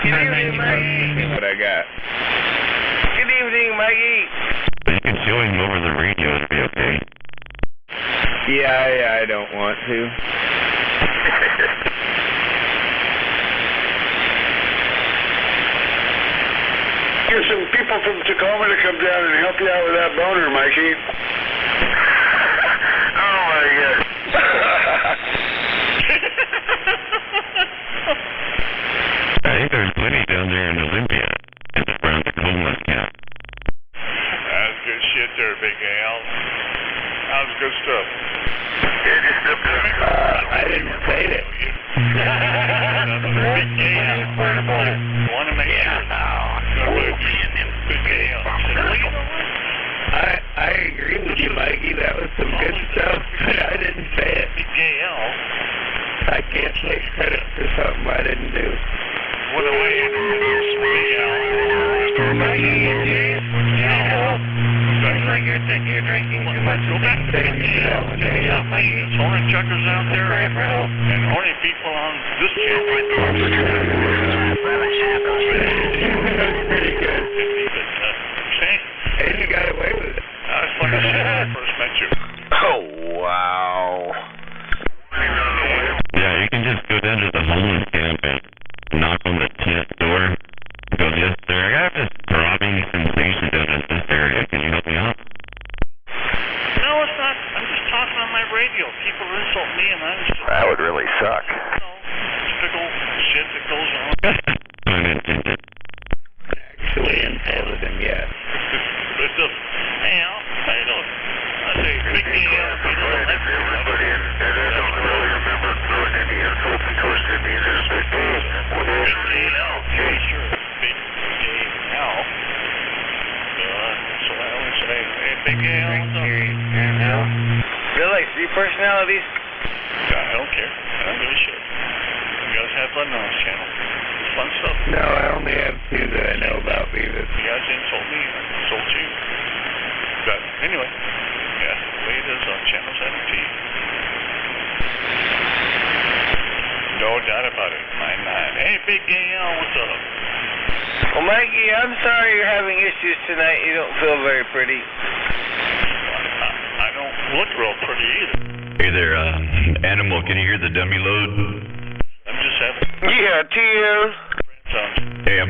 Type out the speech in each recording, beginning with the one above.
Good evening, Mikey. What I got? Good evening, Mikey. But you can show him over the radio, it'll be okay. Yeah, I don't want to. Get some people from Tacoma to come down and help you out with that boner, Mikey. Oh my God. I think there's plenty down there in Olympia, around the homeless camp. That's good shit there, Big Al. That was good stuff. I didn't say it. Big Al. Want to make sure. Big Al. I agree with you, Mikey. That was some good stuff, but I didn't say it. Big Al. I can't take credit for something I didn't do. What do I do? Big Al. You're drinking too much. Go back to Big Al. There's only chuckers out there and only people on this channel. That's pretty good. And you got away with it. I was funny shit when I first met you. Oh, wow. Yeah, you can just go down to the homeless camp and knock on the tent door. Go, yes, sir. I got this throbbing sensation down in this area. Can you help me out? No, it's not. I'm just talking on my radio. People insult me and I'm just... That would really suck. Typical shit that goes on. Unintended. Actually insulted him yet. It's just, hey, Al, how you doing? I say, Big Al, you know, that's Big Al. So I always say, hey, Big Al, what's up? Really? 3 personalities? I don't care. I don't give a shit. You guys have fun on this channel. It's fun stuff. No, I only have 2 that I know about, Beavis. You guys insult me, I insult you. But anyway, yeah, the way it is on Channel 17. No doubt about it. 9-9. Hey, Big Al, what's up? Well, Mikey, I'm sorry you're having issues tonight. You don't feel very pretty. I don't look real pretty either. Hey there, Animal, can you hear the dummy load? I'm just having Yeah, tears. friends on. Hey, I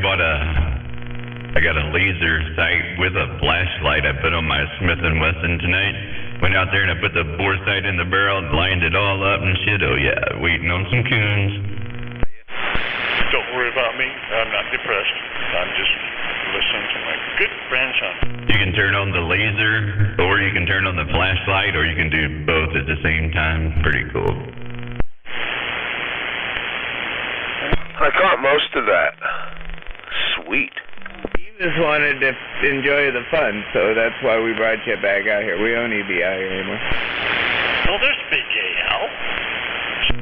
got a laser sight with a flashlight I put on my Smith & Wesson tonight. Went out there and I put the bore sight in the barrel, lined it all up and shit. Oh yeah, waiting on some coons. Don't worry about me. I'm not depressed. I'm just listening to my good grandson. You can turn on the laser, or you can turn on the flashlight, or you can do both at the same time. Pretty cool. I caught most of that. Sweet. You just wanted to enjoy the fun, so that's why we brought you back out here. We don't need to be out here anymore. Oh, there's Big Al.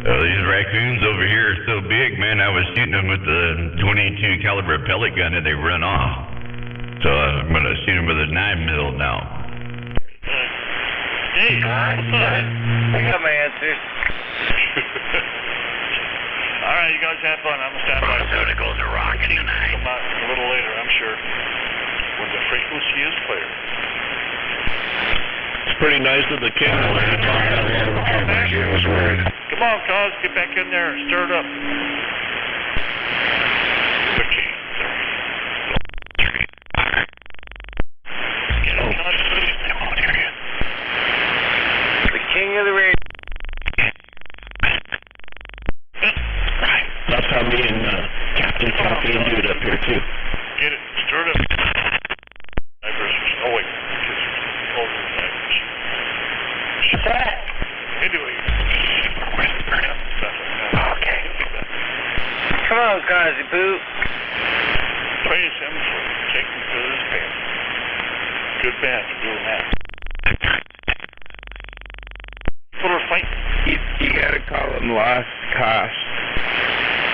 These raccoons over here are so big, man. I was shooting them with the 22 caliber pellet gun and they run off. So I'm gonna shoot them with a 9mm now. Hey, what's up? I got my answers. All right, you guys have fun. I'm gonna stand by. Pharmaceuticals are rocking tonight. Come out a little later, I'm sure, when the frequency is clear. It's pretty nice of the kids to let you talk out there. Come on, cuz, get back in there and stir it up. The king. Get it, cuz, please. Come on, here. The king of the radio. Right. That's how me and Captain Coffee do it up here, too. Get it, stir it up. Vibration. Oh, wait. Hold the vibration. What's that? Anyway. Okay. Come on, Kazi Boo. Praise him for taking to his band. Good band for doing that. People are fighting. You gotta call them lost cause.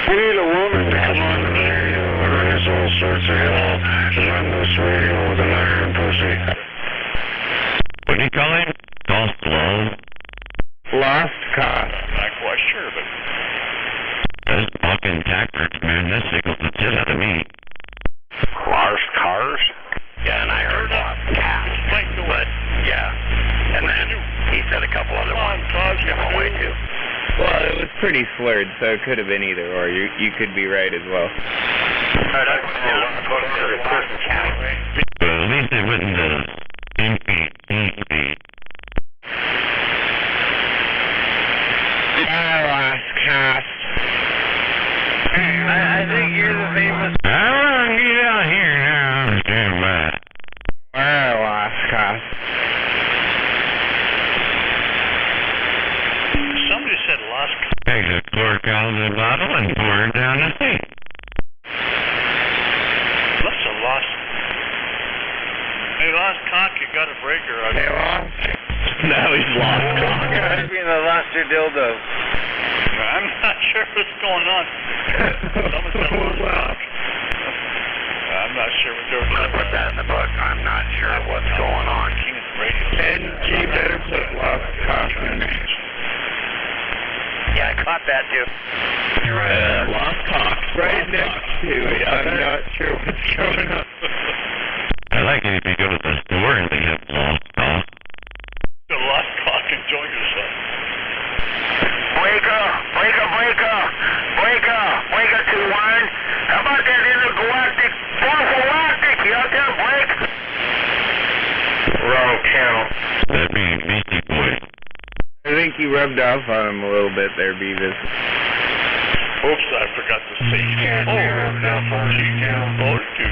We need a woman to come on the radio and raise all sorts of hell. Run this radio with an iron pussy. What do you call him? Lost love? Lost cause. I'm not quite sure, but That's fucking tactics, man. That signal's the shit out of me. Lost cars? Yeah, and I heard lost cats. But, yeah. And then he said a couple other ones. Give them away, too. Well, it was pretty slurred, so it could have been either or. You could be right as well. Alright, I went down to the Christmas category. But at least it wasn't the Lost cast. I think you're the famous. I want to get out here now. Stand by. Lost cast. Somebody said lost. Take the cork out of the bottle and pour it down the sink. What's a lost? Hey, lost cock, you got a breaker on you. Now he's lost. Must be in the lost your dildo. I'm not sure what's going on. Someone said lost cock. I'm not sure what they're I'm going to put that in the book. I'm not sure what's going on. King of the radio. And you better put lost cock in there. Yeah, I caught that, too. Lost cock. Right next to it. I'm not sure what's going on. I like it if you go to the store and they have lost cock. The lost cock, enjoy yourself. Breaker, 2-1. How about that intergalactic prophylactic? You out there, Blake? Wrong channel. That'd be Beastie Boy. I think you rubbed off on him a little bit there, Beavis. Oops, I forgot to say.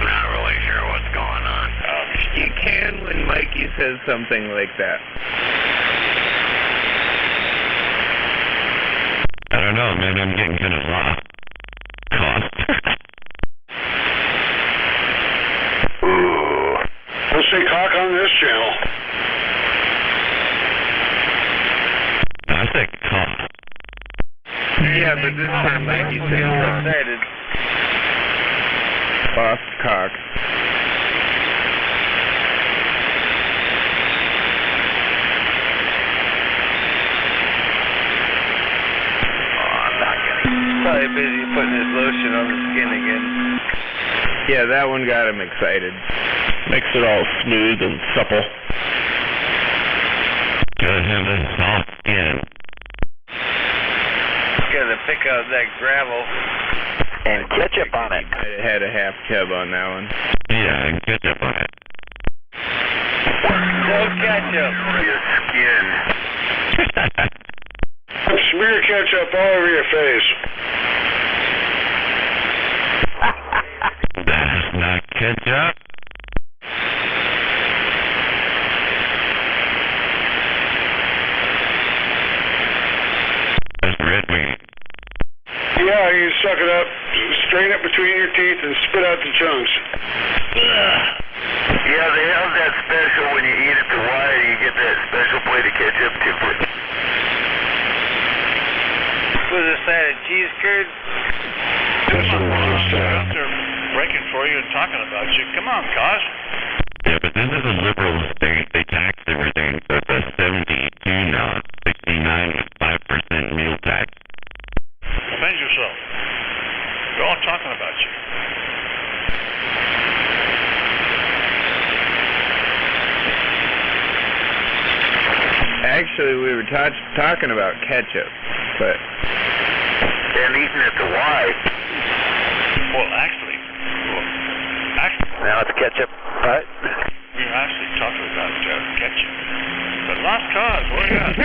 Not really sure what's going on. You can when Mikey says something like that. I don't know, maybe I'm getting kind of lost. Let's say cock on this channel. I said cock. Yeah, but this time Mikey said Excited. lost cock. Probably busy putting his lotion on the skin again. Yeah, that one got him excited. Makes it all smooth and supple. Gotta have that soft skin. Gotta pick out that gravel. And ketchup on it. Might have had a half chub on that one. Yeah, and ketchup on it. No ketchup. Your skin. Smear ketchup all over your face. That's not ketchup. That's red meat. Yeah, you suck it up, strain it between your teeth, and spit out the chunks. Yeah, they have that special when you eat it to wire, you get that special plate of ketchup too. With a side of cheese curds. They're out there breaking for you and talking about you. Come on, Cos. Yeah, but this is a liberal state. They tax everything. So it's a 72 now. 69 with 5% meal tax. Defend yourself. They're all talking about you. Actually, we were talking about ketchup, but And eating it to why? Well, actually, Now it's ketchup, right? we were actually talking about ketchup. But lost cause, what do you got?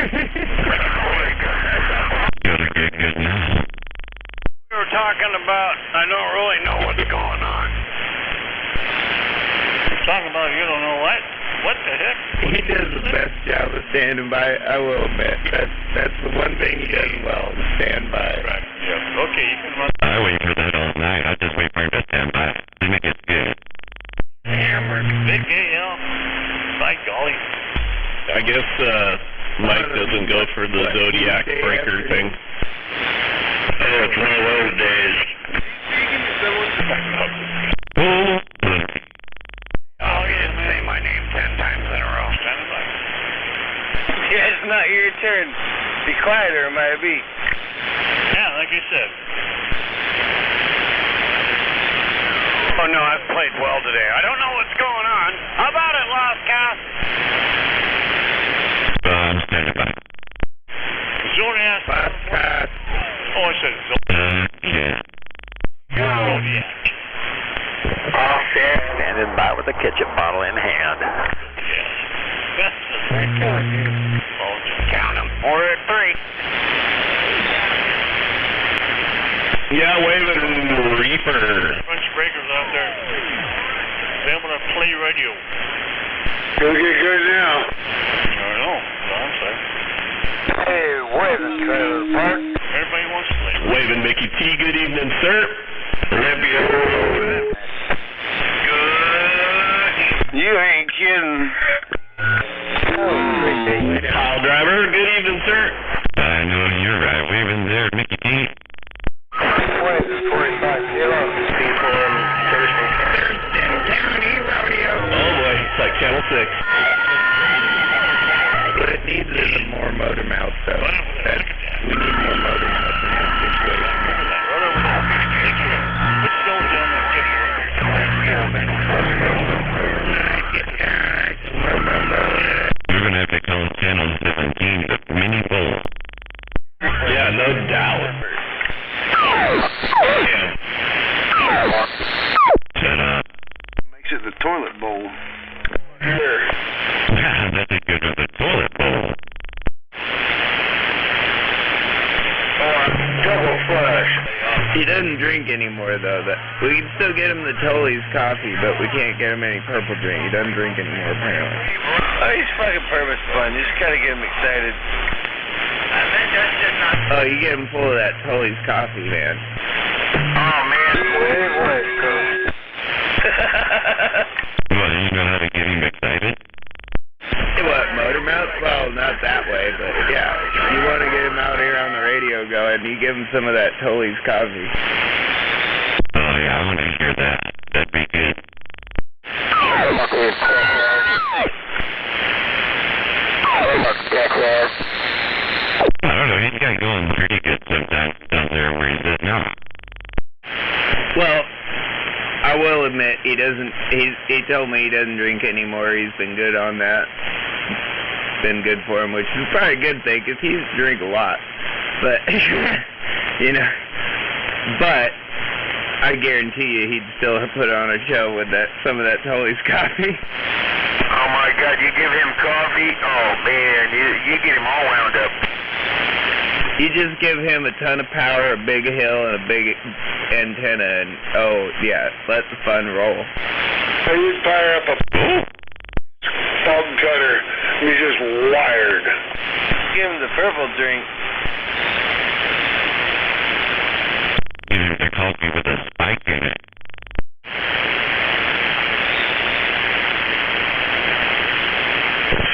Gotta get good now. We were talking about, I don't really know what's going on. Talking about you don't know what? What the heck? he does the best job of standing by. I will admit that's the one thing he does well, to stand by. Right. Yeah. Okay, you can run. I wait for that all night. I just wait for him to stand by. Then it gets good. Big AL. By golly. I guess Mike doesn't go for the Zodiac breaker thing. Oh, it's one of those days. Oh, you didn't say my name 10 times in a row. Yeah, it's not your turn. Be quiet or it might be. Yeah, like you said. Oh, no, I've played well today. I don't know what's going on. How about it, Lost Cast? I'm standing by. Zodiac. Oh, I said Yeah. Zodiac. All set. Standing by with a ketchup bottle in hand. Yes. That's the Count them. Order at 3. Yeah, waving reefer. French breakers out there. Be able to play radio. Go get good now. I know. I'm sorry. Hey, waving trailer park. Everybody wants to play. Waving Mickey T. Good evening, sir. Olympia. Good. You ain't kidding. Pile driver. Good evening, sir. I know you're right. Waving there, Mickey T. 45 kilo. People in Thurston County rodeo. Oh boy, it's like Channel 6. What it needs is more motor mouth, though. We need more motor mouth in that situation. Let's go down that You're going to have to call channel 17, the mini bowl. Yeah, no doubt. Yeah. Shut up. Makes it the toilet bowl. That's a good one, the toilet bowl. Double flush. He doesn't drink anymore, though. We can still get him the Tully's coffee, but we can't get him any purple drink. He doesn't drink anymore, apparently. Oh, he's fucking purpose fun. You just gotta get him excited. Oh, you get him full of that Tully's coffee, man. Oh, man. Wave West Coast. Well, you know how to get him excited? What, motor mouth? Well, not that way, but yeah. You want to get him out here on the radio going, you give him some of that Tully's coffee. Oh, yeah, I want to hear that. That'd be good. I don't know, he's got going pretty good sometimes down there where he's at now. Well, I will admit, he doesn't, he told me he doesn't drink anymore. He's been good on that. Been good for him, which is probably a good thing, because he used to drink a lot. But, you know, but I guarantee you he'd still put on a show with that some of that Tully's coffee. Oh, my God. You give him coffee? Oh, man. You get him all wound up. You just give him a ton of power, a big hill, and a big antenna, and oh, yeah, let the fun roll. So you fire up a thumb cutter, and he's just wired. Give him the purple drink. Give him the coffee with a spike in it.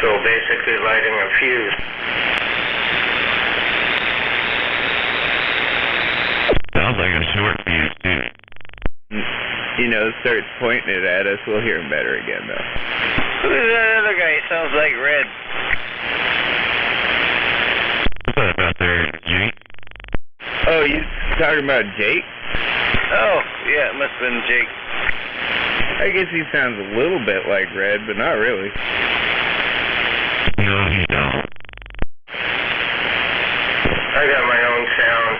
So basically lighting a fuse. Sounds like a short fuse, too. You know, starts pointing it at us, we'll hear him better again, though. Who's that other guy? He sounds like Red. What's that about there, Jake? Oh, you talking about Jake? Oh, yeah, it must have been Jake. I guess he sounds a little bit like Red, but not really. No, he don't. I got my own sound.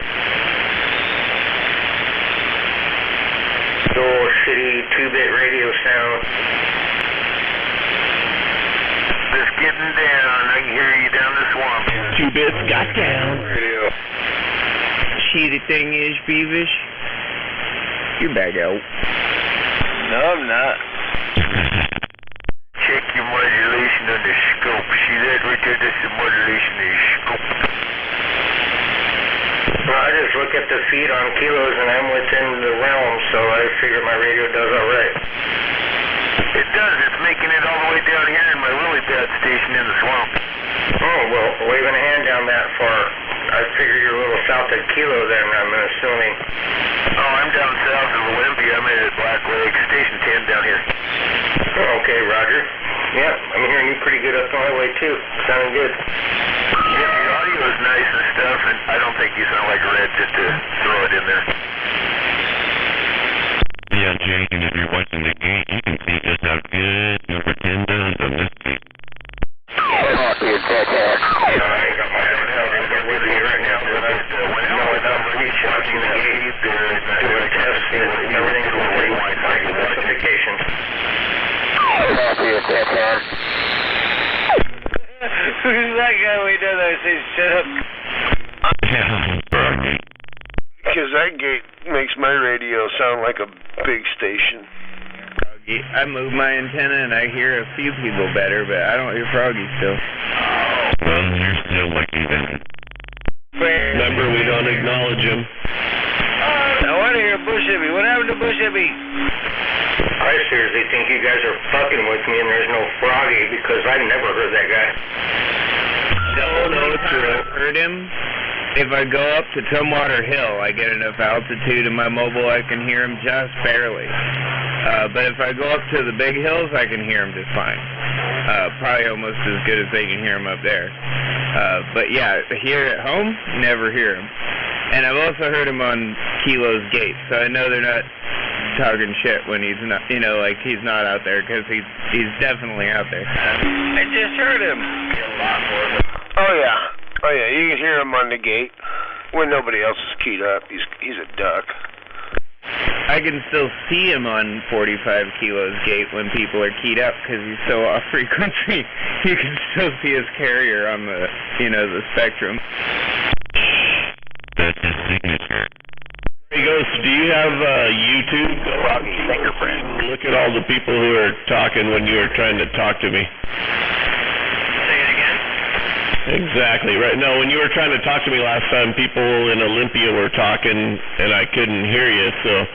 The old shitty 2-bit radio sound. Just getting down. I can hear you down the swamp. 2 bits got down. Radio. Cheaty thing is, Beavish. You're back out. No, I'm not. Check your modulation on the scope. See that right there? That's the modulation of the scope. Well, I just look at the feed on kilos and I'm within the realm, so I figure my radio does alright. It does. It's making it all the way down here in my lily pad station in the swamp. Oh, well, waving a hand down that far. I figure you're a little south of Kilo then, I'm assuming. Oh, I'm down south of Olympia. I'm at Black Lake, Station 10 down here. Oh, okay, Roger. Yeah, I'm hearing you pretty good up my way, too. Sounding good. Yeah, the audio is nice and stuff, and I don't think you sound like Red just to throw it in there. Yeah, Jake, and if you're watching the gate, you can see just how good number 10 does on this gate. I ain't got my head with me right now, but he's watching the gate, they're doing testing, everything's going Wi-Fi notifications. Who's that guy we done that says shut up? Yeah, Froggy. Because that gate makes my radio sound like a big station. I move my antenna and I hear a few people better, but I don't hear Froggy still. Well, you're still lucky then. Remember, we don't acknowledge him. I want to hear Bush Hippie. What happened to Bush Hippie? I seriously think you guys are fucking with me and there's no Froggy because I never heard that guy. No, it's true. I've heard him. If I go up to Tumwater Hill, I get enough altitude in my mobile, I can hear him just barely. But if I go up to the big hills, I can hear him just fine. Probably almost as good as they can hear him up there. But yeah, here at home, never hear him. And I've also heard him on Kilo's gate, so I know they're not talking shit when he's not, you know, like he's not out there, because he's definitely out there. I just heard him. Oh yeah, you can hear him on the gate when nobody else is keyed up. He's a duck. I can still see him on 45 Kilo's gate when people are keyed up because he's so off frequency. You can still see his carrier on the, you know, the spectrum. That's his signature. Hey, Ghost, do you have YouTube? Froggy's fingerprint. Look at all the people who are talking when you were trying to talk to me. Say it again? Exactly, right. No, when you were trying to talk to me last time, people in Olympia were talking, and I couldn't hear you, so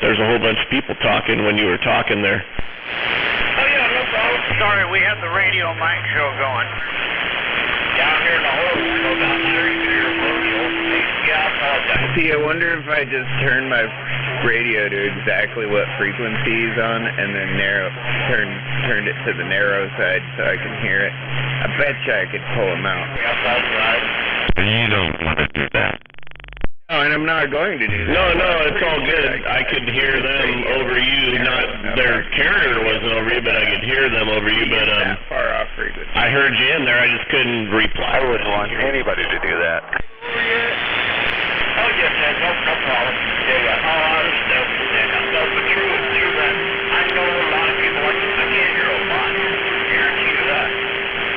there's a whole bunch of people talking when you were talking there. Oh yeah, no problem. Sorry, we have the radio mic show going. Down here in the hole, so down there you can hear radio. Yeah, I apologize. See, I wonder if I just turn my radio to exactly what frequency he's on and then turned it to the narrow side so I can hear it. I bet you I could pull him out. You don't want to do that. No, and I'm not going to do that. No, it's all good. I could hear them over you, not their carrier wasn't over you, but I could hear them over you, but that far off frequency. I heard you in there, I just couldn't reply. I wouldn't want anybody to do that. Oh, yes, no problem. Yeah. Oh, I understand. No, but true that. I know a lot of people, I can't hear a lot. I guarantee you that.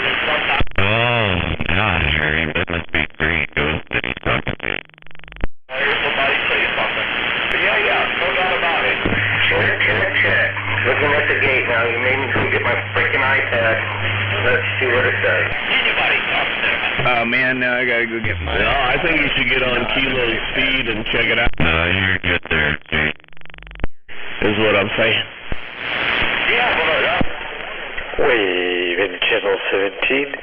And sometimes... Oh, gosh, Harry, that must be three ghosts that he's talking to. I hear somebody say something. But yeah, no doubt about it. Check. Looking at the gate now, you made me go get my freaking iPad. Let's see what it says. Anybody talks to me. Oh man, now I gotta go get mine. No, I think you should get on Kilo's feed and check it out, No, you're good there, Jake. is what I'm saying. Yeah, Wave in channel 17.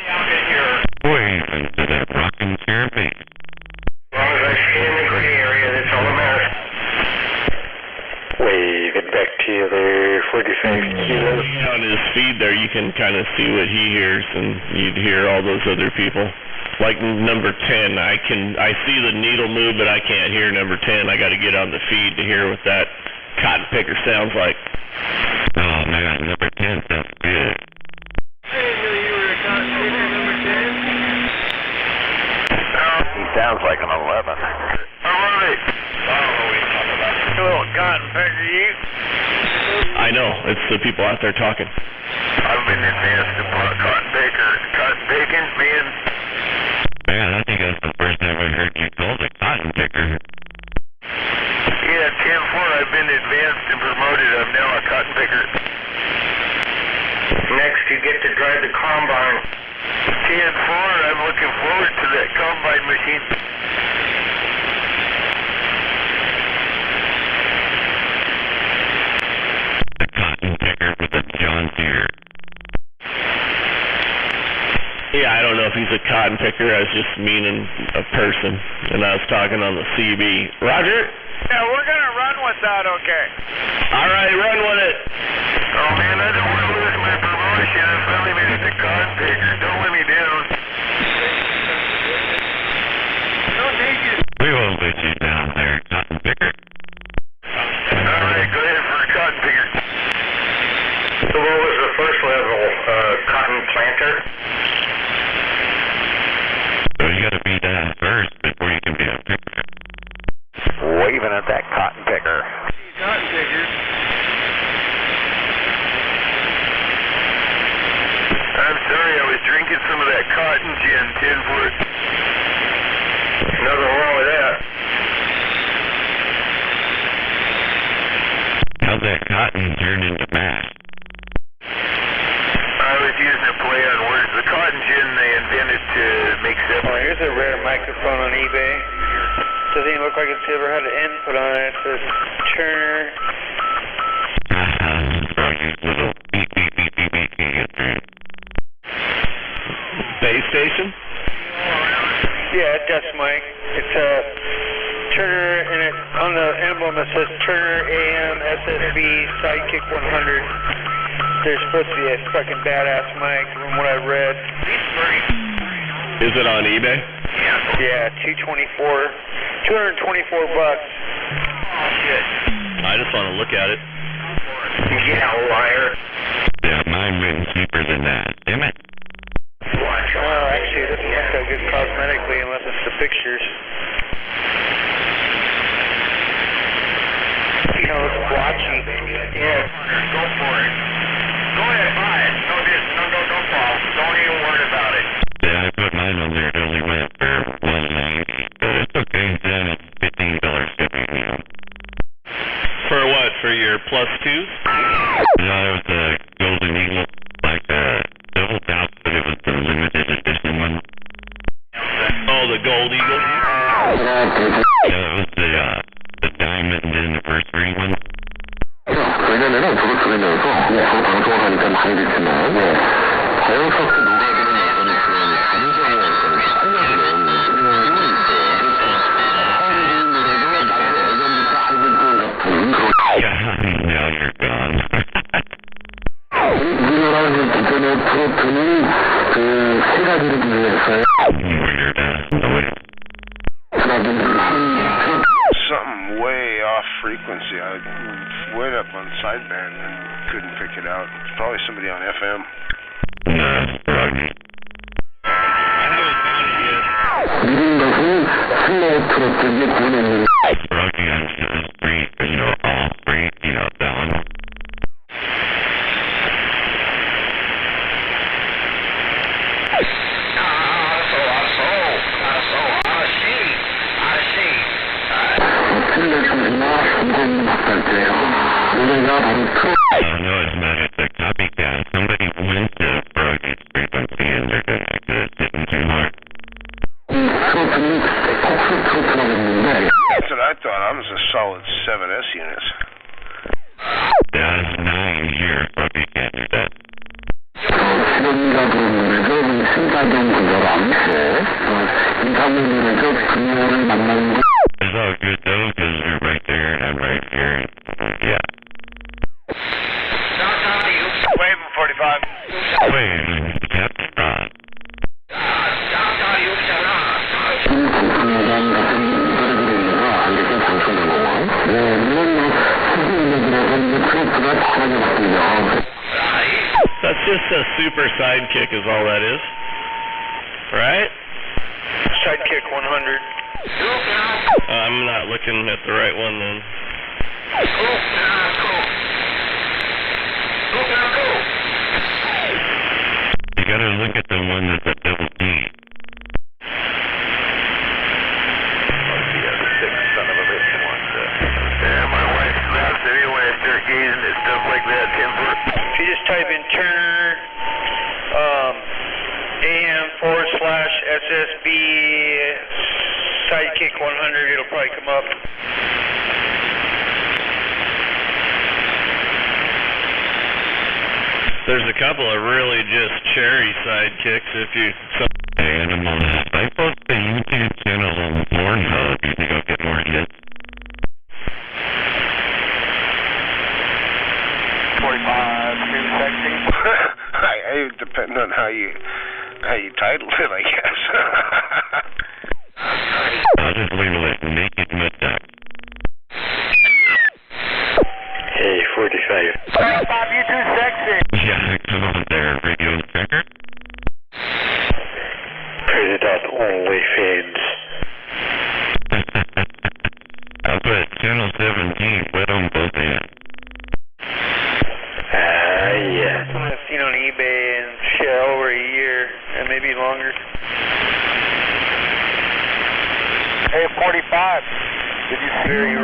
out in here. Wave into that rocking chair beat. As long as I stay in the gray area, that's all that matters. Wave in back to you there, 45 kilos. On his feed there, you can kind of see what he hears, and you'd hear all those other people. Like number 10, I see the needle move, but I can't hear number 10. I got to get on the feed to hear what that cotton picker sounds like. Oh, man, number 10 sounds good. He sounds like an 11. All right. A little cotton picker, you. I know, it's the people out there talking. I've been advanced upon cotton picker. Cotton picking, man. Man, I think that's the first time I heard you called a cotton picker. Yeah, 10-4, I've been advanced and promoted. I'm now a cotton picker. Next, you get to drive the combine. 10-4, I'm looking forward to that combine machine. The cotton picker with a John Deere. Yeah, I don't know if he's a cotton picker. I was just meaning a person, and I was talking on the CB. Roger? Yeah, we're going to run with that, okay? All right, run with it. Oh, man, I don't want to lose my promotion. I finally made it to cotton picker. Don't let me down. No, thank you. We won't let you down there, cotton picker. picker. So you gotta be that first before you can be a picker. Waving at that cotton picker. Cotton pickers. I'm sorry, I was drinking some of that cotton gin, 10-foot. Nothing wrong with that. How'd that cotton turn into mass? I was using a play on words. The cotton gin they invented to make separate. Oh, here's a rare microphone on eBay. Doesn't even look like it's ever had an input on it. It says Turner. Little beep, beep, beep, beep, beep, beep. Base station? Yeah, that's mic. It's a Turner, and it on the emblem it says Turner AM SSB Sidekick 100. There's supposed to be a fucking badass mic from what I read. Is it on eBay? Yeah, 224 bucks. Shit. I just want to look at it. Yeah, liar. Yeah, mine went cheaper than that. Damn it. Oh, actually, it doesn't look that good cosmetically unless it's the pictures. You know, it's blotchy. Yeah, go for it. Go ahead, buy it. Don't fall. Don't even worry about it. Yeah, I put mine on there. It only went for $190, but it's okay. Then it's $15 shipping. You know. For what? For your plus twos? No, it was a Golden Eagle, like a double top, but it was the limited edition one. Oh, the Gold Eagle? Yeah, it was the diamond anniversary one. 왜냐면은 저걸 들으면서 항상 좋아하니까 많이 듣지만 자연스럽게 녹아드는 어떤 그런 감정의 어떤 활력이는 있어요. 하이린 노래도 나의 예전부터 알고 있던 같은 Yeah, now you're gone. 우리나라의 기존의 트로트는 그 세 가지를 분류했어요. Weird, Something way off frequency. I went up on sideband and couldn't pick it out. It's probably somebody on FM. No, Rodney. 이런 것은 슬로우 트로트의 본연의 Rodney on the street, you know, all free, you know, down. No, it's not. It's a copycat. Somebody went to Rodney's frequency and they're gonna hit him too hard. That's what I thought. I was a solid 7S units. Yeah, it's 9 here. Rodney can't do that. It's all good though, because you're right there and I'm right here. Yeah. Wave 45. Wait, Captain Rod. That's just a super sidekick is all that is. Right? Sidekick 100. I'm not looking at the right one then. You gotta look at the one that's a double D. Yeah, my wife laughs at me when I start gazing at stuff like that, 10-foot. If you just type in Turner AM/SSB Sidekick 100, it'll probably come up. There's a couple of really just cherry sidekicks if you... Animal. I post the YouTube channel on Pornhub. You can go get more hits. 45, too sexy. I depend on how you titled it, I guess. I'll just label it Naked Mud Duck. Hey, 45. 45, you too sexy. Yeah, come on there, radio checker. 17, with them both in. Yeah. I've seen on eBay and shit over a year, and maybe longer. Hey, 45. Did you see you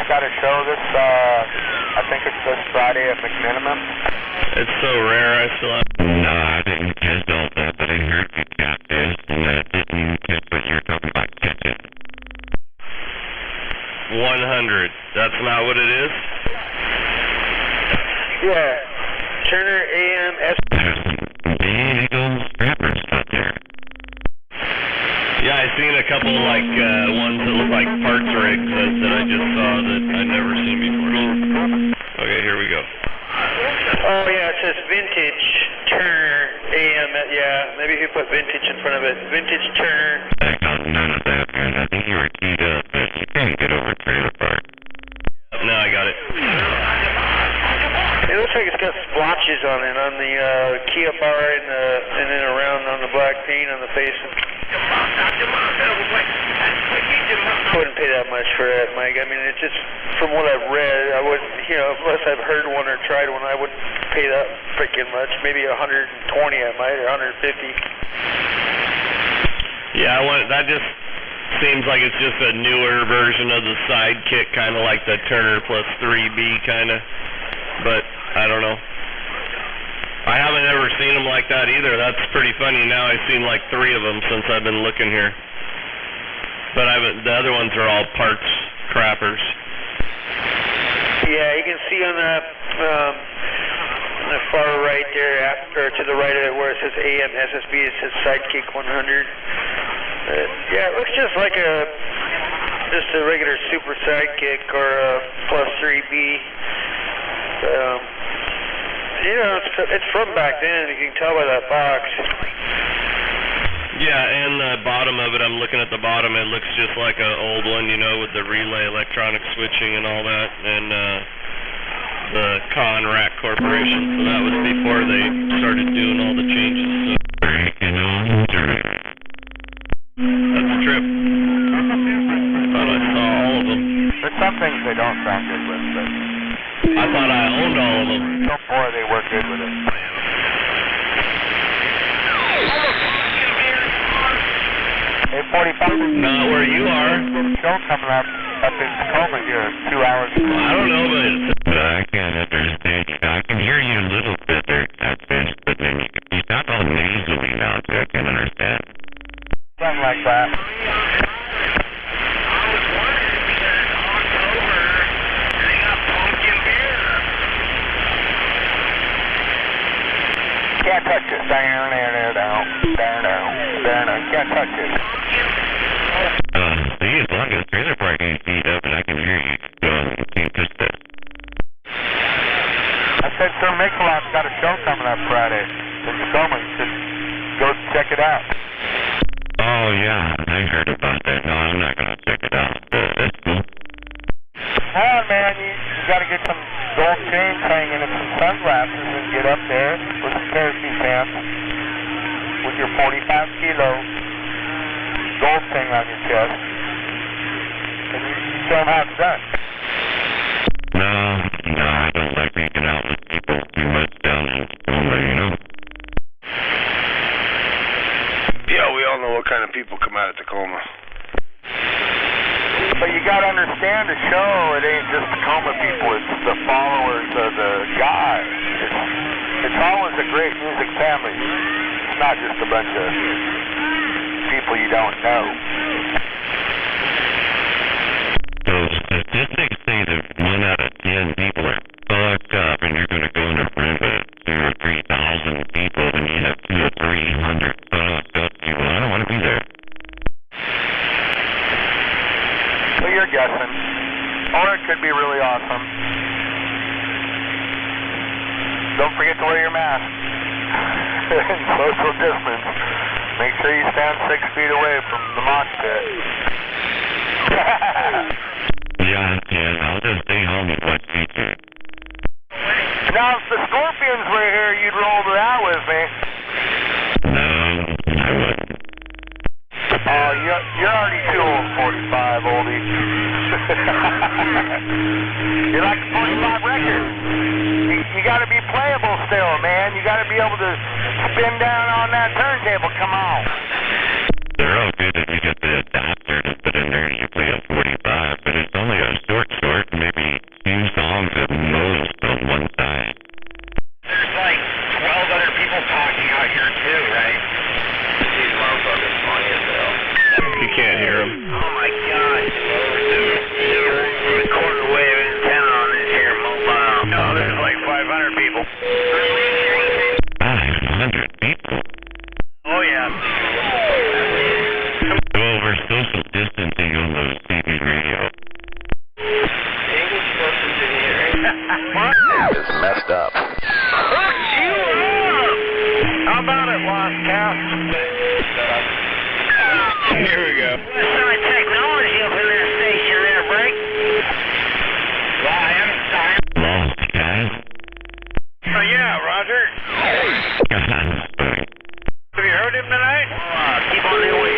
got a show this, I think it's this Friday at McMiniman? It's so rare, I still have... No, I didn't catch all that, but I heard you got this, and I didn't catch what you were talking about catching. 100. That's not what it is? Yeah. Turner AM S. There's some big old scrappers out there. Yeah, I seen a couple like ones that look like parts rigs that I just saw that I'd never seen before. Okay, here we go. Oh yeah, it says vintage Turner AM. Yeah, maybe if you put vintage in front of it. Vintage Turner. I got none of that, man. I think you were keyed up, but you can't get over trailer park. No, I got it. It looks like it's got splotches on it, on the Kia bar and then around on the black paint on the face. I wouldn't pay that much for that, Mike. I mean, it's just, from what I've read, I wouldn't, unless I've heard one or tried one, I wouldn't pay that freaking much. Maybe 120 I might, or 150. Yeah, that just seems like it's just a newer version of the Sidekick, kind of like the Turner Plus 3B kind of, but I don't know. I haven't ever seen them like that either. That's pretty funny. Now I've seen like 3 of them since I've been looking here. But the other ones are all parts crappers. Yeah, you can see on the far right there, or to the right of it where it says AM SSB, it says Sidekick 100. Yeah, it looks just like just a regular Super Sidekick or a Plus 3B. It's from back then, you can tell by that box. Yeah, and the bottom of it, I'm looking at the bottom, it looks just like an old one, with the relay electronic switching and all that, and the Conrack Corporation, so that was before they started doing all the changes. So. That's a trip. Thought I saw all of them. There's some things they don't sound good with, but... I thought I owned all of them. Oh boy, they work good with it. Hey, 45. Not where you are. Show coming up in Tacoma here, 2 hours. I don't know, but I can't understand you. I can hear you a little bit there, but then you sound all nasally now, so I can't understand. Something like that. Can't touch it. Down. Can't touch it. See, as long as trailer park ain't beat up and I can hear you, can't touch that. I said Sir Mix-a-Lot's got a show coming up Friday in Tacoma. You should go check it out. Oh, yeah, I heard about that. No, I'm not going to check it out. That's cool. Come on, man. You got to get some gold chains hanging and some sunglasses and get up there with some parachute pants with your 45-kilo gold thing on your chest. And you show them how it's done. No, I don't like hanging out with people too much down in Tacoma, Yeah, we all know what kind of people come out of Tacoma. But you gotta understand the show, it ain't just Tacoma people, it's the followers of the guy. It's always a great music family. It's not just a bunch of people you don't know. So statistics say that 1 out of 10 people are fucked up, and you're going to go in a room with 2,000 or 3,000 people, and you have 200 or 300 fucked up people. I don't want to be there. Well, you're guessing. Or it could be really awesome. Don't forget to wear your mask. And social distance. Make sure you stand 6 feet away from the mosh pit. Yeah, I'll just stay home and watch YouTube. Now, if the Scorpions were here, you'd roll to that with me. No, I wouldn't. Oh, you're already too old, 45, oldie. You're like a 45 record. You got to be playable still, man. You got to be able to spin down on that turntable. Come on. They're all good if you get the adapter to put in there and you play a 45, but it's only a short, maybe 2 songs at most on one side. There's like 12 other people talking out here too, right? These motherfuckers funny as hell. You can't hear them. Oh my God. Quarter wave antenna on this here mobile. No, there's like 500 people. 500 people? Oh yeah. Well, we're social distancing on those TV radio. English person's in here. What? It's messed up. Hook you up! How about it, Lost Cow? Here we go. What side technology up in that station there, Frank? Ryan. Lost guys? Oh yeah, Roger. Have you heard him tonight? Keep on the way.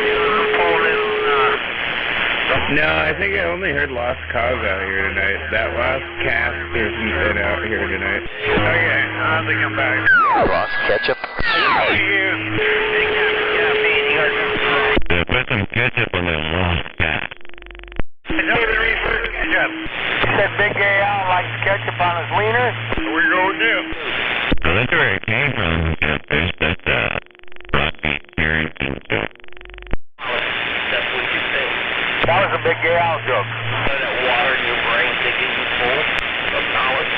No, I think I only heard Lost Cause out here tonight. That Lost Cast isn't been out here tonight. Okay, I'll have to come back. Ross Ketchup. How are you? Put some ketchup on that Lost Cast. Said Big Gay Al likes ketchup on his wiener. We're going to. So that's where it came from, Catfish. That's, Rocky Carrington joke. That's what you say. That was a Big Gay Al joke. That water in your brain thinking you full of knowledge.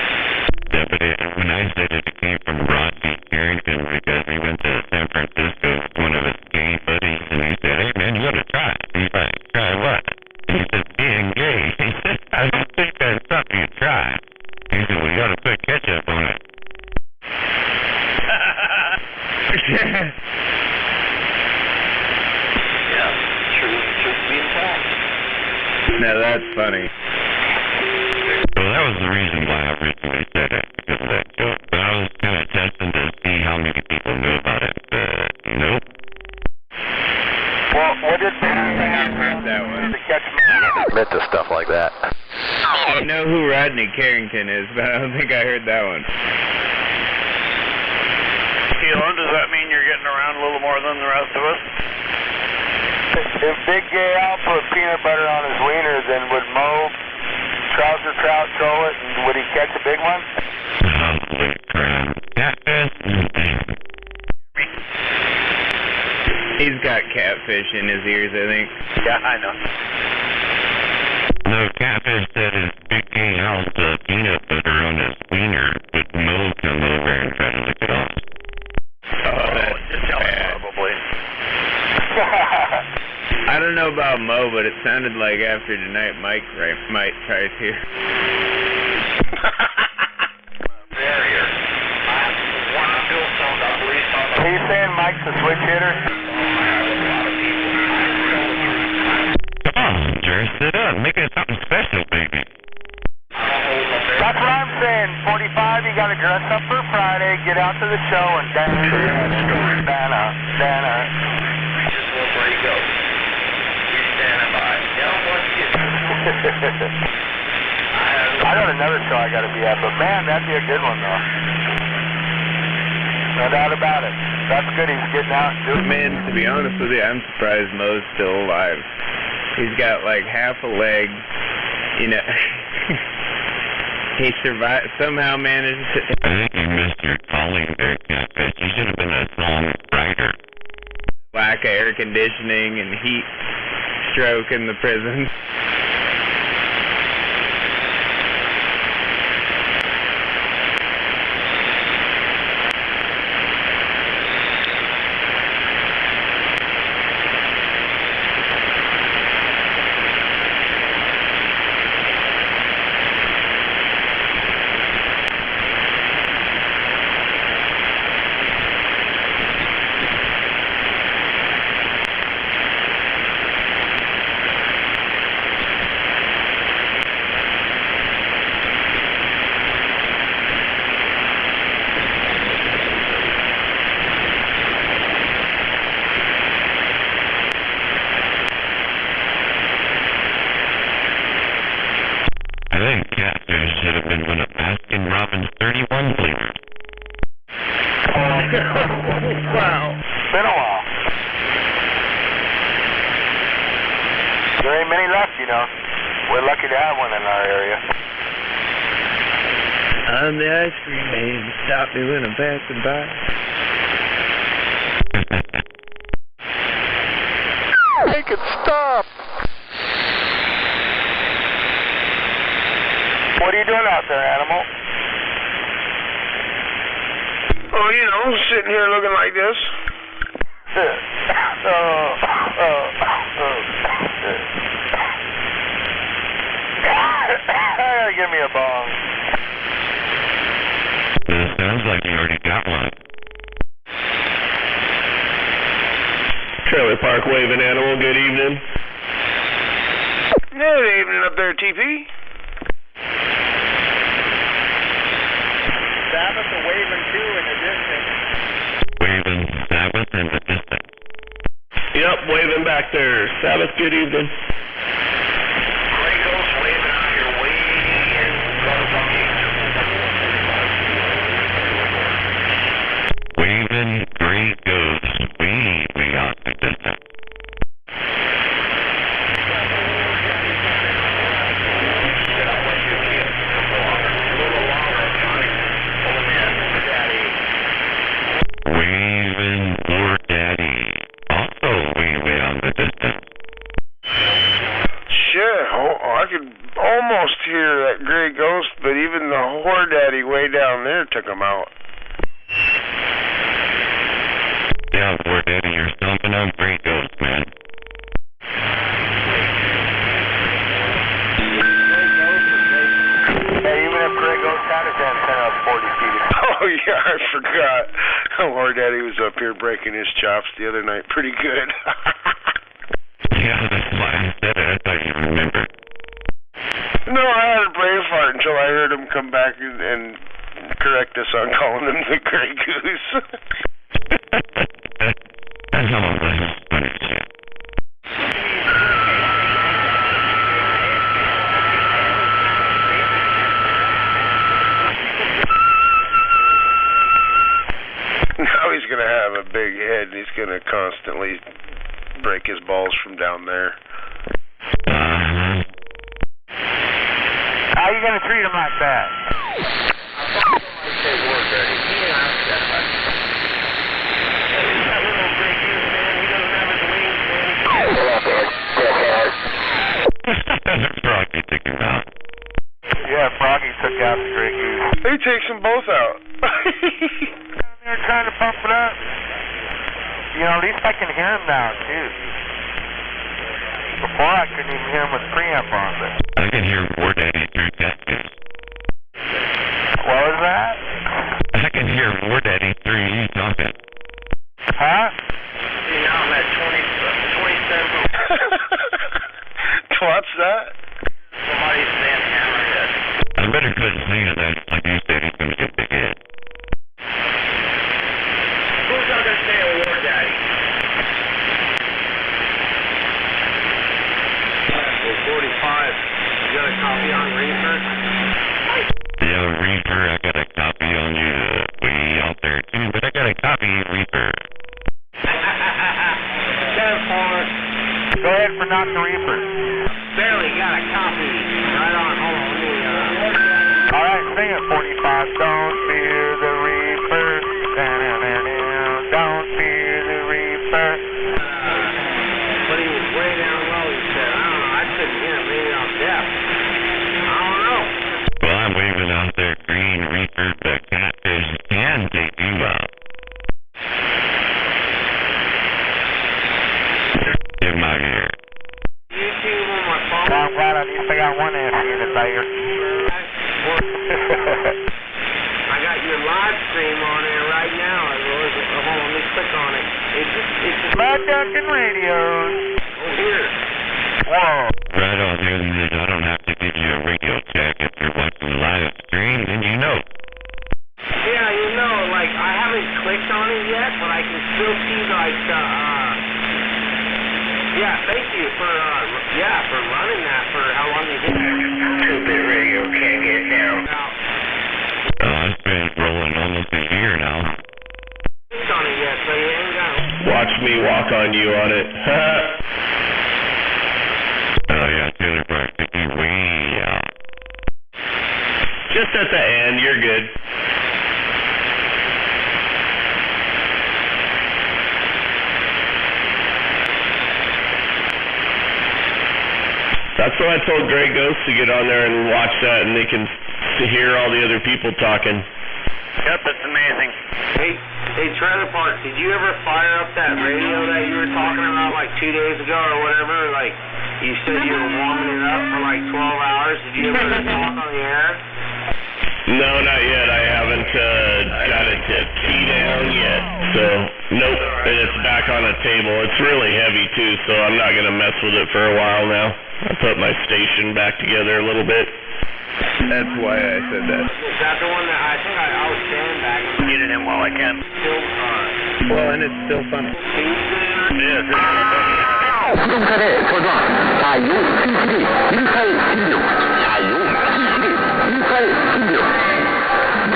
Yeah, but when I said it came from Rocky Carrington because he went to San Francisco with one of his gay buddies, and he said, hey man, you gotta try it. He's like, try what? And he said, being gay. He said, I don't think that's something you try. He said, well, you gotta put ketchup on it. Yeah, truth being told. Now that's funny. Well, that was the reason why I originally said it, because of that joke. But I was kind of testing to see how many people knew about it, but nope. Well, what did I've heard that one. to catch me? Admit to stuff like that. I know who Rodney Carrington is, but I don't think I heard that one. Elon, does that mean you're getting around a little more than the rest of us? If Big Gay Al put peanut butter on his wiener, then would Mo Trouser Trout throw it, and would he catch a big one? Holy crap. Catfish? He's got catfish in his ears, I think. Yeah, I know. No, Catfish said his Big Gay Al's peanut butter on his wiener, but Mo come over and try to lick it off. Oh, that's bad. Probably. I don't know about Mo, but it sounded like after tonight Mike might try to. Barrier. He's saying Mike's a switch hitter? Come on, Jerry, sit up. Make it something special, baby. That's what I'm saying. 45, you got to dress up for Friday, get out to the show, and dance. Dana. Where you go? He's standing by. I got another show I got to be at, but man, that'd be a good one, though. No doubt about it. That's good. He's getting out and doing it. Man, to be honest with you, I'm surprised Mo's still alive. He's got like half a leg, you know. He survived, somehow managed to... I think you missed your calling there, Catfish. You should have been a song writer. Lack of air conditioning and heat stroke in the prison. have been one of Baskin Robbins 31 flavors. Wow. Been a while. There ain't many left, you know. We're lucky to have one in our area. I'm the ice cream man. Stop me when I'm passing by. Make it stop! What are you doing out there, animal? Oh, you know, sitting here looking like this. Give me a bong. It sounds like you already got one. Trailer Park Waving Animal, good evening. Good evening up there, TP. Sabbath or waving too in the distance. Waving Sabbath in the distance. Yep, waving back there. Sabbath, good evening. Gray Ghost waving out here way in front of Waving Gray Ghost way out the distance. Waving War Daddy, also way out the distance. Shit, I could almost hear that Gray Ghost, but even the Whore Daddy way down there took him out. Yeah, War Daddy, you're stomping on Gray Ghost, man. Hey, even if Gray Ghost had his antenna up 40 feet. Oh, yeah, I forgot. Whore Daddy was up here breaking his chops the other night pretty good. Yeah, that's why I said it. I thought you remembered. No, I had a brain fart until I heard him come back and correct us on calling him the Grey Goose. That's all that was funny shit. Now he's going to have a big head and he's going to constantly break his balls from down there. How are you going to treat him like that? Froggy took him out. Yeah, Froggy took out the Grey Goose. He takes them both out. They're trying to pump it up. You know, at least I can hear him now, too. Before I couldn't even hear him with preamp on, but... I can hear War Daddy through Texas. What was that? I can hear War Daddy through you talking. Huh? See, now I'm at 27. What's that? Somebody's saying hammerhead. I better quit saying that. Like you said, he's going to get big head. Who's not going to say a War Daddy? 45. You got a copy on Reaper? Yeah, Reaper, I got a copy on you way out there too, but I got a copy of Reaper. Go ahead for Knock the Reaper. Barely got a copy. Right on, hold on, let me, Alright, sing it, 45. Don't fear the Reaper. Don't fear the Reaper. but he was way down low, he said. I don't know, I couldn't hear him, maybe I'm deaf. I don't know. Well, I'm waving out there, Green Reaper, the catfish can take you out. Get him out of here. YouTube on my phone. Well, I'm glad at least I got one answer in the tiger. I got your live stream on there right now. Hold on, let me click on it. It's just Mad Duckin' Radios. oh, here. Whoa. Right on here, then I don't have to give you a radio check if you're watching the live stream, then you know. Yeah, you know, like, I haven't clicked on it yet, but I can still see, like, yeah, thank you for running that for how long you've been. 2-bit radio can't get down. on you on it. Oh yeah, Taylor Park taking way out. Just at the end, you're good. That's what I told Grey Ghost to get on there and watch that, and they can hear all the other people talking. Yep, it's amazing. Hey, Trailer Park, did you ever fire up that radio that you were talking about like 2 days ago or whatever? Like, you said you were warming it up for like 12 hours. Did you ever talk on the air? No, not yet. I haven't got it to key down yet. So, nope. And it's back on the table. It's really heavy, too, so I'm not going to mess with it for a while now. I put my station back together a little bit. That's why I said that. Is that the one that I think I was standing back? Get it in while I can. Well, and it's still funny. Yes, 수동차를 조정, 자유 77, 1816, 자유 77, 1816.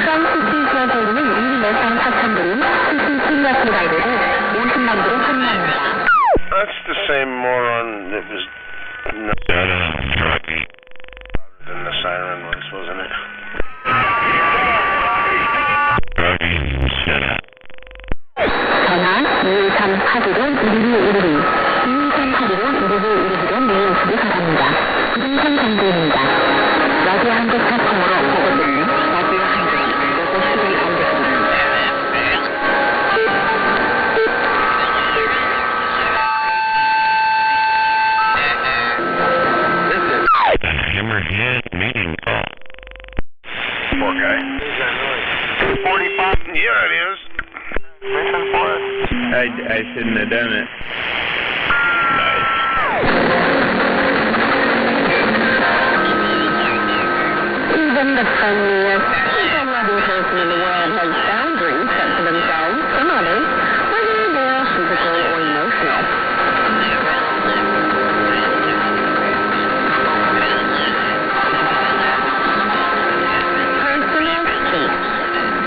트럼프 지지자들은 이 내상 사천들은 시시시리아 라이드를 50만 대로 판매합니다. That's the same moron that was than the siren was, wasn't it? 전화 213-81-1212 213-81-1212로 메일 주기 바랍니다. 부동산 정보입니다. 라디오 한국 사청으로 보고드리는 라디오 한국 로고 시대 안내입니다. Hammerhead meeting call. Poor guy. 45. Yeah, it is. Listen for us. I shouldn't have done it. Even the friendliest radio person in the world has boundaries set for themselves. Some others, whether they're physical or emotional. Personal space.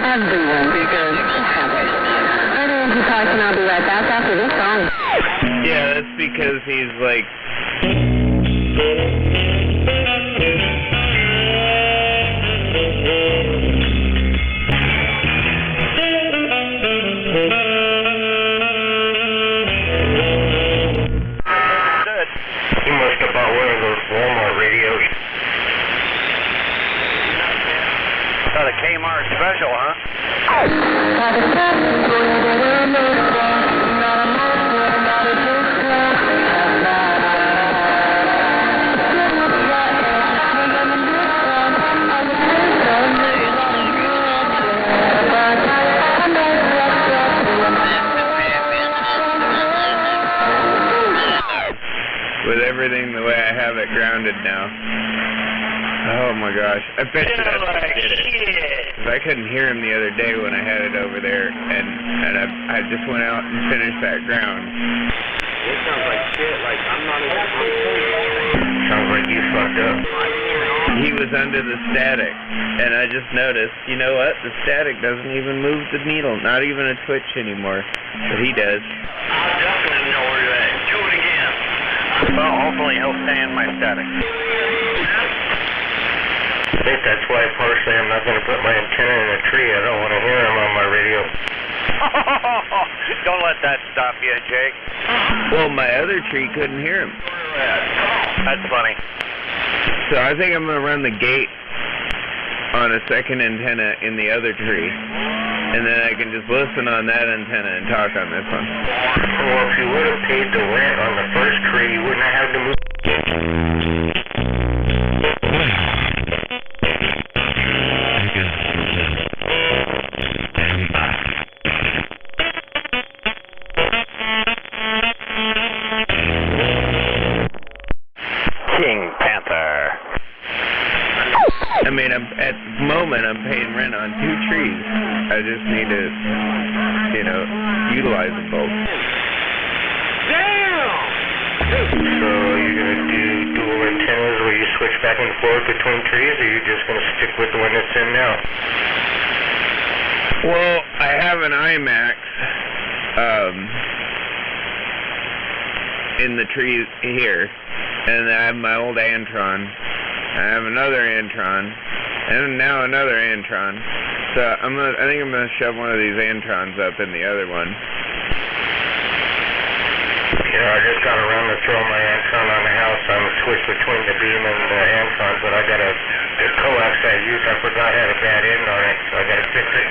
Everyone deserves to have it. My name is Park, and I'll be right back after this song. Yeah, that's because he's like... He must have bought one of those Walmart radios. Got a Kmart special, huh? With everything the way I have it grounded now. Oh my gosh. I bet you that's what did it. 'Cause I couldn't hear him the other day when I had it over there, and I just went out and finished that ground. It sounds like shit. Like, I'm not even... Sounds like you fucked up. He was under the static, and I just noticed, you know what? The static doesn't even move the needle, not even a twitch anymore. But he does. I'll definitely know where you're at. Do it again. Well, hopefully he'll stay in my static. I think that's why partially I'm not going to put my antenna in a tree. I don't want to hear him on my radio. Don't let that stop you, Jake. Well, my other tree couldn't hear him. That's funny. So I think I'm going to run the gate on a second antenna in the other tree. And then I can just listen on that antenna and talk on this one. Well, if you would have paid the rent on the first tree, you wouldn't have had to move. King Panther. I mean, at the moment, I'm paying rent on 2 trees. I just need to, utilize them both. Damn! So you're going to do dual antennas where you switch back and forth between trees, or you're just going to stick with the one that's in now? Well, I have an IMAX in the trees here, and I have my old Antron. I have another Antron, and now another Antron. So I think I'm gonna shove one of these Antrons up in the other one. Yeah, I just got around to throw my Antron on the house. I'm switched between the Beam and the Antron, but I got the coax I used, I forgot had a bad end on it, so I gotta fix it.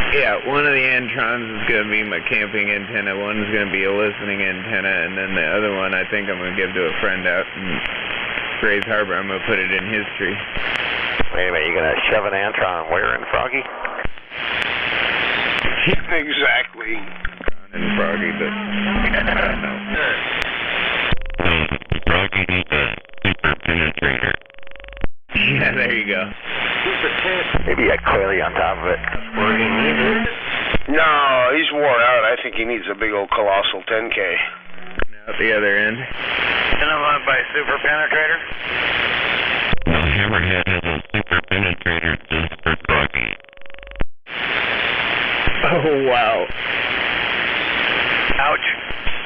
Yeah, one of the Antrons is gonna be my camping antenna, one is gonna be a listening antenna, and then the other one I think I'm gonna give to a friend out in Grays Harbor. I'm gonna put it in his tree. Wait a minute, you gonna shove an Antron where in Froggy? Exactly. In Froggy, but no. Froggy needs a super penetrator. Yeah, there you go. Maybe a coily on top of it. Where do you need it? No, he's wore out. I think he needs a big old colossal 10K. Out the other end. And I'm on by Super Penetrator? No, Hammerhead has a super penetrator just for Froggy. Oh, wow. Ouch.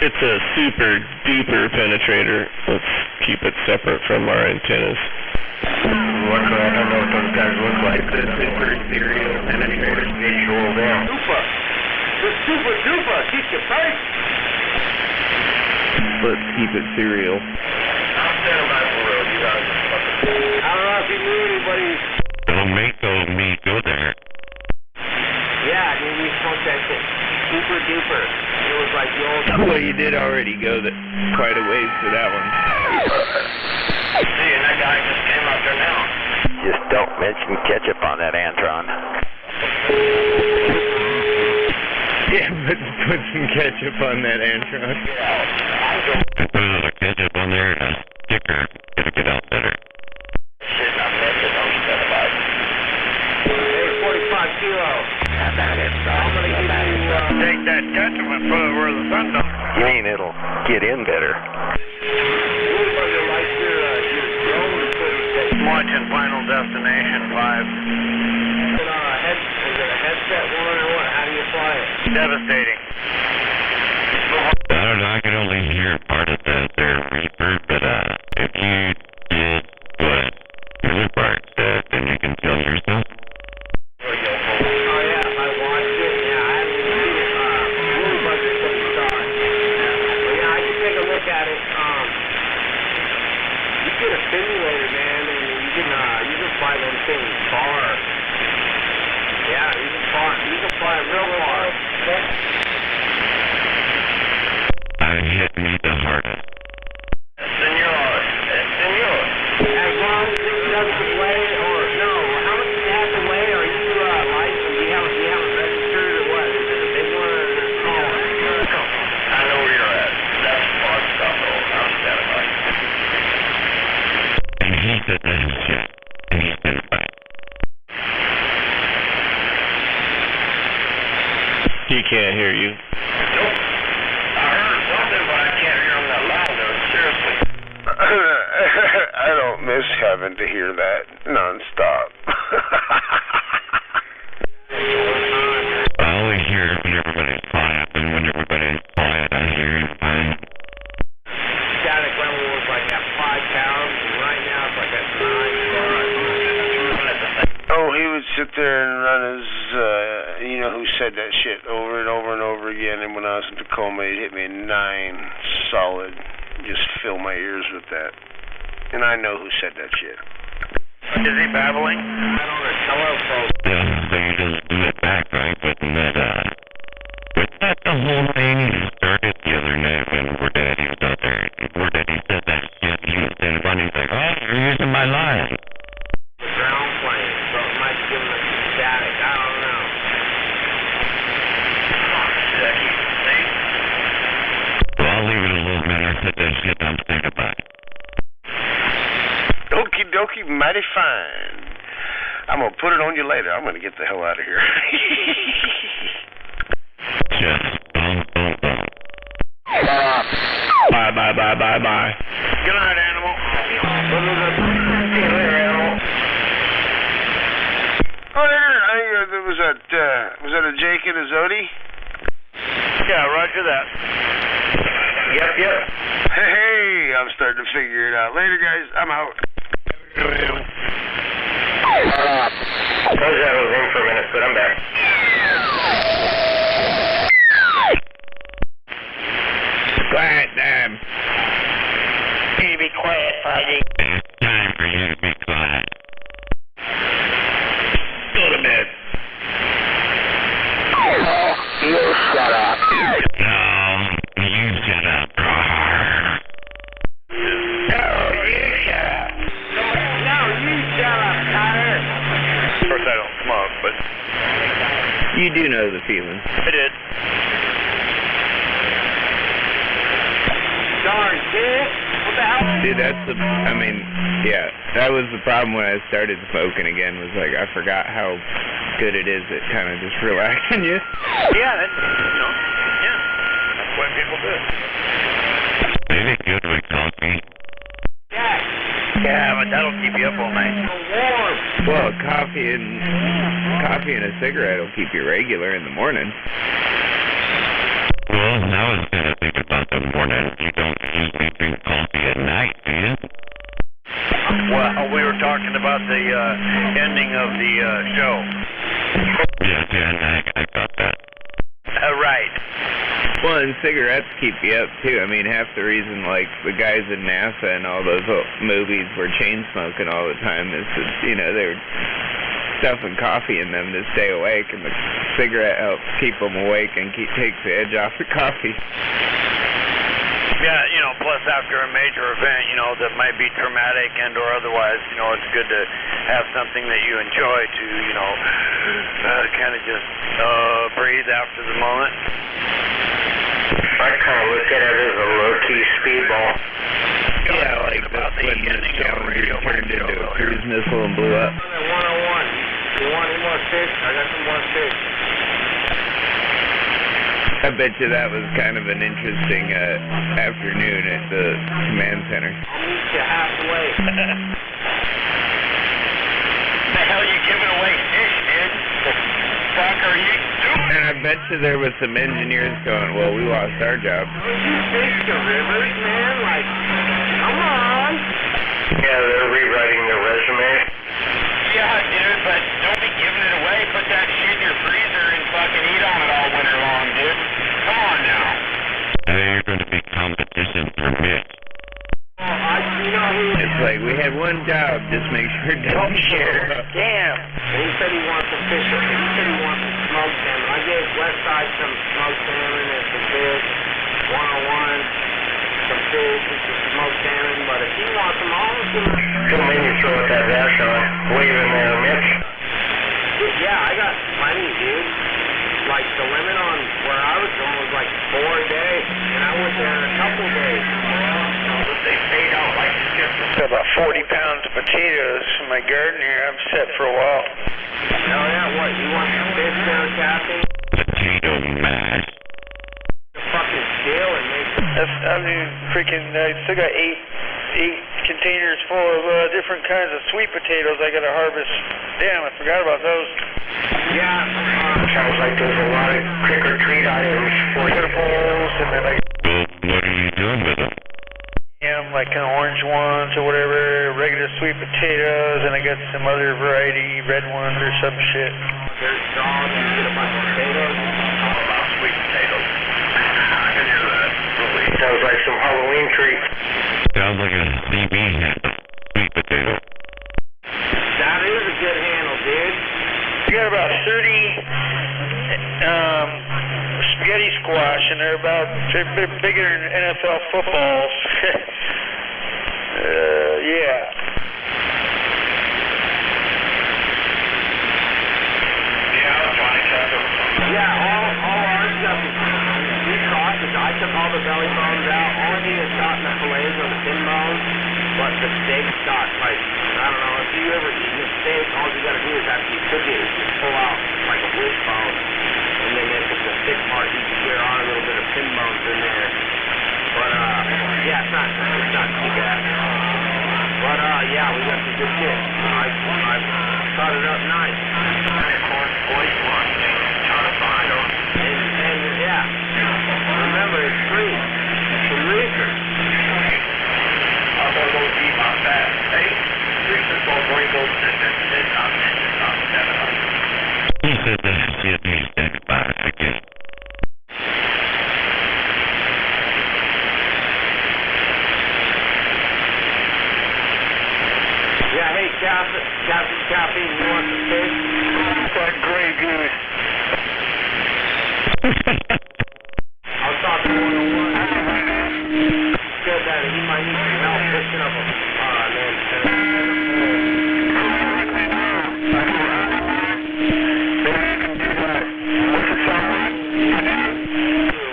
It's a super duper penetrator. Let's keep it separate from our antennas. I don't know what those guys look like. The super serial penetrator. Visual down. Super. The super duper. Keep your face. Let's keep it serial. I'm standing by the road. You guys are fucking... I don't know if you knew anybody. Don't make me go there. Yeah, dude, we smoked that shit. Super duper. It was like the old... Well, you did already go quite a ways for that one. See, and that guy just came out there now. Just don't mention ketchup on that Antron. Yeah, but put some ketchup on that Antron. I put a little ketchup on there and a sticker. It'll get out better. Shit, I'm messing. Don't spend about it. Hey, 45 kilos. I'm gonna give you, Take that ketchup and put it where the sun don't. You mean it'll get in better? Everybody likes your drone footage. Watching Final Destination 5. Is it a headset one or what? How do you fly it? Devastating. I don't know, I can only hear part of their reverb, but if you did what Miller Park said, then you can tell yourself. Oh yeah, I watched it. Yeah, I haven't seen it. Really budget what you saw it. But yeah, I can take a look at it. You get a simulator, man, and you can fly them things far. Yeah, you can fly it real far. I hit me the hardest. Senor. As long as it doesn't weigh, or no, how much do you have to weigh? Are you licensed? Do you have it registered or what? Is it a big one or is it a small one? I know where you're at. That's fun stuff. I'm standing by. And he said that himself. And he's been fine. He can't hear you. Nope. I heard something, but I can't hear him that loud, though. Seriously. I don't miss having to hear that nonstop. I only hear it when everybody's quiet, and when everybody's quiet, I hear it fine. Static level was like at 5 pounds, and right now it's like at 9. Oh, he would sit there and run his, you know who said that shit over and over and over again, and when I was in Tacoma, he'd hit me 9 solid. Just fill my ears with that. And I know who said that shit. Is he babbling? I don't know. Telephone. Yeah, so you just do it back, right? But that's the whole thing you started the other night when Poor Daddy was out there. Poor Daddy said that shit. He was in front. He's like, oh, you're using my line. The ground plane, so it might be giving us some static. I don't know. So I'll leave it a little minute. I said that shit. I'm thinking about it. Okie dokie, mighty fine. I'm gonna put it on you later. I'm gonna get the hell out of here. Just don't. Bye. Good night, animal. See you later, animal. Oh, was that a Jake and a Zodi? Yeah, roger that. Yep. Hey, I'm starting to figure it out. Later, guys. I'm out. I was out of the room for a minute, but I'm back. Quiet, damn. You need to be quiet, Foggy. It's time for you to be quiet. Go to bed. You shut up. No, you shut up. Of course, I don't smoke, but You do know the feeling. I did. Darn, kid. What the hell? Dude, yeah, that was the problem when I started smoking again, was like, I forgot how good it is at kind of just relaxing you. Yeah, that's what people do. Maybe good with coffee. Yeah, but that'll keep you up all night. Well, coffee and a cigarette will keep you regular in the morning. Well, I was going to think about the morning. You don't usually drink coffee at night, do you? Well, we were talking about the ending of the show. Yeah, I got that. Right. Well, and cigarettes keep you up, too. I mean, half the reason, like, the guys in NASA and all those movies were chain smoking all the time is that, they were stuffing coffee in them to stay awake, and the cigarette helps keep them awake and takes the edge off the coffee. Yeah, plus after a major event, that might be traumatic and or otherwise, it's good to have something that you enjoy to, kind of just breathe after the moment. I kind of look at it as a low-key speedball. Yeah, like that's when the Challenger turned into a cruise missile and blew up. 101. You want any more fish? I got some more fish. I bet you that was kind of an interesting afternoon at the command center. I'll meet you halfway. The hell you giving away fish, dude? The fuck are you doing? And I bet you there was some engineers going, well, we lost our job. You fish the rivers, man. Like, come on. Yeah, they're rewriting their resume. Yeah, dude, but don't be giving it away. Put that shit in your freezer and fucking eat on it all winter long, dude. Come on now. There's going to be competition for Mitch. It's like, we had one job, just make sure it doesn't share. Damn. He said he wants some fish. He said he wants some smoked salmon. I gave Westside some smoked salmon and some fish. 101, some fish and some smoked salmon. But if he wants them all, Don't make me throw out that restaurant. Waving there, Mitch. yeah, I got plenty, dude. Like, the limit on where I was going was like 4 a day, and I went there in a couple days. They paid out like just About 40 pounds of potatoes in my garden here. I'm set for a while. Hell yeah, what? You want some fish there, Kathy? Potato mash. Fucking steal and make some. I still got eight containers full of different kinds of sweet potatoes I gotta harvest. Damn, I forgot about those. Yeah. Sounds like there's a lot of trick-or-treat items for Edibles, and then I Well, what are you doing with them? like kind of orange ones or whatever, regular sweet potatoes, and I got some other variety, red ones or some shit. There's dogs and get a bunch of potatoes. all about sweet potatoes. I can hear that. Sounds like some Halloween treat. Sounds like a CB handle. Sweet potato. That is a good handle, dude. We got about 30 spaghetti squash, and they're bigger than NFL footballs. Yeah. Yeah, all our stuff is sausage. I took all the belly bones out. Only thing that's not in the fillets are the thin bones, but the steak stock, like, I don't know, if you ever eat a steak, all you gotta do is after you cook it is just pull out like a wishbone, and then if it's a thick part, you can clear on a little bit of thin bones in there. But, yeah, it's not too bad. But, yeah, we got some good shit. I cut it up nice. And yeah, remember, it's free. You can said that shit needs to be back again. Yeah, hey, Captain, you want some fish? That gray goose. I was talking to 101. He said that he might need some help fishing up a,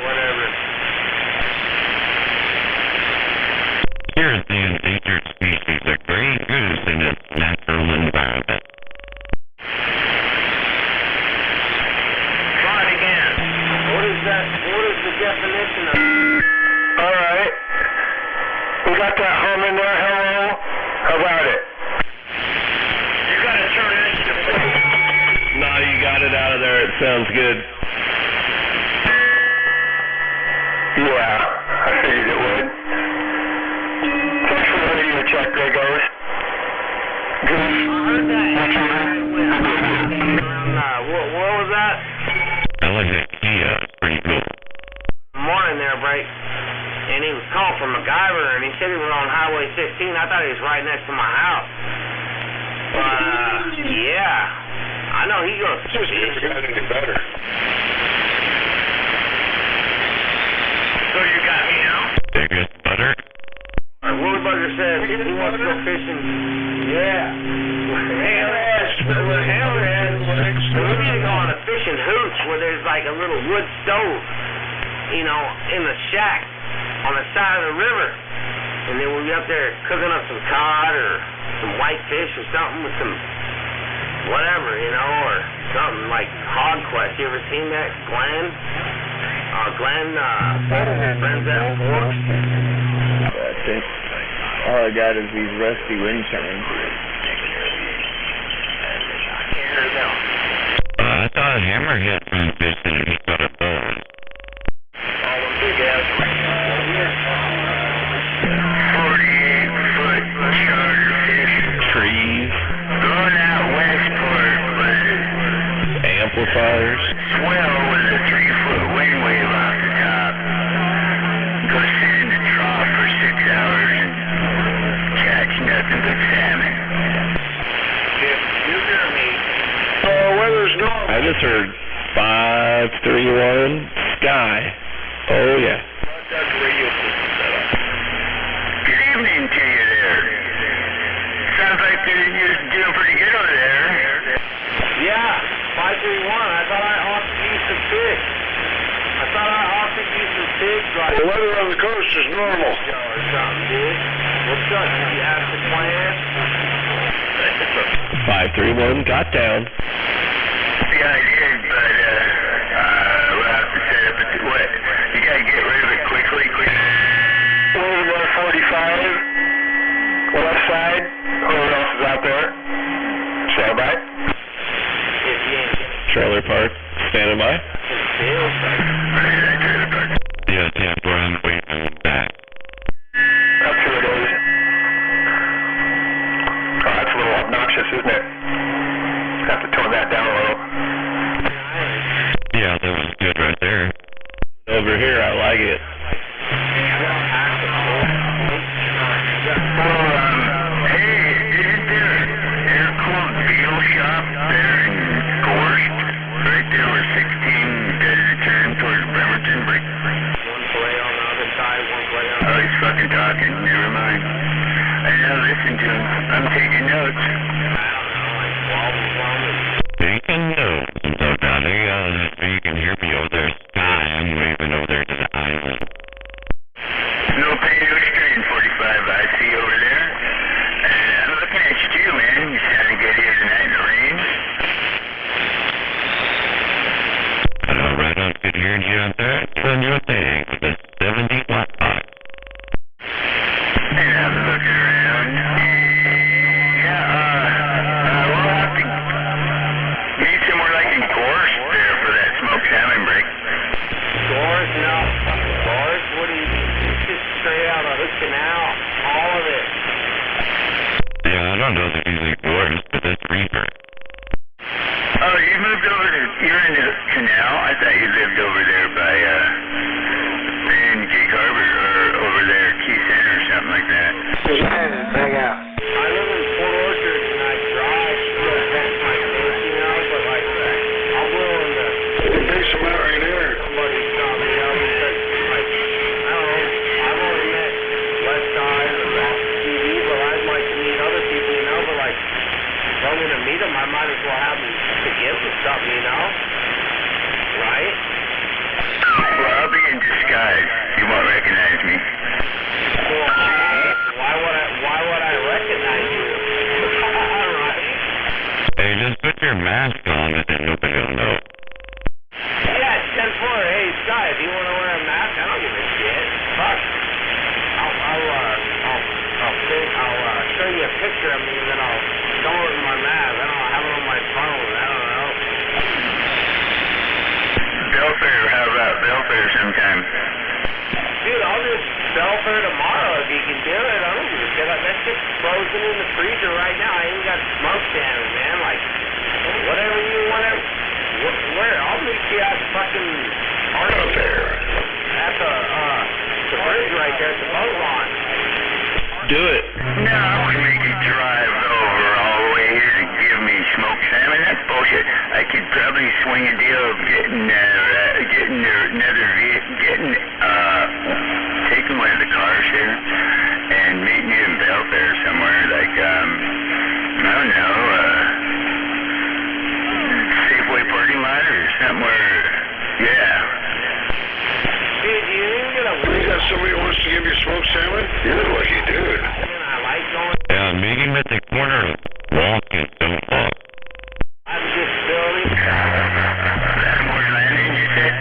whatever. Here's the endangered species, a gray goose in its natural environment. Try it again. What is that? What is the definition of? All right. We got that hum in there. Hello. How about it? You gotta turn it into No, you got it out of there. It sounds good. Yeah, I figured it would. Thanks for the radio check, Grey Goose. I heard that. What was that? I like that Kia. It's pretty cool. Morning there, Break. And he was calling from MacGyver, and he said he was on Highway 16. I thought he was right next to my house. But, yeah. I know he goes fishing. Any better. So you got me now? Biggest butter? Willie Bugger says he wants to go fishing. Yeah. We need to go on a fishing hooch where there's like a little wood stove, you know, in the shack on the side of the river. And then we'll be up there cooking up some cod or some whitefish or something with some whatever, you know, or something like Hog Quest. You ever seen that? Glenn, friends at Forks. I think all I got is these rusty wind chimes. I thought Hammerhead went fishing and he got a bow. All the big ass 48-foot charter fish. Trees, Going out westport, but amplifiers. swell with a 3-foot wind wave off the top. Go sit in the trough for 6 hours and catch nothing but salmon. You hear me? Weather's normal. I just heard 531 Sky. Oh yeah. Good evening to you there. Sounds like you're doing pretty good over there. Yeah, 531. I thought I offered you some fish. Like The weather on the coast is normal. or something, dude. What's up? Did you have some plans? 531 got down. Yeah, I did, but we'll have to set up a what? You gotta get rid of it quickly. Wind 145. West side. Who else is out there? Stand by. If you ain't Trailer park, standing by. Yeah, where I'm waiting back. That's who it is. Oh, that's a little obnoxious, isn't it? Have to tone that down a little. Yeah, that was good right there. Over here, I like it. Hey, isn't there an air-cooled beetle shop there in Gorst? Right there where 16 does a turn towards Bremerton. one play on the other side, one play on Oh, he's fucking talking. Never mind. I know, listen to him. I'm taking notes. Taking notes, so darling, you can hear me over there, Sky. I'm waving over there to the island. No pain, no strain, 45. I see you over there. I'm looking at you too, man. You sounded good here tonight in the rain. Right on, good hearing you out there. Doing your thing with the 70 watt box. And I'm looking around. Yeah, we'll have to meet somewhere like in Gorst there for that smoked salmon break. Gorst? No. Gorst? What do you it's just straight out of the canal. All of it. Yeah, I don't know if it's usually Gorst, but that's Reaper. Oh, you moved over to You're in the canal? I thought you lived over there by, in Gig Harbor, or over there, Key Center or something like that. Yeah, I live in Port Orchard and I drive to protect my face, you know, but like, I'm willing to... There's some out right there. Somebody saw me out because, like, I don't know, I've only met West Side or off TV, but I'd like to meet other people, you know, but like, if I'm going to meet them, I might as well have them to give them something, you know? Right? Well, I'll be in disguise. You won't recognize me. Well, why would I recognize you? Right? Hey, just put your mask on and then nobody will know. Yeah, 10-4. Hey, Sky, if you want to wear a mask, I don't give a shit. Fuck. I'll show you a picture of me and then I'll show it in my mask. I don't have it on my phone. I don't know. Belfair, how about Belfair sometime? Dude, I'll just Belfair tomorrow if you can do it. I don't give a shit. That shit's frozen in the freezer right now. I ain't got smoke damage, man. Like, whatever you want to... Where? I'll meet you at fucking... Belfair. At the bridge right there at the boat launch. Do it. No, I would make you drive over all the way here to give me smoked salmon. That's bullshit. I could probably swing a deal of taking one of the cars here and meeting you in Belfair somewhere, like, I don't know, Safeway parking lot or somewhere. Yeah. Dude, you ain't gonna... You got somebody who wants to give you smoked salmon? You look like you do. I like going... Yeah, meet him at the corner of Walk and Stonewall. I'm just building... Lattimore Landing, you said?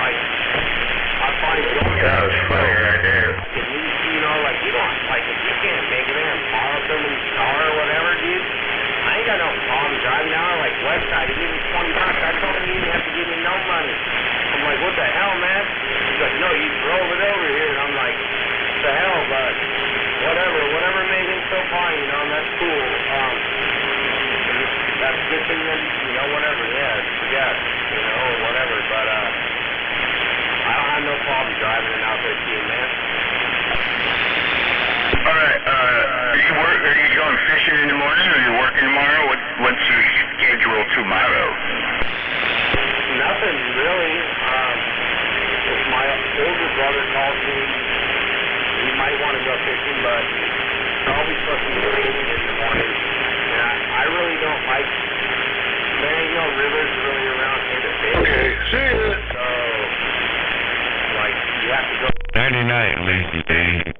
Like, I find going... That was funny right there. If you know, like, you don't... Like, if you can't make it there and borrow somebody's car or whatever, dude, I ain't got no problem driving down. Like, Westside, he gave me $20. I told him he didn't have to give me no money. I'm like, what the hell, man? He's like, no, you drove it over here. And I'm like, what the hell, but whatever made him so fine, you know, and that's cool. That's a good thing that, you know, whatever, yeah, you know, whatever, but, I don't have no problem driving it out there to you, man. Alright, are you going fishing in the morning or are you working tomorrow? What's your schedule tomorrow? Nothing really. If my older brother calls me, he might want to go fishing, but it's probably supposed to be raining in the morning. And I really don't like, there ain't no rivers really around here to fish. Okay, see ya. So, like, you have to go. Nighty night, lazy day.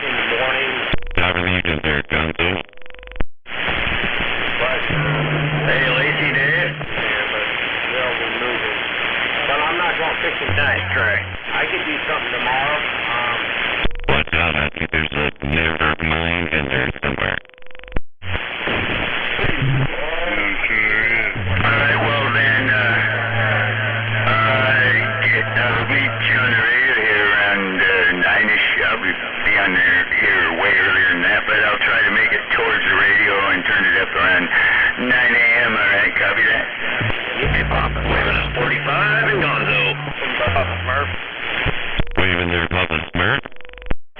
In the morning. Not relieving there, Gonzo. But, Hey, Lacey Dave. yeah, but they'll be moving. But I'm not going fishing tonight, Trey. I could do something tomorrow. Watch out, I think there's a never mind in there somewhere. Alright, well then, I'll meet you on the radio here around 9-ish. I'll be on there here way earlier than that, but I'll try to make it towards the radio and turn it up around 9 a.m. Alright, copy that? Hey, Papa. Waving at 45 and Gonzo. Papa Smurf. Waving there, Papa Smurf.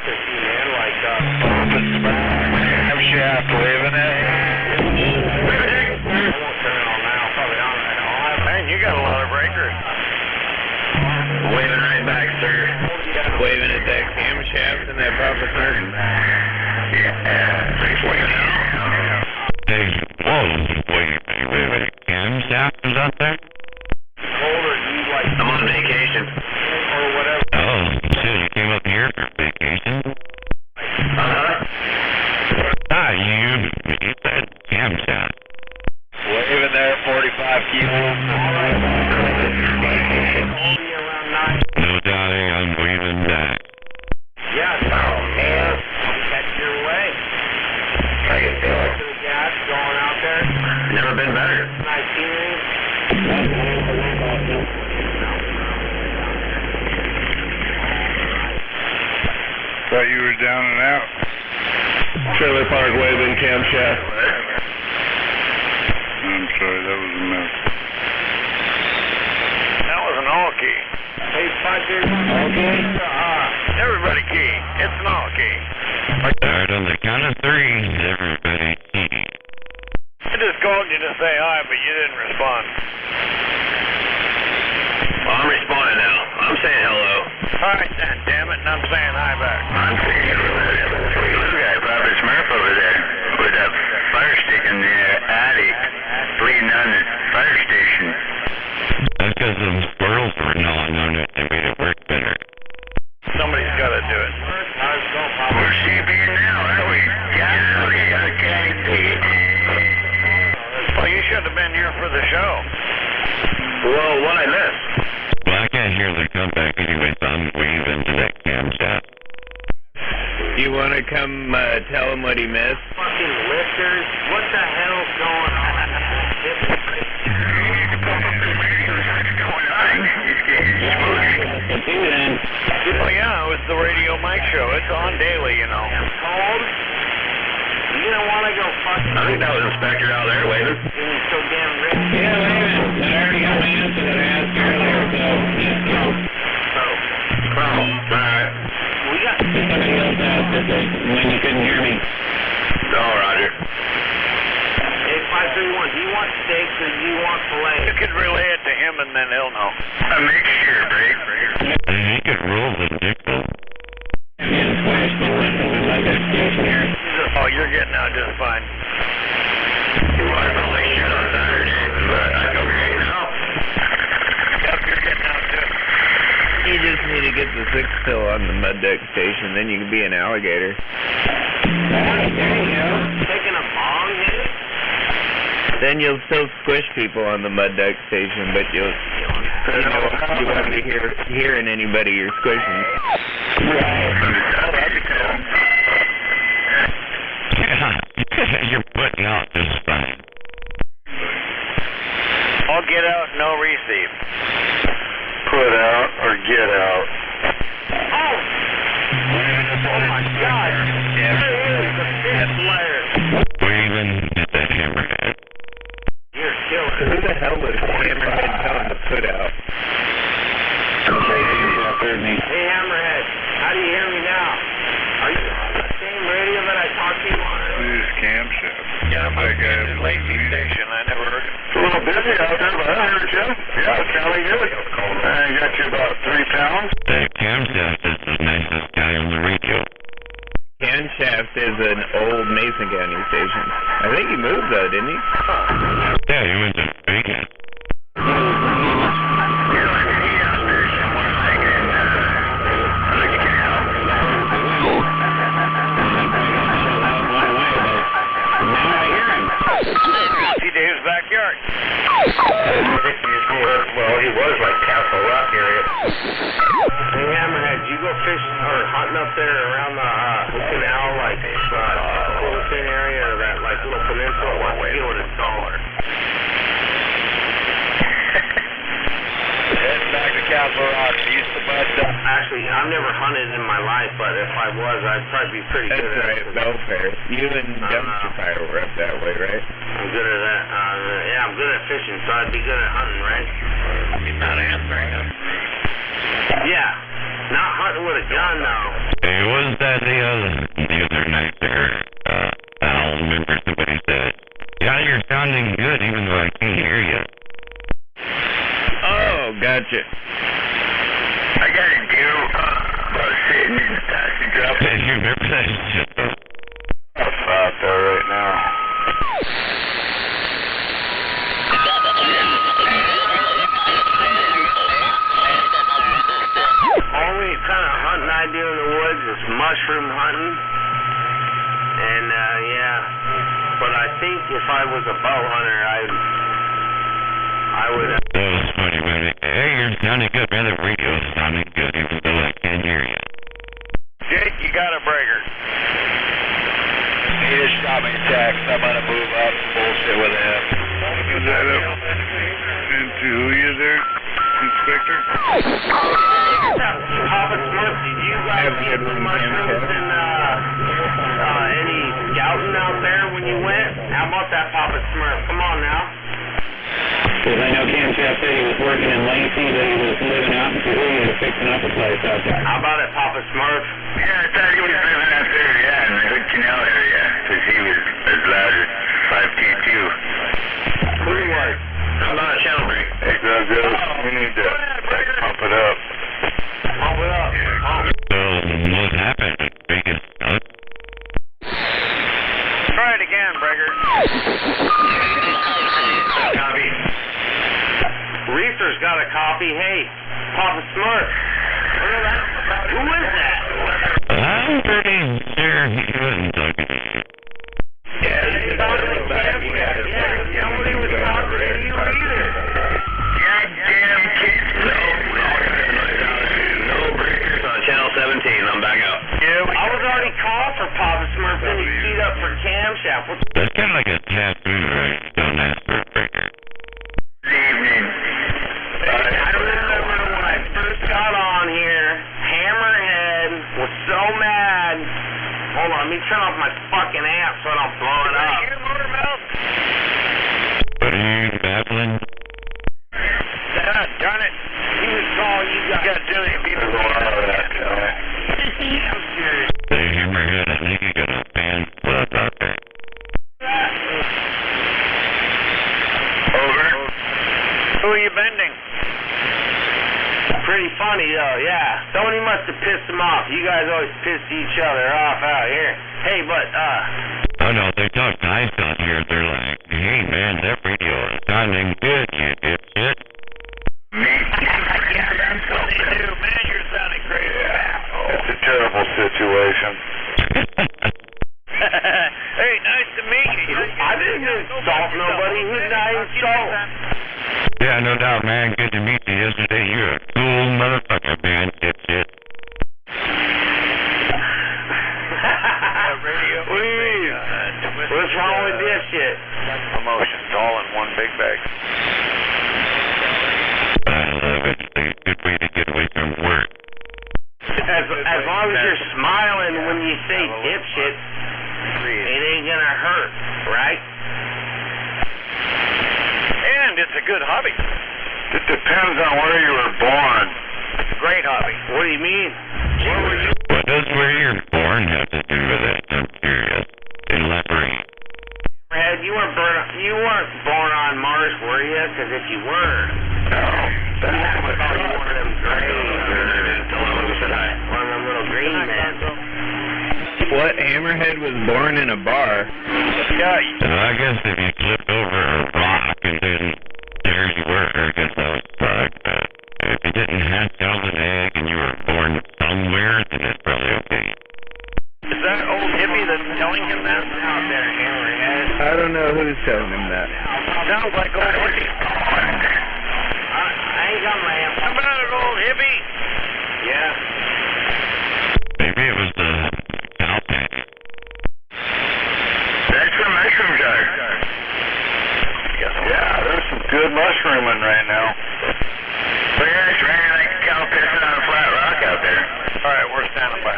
Man, like, Shaft waving at I won't turn it on now. Probably on right now. Man, you got a lot of breakers. Waving right back, sir. Waving at that camshaft and that Papa Smurf. Hey, whoa, wait, camshaft is out there? Colder, you like... I'm on vacation. Or whatever. Oh, shit, you came up here for vacation? You said camshaft. Waving there, 45 kilos. No doubting, I'm waving back. Yeah, so, man, I'll catch your way. How you feeling? To the gas, going out there. Never been better. Nice scenery. Thought you were down and out. Trailer park waving camshaft. I'm sorry, that was a mess. That was an all key. Hey, 531. Okay. Everybody key. It's an all key. Start on the count of three, everybody key. I just called you to say hi, but you didn't respond. Well, I'm responding now. I'm saying hello. All right then, damn it, and I'm saying hi back. I'm saying hello. This guy, Robert Smurf over there, with that fire stick in the attic, bleeding down the fire station. That's because some squirrels were gnawing on it and made it work better. Somebody's got to do it. Where's CB now? Are we? Well, you should have been here for the show. Well, what I missed? Well, I can't hear the comeback anyway, so I'm waving to that camshaft. You want to come tell him what he missed? Fucking lifters. What the hell's going on? Oh yeah, it was the Radio Mike Show. It's on daily, you know. Cold? You don't want to go fucking... I think that was Inspector out there waving. You're so damn rich. Yeah, wait a minute. I already got my answer that I asked earlier, so let's go. Alright. We got... Somebody else asked it when you couldn't hear me. No, Roger. Hey, 531, do you want steaks or do you want filet? You could relay it to him and then he'll know. A mixture, break. He could roll the nickel. Oh, you're getting out just fine. You wanted to lay shit on Saturday, but I know you're getting out. Yep, you're getting out too. You just need to get the 6 pill on the mud duck station, then you can be an alligator. There you go. Taking a bong hit? Then you'll still squish people on the mud duck station, but you won't be hearing anybody you're squishing. Oh, that'd be cool. You're putting out just fine. I'll get out, no receive. Put out or get out. Oh! Oh my God! There he is, the fifth layer. Waving at that hammerhead. You're killing Who the hell was Hammerhead telling to put out? Hey, Hammerhead, how do you hear me now? Are you on the same radio that I talked to you on? This is camshaft. Yeah, I'm on the Lacey station. I never heard it. It's a little busy out there, but I heard you. Yeah, it sounded good. I got you about 3 pounds. That camshaft is the nicest guy on the radio. Canshaft is an old Mason County station. I think he moved though, didn't he? Yeah, he went to Vegas. Dave's backyard. Well, he was like Castle Rock area. Hey, Hammerhead, did you go fishing or hunting up there around the canal, like Fulton area, or that like little peninsula? What's the deal with it taller? Heading back to Castle Rock, east of Bud. Actually, I've never hunted in my life, but if I was, I'd probably be pretty That's good at right, it. Belfair. You and Dumpster Fire were up that way, right? I'm good at that. Yeah, I'm good at fishing, so I'd be good at hunting, right? He's not answering us. Yeah, not hunting with a gun, though. Hey, wasn't that the other night there? I'll remember somebody said, yeah, you're sounding good even though I can't hear you. Oh, gotcha. I got a deal about sitting in the passenger. Hey, you remember that shit? That's out there right now. Only kind of hunting I do in the woods is mushroom hunting. And, yeah. But I think if I was a bow hunter, I would... That was funny, man. Hey, you're sounding good. Man, the radio's sounding good even though I can't hear you. Jake, you got a breaker. He just shot me a text. I'm going to move up and bullshit with him. Is that up into who you there, Inspector? Papa Smith, did you guys get the mushrooms and any scouting out there when you went? How about that, Papa Smurf? Come on now. Because I know Cam Shaft said he was working in Lacey, that he was living out in Cahuilla to fixing up a place out there. How about it, Papa Smurf? Yeah, I thought he was living out there, yeah, in the Hood Canal area, because he was as loud as 5T2. Who was? I'm not shouting. Hey, Douglas, we need to pump it up. Pump it up. So, what happened? Biggest stunt? Try it again, Breaker. Copy. Reefer's got a copy. Hey, Papa Smurf. Who is that? I'm pretty sure he wasn't talking to you. Yeah, nobody was talking to you either. Goddamn kids. No breakers on channel 17. I'm back out. I was already called for Papa Smurf, then he beat up for camshaft. That's kind of like a tattoo, right? Don't ask for a breaker. Good evening. I remember when I first got on here, Hammerhead was so mad. Hold on, let me turn off my fucking amp so I don't blow it up. What are you babbling? God darn it. He was calling you guys. You got too many people There's a lot of that, Hey, Hammerhead, I think you got a fan club out there. Over. Who are you bending? Pretty funny though, yeah. Tony must have pissed him off. You guys always piss each other off out here. Hey, but Oh no, they talk nice out here. They're like, hey man, that radio is sounding good, you dipshit. Yeah, that's what they do. Man, you're sounding great. It's a terrible situation. Hey, nice to meet you. I didn't insult nobody. Who did I insult? Yeah, no doubt, man. Good to meet you yesterday. You're a cool motherfucker, man, dipshit. What's wrong with this shit? Emotions all in one big bag. I love it. It's a good way to get away from work. As long as you're smiling when you say dipshit, it ain't gonna hurt, right? And it's a good hobby. It depends on where you were born. It's a great hobby. What do you mean? What does where you're born have to do with it? I'm curious. Elaborate. Ed, you weren't born on Mars, were you? Because if you were, No. you have to call you one of them green, one of them little green men. What? Hammerhead was born in a bar. Yeah, I guess if you flipped over a rock and then there you were, I guess that was fucked. But if you didn't hatch out an egg and you were born somewhere, then it's probably okay. is that old hippie that's telling him that? Out there, Hammerhead. I don't know who's telling him that. Sounds like old hippie. I ain't got my amp. How about it, old hippie? Yeah. Maybe it was the cow patty. That's where mushrooms are. Yeah, there's some good mushrooming right now. But yeah, it's raining like cow pissing on a flat rock out there. All right, we're standing by.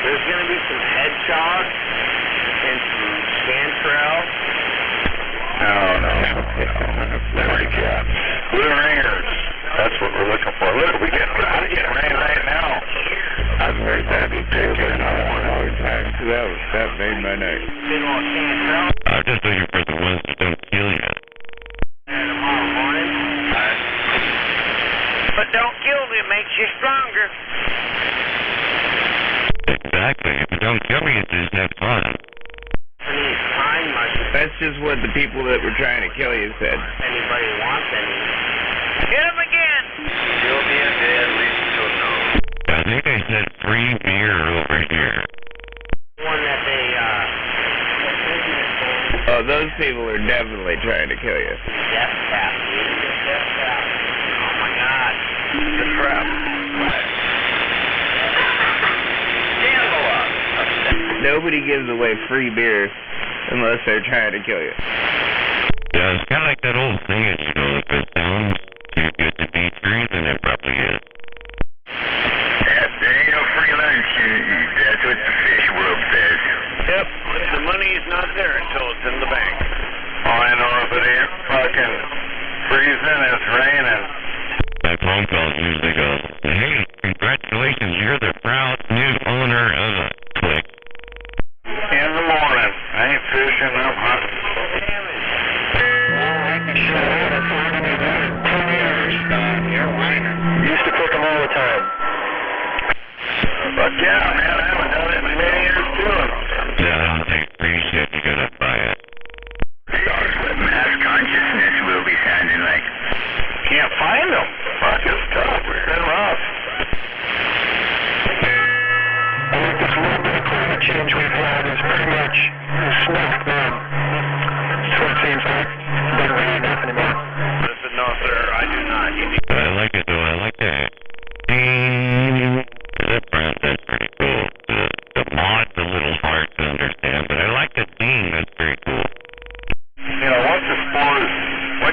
There's gonna be some hedgehog and some chanterelle. No. Larry cats. Blue ringers. That's what we're looking for. Look, we get rain right now. I've heard that be taken on a long time, so that made my night. Big old chanterelle. I'm just looking for the ones that don't kill you. Tomorrow morning. But don't kill me, it makes you stronger. Exactly. If you don't kill me, you just have fun. Time much. That's just what the people that were trying to kill you said. Anybody wants any? Hit him again. You'll be a dead, at least you'll know. I think I said free beer over here. One that they, Oh, those people are definitely trying to kill you. death tap, dude. Death tap. Oh my god. The trap. Nobody gives away free beer unless they're trying to kill you. Yeah, it's kind of like that old saying, you know, if it sounds too good to be true, then it probably is. Yeah, there ain't no free lunch. That's what the fish world says. Yep, the money's not there until it's in the bank. All I know is it ain't fucking freezing, it's raining. My phone calls usually go, hey, congratulations, you're the proud new owner of a click. In the morning, I ain't fishing, I'm hunting. Used to cook them all the time. But yeah, man, I haven't done it in many years too. Yeah, I don't think appreciate you gotta buy it. Mass consciousness will be sounding like. Can't find them. Fuck, it's tough. It's been rough. I think this little bit of climate change we've had is pretty much smack them. So it seems like it doesn't really happen anymore. Listen, no, sir, I do not. You need I like it though, I like that. That's pretty cool. The mod's a little hard to understand, but I like the theme, that's pretty cool. You know, once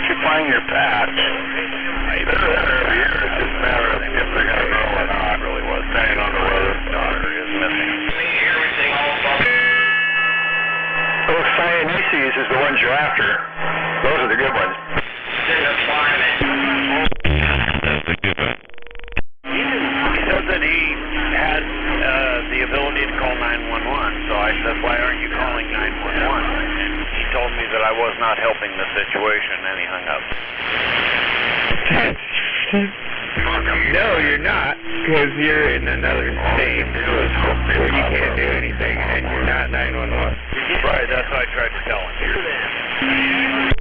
you find your patch, they're there every year. It's just a matter of if they're going to grow or not. It really was. Depending on the weather. Daughter is missing. Those Siamese is the ones you're after. Those are the good ones. Yeah, that's a good one. He said that he had the ability to call 911, so I said, why aren't you calling 911? And he told me that I was not helping the situation, and he hung up. No, you're not, because you're in another state where you can't do anything, and you're not 911. Right, that's what I tried to tell him.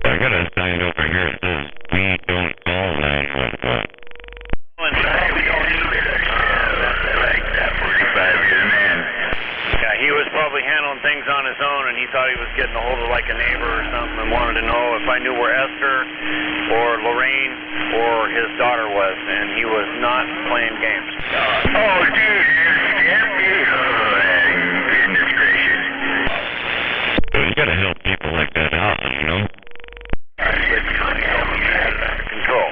I got a sign over here that says, we don't call 911. And we don't either. Like that 45-year man. Yeah, he was probably handling things on his own, and he thought he was getting a hold of like a neighbor or something and wanted to know if I knew where Esther or Lorraine or his daughter was, and he was not playing games. Oh, dude, goodness gracious. You gotta help people like that out, you know? Control.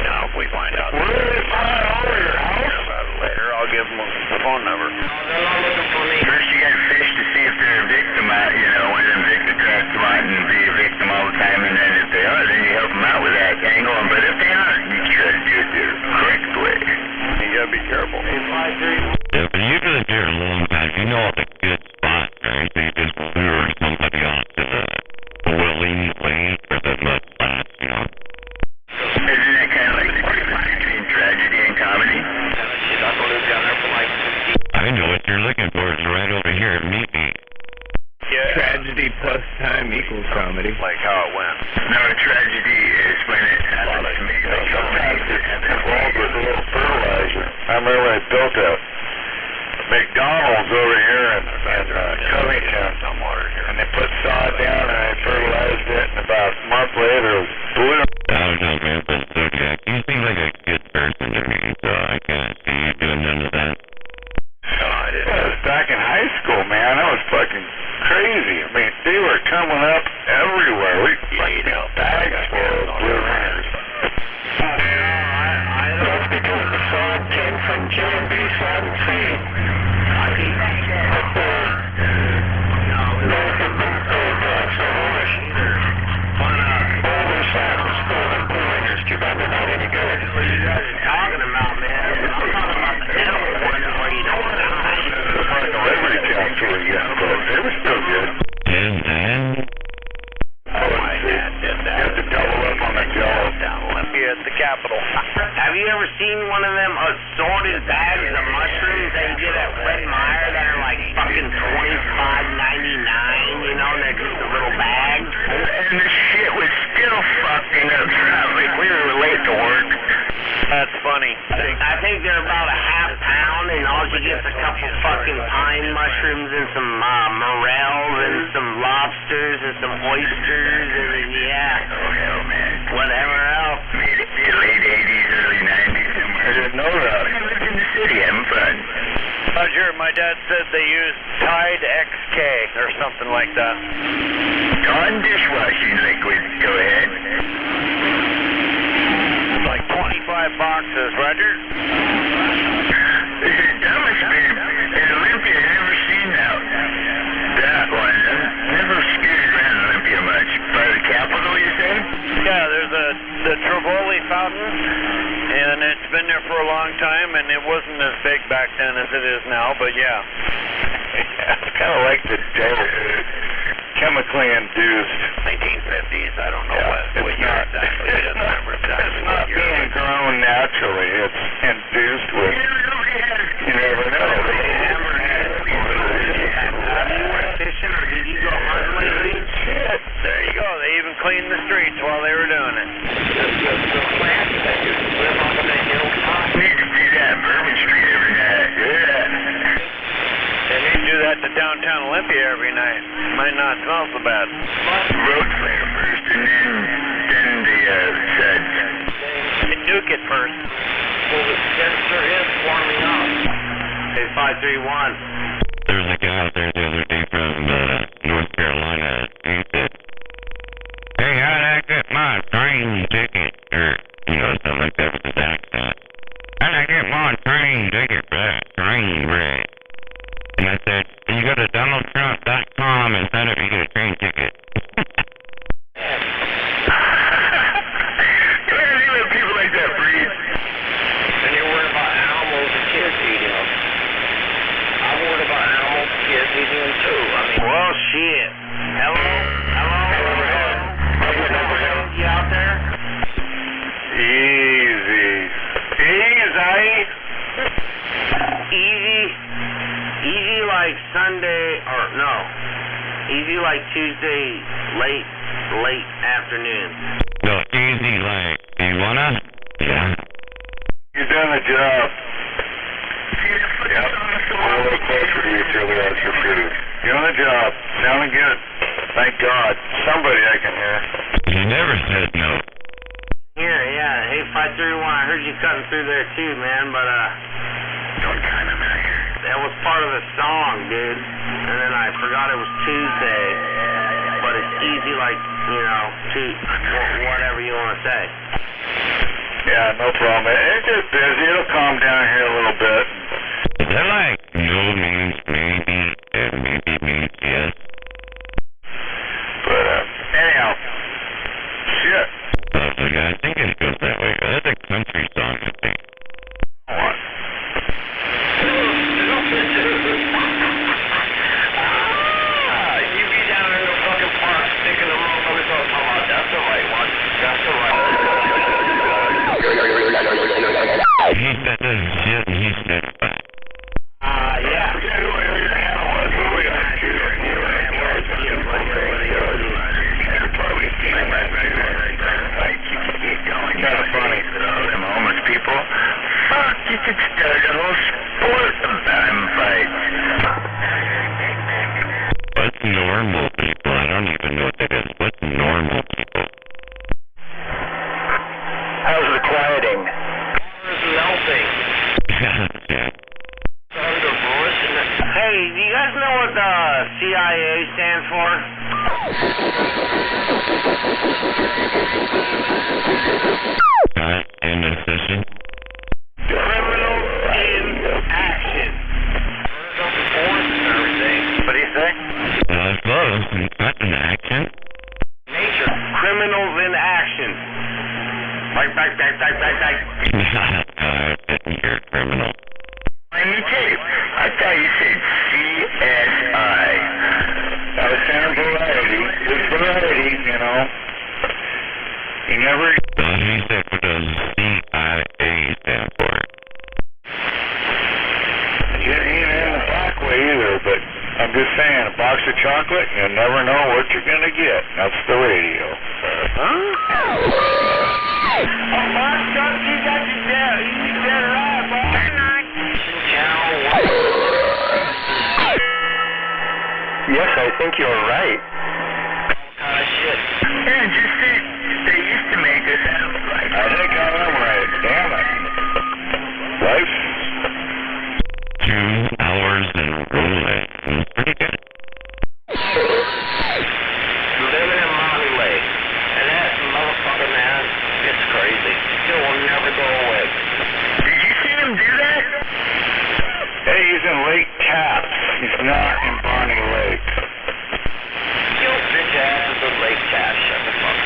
Now, if we find out Where is my over your house? about it later, I'll give him the phone number. First you gotta fish to see if they're a victim out, you know, one of them victim traps come out and be a victim all the time, and then if they are, then you help them out with that angle, but if they aren't, you gotta do it the correct way. You gotta be careful. Yeah, but you've been here a long time. You know all the good spots, right? So you just lure somebody onto the willing lane for the mud spots, you know? Isn't that kind of like the difference between tragedy and comedy? I know what you're looking for. It's right over here. Meet me. Yeah. Tragedy plus time equals comedy. Like how it went. No, tragedy is when it happens to me. Sometimes it's involved with a little fertilizer. I remember when I built a McDonald's over here in Covington, and they put sod down and I fertilized it, and about a month later it was blue. I don't know, man, but Zodiac, you seem like a good person to me, so I can't see you doing none of that. I was back in high school, man. That was fucking crazy. I mean, they were coming up everywhere. We fucking bags full of blue rangers. That's because the sod came from J&B Sod and Feed. Too bad they're not any good. What are you guys talking about, man? I'm talking about the animal ones where you don't die. The Liberty Caps were again, but they were still good. And My dad did that. You have to double up on the jaws. Olympia at the Capitol. Have you ever seen one of them assorted bags of mushrooms that you get at Fred Meyer that are like fucking $25.99, you know, and they're just a little bag? And the shit was still fucking up traffic. We were late to work. That's funny. I think they're about a half pound, and all you get is a couple fucking pine mushrooms and some morels and some lobsters and some oysters and then, yeah, Oh, hell, man. whatever else. Late 80s, early 90s. I didn't know that. I lived in the city having fun. Roger, my dad said they used Tide XK or something like that. Non-dishwashing liquid. Go ahead. Like 25 boxes, Roger. That must have been in Olympia. I've never seen that. and it's been there for a long time, and it wasn't as big back then as it is now, but yeah. It's kind of like the chemically induced. 1950s, I don't know what It's year not, exactly. I don't remember exactly it's what not year. being grown naturally. It's induced with, you never know. Fishing, or did you go hunting lately? Shit. There you go. They even cleaned the streets while they were doing it. The plant that you live up on that hilltop. Need to see that Bourbon Street every night. Yeah. They need to do that to downtown Olympia every night. Might not smell so bad. Road clear first, and then the suds. They nuke it first. Well, the sensor is warming up. Hey, 531. There was a guy out there the other day from North Carolina. He said, "Hey, how'd I get my train ticket?" Or, something like that with his accent. "How'd I get my train ticket for that train wreck?" And I said, "You go to DonaldTrump.com and sign up, you get a train ticket." People like that breed. And you're worried about animals and kids eating them. I'm worried about animals and kids eating them too. I mean, well, shit. Hello? You out there? Easy. Easy like Sunday, or no. Easy like Tuesday, late afternoon. No, easy like, you wanna? Yeah. You've done the job. Yep. We're a little closer to each other as your food. You're on the job. Sounding good. Thank God. Somebody I can hear. He never said no. Here, yeah. Hey, 531, I heard you cutting through there too, man, but, Don't time him out here. that was part of the song, dude. And then I forgot it was Tuesday, but it's easy like, whatever you want to say. Yeah, no problem. It's just busy. It'll calm down here a little bit. Is that like no means maybe, and maybe means yes? But, anyhow. Shit. I think it goes that way. That's a country song, I think. What? You be down in the fucking park sticking the motherfuckers all talking about that's the right one. That's the right one. He said this shit and he said back. Yeah. Kind of funny. Them homeless people. Fuck, you could start a whole sport of them fights. What's normal people? I don't even know what that is. What's normal people? How's the quieting? It's melting. Yeah. Hey, do you guys know what the CIA stands for? Indecision. Criminal in action. What do you say? Close. Not an accent. Nature. Criminals in action. Back. I didn't hear criminal. Let me tell you, I thought you said CSI. That was kind of variety. It's variety, You never... He said what does CIA stand for? You ain't in the black way either, but I'm just saying, a box of chocolate, you never know what you're gonna get. That's the radio. Yes, I think you're right. Shit. Yeah, just that they used to make us out like... I think I am right. Damn it. Life? 2 hours and rolling. Pretty good. Living in Monty Lake. And that motherfucker, man, it's crazy. It will never go away. Did you see him do that? Hey, he's in Lake Taps. He's not in Bonnie Lake. Your bitch ass is a lake cat. Shut the fuck up.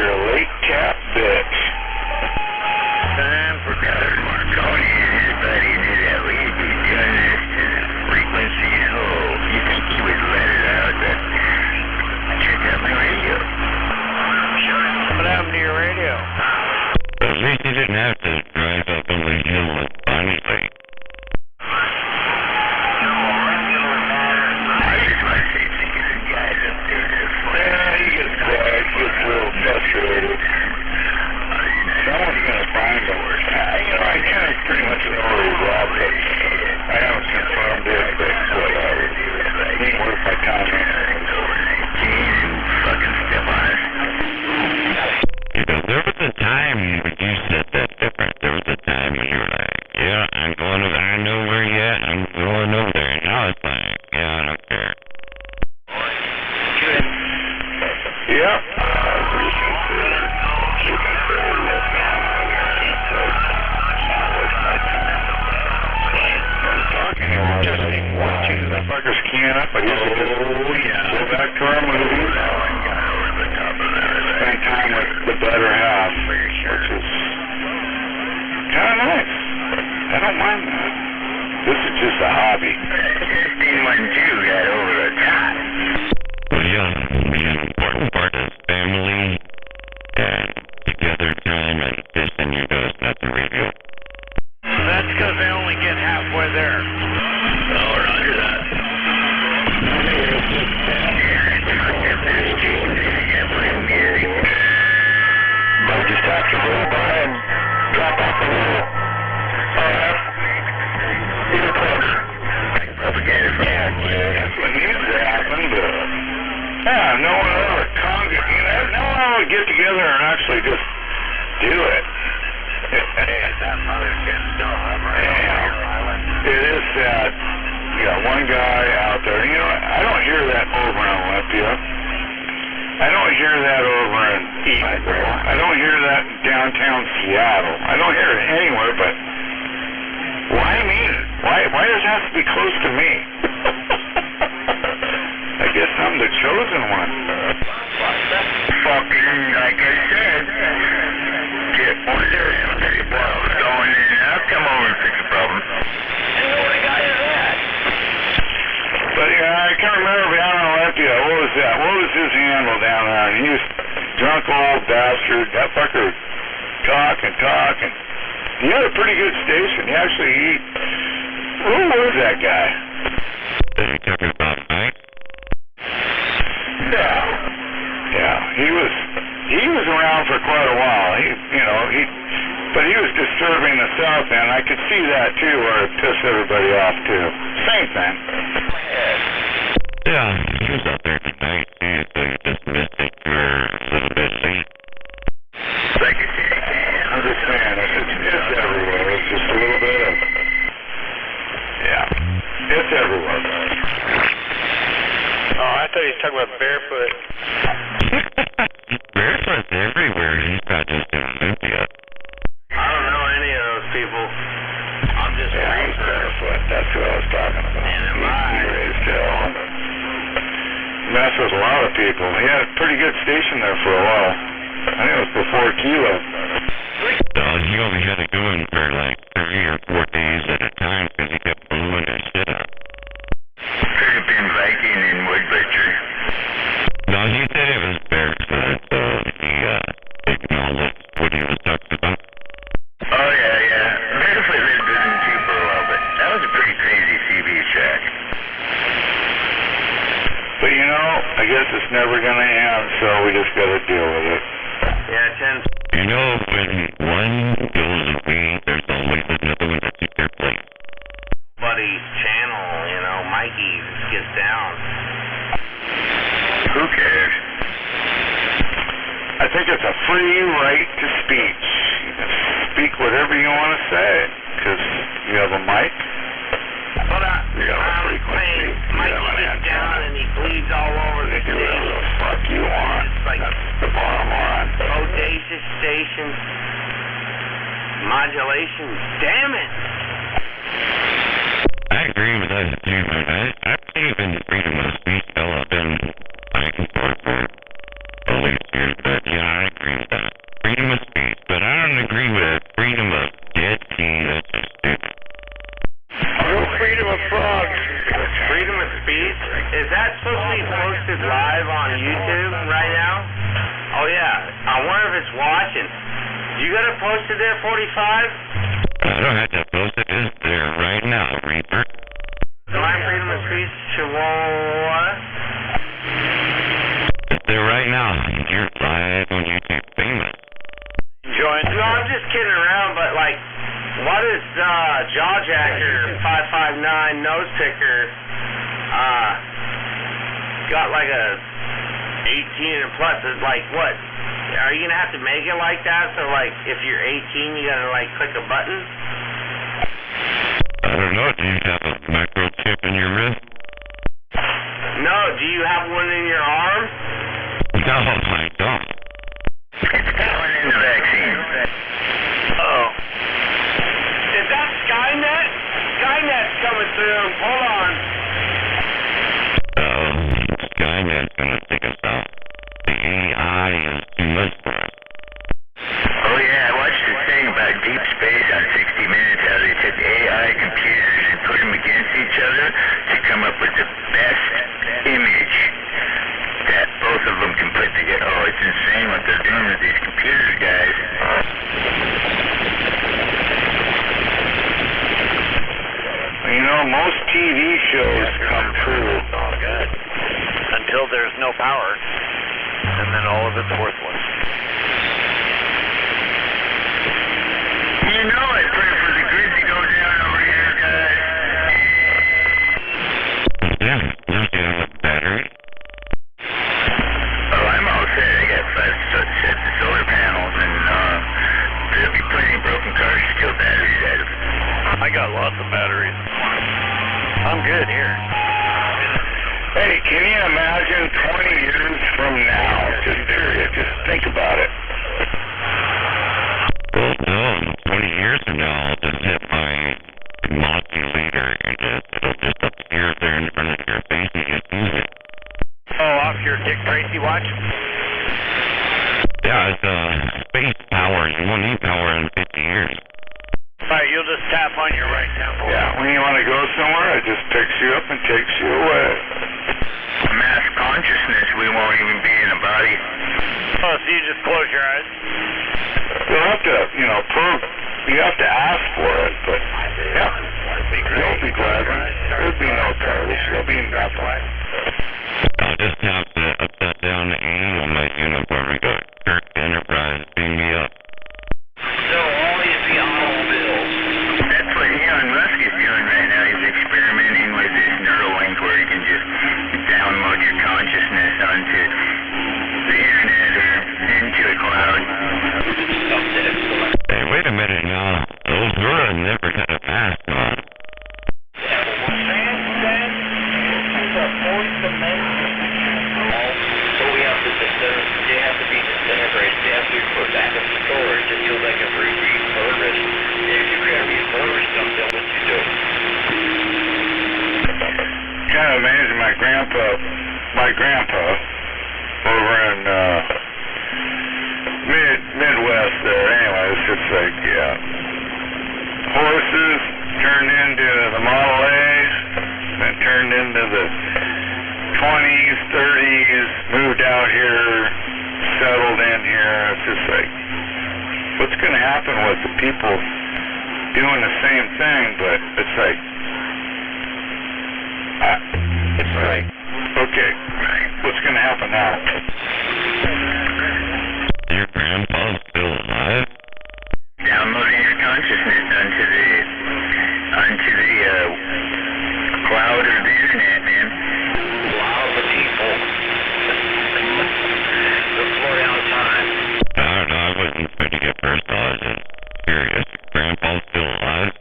you're a late cap bitch. Time for Brother Marconi and his buddies is that we be doing this to the frequency low. You think he would let it out, but check out my radio. What happened to your radio? At least you didn't have to drive up on the hill with Bonnie Lake. Frustrated. Someone's gonna find him. I kind of pretty much know where he's at, but I haven't confirmed it, but it ain't worth my time. Fucking step on it. You know, there was a time when you said that different. There was a time when you were like, yeah, I'm going over, I know where you at, I'm going over there. And now it's like, yeah, I don't care. Yep. That fucker's keying up. I guess we just go back to our movies. Spend time with the better half, which is kind of nice. I don't mind that. This is just a hobby. 1512 got over the top. Well, yeah, the important part is family and together time and fishing, you know, it's not the radio. That's because they only get halfway there. Oh, roger that. I'll just have to roll by and drop off a little propaganda from what needs to happen, but yeah, no one ever no one ever get together and actually just do it. that mother kid's still up right on your island. It is sad. You got one guy out there. You know, I don't hear that over in Olympia. I don't hear that over in Eatonville. I don't hear that in downtown Seattle. I don't hear it anywhere, but why me? Why does it have to be close to me? I guess I'm the chosen one. Fucking, like I said, get one there. Going in and out, come over and fix the problem. And know what guy is that? But yeah, I can't remember down in Olympia. What was that? What was his handle down there? He was drunk old bastard. That fucker talk and talk, and he had a pretty good station. Who was that guy? Are you talking about Mike? Yeah, he was around for quite a while. But he was disturbing the South End. I could see that too, where it pissed everybody off too. Same thing. Yeah, he was out there tonight too, so you just missed it. You were a little bit late. I'm just saying, it's everywhere. It's just a little bit of, yeah, it's everywhere. Oh, I thought he was talking about barefoot. Barefoot's everywhere. He's not just in Olympia. I don't know any of those people. I'm just raised barefoot. That's what I was talking about. And Raised hell. Messed with a lot of people. He had a pretty good station there for a while. I think it was before Kilo. He only had to go in for like 3 or 4 days at a time because he kept blowing his shit up. Could have been Viking and Wood Butcher. No, he said it was barefoot, so he acknowledged what he was talking about. Oh, yeah. Barefoot lived with him too for a while, but that was a pretty crazy CB track. But you know, I guess it's never gonna end, so we just gotta deal with it. Yeah, 10. You know, when one goes away, there's always another one that takes their place. Buddy's channel, Mikey gets down. Who cares? I think it's a free right to speech. You can speak whatever you want to say, because you have a mic. But I'm saying Mikey gets down and he bleeds all over the Do stage. whatever the fuck you want. It's like That's the bottom line. bodacious station. Modulation. Damn it. I agree with that too, but I've even freedom of speech, I've been back and forth for all these years, but yeah, I agree Yeah, I wonder if it's watching. You got it posted there, 45? I don't have to post it. It's there right now, Reaper. Line freedom of speech, Chihuahua. It's there right now. You're live on YouTube, famous. Join. No, I'm just kidding around, but like, what is Jawjacker 559 nose picker got like a 18 and plus? Is like what? Are you gonna have to make it like that? So like, if you're 18, you gotta like click a button? I don't know. Do you have a microchip in your wrist? No. Do you have one in your arm? No, I don't. Going in the vaccine. Oh. Is that Skynet? Skynet's coming through. Hold on. Skynet's gonna take us out. The AI is too much for us. Oh yeah, I watched this thing about deep space on 60 Minutes, how they took AI computers and put them against each other to come up with the best image that both of them can put together. Oh, it's insane what they're doing with these computers, guys. You know, most TV shows come true. Until there's no power, and then all of it's worthless. You know I pray for the grid to go down over here, guys. Yeah, don't you have a battery? Oh, I'm all set. I got 5 sets of solar panels, and there'll be plenty of broken cars to steal batteries out of. I got lots of batteries. I'm good here. Hey, can you imagine 20 years from now? Just think about it. Well, no, 20 years from now, I'll just hit my modulator and it'll just appear there in front of your face and you use it. Oh, off your Dick Tracy watch? Yeah, it's space power. You won't need power in 50 years. Alright, you'll just tap on your right temple. Yeah, when you want to go somewhere, it just picks you up and takes you away. Mass consciousness, we won't even be in a body. Oh, so you just close your eyes? You'll have to, you have to ask for it, but yeah, you'll be glad. There'll be no cars. There'll be nothing. I'll just tap the upside down A on my uniform and go, Kirk Enterprise, beam me up. There'll always be automobiles. That's what Elon Musk is doing right now. He's experimenting with this Neuralink where he can just download your consciousness onto the internet or into a cloud. Hey, wait a minute now. Those Zura never had a mask on. So we have to they have to be disintegrated. They have to be put back in storage until they can be refurbished. If you can't refurbish them, then what you do? Kind of amazing. My grandpa over in Midwest there. Anyway, it's just like, yeah. Horses turned into the Model A's, then turned into the 20s, 30s, moved out here, settled in here. It's just like, what's going to happen with the people doing the same thing? But it's like, it's like, okay, what's going to happen now? Your grandpa's still alive? Downloading your consciousness onto the cloud or the internet, man. Allow the people to slow down time. I don't know. I wasn't ready at first. I was just curious. Grandpa's still alive?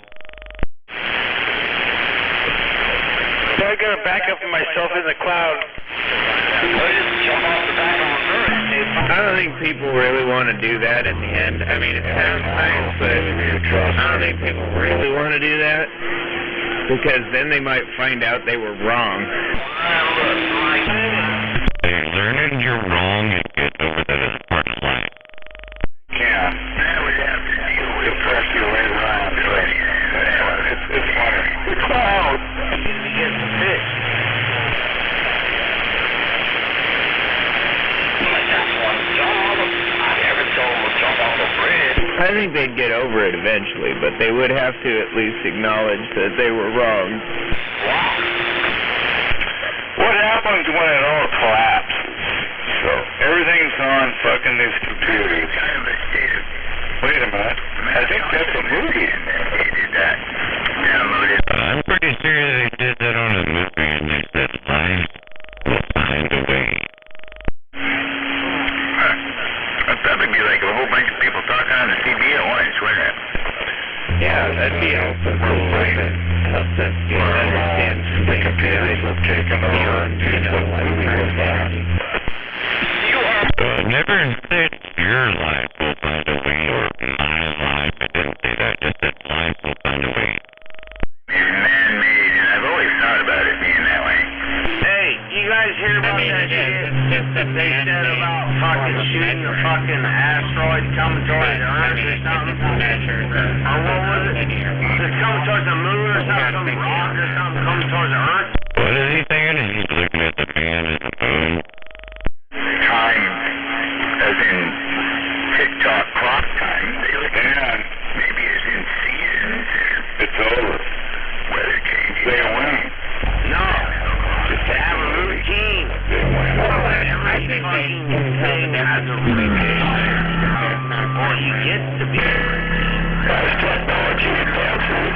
So I gotta back up myself in the cloud. I don't think people really want to do that in the end. I mean, it sounds nice, but I don't think people really want to do that because then they might find out they were wrong. Hey, learning you're wrong and get over that as part of life. Yeah. That would have to deal with Depress you later on. It's funny. The cloud. I think they'd get over it eventually, but they would have to at least acknowledge that they were wrong. What happens when it all collapses? So everything's on fucking these computers. Wait a minute. I think that's a movie. They did that. I'm pretty sure they did that on a movie, and they said life will find a way. That would be like a whole bunch of people talking on the TV at once, wouldn't it? Yeah, that'd be also cool. Help them understand the computers beyond, what we were saying. Never said your life will find a way, or my life. I didn't say that. I just said life will find a way. Man-made, and I've always thought about it being that way. Hey, you guys hear about that shit that they said about fucking shooting the fucking asteroid coming towards the Earth or something? Or what was it? It's coming towards the moon or something? Some rock or something coming towards the Earth? What is he saying? He's looking at the man and the moon. Time, as in tick-tock clock time, and maybe as in seasons. It's over. Weather changes. They win. No. Just to have a routine. They win. Every fucking thing has a routine. Or you get to be. As technology advances,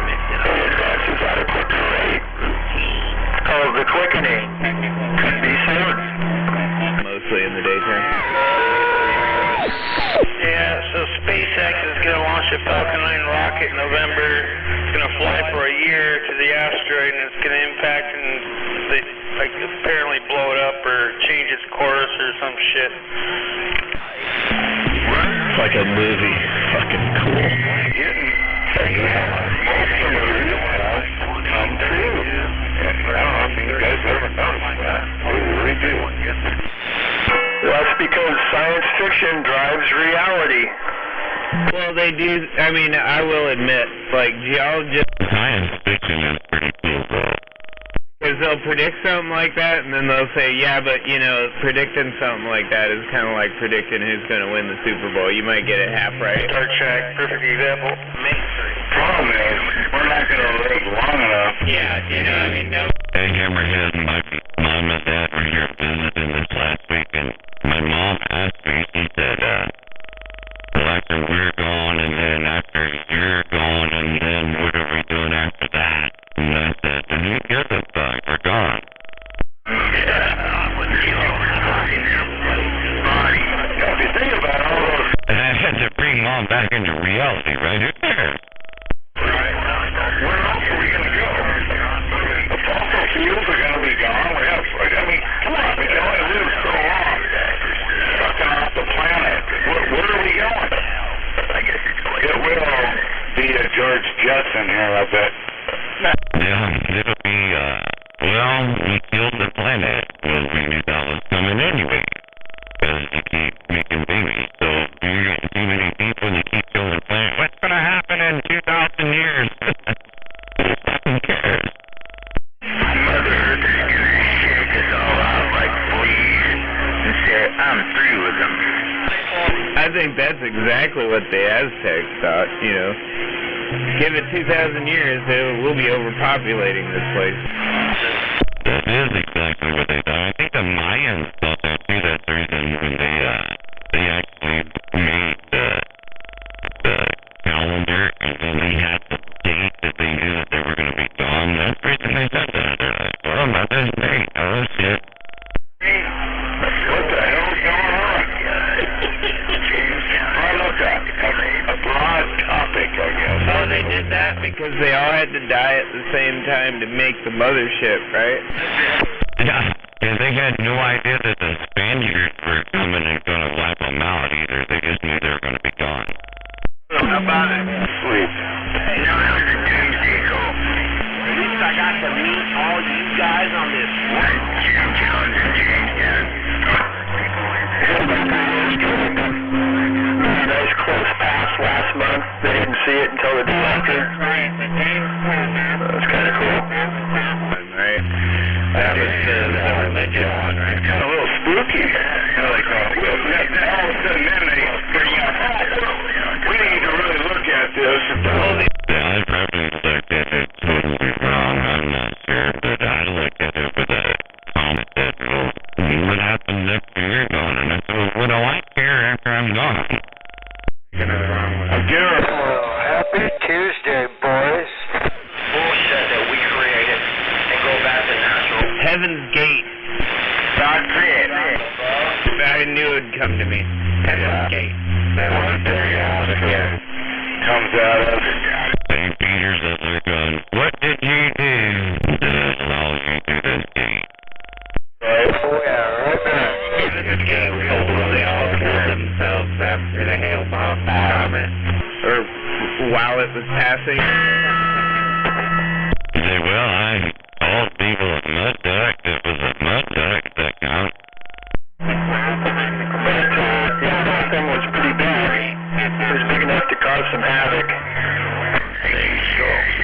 it advances at a quicker rate. Called the quickening. Could be soon. Mostly in the daytime. Yeah, so SpaceX is going to launch a Falcon 9 rocket in November. It's going to fly for a year to the asteroid, and it's going to impact and they, like, apparently blow it up or change its course or some shit. It's like a movie. Fucking cool. Most of the movies come true. I don't know if you guys ever noticed that. We really do. That's because science fiction drives reality. Well, they do. I mean, I will admit, like, geologists. Science fiction is pretty cool, though. Because they'll predict something like that, and then they'll say, yeah, but, predicting something like that is kind of like predicting who's going to win the Super Bowl. You might get it half right. Star Trek, perfect example. Problem is, we're not going to live long enough. Yeah, no. Hey, Hammerhead, my mom and dad were here visiting this last week, and my mom asked me, she said, after we're gone, and then after you're gone, and then what are we doing after that? And I said, who gives a fuck? We're gone. If you think about all those... And I had to bring mom back into reality, right? Who cares? Where else are we going to go? The fossil fuels are going to be gone. Come on, we can only live so long. Sucking off the planet. Where are we going? I guess it will be a George Jetson here, I bet. Yeah, it'll be, we killed the planet. Well, we knew that was coming anyway. Because you keep making babies. So, you're getting too many people and you keep killing the planet. What's going to happen in 2,000 years? Who cares? Mother Earth is going to shake us all out like fleas and say, I'm through with them. I think that's exactly what the Aztecs thought, Give it 2,000 years, we'll be overpopulating this place. That is exactly what they thought. I think the Mayans thought that too. That's the reason when they actually made the calendar, and then they had the date that they knew that they were going to be gone. That's the reason they said that. They're like, well, Mother's Day. Oh, shit. What the hell is going on? Look at a broad topic, I guess. Oh, they did that because they all had to die at the same time to make the mothership, right? Yeah, and they had no idea that the Spaniards were coming and going to wipe them out either. They just knew they were going to be gone. How about it? Sweet. Hey, now that was a doomsday call. At least I got to meet all you guys on this. Jim Jones and Jamestown. Nice close pass last month. They didn't see it until the day after. That was kind of cool. Right. That was the religion one, right? Kind of a little spooky. Like, all of a sudden then they bring up, I'm gone. Garrett, Happy Tuesday, boys. Bullshit that we created and go back to natural. Heaven's Gate. that's it. I knew it would come to me. Heaven's Gate. Comes out of St. Peter's as they're going, what did you do to allow you to this gate? right there. They all killed themselves after the hail bomb comment. Or while it was passing. Say, well, I told people at Mud Duck it was a Mud Duck that count. That thing was pretty big. It was big enough to cause some havoc.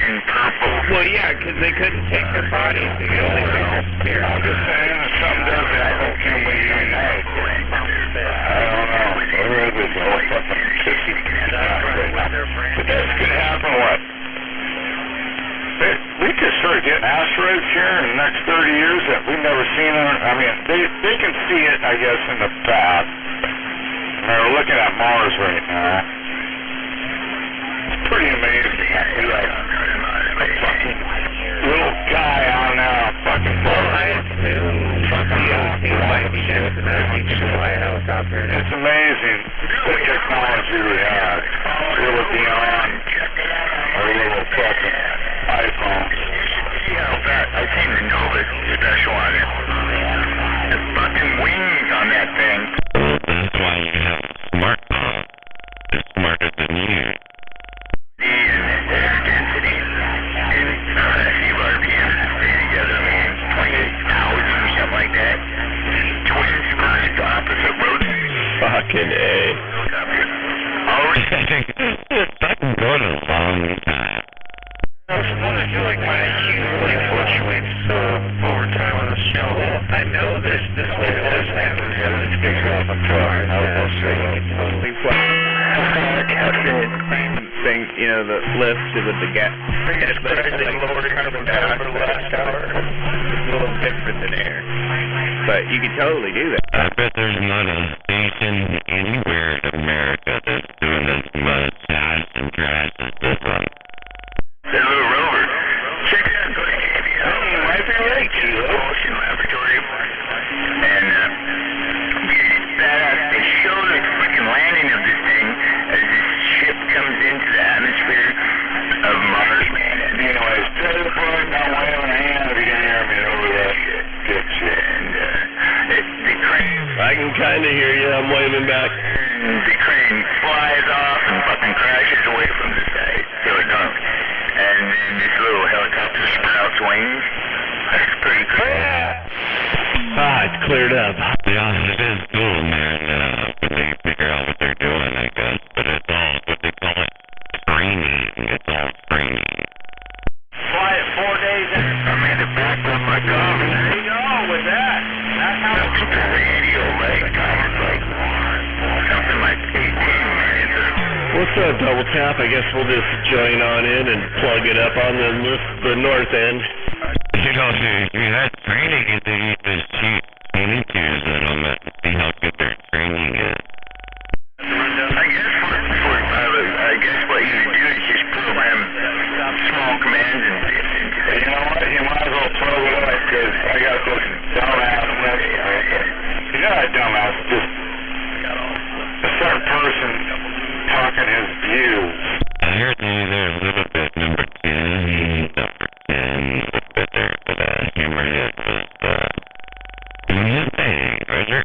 In purple. Well, yeah, because they couldn't take their bodies. They could only take their spirit. I'm just saying, if something does happen, can we unite? I don't know. Where is this whole fucking kissy? But that's gonna happen, what? We could start getting asteroids here in the next 30 years that we've never seen. I mean, they can see it, I guess, in the past. They're looking at Mars right now. It's pretty amazing. We like a fucking little guy on a fucking boat. It's amazing the technology we have. Really beyond our little fucking iPhones. I seen the Nova special on it. The fucking wings on that thing. That's why you have a smartphone. It's smarter than you. The air density and sea RPM stay together, man. 28,000 or something like that. Twin spurs to opposite roads. Fucking A. I've been going a long time. I feel like my IQ really fluctuates over time on the show. I know this way it always happens. It's bigger off a car. Totally thing, you know, the lift with the gas. It's practically lower carbon dioxide for the last hour. It's a little different than air. But you could totally do that. I bet there's not a station anywhere in America that's doing as much ass and trash as this one. That little rover. Check it out. Go to KBL. Right there, right? Ocean Laboratory. And, badass. They show the freaking landing of this thing as this ship comes into the atmosphere of Mars, man. Anyways, tell the plug, I'm waving a hand if you can hear me over that good shit. And, the crane. I can kind of hear you. I'm waving back. The crane flies off and fucking crashes away from the side. So it don't. And then this little helicopter sprouts wings. That's pretty cool. It's cleared up. Yeah, it is cool, man, when they figure out what they're doing, I guess. But it's all, what they call it, training. It's all training. Fly it 4 days in. I made it back on my coffee. There you go with that. That's how it's the radio, like, something like 18 minutes. What's up, Double Tap? I guess we'll just join on in and plug it up on the north end. You know, if you had training, you think you just shoot 22s at them and see how good their training is. I guess what you would do is just program small commands and bits into that. You know what? You might as well plug it up because I got this dumbass next to me. He's not a dumbass, just a certain person talking his views. I heard they're a little bit number 10, number 10, a little bit there, but Hammerhead was doing his thing, Roger.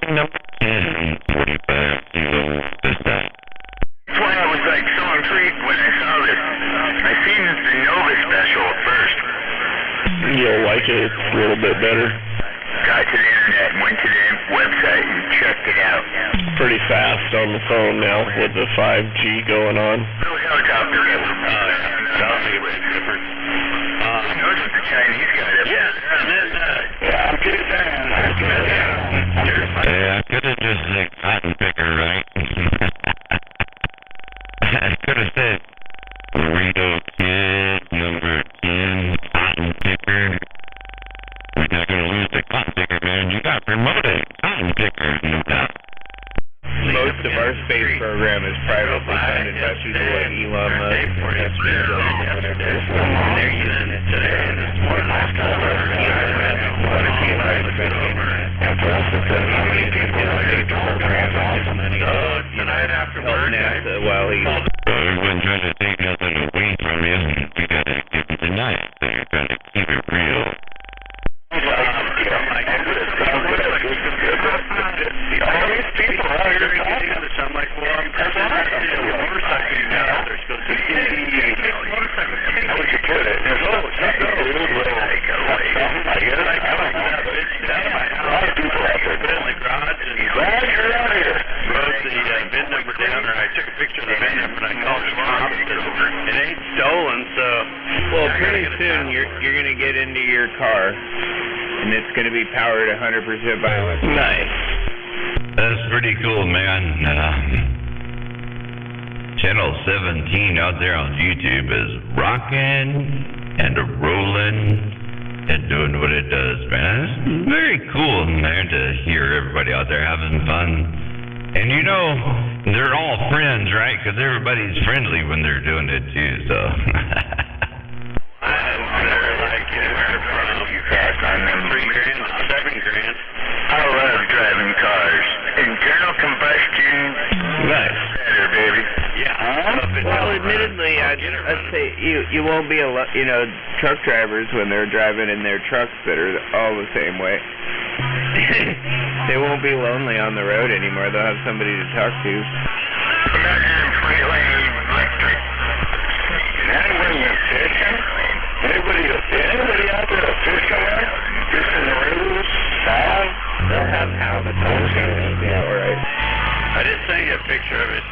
Number 10, 45 kilos this time. That's why I was like so intrigued when I saw this. I seen the Nova special at first. You'll like it. It's a little bit better. Got to the internet and went to the website and checked it out. Pretty fast on the phone now with the 5G going on. Little helicopter. Different. Notice the Chinese guy there. Yeah, I'm good saying. Yeah, I could have just said cotton picker, right? I could have said pretty soon you're gonna get into your car, and it's gonna be powered 100% by electricity. Nice. That's pretty cool, man. Channel 17 out there on YouTube is rocking and rolling and doing what it does, man. It's very cool, man, to hear everybody out there having fun. And you know, they're all friends, right? Because everybody's friendly when they're doing it too, so. I love driving cars. Internal combustion. Nice. Better, baby. Well, admittedly, I'd say you won't be truck drivers when they're driving in their trucks that are all the same way. They won't be lonely on the road anymore. They'll have somebody to talk to. Anybody out there a fisherman? Fishing the rivers? Salmon? They'll have halibut. Yeah, all right. I did send you a picture of it.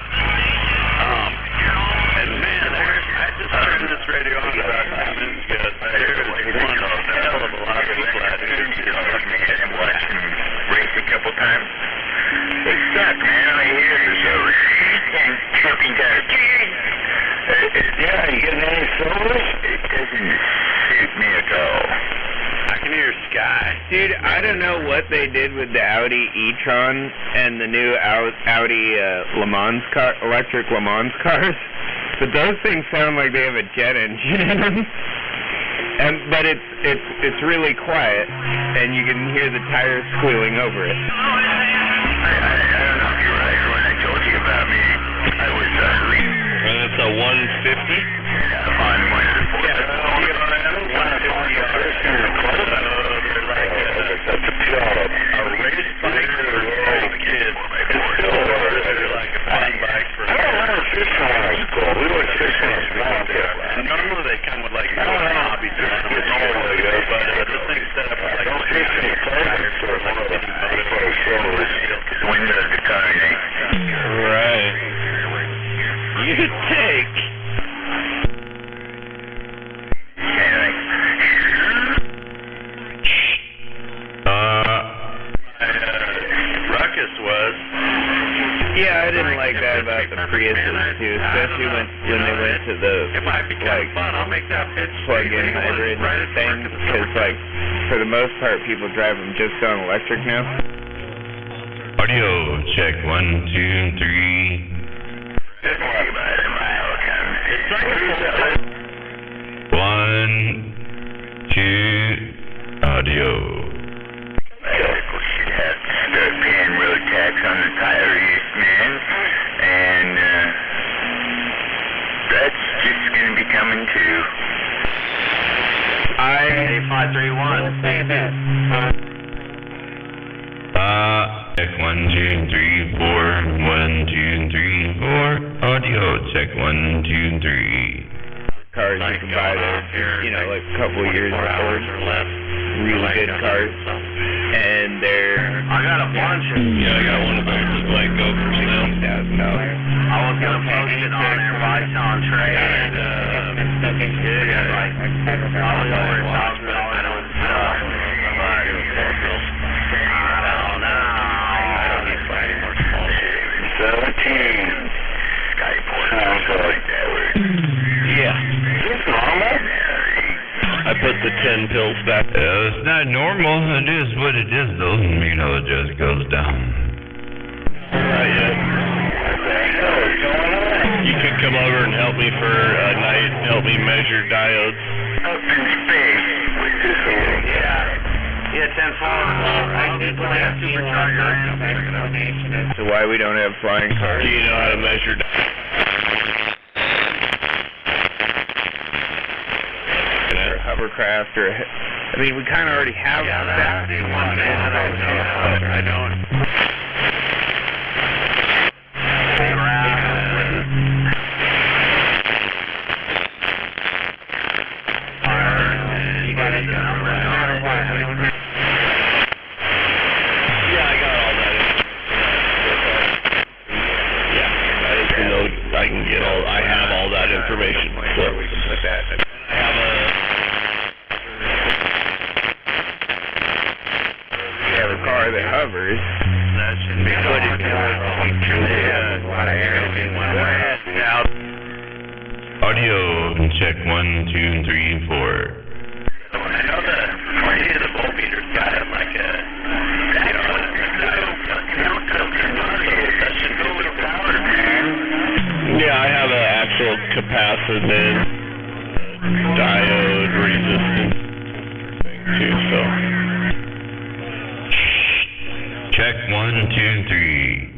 And man, I just turned this radio on about 2 minutes ago. There is one hell of a lot of people out here. Race a couple times. They suck, man. All you hear is those chirping down. Yeah, you getting any solos? It doesn't suit me at all. I can hear Sky. Dude, I don't know what they did with the Audi e-tron and the new Audi Le Mans car, electric Le Mans cars, but those things sound like they have a jet engine in them. But it's really quiet, and you can hear the tires squealing over it. I don't know if you're right or when I told you about me. I was leaving. That's a 150? On one of the four. That's a Piano. A race bike for little kids. It's still like a fun bike for. I don't remember fishing when I was cool. We went fishing as well. Normally they come with like hobby fishing with normally, but this thing's set up with like don't fish in the clothing store. One of the windows of the car, Right. You take. Ruckus was. Yeah, I didn't like that about the Priuses too, especially when they went to the plug-in hybrid thing, because like for the most part people drive them just on electric now. Audio check 1, 2, 3. It's like a 1, 2, audio. Should have to start paying road tax on the tire use, man. And that's just going to be coming too. Check 1, 2, 3, 4. 1, 2, 3, 4. Audio check 1, 2, 3. Cars you can buy there, like a couple of years before. Really good cars. And they're... I got a bunch of... Yeah, I got one of those that like go for sale. $1,000. I was going to post it on there by on trade. Dude, like, I was over $1,000 on stuff. I don't need to buy any more small shit. 17. Skyport. Sounds like that word. Yeah. Is this normal? I put the 10 pills back. It's not normal. It is what it is, though. It just goes down. You could come over and help me for a night, help me measure diodes. Up in space with this little... Yeah, 10-4. I have supercharger in. So why we don't have flying cars? Do you know how to measure diodes? Hovercraft or we kind of already have that. I don't. Yeah, I got all that. Yeah, I can get all. I have all that information. So we can put that. I have a covers. That shouldn't be footage. Audio check 1, 2, 3, 4. I know the voltmeter's got it like a, that should go with power, man. Yeah, I have an actual capacitance, diode, resistance thing too, so. Check 1, 2, 3.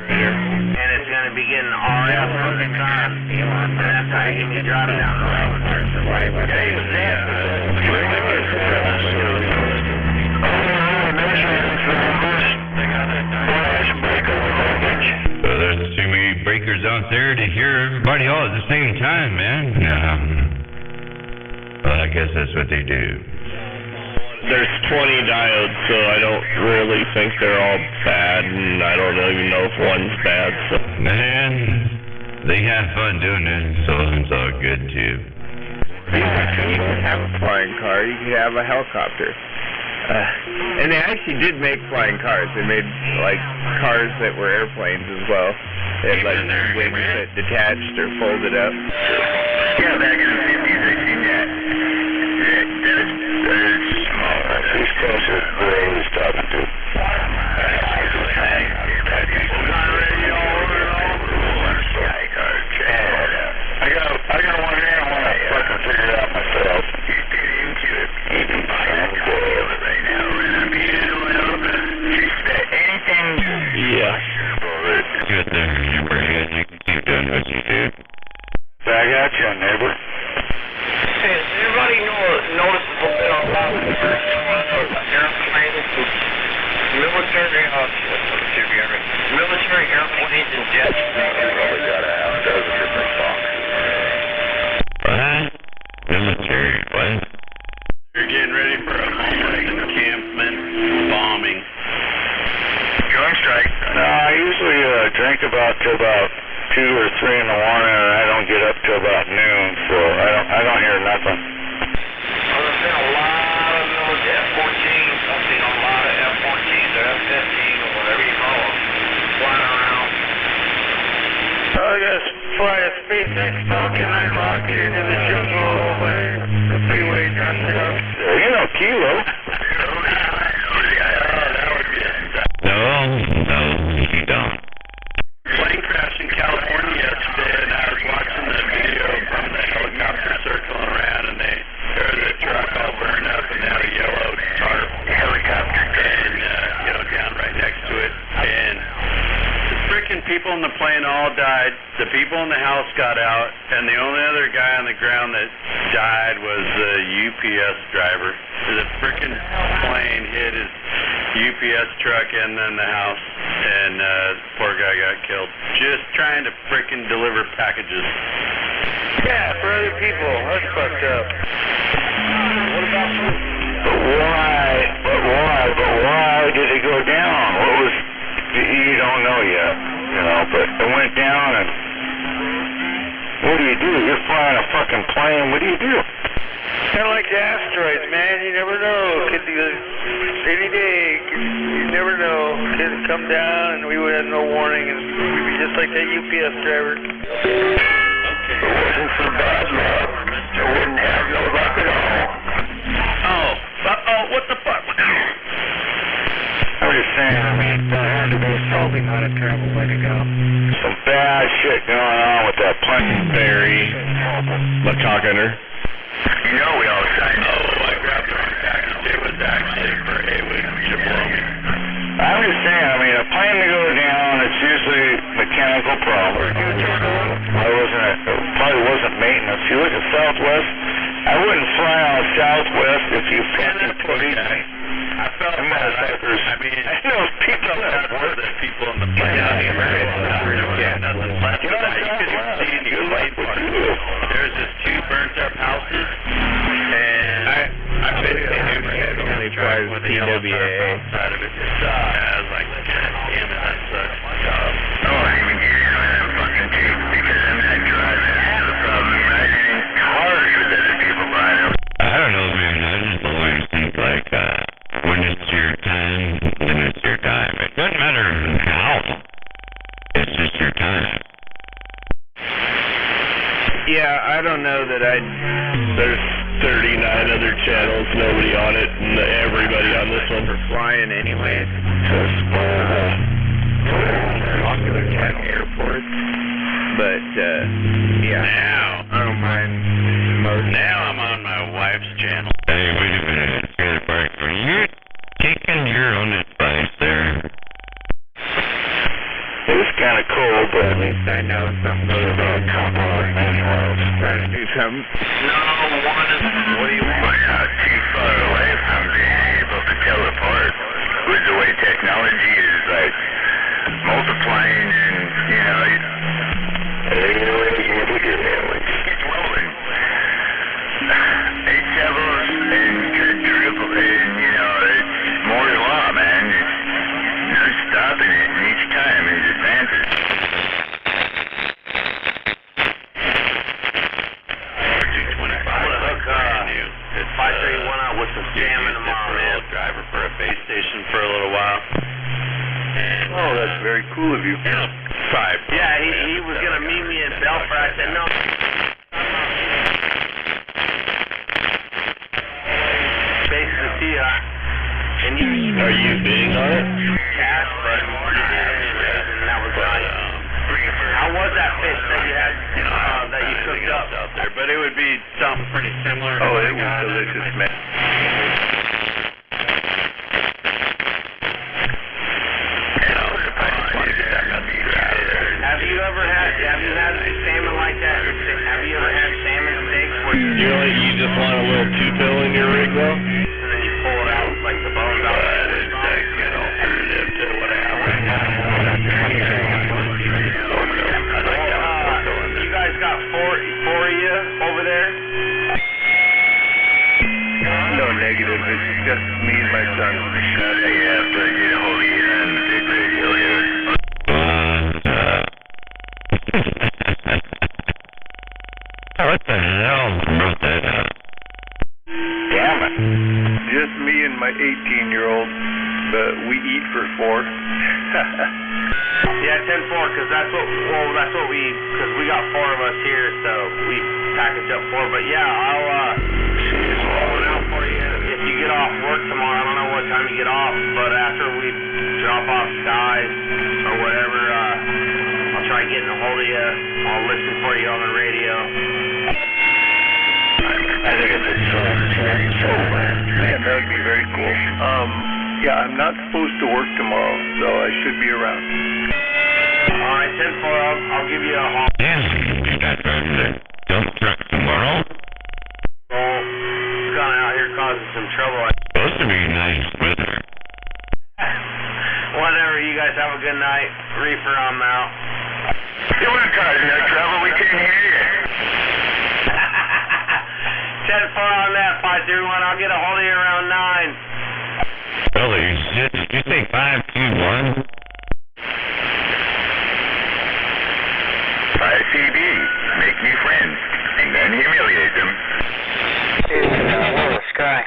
And it's going to be getting RF from the car. And that's how you can drive it down the road. So there's too many breakers out there to hear everybody all at the same time, man. Well, I guess that's what they do. There's 20 diodes, so I don't really think they're all bad, and I don't even know if one's bad, so. Man, they have fun doing it, so it's all good too. You can have a flying car, you can have a helicopter. And they actually did make flying cars. They made, like, cars that were airplanes as well. They had, like, wings that detached or folded up. Yeah, back in the 50s, I seen that. He's close to who I was talking to. I got one here. I want to fucking figure it out myself. He's dead into it. He can buy it right now. Anything? Yeah. Good there, neighbor. You can keep doing what you do. I got you, neighbor. Hey, does everybody notice what's been on top of the airplanes, military airplanes and jets? Probably got a half dozen different songs. What? Military, what? You're getting ready for a homeland encampment bombing. Joint strike. No, I usually drink till about 2 or 3 in the morning, and I don't get up till about noon, so I don't hear nothing. Well, there's been a lot of military F-14s. I've seen a lot of F-14s or F-15 or whatever you call them flying around. I just fly a SpaceX Falcon 9 rocket into the jungle where the freeway turns out. You know Kilo. No, you don't. Plane crash in California yesterday, and I was watching the video from the helicopter circling around, and the truck all burned up, and they had a yellow tarp helicopter, and down right next to it, and the freaking people in the plane all died. The people in the house got out, and the only other guy on the ground that died was the UPS driver. The freaking plane hit his UPS truck and then the house, and poor guy got killed. Just trying to freaking deliver packages. Yeah, for other people. That's fucked up. What about you? But why did it go down? What was, you don't know yet, but it went down, and what do? You're flying a fucking plane, what do you do? Kind of like the asteroids, man. You never know. Could be any day. You never know. Could it come down and we would have no warning, and we'd be just like that UPS driver. It wasn't so bad, man. I wouldn't have no luck at all. What the fuck? I'm just saying, Probably not a terrible way to go. some bad shit going on with that plane. Barry McCogginer. We all signed. I grabbed the wrong package. It was actually for Jabroni. I'm just saying, a plane to go down, it's usually mechanical problem. Probably wasn't maintenance. You look at Southwest, I wouldn't fly on Southwest if you fucking believe me. I felt bad. I know people that were the people in the plane. Nothing left of that. You could even see in the light part. There's just 2 burnt up houses, and I bet they only flies TWA. outside of it. I was like, God damn it, that sucks. I won't even get in on that fucking tape because I'm not driving. That's the problem. Imagining cars with other people buying them. I don't know, man. I just always think like, when it's your time, then it's your There's 39 other channels, nobody on it, and everybody on this one. We're flying anyway. Popular cat airports. But, yeah. Now, I don't mind most. now I'm on my wife's channel. Hey, wait a minute. Trailer Park. Are you taking your own advice there? It was kind of cold, but at least I know something about compromise manuals. Trying to do something. No, what do you want? We're not too far away from being able to tell apart with the way technology is like multiplying and, you know, it's rolling. 8 sevens and quadruple, and, you know, it's Moore's law, man. It's no stopping it, and each time it advances. This 531 out with some jamming tomorrow, man. Driver for a base station for a little while. Oh, that's very cool of you. 5. Yeah, he was going to meet me in Belfast. I said, no. Base to see ya. And Are you bidding on it? cash, but and that was nice. How was that fish that you had, that you cooked up? Out there, but it would be something pretty similar. Oh, it was delicious, man. Have you had salmon like that? Have you ever had salmon steaks where You just want a little two-bill in your rig, though? and then you pull it out like the bones out? Alternative to what I have right now. You guys got four of you over there? No negative. It's just me and my son. Yeah, but get a hold of you on the big radio here. What the hell wrote that up? Damn it. Just me and my 18-year-old, but we eat for 4. Yeah, 10-4, because that's what we got 4 of us here, so we package up 4. But yeah, I'll roll it out for you if you get off work tomorrow. I don't know what time you get off, but after we drop off guys or whatever, I'll try getting a hold of you. I'll listen for you on the radio. I think it's a Yeah, that would be very cool. Yeah, I'm not supposed to work tomorrow, so I should be around. All right, 10-4, I'll give you a haul. Damn, you got driving the dump truck tomorrow? It's kind of out here causing some trouble. Supposed to be nice weather. Whatever, you guys have a good night. Reefer, I'm out. You weren't causing no trouble, we couldn't hear you. 10-4 on that, 531. I'll get a hold of you around 9. Holy shit, did you say 521? 5CB, make new friends, and then humiliate them. Sky.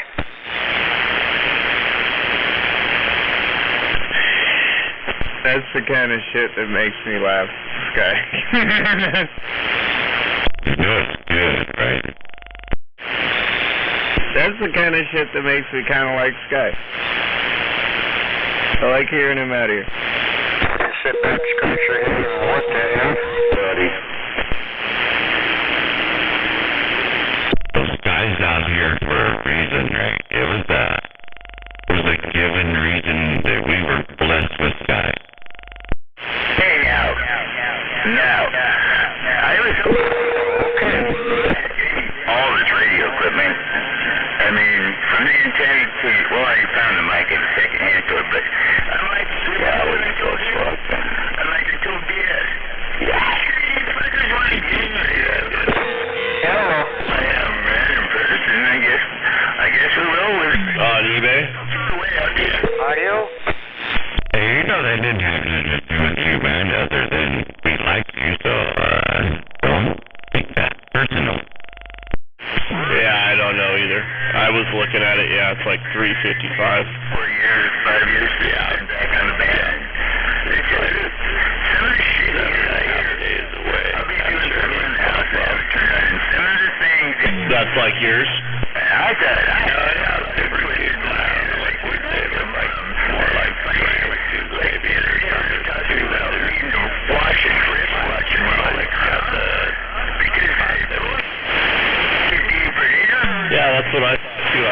That's the kind of shit that makes me laugh, Sky. Good, right? That's the kind of shit that makes me kind of like Sky. I like hearing him out here. Sit back, scratch your head, and what the hell? Buddy. Those guys out here for a reason, right? It was a given reason that we were blessed with Sky. Hey, now. I was all this radio equipment. I mean, from the antenna to, well, I found the mic in the second hand to it, but I'm like, yeah, I wouldn't go as far. I'm like, it's too BS. Yeah, you fuckers want to get me. Hello. I am man in person, I guess we will with On eBay? Are you? Hey, you know that didn't have nothing to do with you, man, other than we like you, so, don't take that personal. Yeah, I don't know either. I was looking at it, yeah, it's like $355. 4 years, 5 years, yeah, I'm back on the band. It's just, some of the shit here, I hear, I'll be doing some in-house, some of the things That's like yours? I thought, they were too loud. Like we did them, like more like ceramic tubes, maybe, or something. Too loud. Watching, wristwatching, well, like because they were too deep, Yeah, that's what I thought too.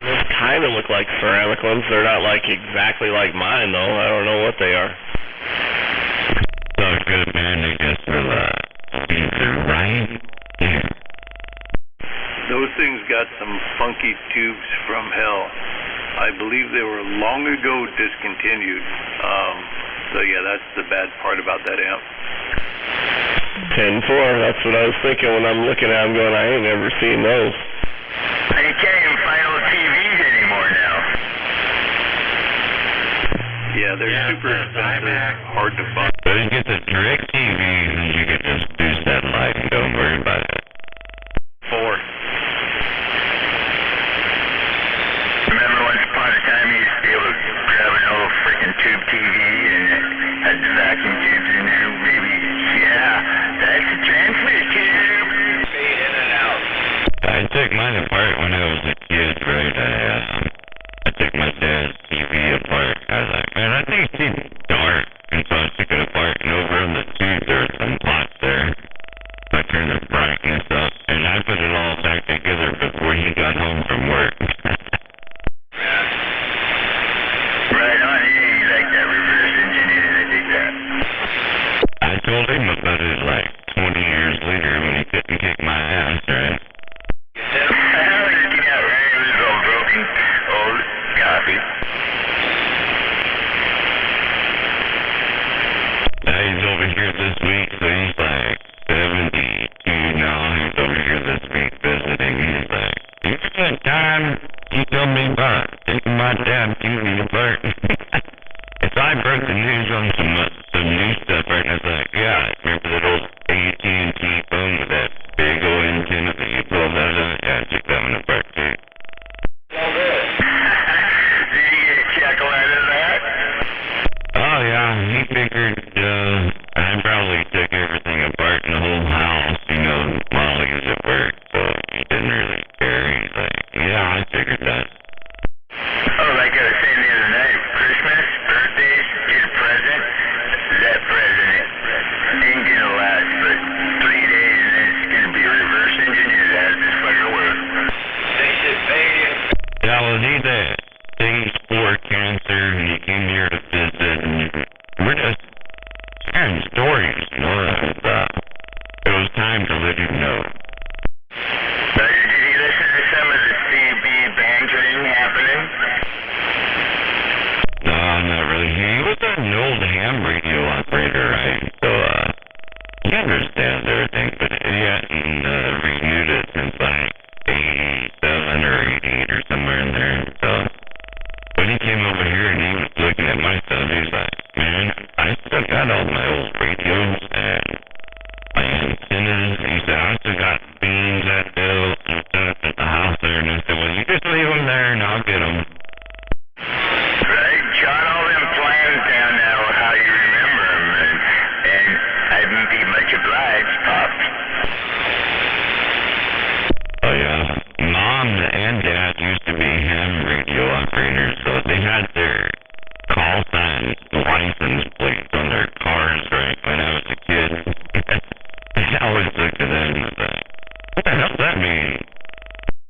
Those kind of look like ceramic ones. They're not like exactly like mine though. I don't know what they are. So good, man. I guess they're right there. Those things got some funky tubes from hell. I believe they were long ago discontinued. So yeah, that's the bad part about that amp. 10-4, that's what I was thinking when I'm looking at them going, I ain't never seen those. And you can't even find old TVs anymore now. Yeah, they're super expensive, hard to buy. But you get the direct TVs and you can just boost that light and don't worry about it. 4. Remember once upon a time you used to be able to grab an old freaking tube TV and it had the vacuum tubes in there, maybe, yeah, that's a transmitter tube. Fade in and out. I took mine apart when I was a kid, right? I took my dad's TV apart. I was like, man, I think it's too dark. And so I took it apart, and over on the tube, there were some pots there. I turned the brightness up, and I put it all back together before he got home from work. Right on, yeah, you like that reverse engineering, I dig that. I told him about it like 20 years later when he couldn't kick my ass, right? Yeah, right, it was all broken old copy. He's over here this week, so he's like 72 now. He's over here this week visiting. He's like, you got time? You told me about taking my damn TV apart. If I broke the news on some new stuff, right? And I was like, yeah, remember that old AT&T phone with that big old antenna that you pulled out of it? Yeah, I took that one apart too. Well, good. Did you get a chuckle out of that? Oh yeah, he figured I probably took everything apart in the whole house, you know, while he was at work, so he didn't really care. He's like, yeah, I figured that. Oh, like I was saying the other night, Christmas, birthdays, get a present, that present ain't gonna last but 3 days and then it's gonna be reverse engineered out of this fucking world. They should pay you. Yeah, well, he's a stage 4 cancer, and he came here to visit, and we're just sharing stories, you know, and it was time to let him know. Did you listen to some of the CB bantering happening? No, not really. He was an old ham radio operator, right? So, he understands everything, but he hadn't renewed it since like 87 or 88 or somewhere in there. So, when he came over here and he was looking at my stuff, he was like, man, I still got all my old radios and my antennas. He said, I still got beams that built and stuff at the house there. And I said, well, you just leave them there and I'll get them. Right, jot all them plans down now, how you remember them, and I'd be much obliged, Pop. Oh yeah, Mom and Dad used to be ham radio operators, so they had their call signs, license plates on their cars, right, when I was a kid. I always looked at them and was like, what the hell does that mean?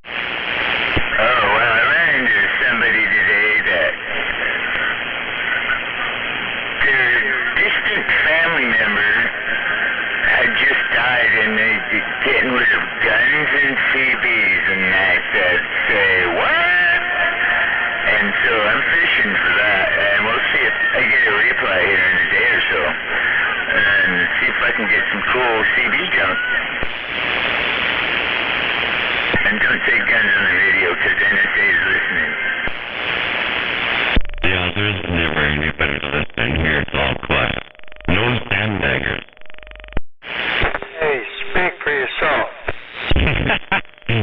Oh, well, I ran into somebody today that their distant family member had just died and they getting rid of guns and CBs, and I said, say what? And so I'm fishing for that, and we'll see if I get a reply here in a day or so, and see if I can get some cool CB junk. And don't say guns on the radio, because NSA is listening. Yeah, there's never anybody listening here, it's all quiet. No sandbaggers. Hey, speak for yourself.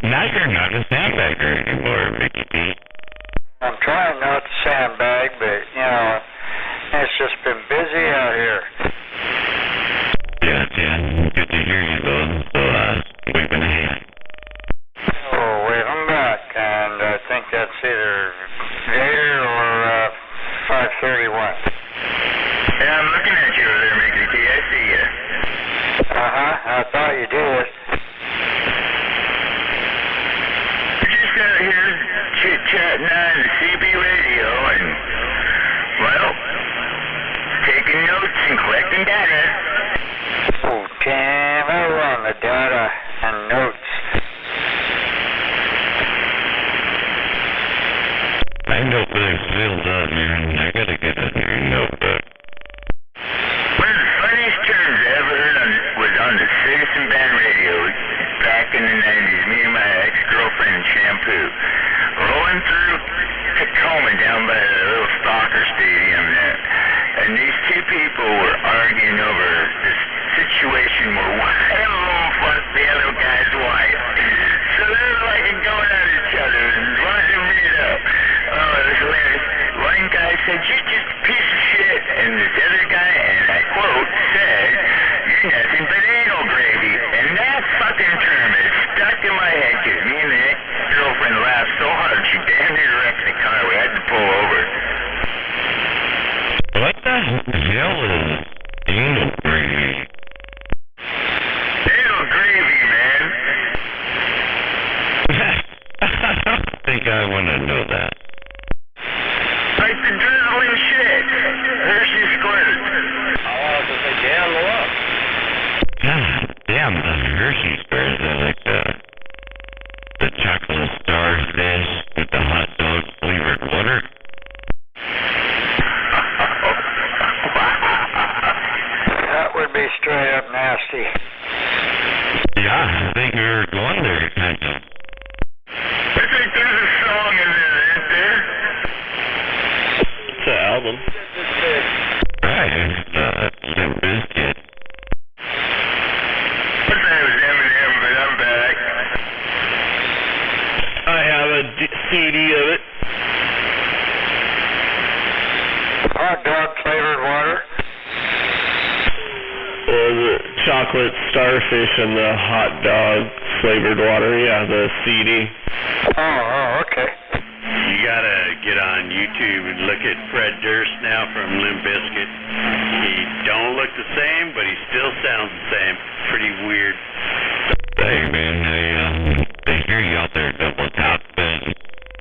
Now you're not a sandbagger anymore, Mickey B. I'm trying not to sandbag, but, you know, it's just been busy out here. Yeah, good to hear you, though. So, waving a hand. chatting on the CB radio and, well, taking notes and collecting data. Oh, damn, I run the data and notes. My notebook's filled up, man. I gotta get a new notebook. One of the funniest terms I ever heard was on the Citizen Band radio back in the 90s. Me and my ex-girlfriend in Shampoo, rolling through Tacoma down by the little soccer stadium there. And these two people were arguing over this situation where one of them fucked the other guy's wife. So they're like going at each other and wanting to meet up. Oh, it was hilarious. One guy said, "You're just a piece of shit." And this other guy, and I quote, said, "You're nothing but anal gravy." And that fucking term is stuck in my head because me and the ex-girlfriend laughed so hard she damn near wrecked the car. We had to pull over. What the hell is anal gravy? Anal gravy, man. I don't think I want to know that. Like the drizzling shit. Hershey squirt. I want to say, damn, look. God damn, the Hershey squares are like the chocolate starfish with the hot dog flavored water. That would be straight up nasty. Yeah, I think we were going there, kind of. I think there's a song in there, isn't there? It's an album. Right, Limp Bizkit. I thought it was Eminem, but I'm back. I have a CD of it. Hot dog flavored water. The chocolate starfish and the hot dog flavored water. Yeah, the CD. Oh, okay. You gotta get on YouTube and look at Fred Durst now from Limp Bizkit. He don't look the same, but he still sounds the same. Pretty weird. Hey, man, I hear you out there double top, but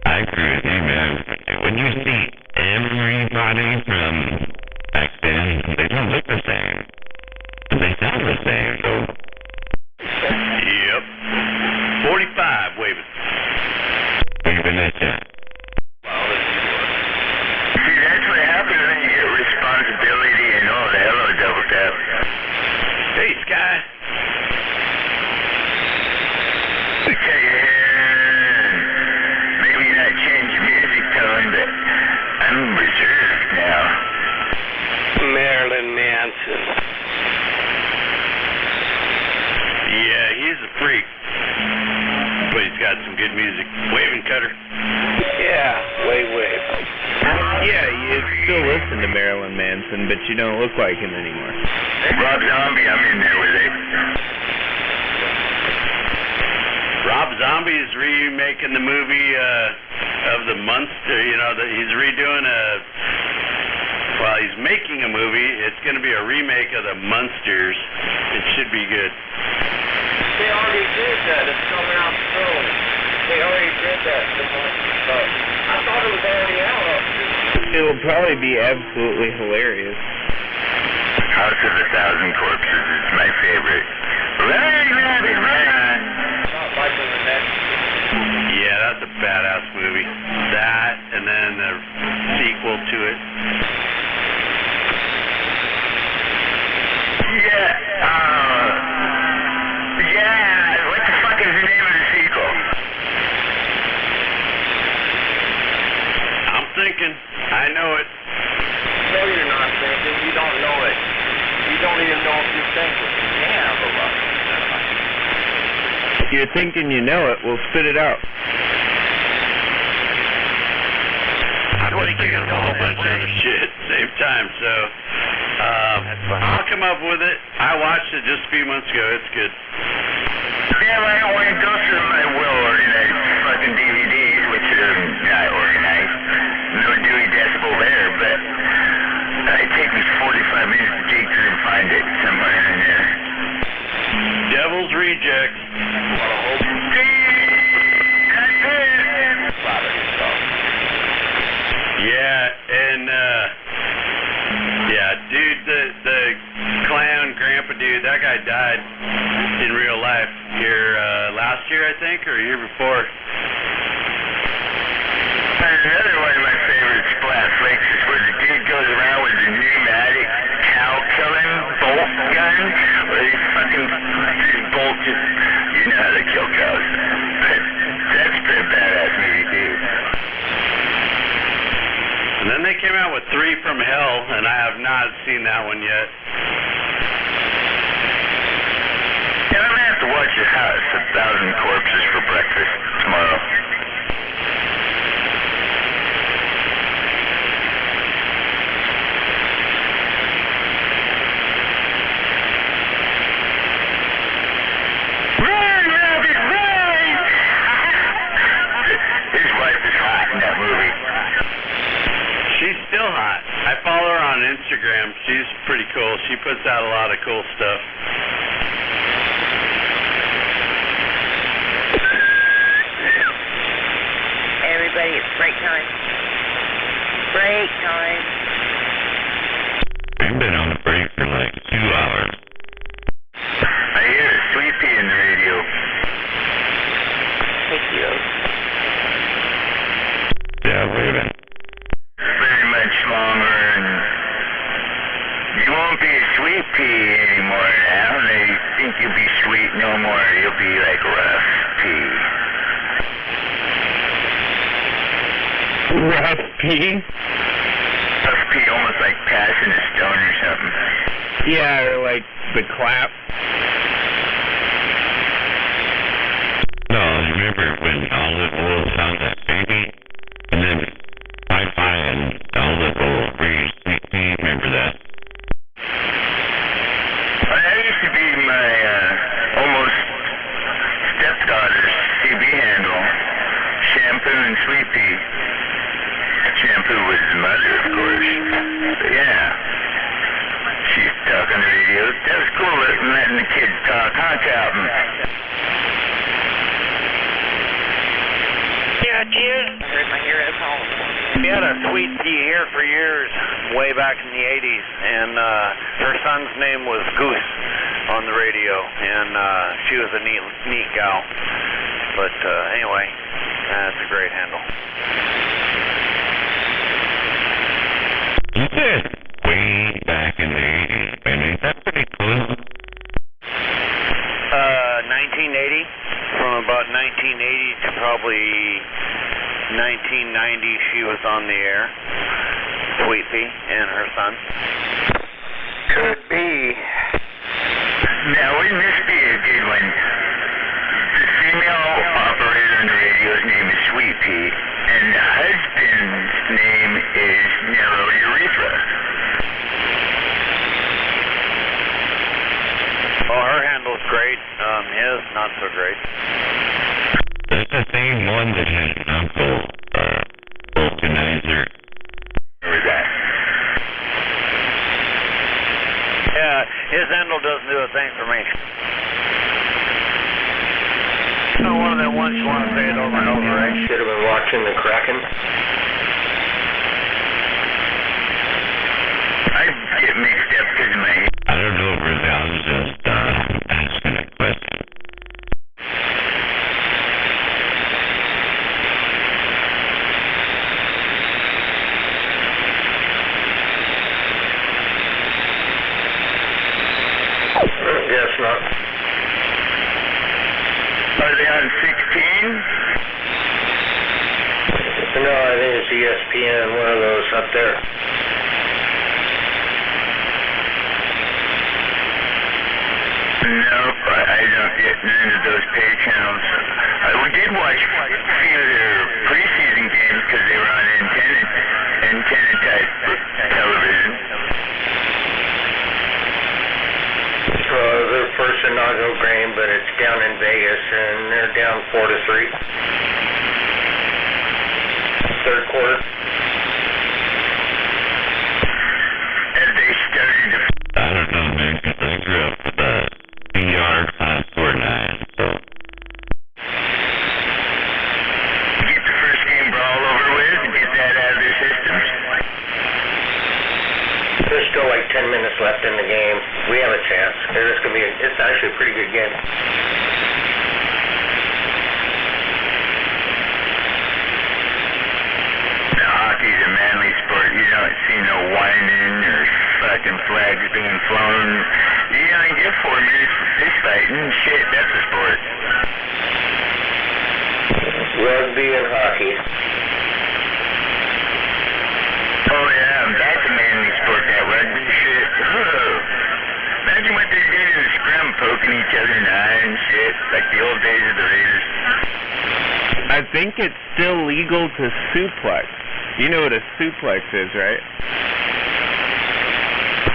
I agree with you, man. When you see everybody from back then, they don't look the same. But they sound the same, though. Yep. 45 waving. Waving at you. See, that's what happens when you get responsibility and all the hello double tap. Hey, Sky. Take your hair, maybe not change your music tone, but I'm reserved now. Marilyn Manson. Yeah, he's a freak. But he's got some good music. Waving Cutter. Yeah, wave. Yeah, you still listen to Marilyn Manson, but you don't look like him anymore. Rob Zombie, I'm in there with it. Rob Zombie is remaking the movie of the Munster. You know, he's redoing he's making a movie. It's going to be a remake of the Munsters. It should be good. They already did that. It's coming out soon. They already did that. I thought it was already out. It will probably be absolutely hilarious. House of a Thousand Corpses is my favorite. Run, rabbit, run! Not liking the next. Yeah, that's a badass movie. That, and then the sequel to it. Yeah, what the fuck is the name of the sequel? I'm thinking. I know it. No, you're not thinking. You don't know it. You don't even know if you're thinking. Yeah, but You're thinking you know it. Well, spit it out. I'm thinking of a whole bunch of other shit at the same time, so I'll come up with it. I watched it just a few months ago. It's good. Yeah, I don't want to go through my well-organized fucking DVDs, which are not organized. No Dewey Decibel there, but it takes me 45 minutes to dig through and find it somewhere in there. Devil's Rejects. That's it! year, I think, or a year before. Another one of my favorite splat flicks is where the dude goes around with the pneumatic cow killing bolt gun, where he fucking this bolt just, you know how to kill cows. That's a pretty badass movie too. And then they came out with 3 from Hell, and I have not seen that one yet. Yeah, I'm gonna have to watch a house, 1,000 Corpses for breakfast tomorrow. Run, Rabbit, run! His wife is hot in that movie. She's still hot. I follow her on Instagram. She's pretty cool. She puts out a lot of cool stuff. Hey everybody, it's break time. Break time. I've been on a break for like 2 hours. I hear a Sweet Pea in the radio. Hey, Kilo. Yeah, wait a minute. Very much longer, and you won't be a Sweet Pea anymore now. They think you'll be sweet no more. You'll be like Rough Pea. Rough Pea? Rough Pea, almost like passing a stone or something. Yeah, or like the clap. No, you remember when Olive Oil found that baby? And then Wi-Fi and Olive Oil raised Sweet Pea, remember that? Well, that used to be my almost stepdaughter's CB handle. Shampoo and Sweet Pea. Shampoo was his mother, of course. But yeah. She's talking on the radio. That was cool letting the kids talk, huh, Calvin? Yeah, cheers. I heard my heroes home. We had a Sweet Pea here for years, way back in the 80s, and her son's name was Goose on the radio, and she was a neat gal. But anyway, that's a great handle. You said way back in the 80s, and is that pretty cool? 1980, from about 1980 to probably 1990, she was on the air. Sweet Pea and her son. Could be. Now, wouldn't this be a good one? The female operator on the radio's name is Sweet Pea, and the husband's name is Narrow Urethra. Oh, her handle's great. His, not so great. That's the same one that had an uncle, Vulcanizer. Who was that? Yeah, his handle doesn't do a thing for me. So one of them ones you want to say it over and over, right? Should have been watching the Kraken. I get mixed up because of my... I don't know, really. I was just asking a question. Guess not. Are they on 16? No, I think it's ESPN, one of those up there. Nope, I don't get none of those pay channels. We did watch a few of their preseason games because they were on antenna-type television. Their first inaugural game, but it's down in Vegas, and they're down 4-3. Third quarter. Have they started to... I don't know, man, because I grew up with a PR549, so... Get the first game brawl over with and get that out of their systems. There's still like 10 minutes left in the game. We have a chance. It's actually a pretty good game. grinding or fucking flags being flown. You only get 4 minutes for fist fighting. Shit, that's a sport. Rugby and hockey. Oh yeah, that's a manly sport, that rugby shit. Imagine what they did in the scrum, poking each other in the eye and shit, like the old days of the Raiders. I think it's still legal to suplex. You know what a suplex is, right?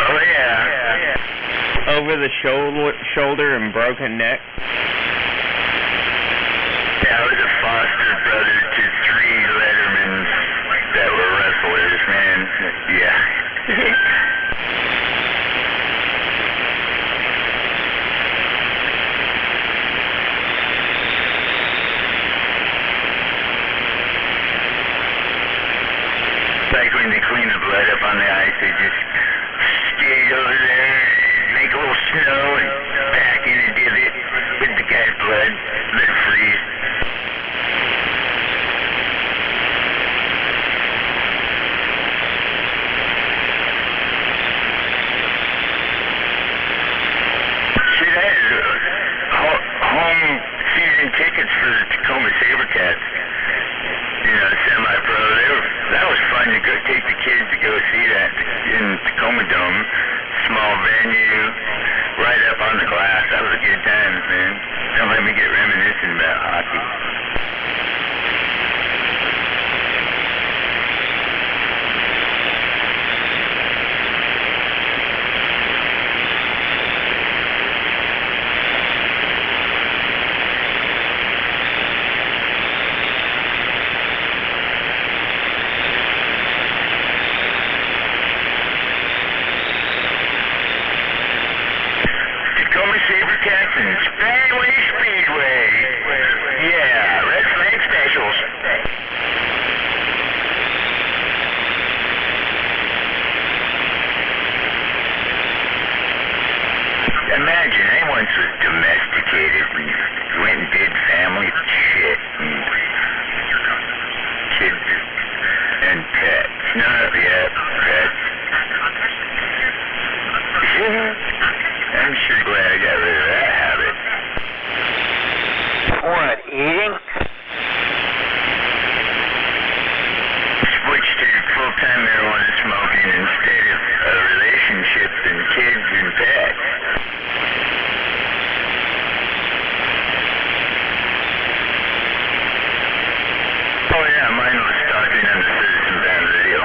Oh yeah. Over the shoulder and broken neck. Yeah, I was a foster brother to 3 Lettermans that were wrestlers, man. Yeah. Like when they clean the blood up on the ice, they just skate over there, make a little snow, and pack in a divot with the guy's blood, let it freeze. Shit, I had home season tickets for the Tacoma SaberCats. You know, semi-pro. That was fun to go take the kids to go see that in Tacoma Dome. Small venue, right up on the glass. That was a good time, man. Don't let me get reminiscent about hockey. Tacoma SaberCats and Spanway Speedway. Yeah, Red Flag Specials. Imagine, I once was domesticated and went and did family shit and kids and pets. No, yeah, pets. I'm sure glad I got rid of that habit. What, eating? Switched to full-time marijuana smoking instead of relationships and kids and pets. Oh yeah, mine was talking on the Citizen Band radio.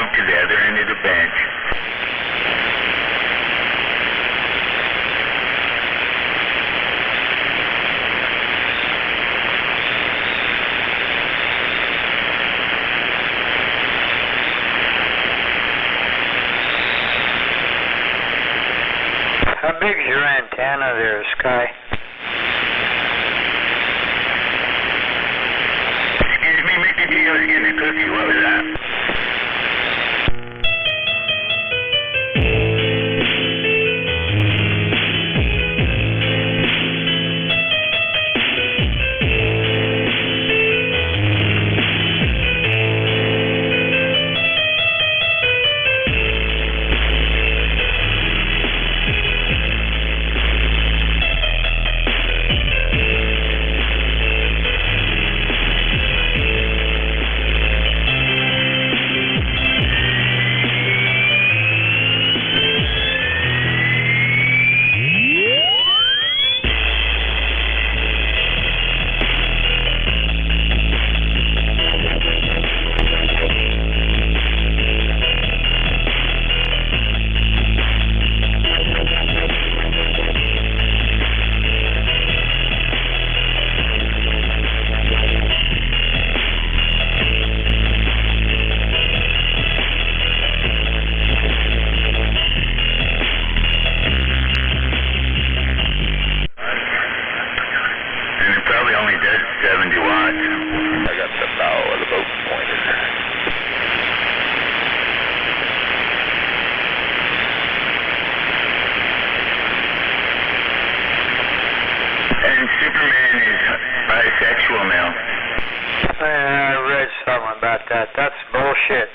To the other end of the bench. How big's your antenna there, Sky? Excuse me, Mickey D, I was getting a cookie. What was that? bullshit.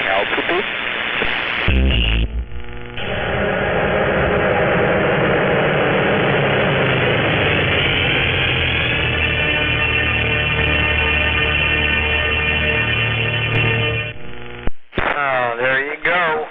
Altitude? Oh, there you go.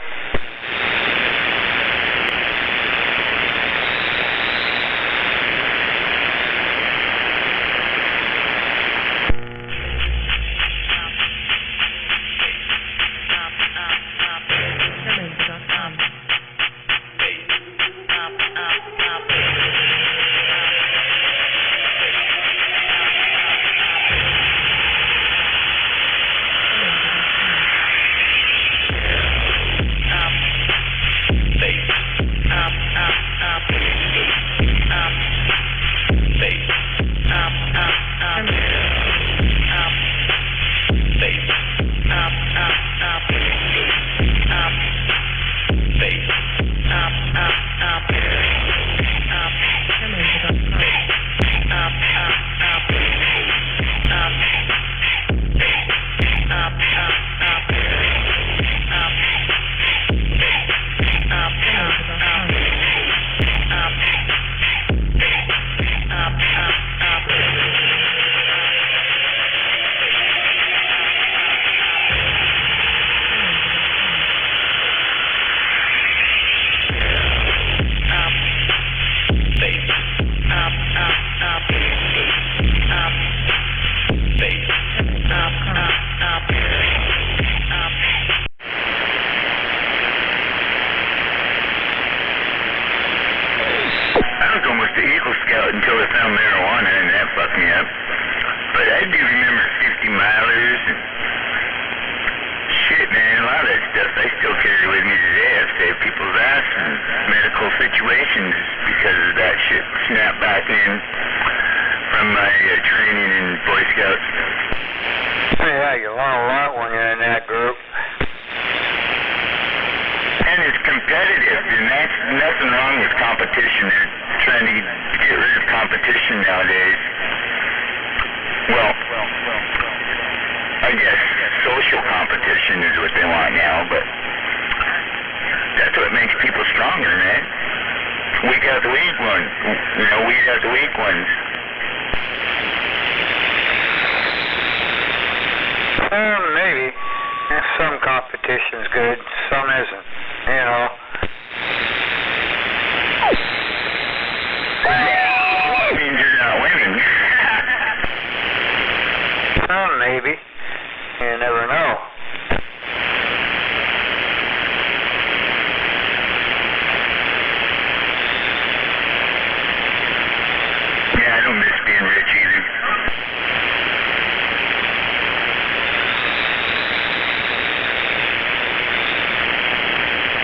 Until I found marijuana, and that fucked me up. But I do remember 50 milers and shit, man. A lot of that stuff I still carry with me today. I've saved people's ass in medical situations because of that shit. Snapped back in from my training in Boy Scouts. Yeah, you learn a lot when you're in that group. And it's competitive, and that's nothing wrong with competition. They're trying to get rid of competition nowadays. Well, I guess social competition is what they want now, but that's what makes people stronger, man. Weed out the weak ones. Weed out the weak ones. Maybe. Some competition's good, some isn't, Means you're not winning. Maybe. You never know. Yeah, I don't miss being rich either.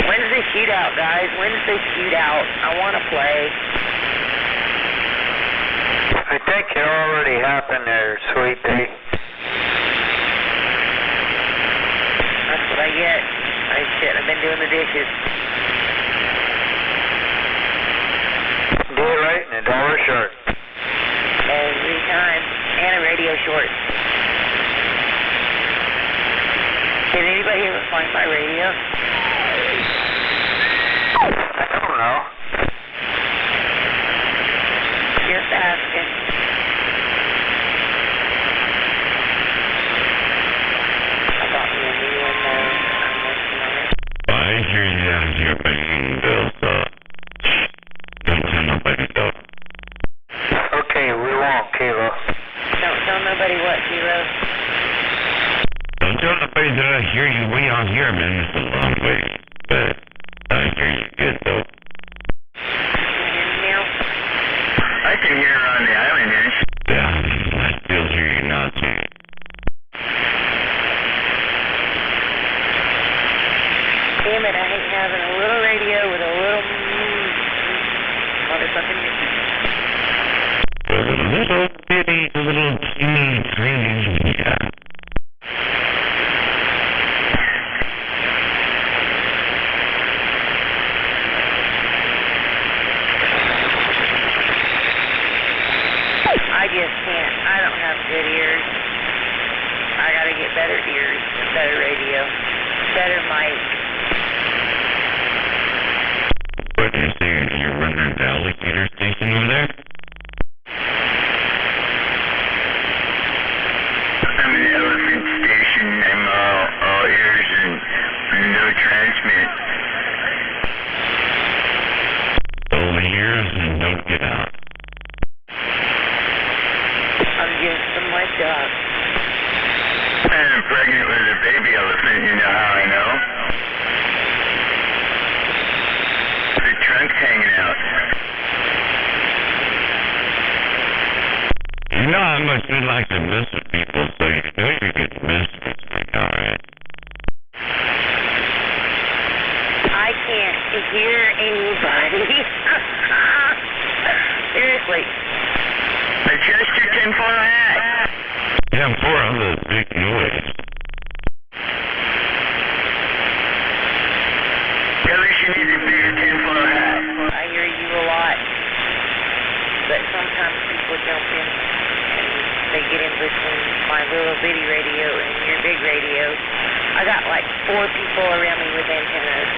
Wednesday shootout, guys. Wednesday shootout. I want to play. I think it already happened there, Sweet Pea. That's what I get. I've been doing the dishes. Daylight and $1 short. Every time. And a radio short. Did anybody ever find my radio? I don't know. Just asking. I bought me a new one though. I'm working on it. I hear you down here by Bill, so don't tell nobody though. Okay, we won't, Kilo. Don't tell nobody what, Kilo. Don't tell nobody that I hear you way out here, man. It's a long way, but I hear you good though. I can hear her on the island, man. Yeah, I still hear you now too. Damn it, I hate having a little radio with a little motherfucking With a little bitty, little teeny tiny, yeah. I just can't. I don't have good ears. better radio, better mic. What you're saying, you're running the alligator station over there? I'm an elephant station. I'm all ears and no transmit. All ears and don't get out. I'm just from my dog. I'm pregnant with a baby elephant. You know how I know? The trunk's hanging out. You know how much we like to mess with people, so you know you get messed with. Alright. I can't hear anybody. Seriously. Adjust your tinfoil hat. Yeah, I'm for all the big noise. At least you need a bigger tinfoil hat. I hear you a lot. But sometimes people jump in and they get in between my little bitty radio and your big radio. I got like 4 people around me with antennas.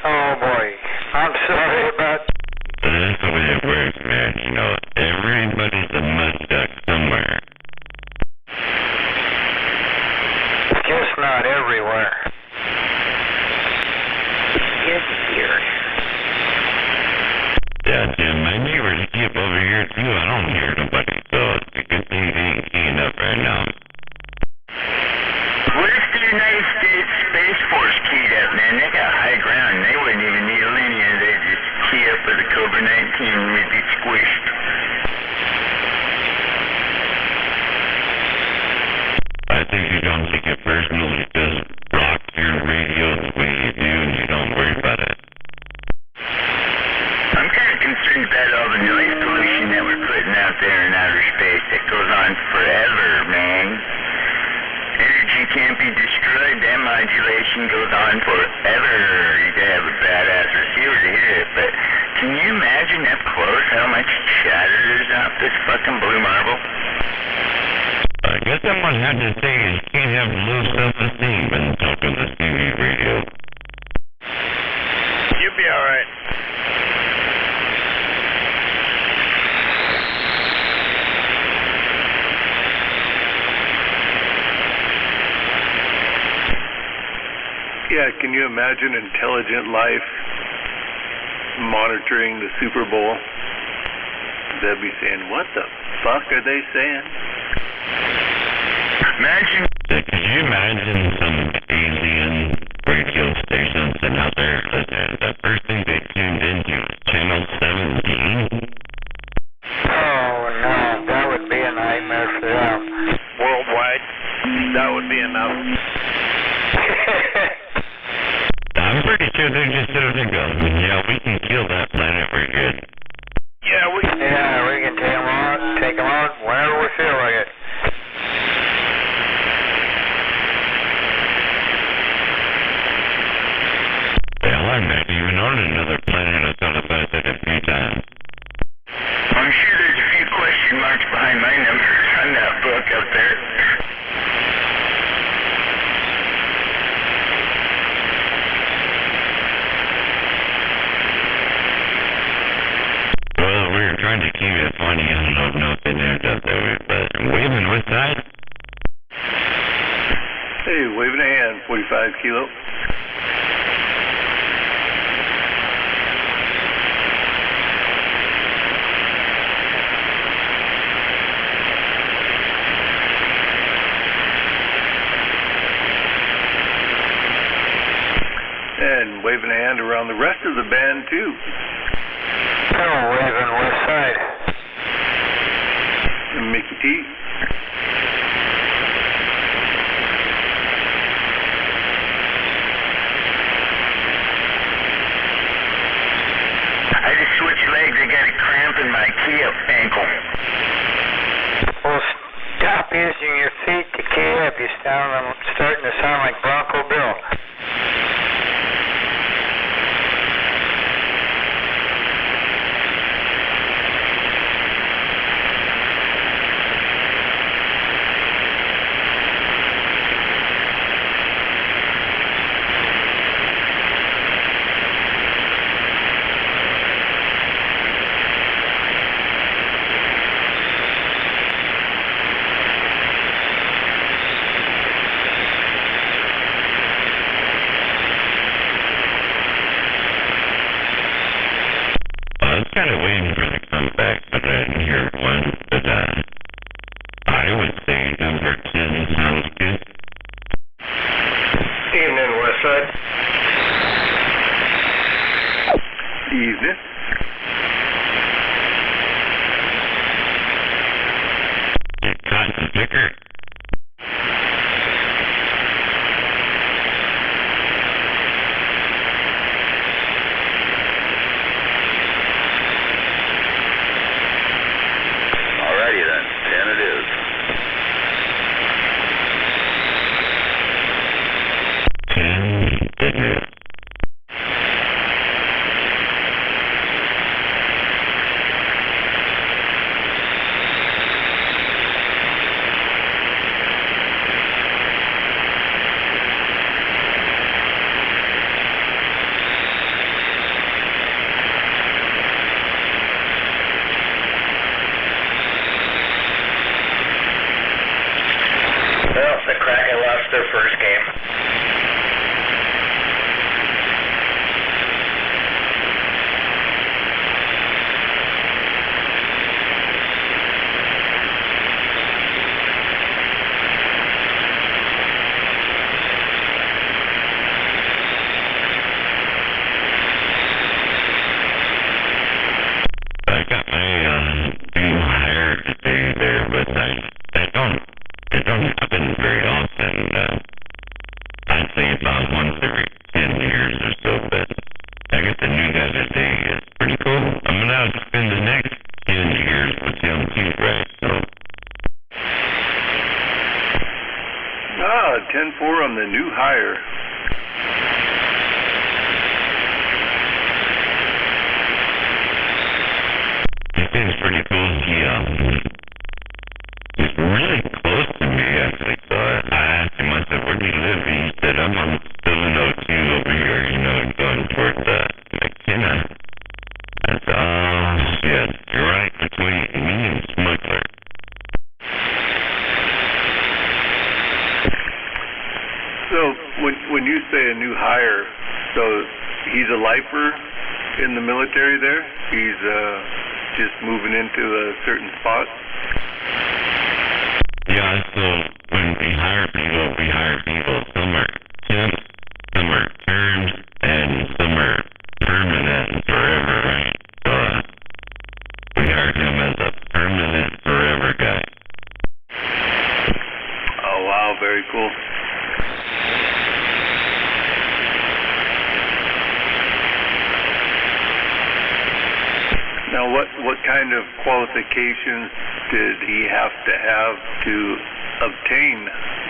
Oh boy. I'm sorry about That's the way it works, man. You know, everybody's a mud duck somewhere. just not everywhere. Just here. Yeah, Jim, my neighbors keep over here too. I don't hear nobody, so it's a good thing they ain't keying up right now. What if the United States Space Force keyed up, man? They got high ground. They wouldn't even need a linear. They'd just key up with the Cobra-19 and we'd be squished. I think you don't take it personally. Just rock your radio the way you do and you don't worry about it. I'm kind of concerned about all the noise pollution that we're putting out there in outer space. That goes on forever, man. Energy can't be destroyed. That modulation goes on forever. You gotta have a badass receiver to hear it. But can you imagine up close how much chatter there's off this fucking blue marble? I guess someone had to say you can't have low self-esteem when talking to TV radio. You'll be alright. Yeah, can you imagine intelligent life monitoring the Super Bowl? They'd be saying, what the fuck are they saying? Imagine. Could you imagine some alien radio station sitting out there listening? The first thing they tuned into was Channel 17? Oh no, that would be a nightmare for them. Worldwide, that would be enough. I'm pretty sure they're just sitting there going, yeah, we can kill that planet, we're good. Yeah, we can take them out whenever we feel like it. Hell, I might even on another planet. I thought about that a few times. I'm sure there's a few question marks behind my numbers on that book up there. Well, we were trying to keep it funny. I don't know if they named up there, but waving what side? Hey, waving a hand, 45 kilo. And waving a hand around the rest of the band, too. Oh, waving west side. And Mickey T. I just switched legs. I got a cramp in my key up ankle. Well, stop using your feet to key up. You're starting to sound like Bronco Bill. The Kraken lost their first game. I got my new hire today there, but it don't happen very often. I'd say about once every 10 years or so, but I got the new guy today. It's pretty cool. I'm gonna spend the next 10 years with him too, right? So 10-4 on the new hire. It seems pretty cool. He's really close to me, actually. So I asked him, I said, where do you live? He said, I'm still in O2 over here, going towards McKenna. I said, yes, you're right, between me and Smuggler. So when you say a new hire, so he's a lifer in the military there? He's just moving into a certain spot? Yeah, so when we hire people, some are temp, some are terms, and some are permanent and forever, right? So we hired him as a permanent forever guy. Oh wow, very cool. Now, what kind of qualifications did he have to obtain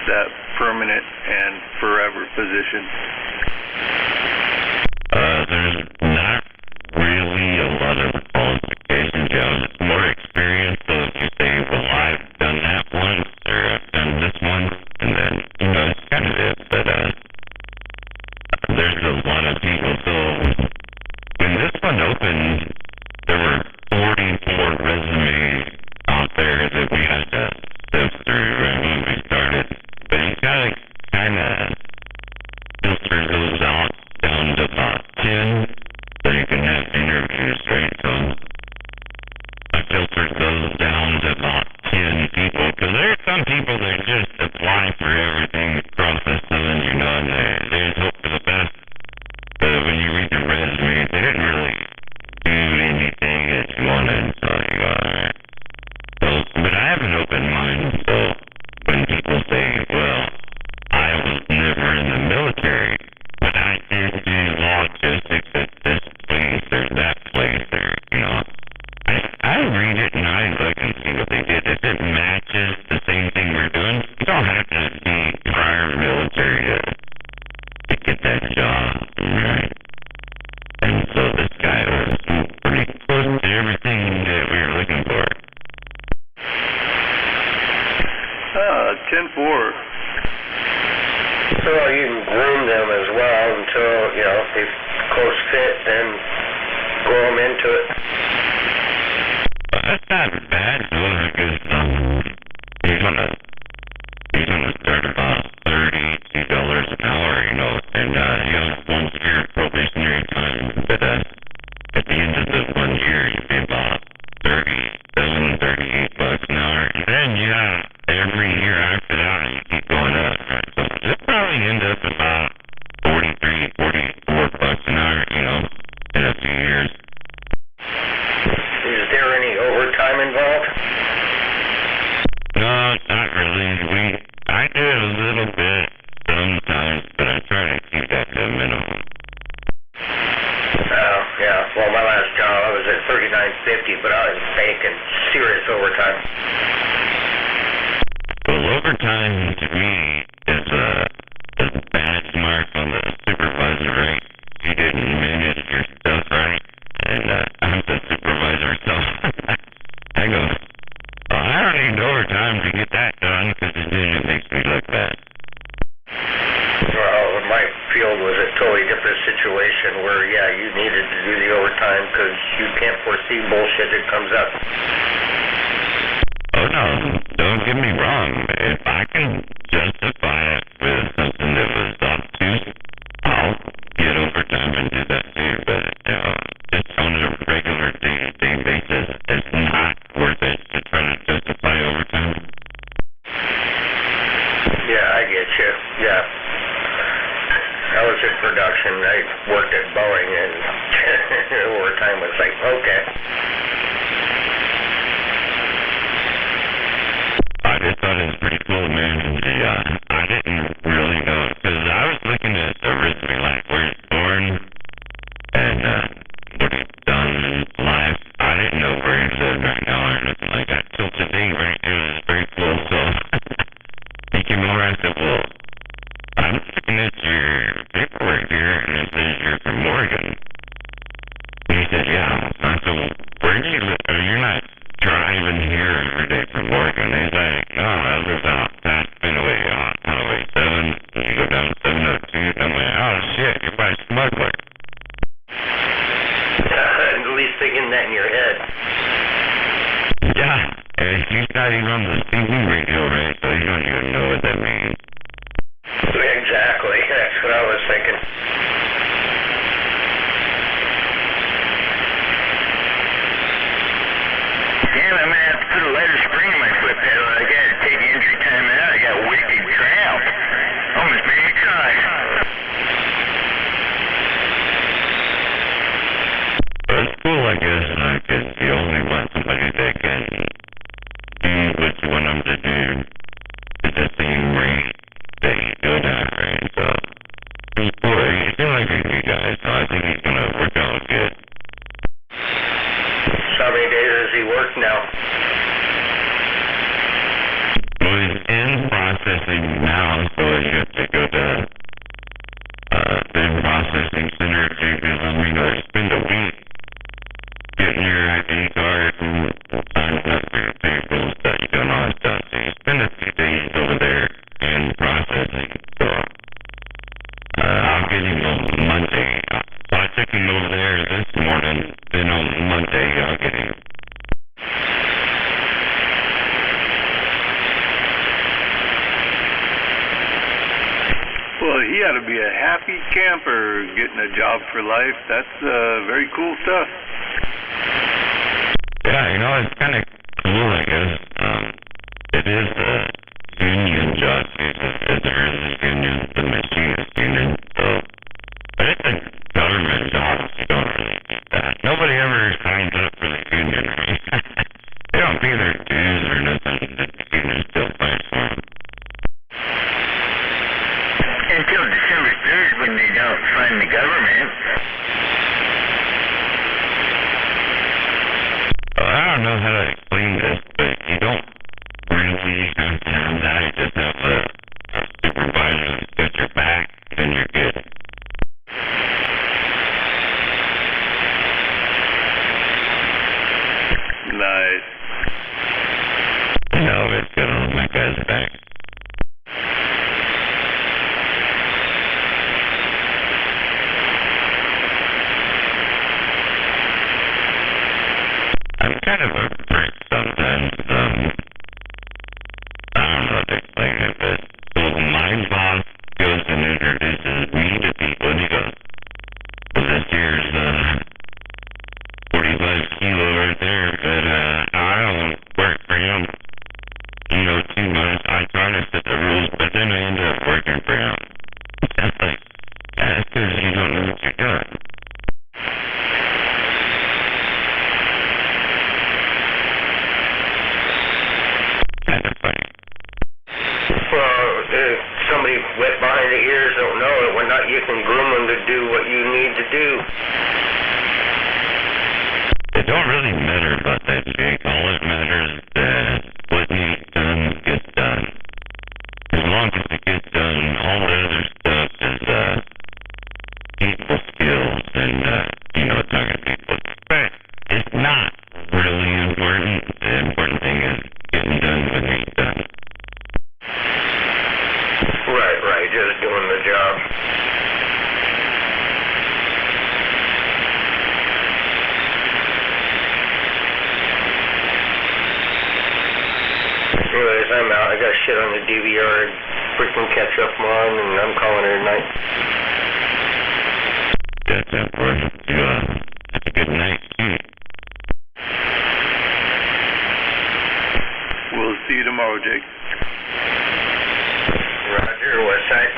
that permanent and forever position? There's not really a lot of qualifications. Yeah, it's more experience. So if you say, well, I've done that once, or I've done this one, and then, it's kind of it. But there's a lot of people. So when this one opened, there were 44 resumes out there that we had to sift through right when we started. But you gotta kind of filter those out down to about 10 so you can have interviews, right? So I filtered those down to about 10 people, because there are some people that just apply for everything across the sun, and they just hope for the best. But when you read the resume, they didn't really do anything that you wanted, so you go, alright. So, but I have an open mind, so when people say, well, I was never in the military, but I did do logistics at this place or that place, or, I read it and I look and see what they did. If it matches the same thing we're doing, you don't have to be prior military to get that job, right? And so this guy was pretty close to everything that we were looking for. 10-4. So you can groom them as well until, if they close fit, then grow them into it. That's not bad, though, because he's gonna start about $32 an hour, and he has 1 year probationary time, but at the end of the 1 year, you'd be about $38 an hour, and then every year after that, you keep going up, right? So it'll probably end up about $44 an hour, in a few years. Is there any overtime involved? No, not really. I do a little bit sometimes, but I try to keep that to a minimum. Yeah. Well, my last job, I was at $39.50, but I was making serious overtime. Well, overtime to me is a badge mark on the supervisor, right? You didn't manage your stuff right, and I'm the supervisor, so I go, well, I don't need overtime to get that done, because it makes me look bad. Well, my field was a totally different situation where, you needed to do the overtime because you can't foresee bullshit that comes up. Oh, no, don't get me wrong. If I can justify it with something that was obtuse, I'll get overtime and do that too. But just on a regular day-to-day basis, it's not worth it to try to justify overtime. Yeah, I get you. Yeah. I was in production. I worked at Boeing, and overtime was like, okay. I just thought it was pretty cool, man. I didn't really know, because I was looking at the resume, like where he's born and what he's done in his life. I didn't know where he lived right now or anything like that. So today, right here, is very cool. So he came over and I said, well, I'm looking at your paperwork here, and it says you're from Oregon. And he said, yeah. I said, well, where do you live? You're not driving here every day from Oregon. He's like, no, I live out past Fenway on Highway 7. You go down 702. And I'm like, oh, shit, you're by smuggler. At least thinking that in your head. Yeah, he's not even on the TV radio, right? So you don't even know what that means. Exactly. That's what I was thinking. Damn, I might have to put a lighter spring in my foot pedal. I gotta take entry time out. I got wicked cramp. Almost made me cry. But it's cool, I guess, because you only want somebody that can do what you want them to do at the same rate that you do that, right? So, it's cool. You seem like a good guy, so I think he's going to work out good. So how many days does he work now? Well, he's in processing now, so you have to go to the processing center to, because, spend a week getting your ID card and signing up for your paperwork stuff, you doing all that stuff. So you spend a few days over there in processing. So I'll get him on Monday. So I took him over there this morning. Then on Monday I'll get him. Well, he ought to be a happy camper getting a job for life. That's very cool stuff. Yeah, it's kind of cool, I guess. It is a union job, because there is a union, the machinist union. So, but it's a government job, so you don't really need that. Nobody ever signs up for the union, right? They don't pay their dues or nothing. The union still fights for them. Until December 3rd when they don't fund the government. Well, I don't know how to explain this, but you don't really have to have that. You just have a supervisor that's got your back, then you're good. Nice. It's good on my guy's back. I'm kind of a prick sometimes. I don't know how to explain it, but so my boss goes and introduces me to people, and he goes, well, this here's 45 kilo right there, but I don't work for him, too much. I try to set the rules, but then I end up working for him. That's like, that's because you don't know what you're doing. Kind of funny. Well, if somebody wet behind the ears don't know it, when not, you can groom them to do what you need to do. It don't really matter about that, Jake. All that matters is that what needs done gets done. As long as it gets done, all the other stuff is people skills and talking to people. But it's not really important. The important thing is getting done what needs done. Right, just doing the job. Anyways, I'm out. I got shit on the DVR. freaking catch up on, and I'm calling it a night. That's important. That's a good night, too. We'll see you tomorrow, Jake. Roger, Westside.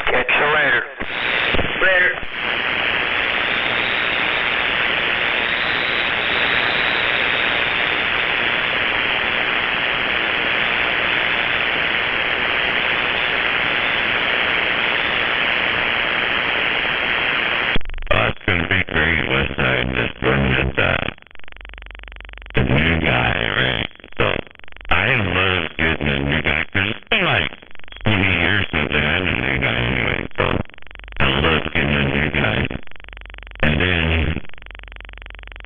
Catch you later. Later. Oh, it's going to be great, Westside. This one is the new guy, right? So, I love getting a new guy, because it's been like 20 years since I had a new guy anyway, so I love getting a new guy. And then,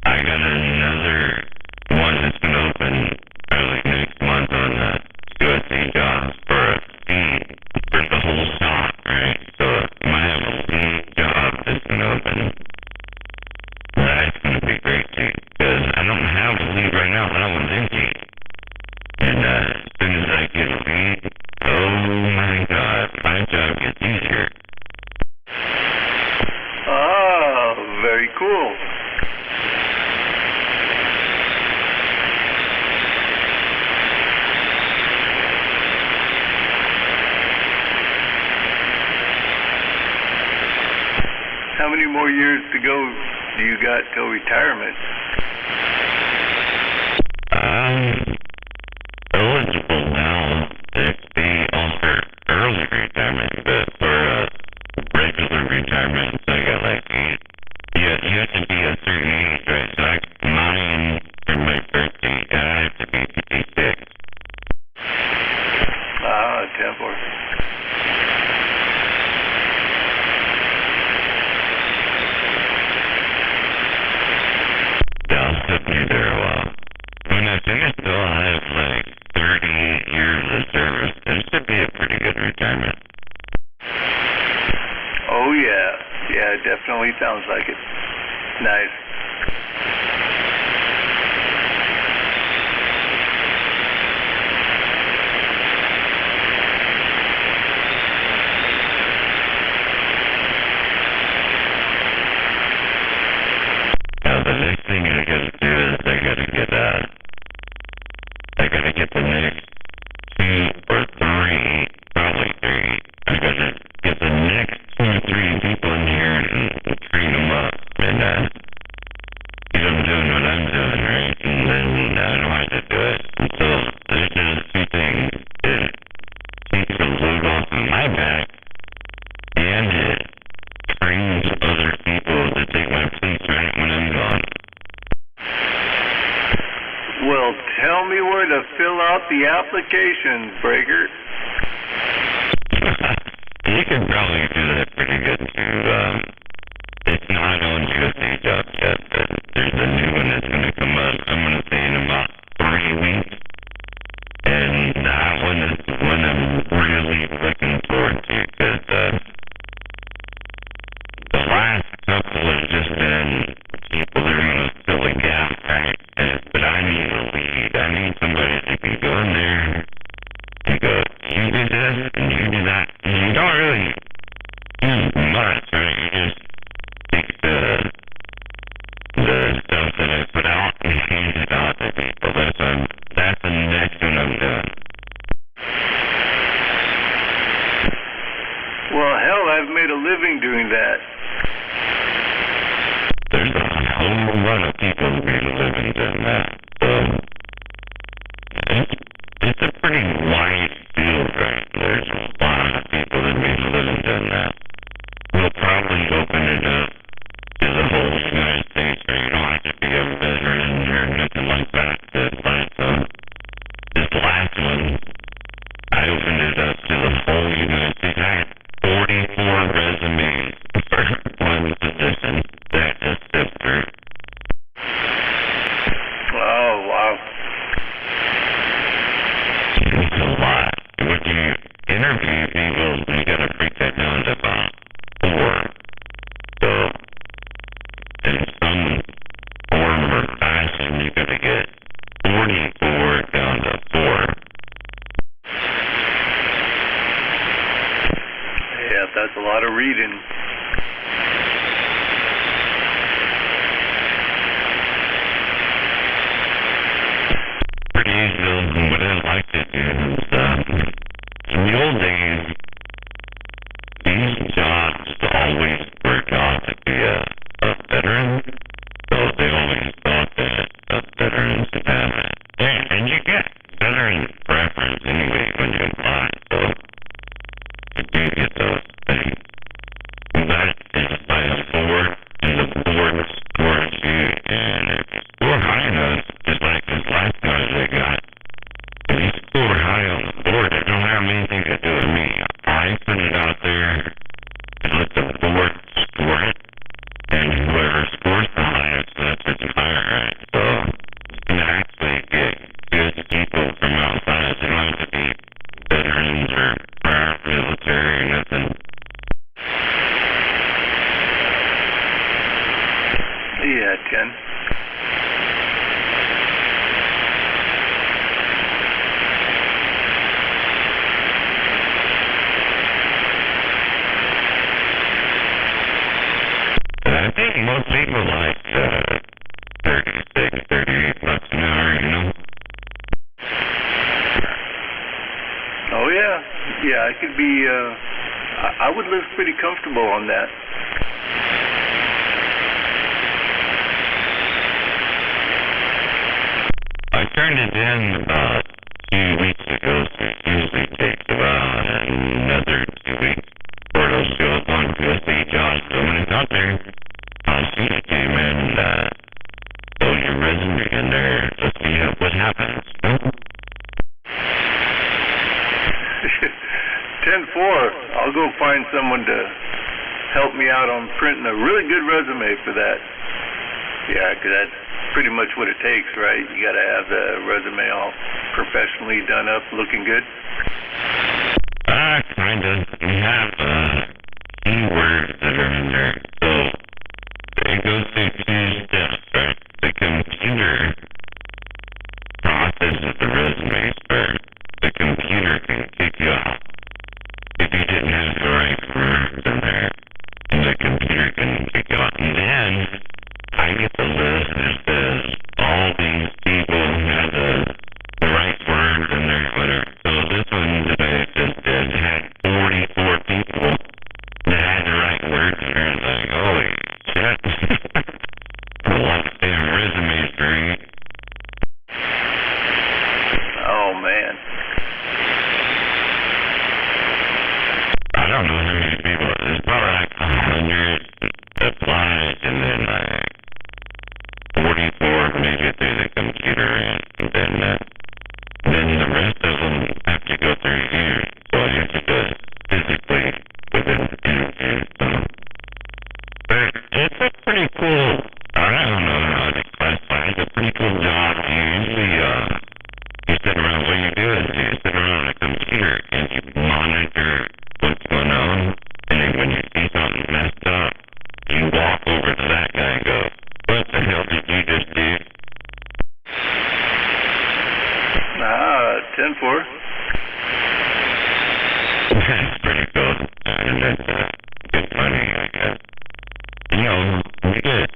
I got another one that's going to open probably next month on USA Jobs for a fee for the whole stock, right? So, I might have a lead job that's going to open. That's going to be great, too, because I don't have a lead right now, but that one's empty. And as soon as I get a lead, oh my God, my job gets easier. Ah, very cool. How many more years to go do you got till retirement? Eligible now if they offer early retirement, but for regular retirement, so I got like you have to be a certain age, right? So mine for my birthday, I have to be 56. Ah, Templar. That'll put me there a while. When I finish, though, I'll have like 38 years of service. This should be a pretty good retirement. Oh, yeah. Yeah, it definitely sounds like it. Nice. Now, the next thing I gotta do is I gotta get the next 2 or 3, probably 3. I gotta get the next 2 or 3 people in here and train them up and get them doing what I'm doing, right? And then I don't have to do it. And so there's just 2 things. It takes a load off of my back, and it trains other people to take my place right when I'm gone. Well, tell me where to fill out the applications, Breaker. You can probably do that pretty good too. It's not on USA Jobs yet, but there's a new one that's going to come up. I'm going to say in about 3 weeks. And that one is the one I'm really looking forward to, because the last couple have just been people that are going to fill a gap, right? But I need a lead. I need somebody that can go in there and go, you do this and you do that. And you don't really do much, right? You just take the stuff that I put out and hand it out to people. That's the next one I'm doing. Well, hell, I've made a living doing that. There's a whole lot of people who made a living doing that. It's a pretty wide field, right? There's a lot of people that made a living doing that. We'll probably open it up to the whole United States, where you don't have to be a veteran or nothing like that. This last one, I opened it up to the whole United States. I had 44 resumes for one position that just stepped through. Oh, wow. that's a lot of reading. Pretty easy though. What I like to do is, in the old days, these jobs always worked out to be a veteran. So they always thought that veterans would have it. Yeah, and you get veteran preference anyway when you apply. So you do get those things. That is by a board, and the board scores you. And if you score high enough, just like this last guy they got, if you score high on the board, it don't have anything to do with me. I put it out there and let the board score it, and whoever scores the highest, that's what you hire, right? So you can actually get good people from outside. They don't have to be veterans or prior military or nothing. Yeah, 10. I think most people like 36, 38 bucks an hour, you know? Oh, yeah. Yeah, I could be, I would live pretty comfortable on that. I turned it in about 2 weeks ago, so it usually takes about another 2 weeks for those show up on QSC jobs. So when it's out there, I'll see it, and throw your resume in there to see what happens. 10-4. I'll go find someone to help me out on printing a really good resume for that. Yeah, 'cause that's pretty much what it takes, right? You gotta have the resume all professionally done up, looking good. Kind of. We have keywords that are in there. So it goes through 2 steps, right? The computer processes the resumes first. The computer can kick you off if you didn't have the right words in there. And the computer can kick you off. And then I get the list that says all these people have the right words in there, whatever. So this one that I just did had 44 people that had the right words in there. It's like, holy shit. A lot of damn resumes for me. Oh, man. I don't know how many people. There's probably like 100 applied, and then like 44 make it through the computer, and then the rest of them have to go through you. So you have to do it physically within the interview. So, but it's a pretty cool. I don't know how to classify. It's a pretty cool job. You usually you sit around. What you do is you sit around a computer and you monitor what's going on, and then when you see something messed up, you walk over to that guy and go, what the hell did you just do? 10-4. That's pretty cool. And that's good money, I guess. You know, we get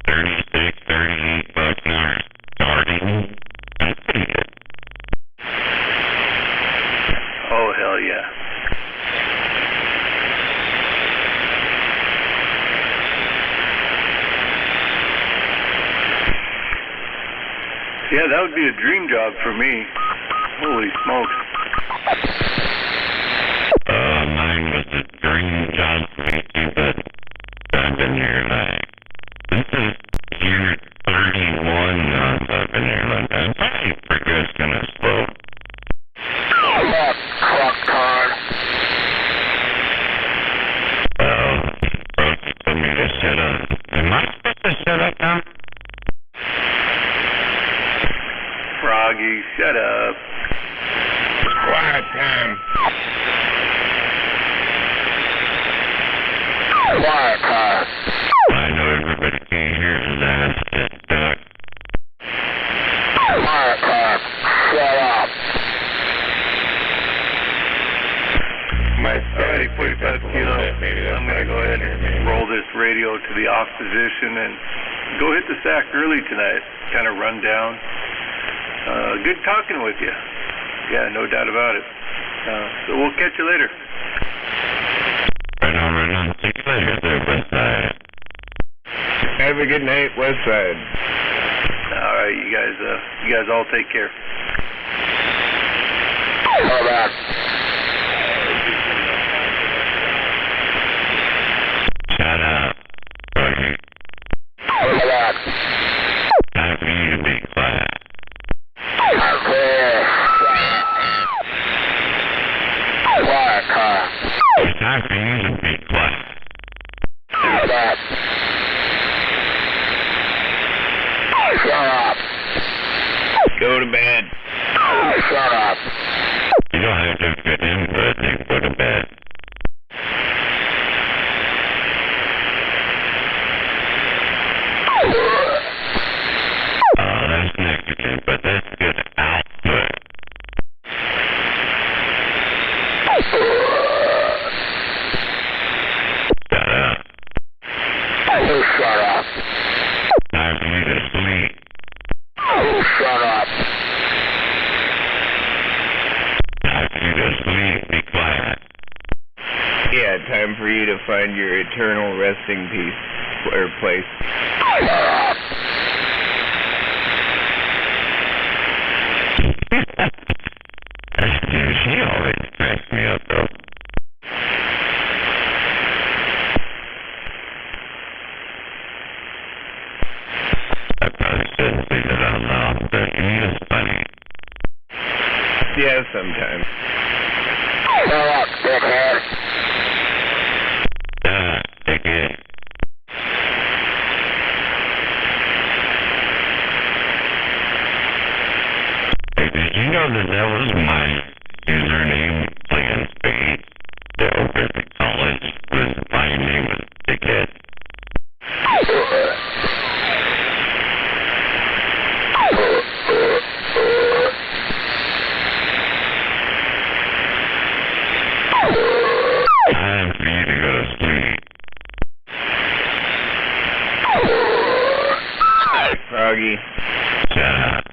36, 38 bucks an hour starting. That's pretty good. Oh, hell yeah. Yeah, that would be a dream job for me. Holy smokes. Mine was a dream job for me too, but I've been here like, this is year 31 now, so I've been here like that. Probably progress kind of slow. Bro, you told me to shut up. Am I supposed to shut up now? Froggy, shut up. Quiet time. Quiet time. I know everybody can't hear his ass get stuck. Quiet time. Shut up. My 45 kilo ahead and roll this radio to the off position and go hit the sack early tonight. Kind of run down. Good talking with you. Yeah, no doubt about it. So we'll catch you later. Right on. See you later there, Westside. Have a good night, Westside. All right, you guys all take care. Call back. Shut up. Froggy. Call back. Time for you to be quiet. Clear. Quiet, car. It's time for you to be quiet. Shut up. Shut up. Go to bed. Shut up. You don't have to get in, but they go to bed. Oh, that's negative, but that's good output. Shut up. Shut up. Time for you to sleep. Shut up. Time for you to sleep. Be quiet. Yeah, time for you to find your eternal resting peace or place. Dude, she always cracks me up, though. I probably shouldn't say that out loud, but he is funny. Yeah, sometimes. Shut up, dickhead. Take it. Hey, did you know that was my username playing Spade? The over at college was my name was Dickhead. Time for you to go to sleep. Froggy. Shut up.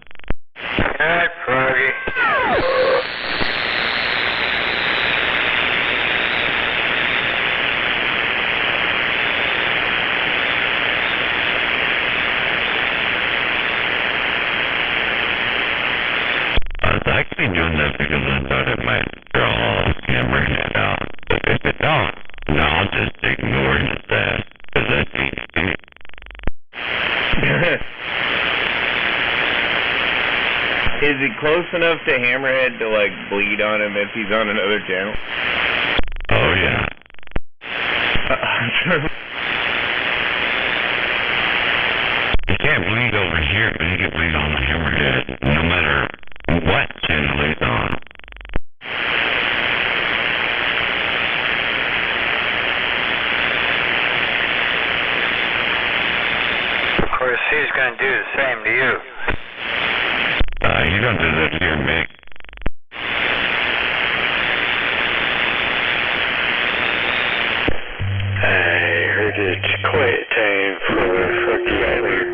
Hi, Froggy. I was actually doing that because I thought it might draw all Hammerhead out. But if it don't, no, I'll just ignore his ass. Because that's easy. Is it close enough to Hammerhead to, like, bleed on him if he's on another channel? Oh, yeah. You can't bleed over here, but you can bleed on the Hammerhead, no matter what channel he's on. Of course, he's going to do the same to you. You don't do that here, Mick. I heard it's quiet time for Froggy Island.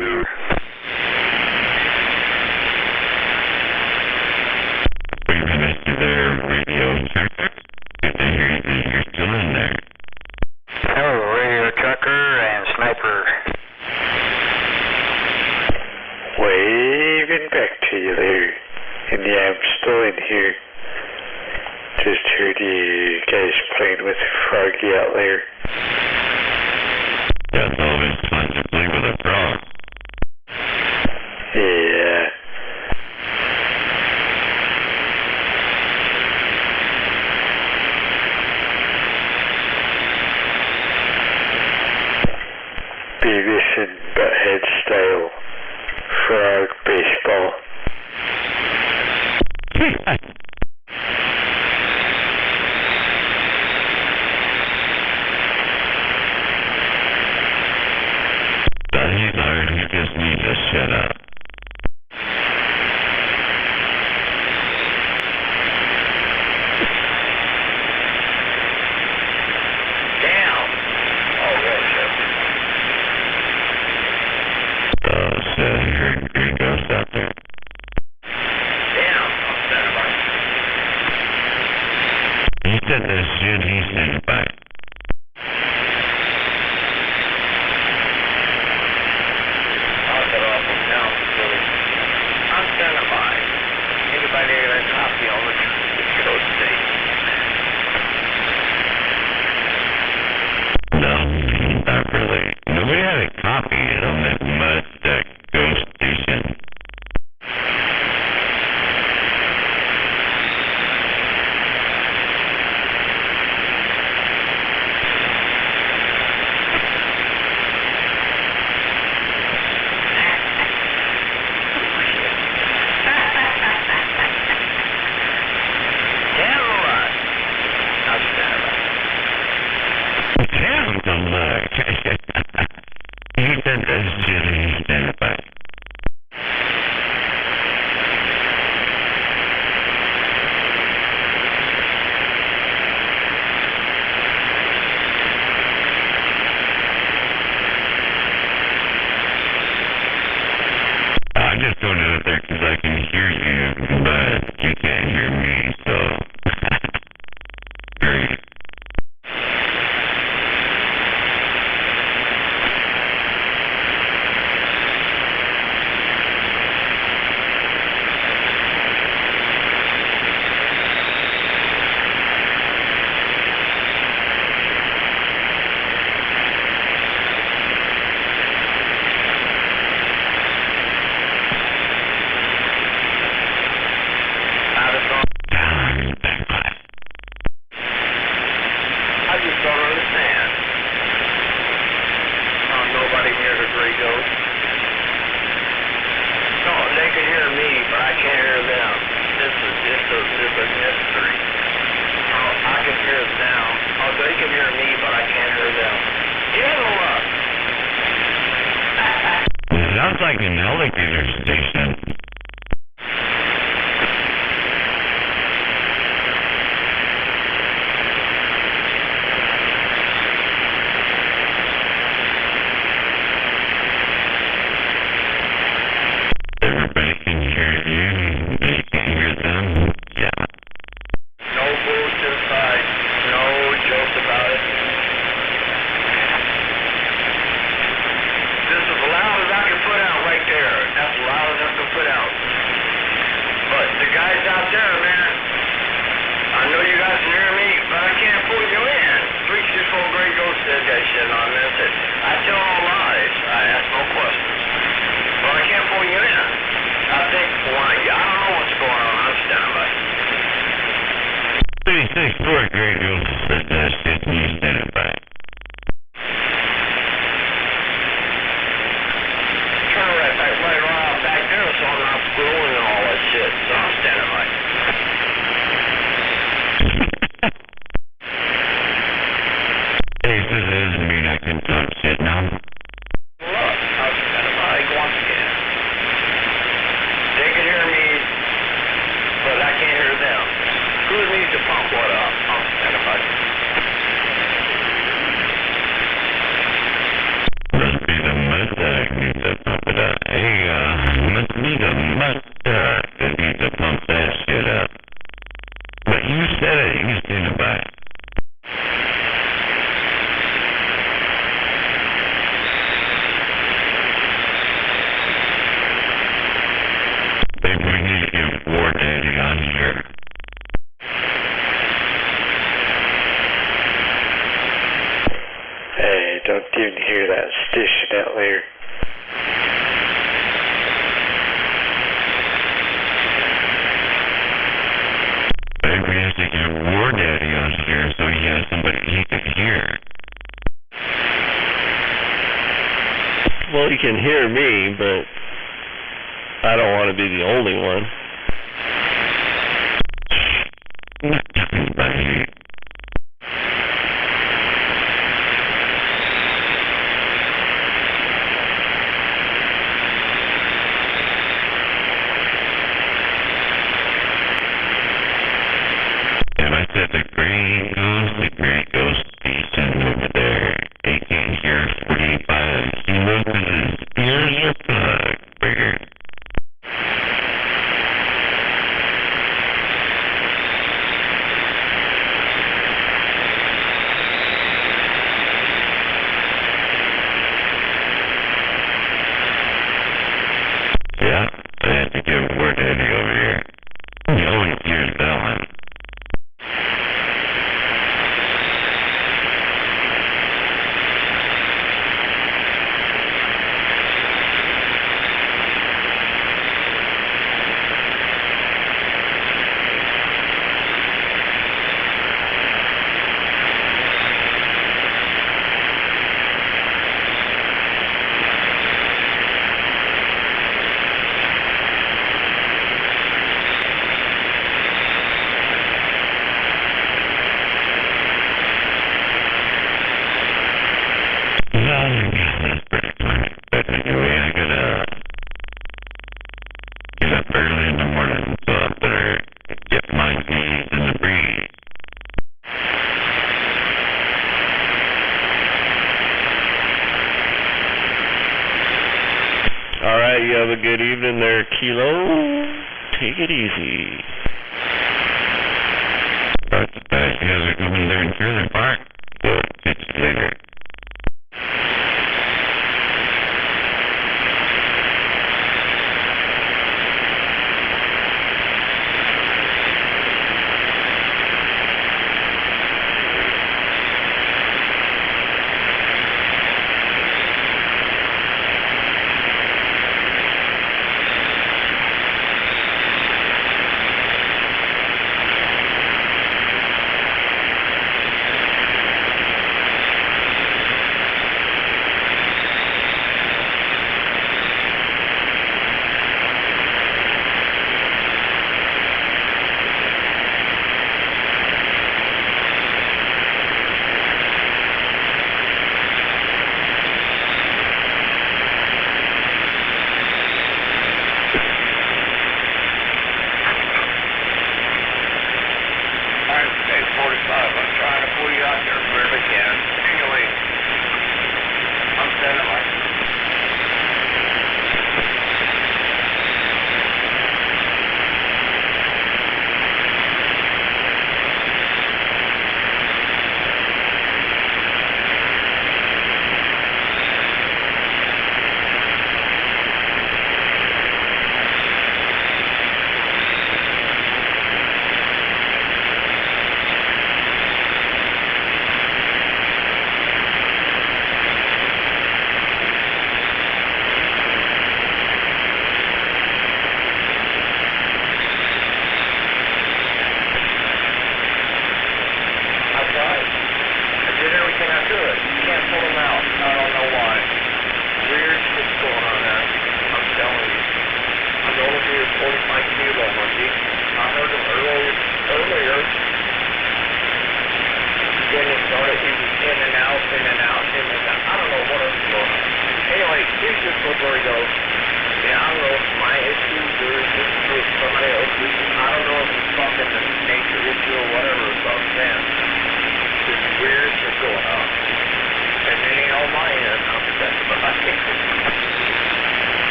We finished their radio checker. Good to hear that you're still in there. Hello, Radio Trucker and Sniper. Waving back to you there. And yeah, I'm still in here. Just heard you guys playing with Froggy out there. That's always fun to play with a frog. Yeah. Beavis and Butthead style frog baseball. He said that shit, he's standing by. I'll get off of town, facility. I'm standing by. Anybody got a copy on the code state? No, not really. Nobody had a copy on that Mustang ghost station. I just don't know if because I can hear you, but you can't hear me, so. Great. I just don't understand. Nobody near the Grey Ghost. No, they can hear me, but I can't hear them. This is a mystery. I can hear them. Oh, they can hear me, but I can't hear them. Get a look. It sounds like an alligator station. Everybody can hear you, but you can't hear them. Yeah. No bullshit aside. No joke about it. This is as loud as I can put out right there. That's loud enough to put out. But the guys out there, man, I know you guys can hear me, but I can't pull you in. 364 Grey Ghost said that shit on this. I tell all lies. I ask no questions. But I can't pull you in. I think, well, I don't know what's going on. I'm standing by. 364 Grey Ghost said that shit, and you standing by. Turn right around back there so I'm not scrolling and all that shit. So I'm standing by. Hey, so that doesn't mean I can talk shit now. Look, I'm standing by once again. They can hear me, but I can't hear them. Who needs to pump what up? I'm standing by. Must be the Mustang needs to pump it up. Hey, must be the Mustang that needs to pump that shit up. But you said it, you standing by. Maybe we need to get War Daddy on here. Hey, don't even hear that station out there. Maybe we have to get War Daddy on here so he has somebody he can hear. Well, he can hear me, but I don't want to be the only one. I'm not talking about you. And I said the Grey Ghost station over there, they can't hear 45 kilos because his ears are plugged. Bigger. have a good evening there, Kilo. Take it easy. You guys are going there in Trailer Park. Catch you later.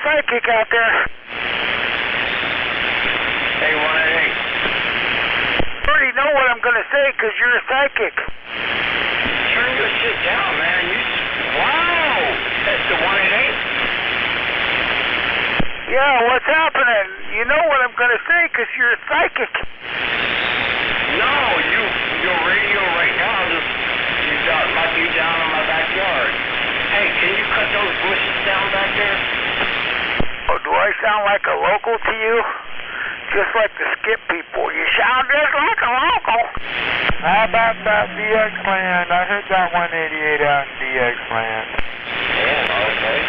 Psychic out there. Hey, 188. You already know what I'm going to say because you're a psychic. Turn your shit down, man. Wow! That's the 188? Yeah, what's happening? You know what I'm going to say because you're a psychic. No, your radio right now you got like you down in my backyard. Hey, can you cut those bushes down back there? Oh, do I sound like a local to you? Just like the Skip people. You sound just like a local. How about that DX land? I heard that 188 out in DX land. Yeah, okay.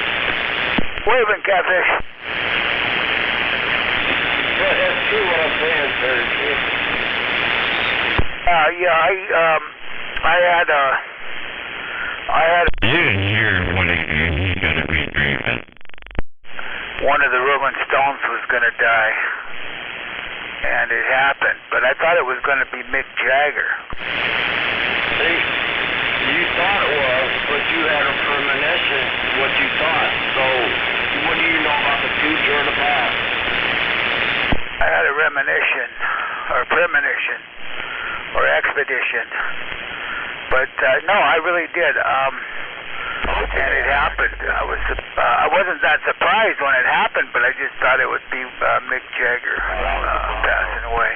Waving, Catfish. Yeah, that's true what I'm saying, sir. I had You didn't hear what you gotta be dreaming. one of the Rolling Stones was going to die. And it happened. But I thought it was going to be Mick Jagger. See, you thought it was, but you had a premonition what you thought. So, what do you know about the future or the past? I had a premonition, or expedition. But no, I really did. And it happened. I wasn't that surprised when it happened, but I just thought it would be Mick Jagger passing away,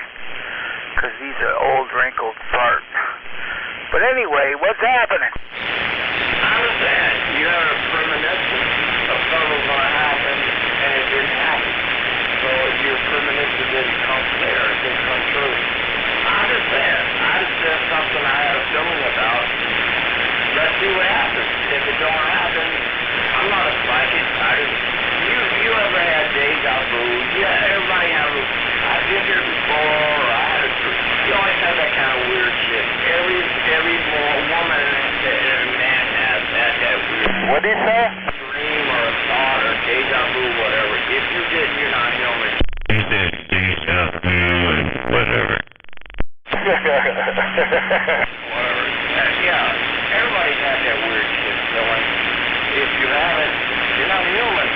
because he's an old, wrinkled fart. But anyway, what's happening? I understand. You have a premonition of something going to happen, and it didn't happen. So your premonition didn't come clear. It didn't come true. I understand. I understand something I had a feeling about. Let's see what happens. If it don't happen, I'm not a psychic. You ever had deja vu? Yeah, everybody has. I've been here before. Or I had a. You always have that kind of weird shit. Every woman and man has that weird. What did you say? Dream or a thought or deja vu, whatever. If you did, you're not human. He said deja vu and whatever. Yeah, everybody's had that weird shit, Dylan. If you haven't, you're not human.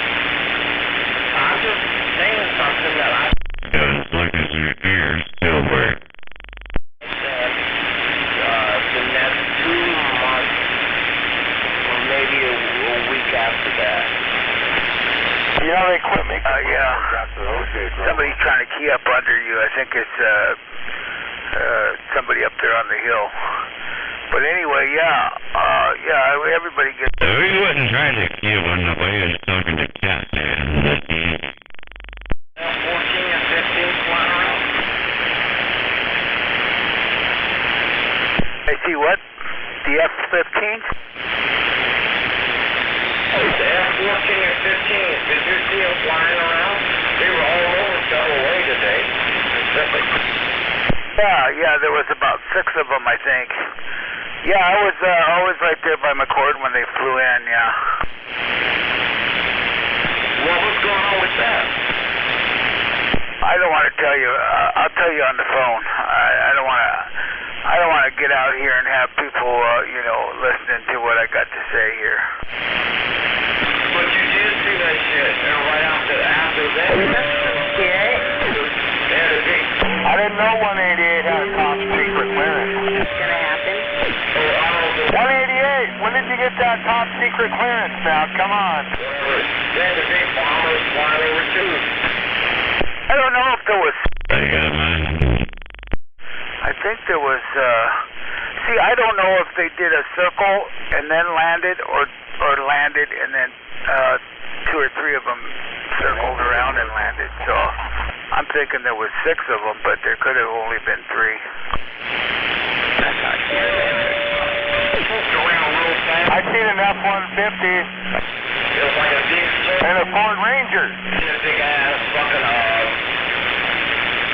I'm just saying something that I... As long as your ears still work. The next 2 months, or maybe a week after that. You know, they quit me. Yeah. Somebody's trying to key up under you. I think it's somebody up there on the hill. But anyway, yeah, everybody gets... He wasn't trying to kill on the way. He was talking to Cat, man. 14 and 15 flying around. I see what? The F-15s? The F-14 and 15s. Did you see them flying around? They were all over Delaware today. Yeah, there was about 6 of them, I think. Yeah, I was always right there by McCord when they flew in, yeah. What was going on with that? I don't want to tell you. I'll tell you on the phone. I don't want to get out here and have people, listening to what I got to say here. But you did see that shit, right after that. I didn't know 188 had a top secret clearance. What's going to happen? 188, when did you get that top secret clearance now? Come on. They had the big bombers flying over too. I don't know if there was... I got mine. I think there was, see, I don't know if they did a circle and then landed or landed and then 2 or 3 of them circled around and landed. So I'm thinking there was 6 of them, but there could have only been 3. I seen an F-150. It was like a big circle. And a Ford Ranger. And a big ass fucking,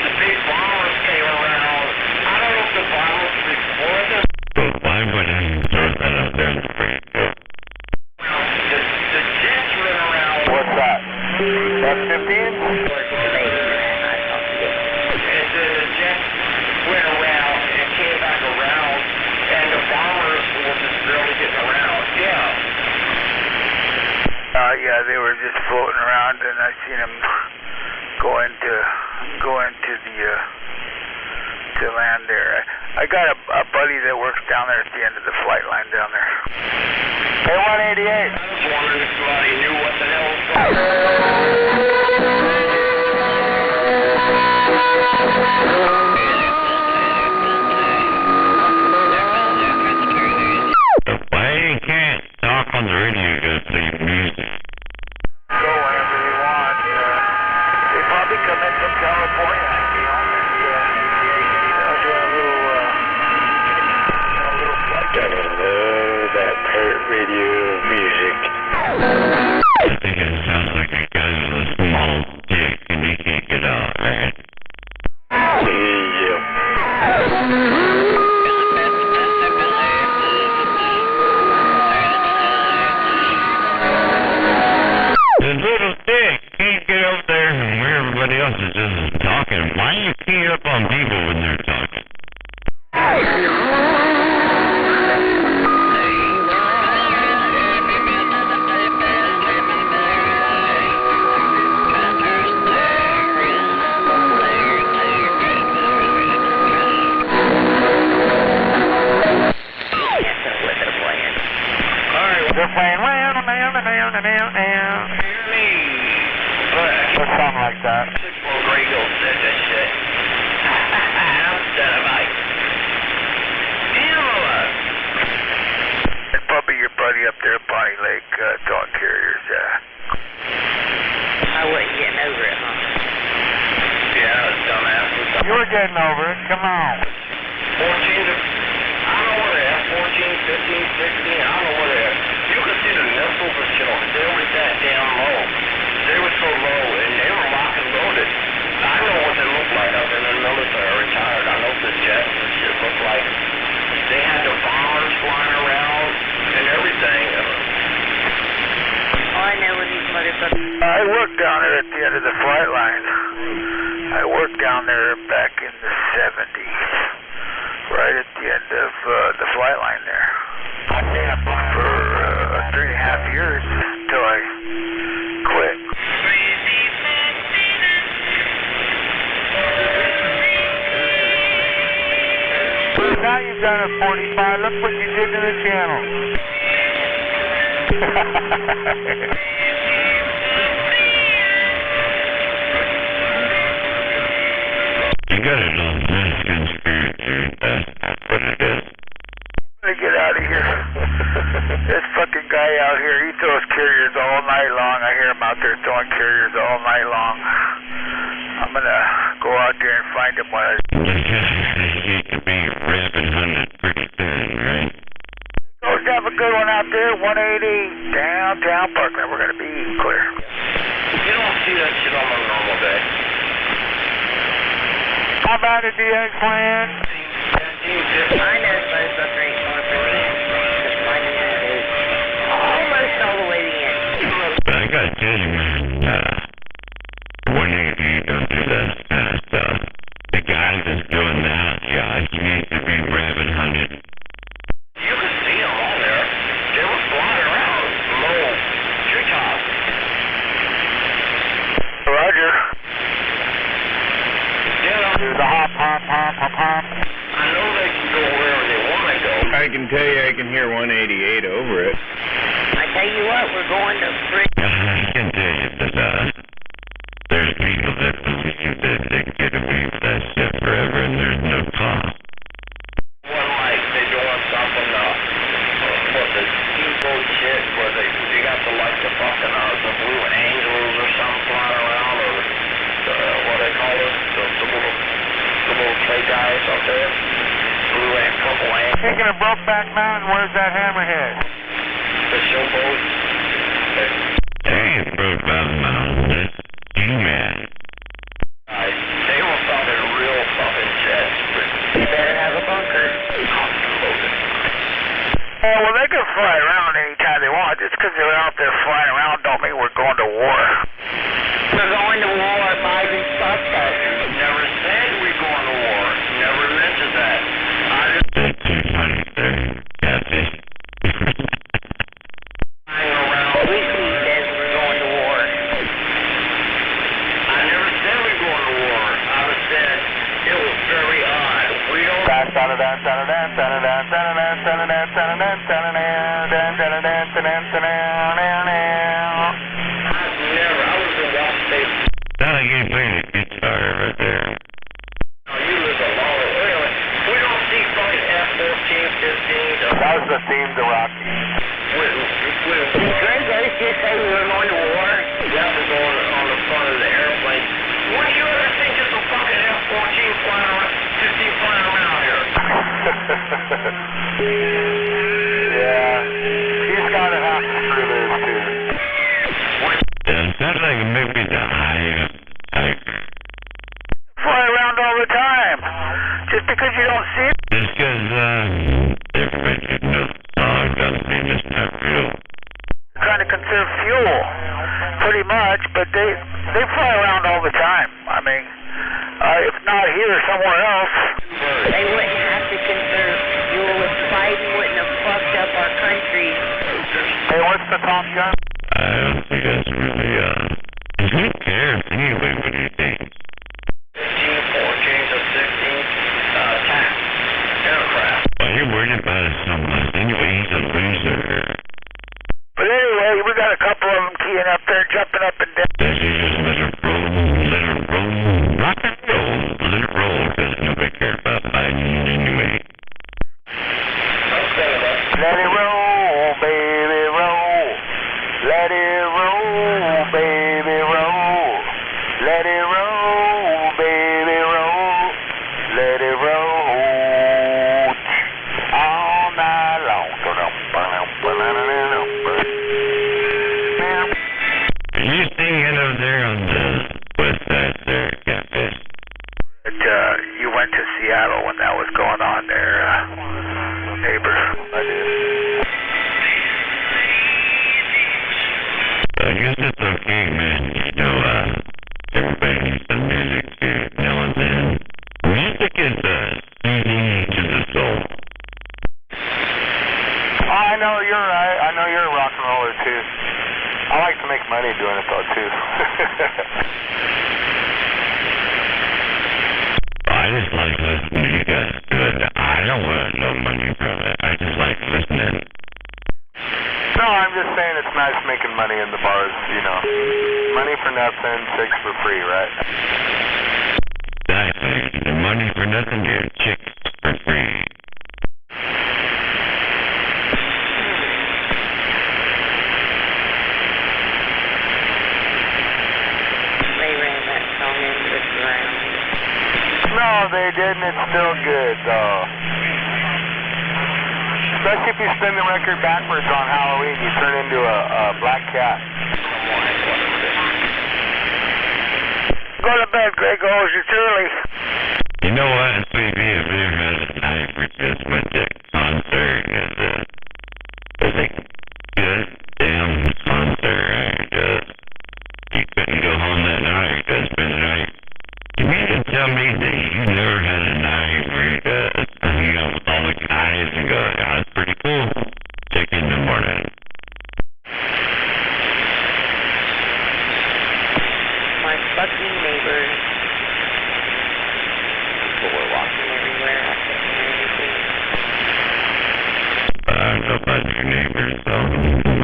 the big bombers came around. I don't know if the bombers reported them. But why would I throw that out there in the radio? The jets went around. What's that? F-15? And then the jets went around and came back around, and the bombers were just barely getting around. Yeah, they were just floating around, and I seen them go into to land there. I got a buddy that works down there at the end of the flight line down there. Hey, 188. I was wondering if somebody knew what the hell was going on. Why you can't talk on the radio? You gotta play music. Go wherever they want. They probably come in from California, and do a little flight. Gotta love that pirate radio music. I think it sounds like a guy with a small dick and he can't get out, right? Yeah. The little dick can't get up there and where everybody else is just talking. Why do you key up on people when they're talking? like that. Well, Grego said that shit. I'm set of ice. It's probably your buddy up there, Bonnie Lake, towing carriers, I wasn't getting over it, huh? Yeah, dumbass. You were getting over it. Come on. 14 to, I don't know where they're at, 14, 15, 16, I don't know where they're at. You could see the missiles and shit on, they were that damn low. They were so low, and they were lock and loaded. I know what they look like. I've been in the military, retired. I know what the jets and shit look like. They had the bombers flying around and everything. All I know is these motherfuckers. I worked down there at the end of the flight line. I worked down there back in the 70s, right at the end of the flight line there. For 3.5 years until I quit. Now you've done it 45. Look what you did to the channel. You got it on this conspiracy. That's what it is. Let me get out of here. This fucking guy out here, he throws carriers all night long. I hear him out there throwing carriers all night long. I'm gonna go out there and find him while I... You could be rapping hunted pretty soon, right? Go have a good one out there, 180 downtown Parkland. We're gonna be clear. You don't see that shit on a normal day. How about a DX plan? I know motherfucker ain't going for me. Just my unit is almost all the way to the end. But I gotta tell you, man, 180 don't do that kind of stuff. The guy that's doing that, yeah, he needs to be rapping hunted. You could see them on there. They were flying around low treetops. Roger. Yeah, the hop. I know they can go wherever they want to go. I can tell you I can hear 188 over it. I tell you what, we're going to free. I can tell you that there's people that believe that they can get away with that shit forever and there's no cost. One like they doing something, what the steamboat shit, where they got the fucking, the Blue Angels or something flying around, or what they call it, the little play guys up there. Blue and Purple Angels. Speaking of Brokeback Mountain, where's that hammerhead? The showboat. Hey, Brokeback Mountain, G-Man. They were fucking real fucking jets. You better have a bunker. Yeah, well, they can fly around anytime they want. Just because they're out there flying around don't mean we're going to war. We're going to war, Biden sucked us. Never said we're going to war. Never mentioned that. That's too funny, sir. Catfish. Whiskey says we're going to war. I never said we're going to war. I said it was very odd. We don't... I was in Washington. Sound like you playing a guitar right there. No, you live a long way. Anyway, we don't see fucking F-14, 15. That was the theme to Rocky. Greg, just say we were going to war. That was on the front of the airplane. When do you ever think there's a fucking F-14 flying around, 15 flying around here? Yeah, he's got to have to prove it too. It sounds like maybe the higher type. Fly around all the time. Just because you don't see it. Just because everybody should know the song doesn't mean it's not real. Trying to conserve fuel, pretty much, but they fly around all the time. I mean, if not here, somewhere else. They wouldn't have to conserve fuel if Biden wouldn't have fucked up our country. Hey, what's the Tom gun? I don't think that's really, who cares anyway what he thinks? 15, 14 to 16, attack aircraft. Well, you're worried about it so much. Anyway, he's a loser. But anyway, we got a couple of them keying up there, jumping up and down. Does he just let her roll? just like listening to you guys do it. I don't want no money from it. I just like listening. No, I'm just saying it's nice making money in the bars, you know. Money for nothing, chicks for free, right? Exactly. The money for nothing, get chicks for free. They ran that song into the ground. No, they didn't. It's still good, though. Especially if you spin the record backwards on Halloween, you turn into a black cat. Go to bed, Gregos. It's early. You know what? Sweet Pea Beer has a night for just went to concert. It's a good damn concert. You couldn't go home that night. You just spend the night. You mean to tell me that you never had a night where you just hang out with all the guys and go, yeah, that's pretty cool. Check in the morning. My fucking neighbors. People were walking everywhere. I couldn't hear anything. I don't know about your neighbors, so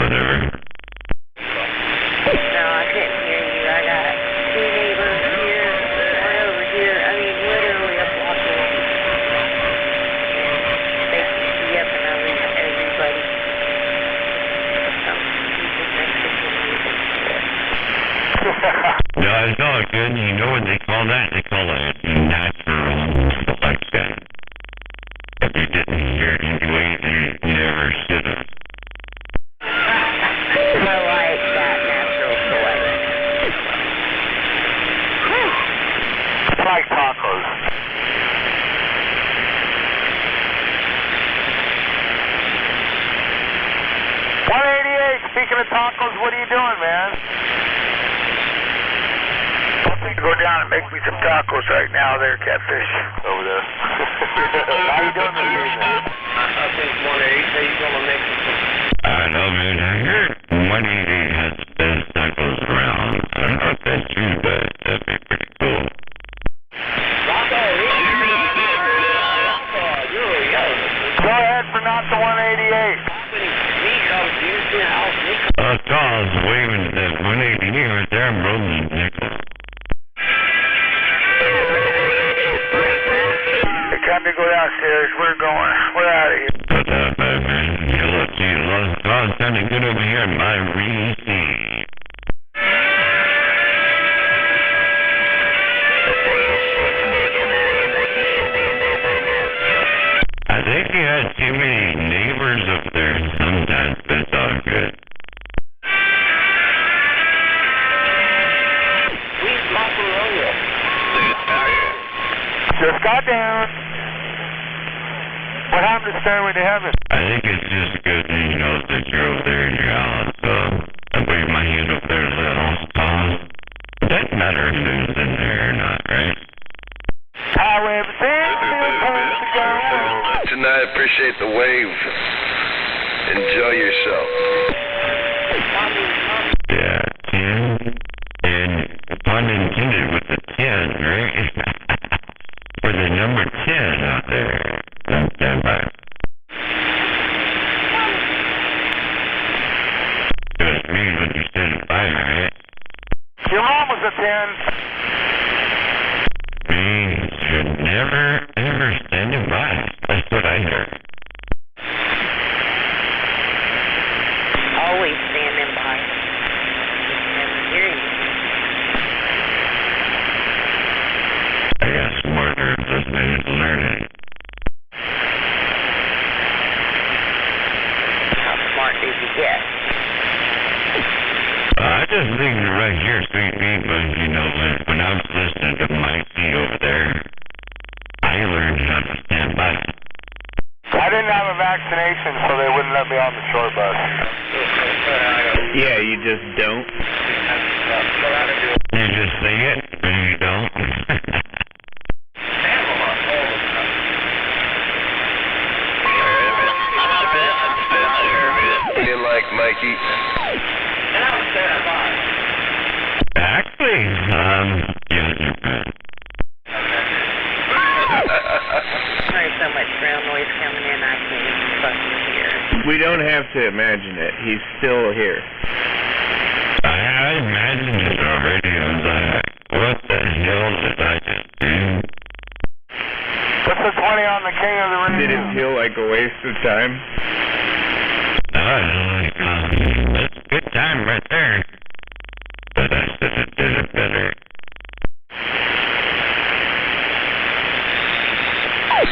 whatever. No, I couldn't hear you. I got two neighbors here, one over here. I mean, literally a block away. And they can see up and over everybody. Some people Mexican music. No, it's all good. You know what they call that? They call it natural selection. If you didn't hear it anyway, you never should have. I like that natural selection. It's like tacos. Speaking of tacos, what are you doing, man? Go down and make me some tacos right now there, Catfish. Over there. How you doing this evening? I think 180, how you gonna make some? I don't know, man. I heard 180 has the best tacos around. I don't know if that's true, but that'd be pretty cool. Go ahead for not the 188. Charles waving at that 180 right there. I'm rolling the nickel. It's time to go downstairs. We're going. We're out of here. What's up, man? Hello to you. Well, it's time to get over here in my receipt. I think you had too many neighbors up there sometimes, but it's all good. Just got down. What happened to Stairway to Heaven? I think it's just good that you know that you're over there in your house, so I wave my hand over there to let all pause. It doesn't matter if who's in there or not, right? However, tonight, appreciate the wave. Enjoy yourself. Yeah, 10, and pun intended with the 10, right? For the number 10 out there. Stand by. Just mean when you're standing by, right? Your mom was a 10. Means you're never, ever standing by. That's what I heard. Always standing by. Just never hearing you. I got smarter listening and learning. How smart did you get? I just think you're right here, Sweet Pea, but you know, when I was listening to Mikey over there, I learned how to stand by. I didn't have a vaccination, so they wouldn't let me on the short bus. Yeah, you just don't. You just say it, and you don't. Feeling like Mikey. Actually, yeah, you're good. We don't have to imagine it. He's still here. I imagined it already. I was like, what the hell did I just do? What's the 20 on the king of the radio? Did it feel like a waste of time? That's a good time right there. But I should have did it better.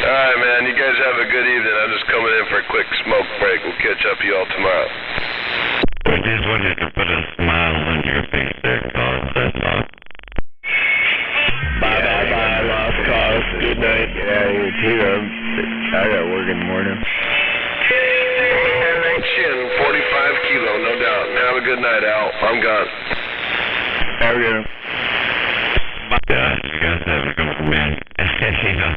Alright, man, you guys have a good evening. I'm just coming in for a quick smoke break. We'll catch up to you all tomorrow. I just wanted to put a smile on your face there, Cause. That's all. Bye, Lost Cause. Good night. Get out of here, too. I got work in the morning. 45 kilo, no doubt. Have a good night, Al. I'm gone. Have a good one. Yeah, you guys have a good one, man. You know,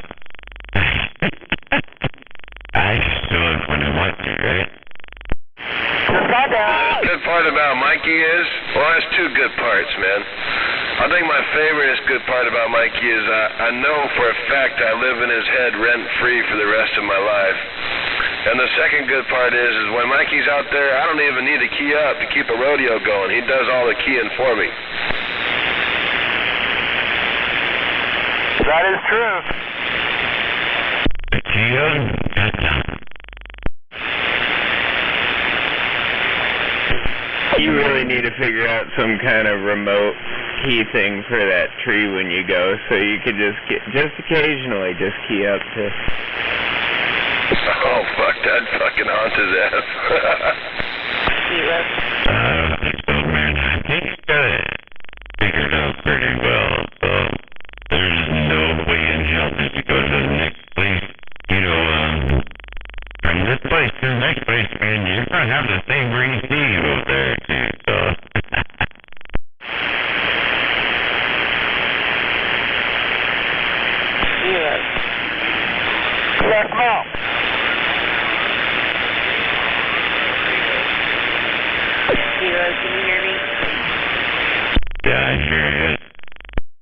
I still want to watch you, right? The good part about Mikey is, well, there's two good parts, man. I think my favorite good part about Mikey is I know for a fact I live in his head rent-free for the rest of my life. And the second good part is when Mikey's out there, I don't even need to key up to keep a rodeo going. He does all the keying for me. That is true. You really need to figure out some kind of remote key thing for that tree when you go, so you could just occasionally just key up to. Oh, fuck, that fucking haunts his ass. I don't think so, man. I think he's got it figured out pretty well, so there's no way in hell that you go to the next place. You know, from this place to the next place, man, you're going to have the same receive over there, too, so. Yes, Mom. Zero, can you hear me? Yeah, I hear you.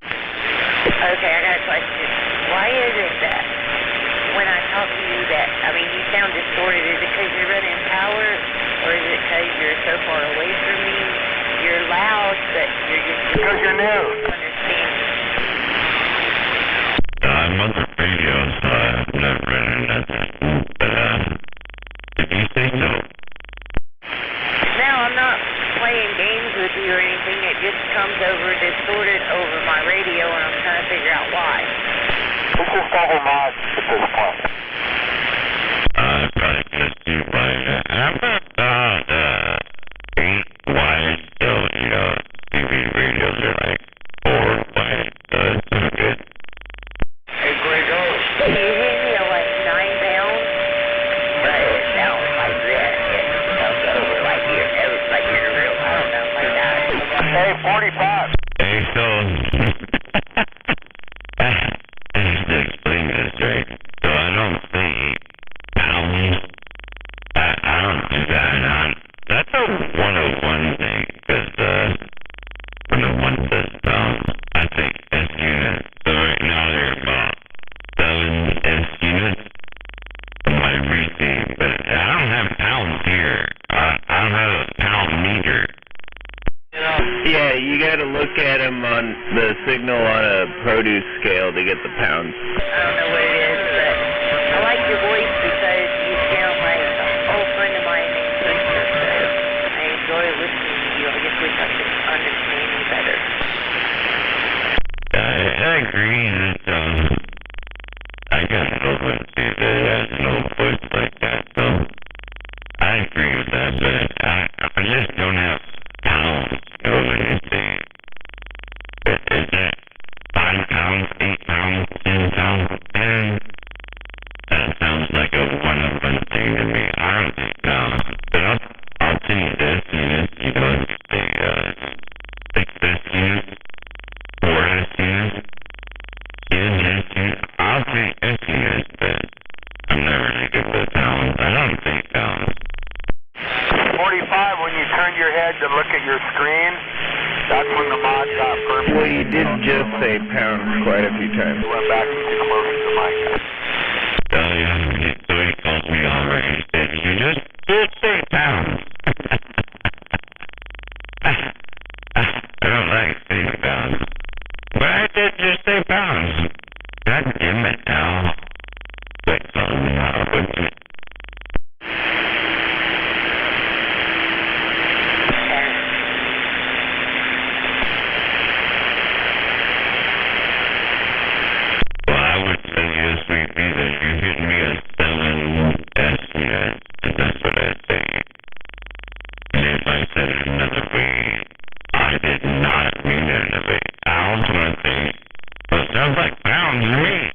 Okay, I got a question. Why is it that when I talk to you that, I mean, you sound distorted? Is it because you're running power, or is it because you're so far away from me? You're loud, but you're just... Because you're new. Understand me. I'm on the radio, so I've never run into that. But, did you say so? No, I'm not playing games with you or anything. It just comes over distorted over my radio, and I'm trying to figure out why. It's just double mods at this point. Probably just too wide. I'm about 8 wide, so, you know, TV radios are like 4 wide, so it's not good. Hey, Grego. Can you hear me at like 9 pounds? But it sounds like that. It comes over like you're real, I don't know, like that. Hey, 45. Hey, so, I need to explain this, right? So I don't think pounds, I don't do that. That's a 101 thing, because when the one says pounds, I think S units. So right now they're about 7 S units in my receive, but I don't have pounds here. I don't have a pound meter. Yeah, you gotta look at them on the signal on a produce scale to get the pounds. I don't know what it is, but I like your voice because you sound like an old friend of mine named Victor, so I enjoy listening to you. I just wish I could understand you better. I agree that, I got an old one too that has an old voice like that, so I agree with that, but I just don't have pounds, you know what I'm saying? Is that 5 pounds, 8 pounds, 10 pounds, 10? That sounds like a one-on-one thing to me. I don't think pounds, but I'll tell you this, you know, they 6 S units, 4 S units, 10 S units. I'll take S units, but I'm never going to get the pounds. I don't think pounds. 45, when you turn your head to look at your screen, that's when the mod got perfect. Well, you did just say pounds quite a few times. You went back too close to the mic. So he calls me all right. He said, you just 20 pounds. God damn it, Al. Wait, wait. Well, I would tell you, Sweet Pea, that you're hitting me a 7 estimate, and that's what I say. And if I said it another way, I did not mean it another way. Pounds, when I say, well, it sounds like pounds to me.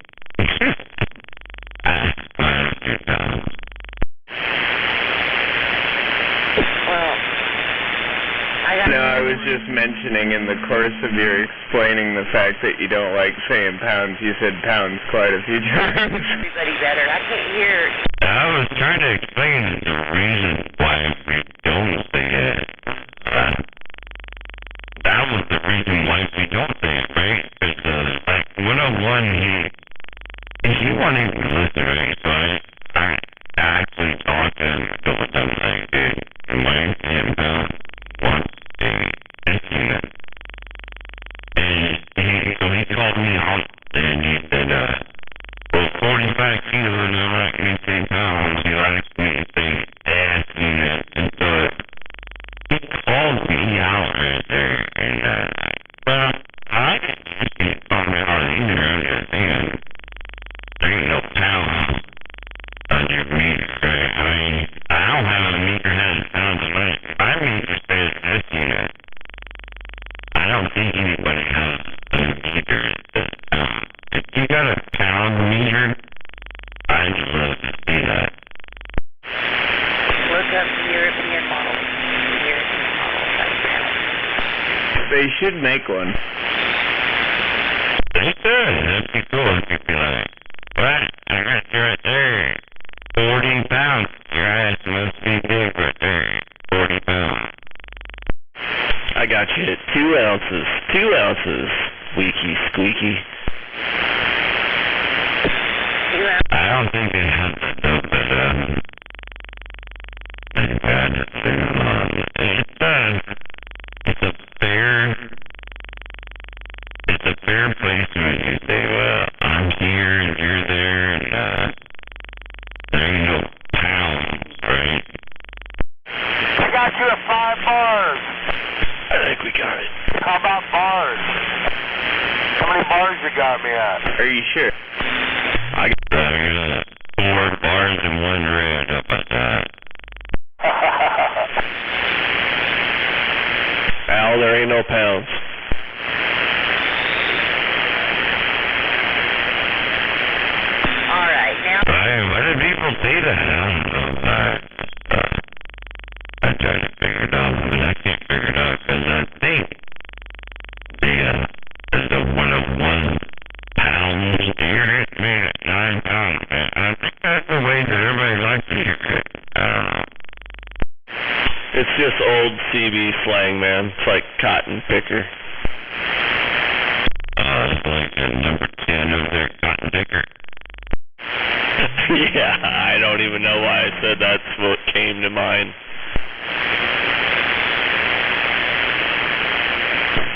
No, I was just mentioning in the course of your explaining the fact that you don't like saying pounds, you said pounds quite a few times. Everybody better. I can't hear. I was trying to explain the reason why we don't say it. That was the reason why we don't say it, right? Because, like, 101, he wanted to listen, right? So I actually talked to him a couple times, like, dude, my damn pound wants to estimate. And he called me out, and he said, well, 45 kilos, and I'm like, me 10 pounds. He likes me to say estimate. And so he called me out right there, and, well, I didn't call me out either. I'm just saying, there ain't no pounds on your meter, right? I mean, I don't have a meter that has pounds on it. My meter says estimate. I don't think anybody has a meter that says pounds. If you got a pound meter, I'd love to see that. Look up the European model. The European model type pound. They should make one. They should. That'd be cool. It'd be like, what? I got you right there. 40 pounds. Your ass must be big right there. 40 pounds. I got you at 2 ounces. 2 ounces. Squeaky, squeaky. I don't think they have that though, but they got it there. It's a fair place when you say, well, I'm here and you're there, and there ain't no pounds, right? I got you at 5 bars. I think we got it. How about bars? How many bars you got me at? Are you sure? I got 4 bars and 1 red. How about that? Al, there ain't no pounds. All right, now. Why do people say that? I don't know. I try to figure it out, but I can't figure it out because I think the 101 pounds here made it 9 pounds. Man. I think that's the way that everybody likes to hear it. I don't know. It's just old CB slang, man. It's like cotton picker. It's like number 10 over there, cotton picker. Yeah, I don't even know why I said that's what came to mind.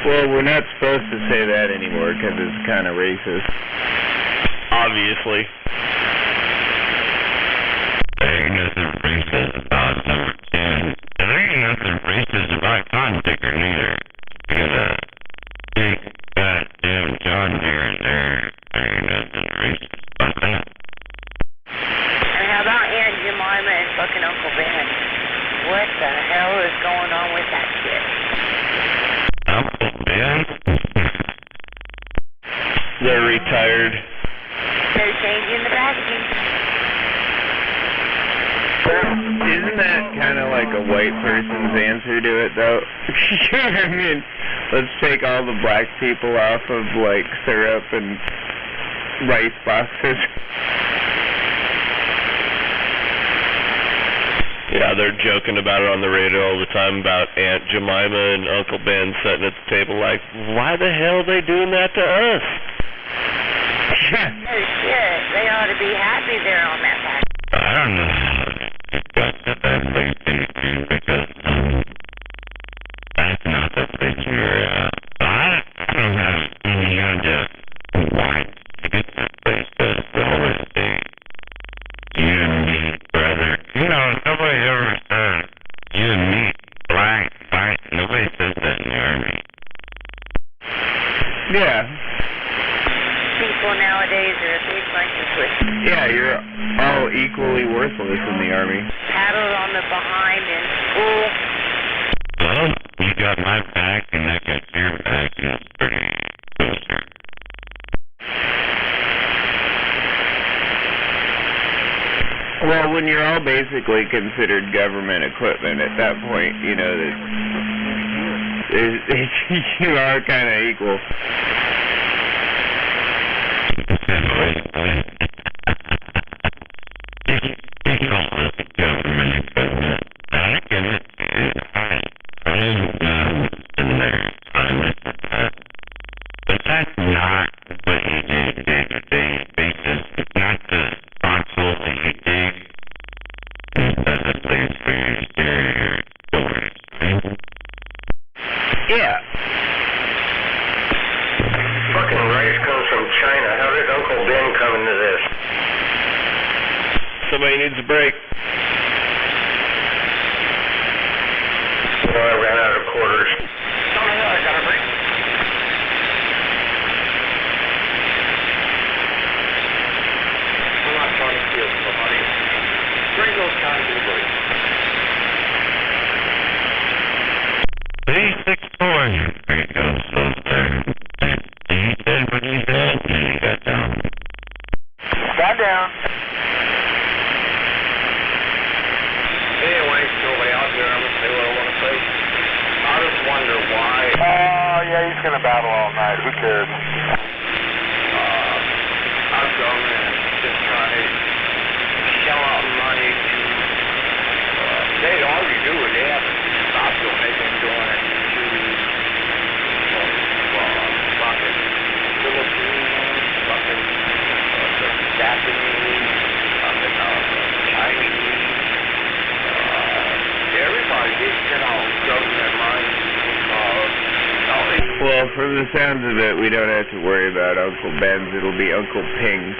Well, we're not supposed to say that anymore because it's kind of racist. Obviously. There ain't nothing racist about number 10. There ain't nothing racist about cotton picker neither. You got a big goddamn John Deere in there. There ain't nothing racist about that. And how about Aunt Jemima and fucking Uncle Ben? What the hell is going on with that shit? Uncle Ben? They're retired. They're changing the packaging. Isn't that kind of like a white person's answer to it, though? I mean, let's take all the black people off of, like, syrup and rice boxes. Yeah, they're joking about it on the radio all the time about Aunt Jemima and Uncle Ben sitting at the table like, why the hell are they doing that to us? Oh shit, they ought to be happy they're on that package. I don't know how they got to that place because that's not the place you're at. I don't have any idea people nowadays are a big bunch of pussies. Yeah, you're all equally worthless in the Army. Paddled on the behind in school. Well, you got my back and I got your back, and it's pretty closer. Well, when you're all basically considered government equipment at that point, you know, you are kind of equal. You call this government equipment. I get it. I didn't in there. But that's not what you do day-to-day basis. It's not the console that you dig. That's a place for your stereo storage, right? Yeah. Fucking rice comes from China. How did Uncle Ben come into this? Somebody needs a break. Well, I ran out of quarters. I got a break. I'm not trying to steal somebody. Bring those guys to the break. 364. There you go. So there. He said what he said, and he got down. Got down. Anyway, nobody out there. I'm going to say what I want to say. I just wonder why. Oh, yeah, he's going to battle all night. Who cares? Our government just trying to shell out money to. They already do it. They haven't stopped doing it. They've been doing it to fucking Philippines, fucking the Japanese, fucking Chinese. Everybody gets government money. Well, from the sounds of it, we don't have to worry about Uncle Ben's. It'll be Uncle Ping's.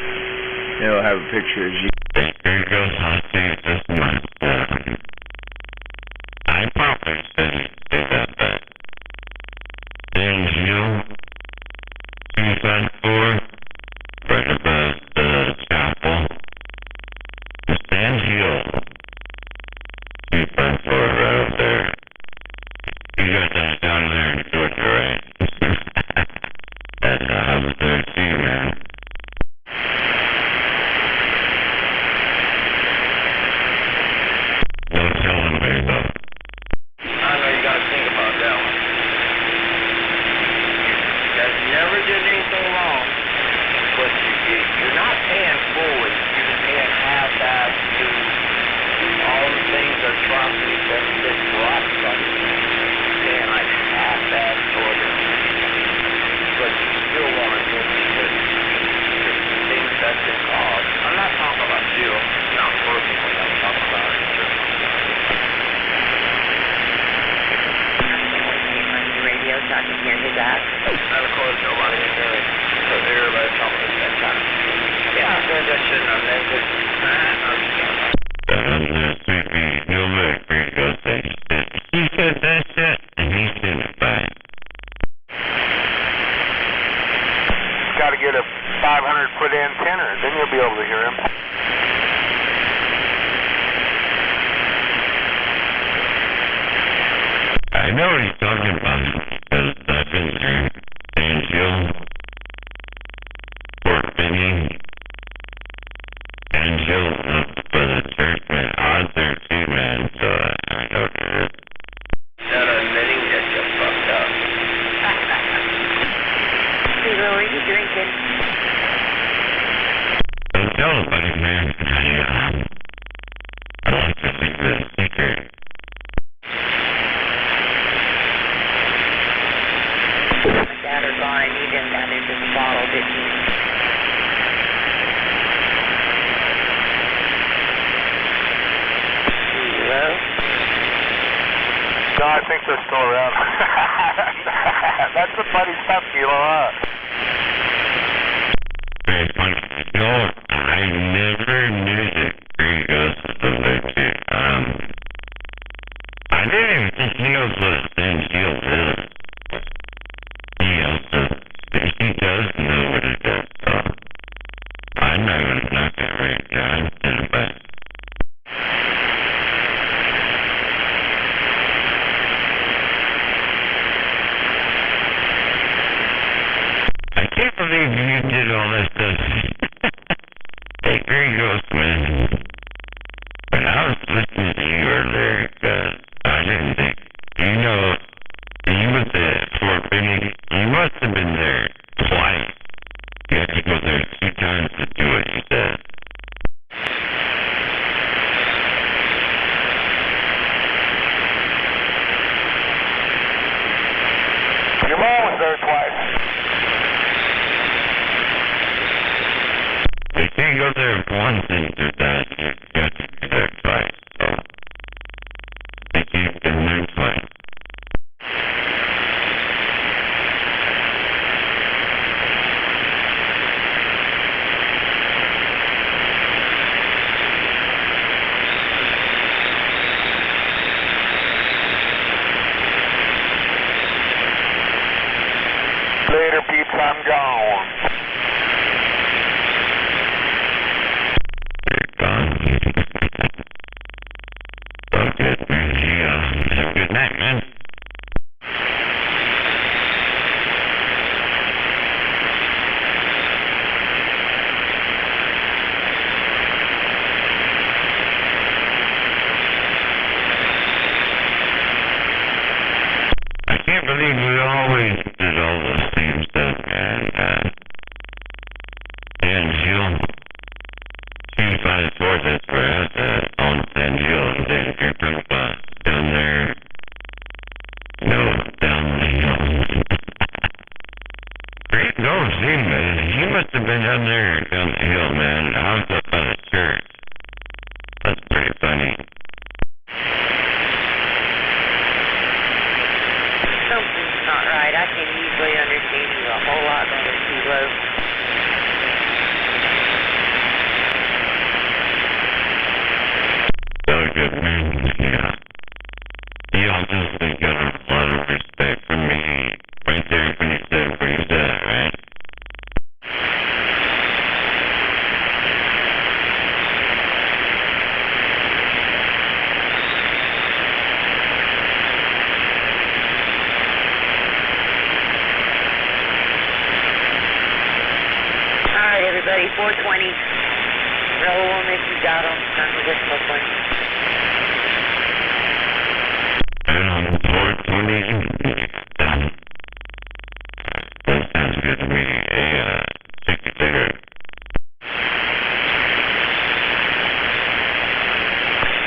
It'll have a picture of you. Here goes hostage this month. I probably said that, but then you 254 right above the chapel. Stand Hill 254 right up there. You got that down there in Georgia, right? That's I was there too, man. No telling me though. I know you got to think about that one. You guys never did anything wrong, but you're not paying fully. You're just paying half that to all the things that atrocities that this rock stuff. Paying like half that for them. But you still want to get the things that can cause. I'm not talking about you, not personally. I'm talking about it. Radio so I can hear his ass. And of course, nobody in there, because everybody's talking at that time. Yeah, I said that shit, and then just, No look, here he goes. He said that shit, and he said it back. Got to get a 500-foot antenna, then you'll be able to hear him. I know what he's talking about because I've been there. Sand Hill, Fort Benning, Sand Hill up by the church, man. I was there too, man, so I know what it is. not admitting that you fucked up. Hey, Will, are you drinking? Don't tell nobody, man. I like to think it's a secret. My dad are gone. You didn't have this bottle, didn't you? Hello? No, I think they're still around. That's some funny stuff, Kilo, huh? Very funny. No, I never knew that Gringos was a legit. I didn't even think he knows what a thin heel is. He also, he does know what it is. You can't go there once and do that. You got to be there twice. So they keep getting there twice. Later, peeps, I'm gone. Good, man. Have a good night, man. I can't believe we always did all those same stuff, man. Dan Hill, she's finding towards us for us on San Hill, and then you're talking about down there. No, down the hill. Great goes, he must have been down there, down the hill, man. I was up by the church. That's pretty funny. Something's not right. I can usually understand you a whole lot better, Kilo. So good, man. Yeah. He obviously got a lot of respect from me right there when he said where he's at, right? Alright, everybody, 420. Roll them if you got them. Start with this one. And on 420, that sounds good to me. Hey, check it later.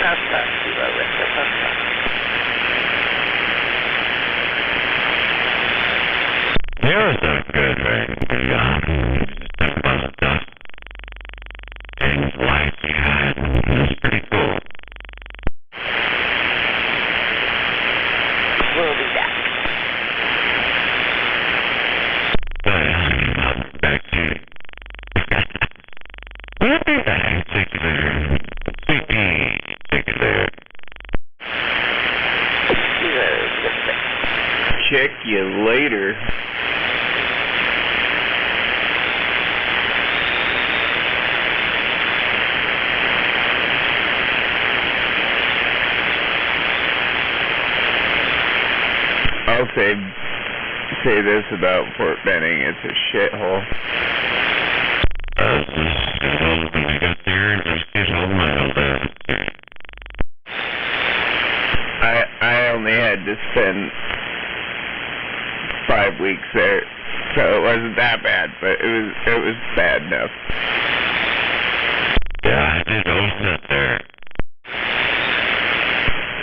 That's up, Kilo, with the puff. Yeah, it sounds good, right? Yeah. Talk about stuff. And life we had. That's pretty cool. We'll be back. Back to you. We'll be back. Check you later. Check you later. Check you later. I'll say this about Fort Benning, it's a shithole. It's a shithole when I got there, and there's shithole miles there. I only had to spend 5 weeks there, so it wasn't that bad, but it was bad enough. Yeah, I did OSA there.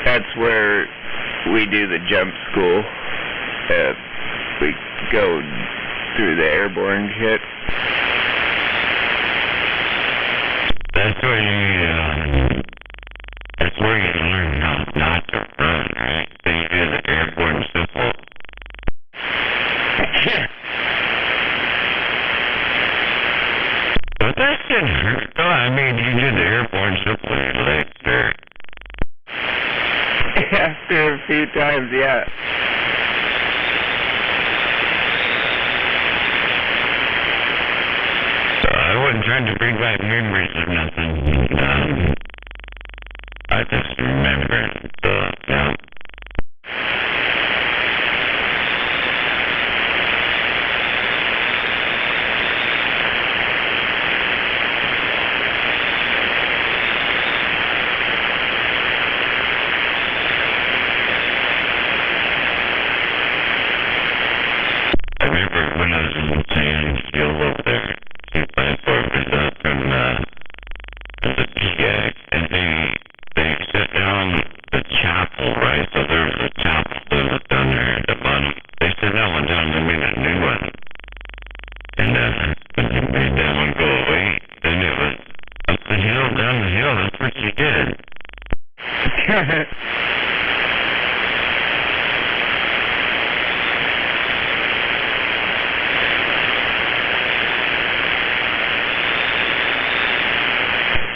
That's where we do the jump school. We go through the airborne shit. That's where you learn not to run, right? So you do the airborne simple. But that didn't hurt. No, I mean, you did the airborne simple, your legs hurt. After a few times, yeah. I wasn't trying to bring back memories of nothing. I just remember. Yeah. I remember when I was in San Diego up there. My Fort was up from the PX, and they set down the chapel, right? So there was a chapel that was down there at the bottom. They set that one down and made a new one. And when they made that one go away, then it he did.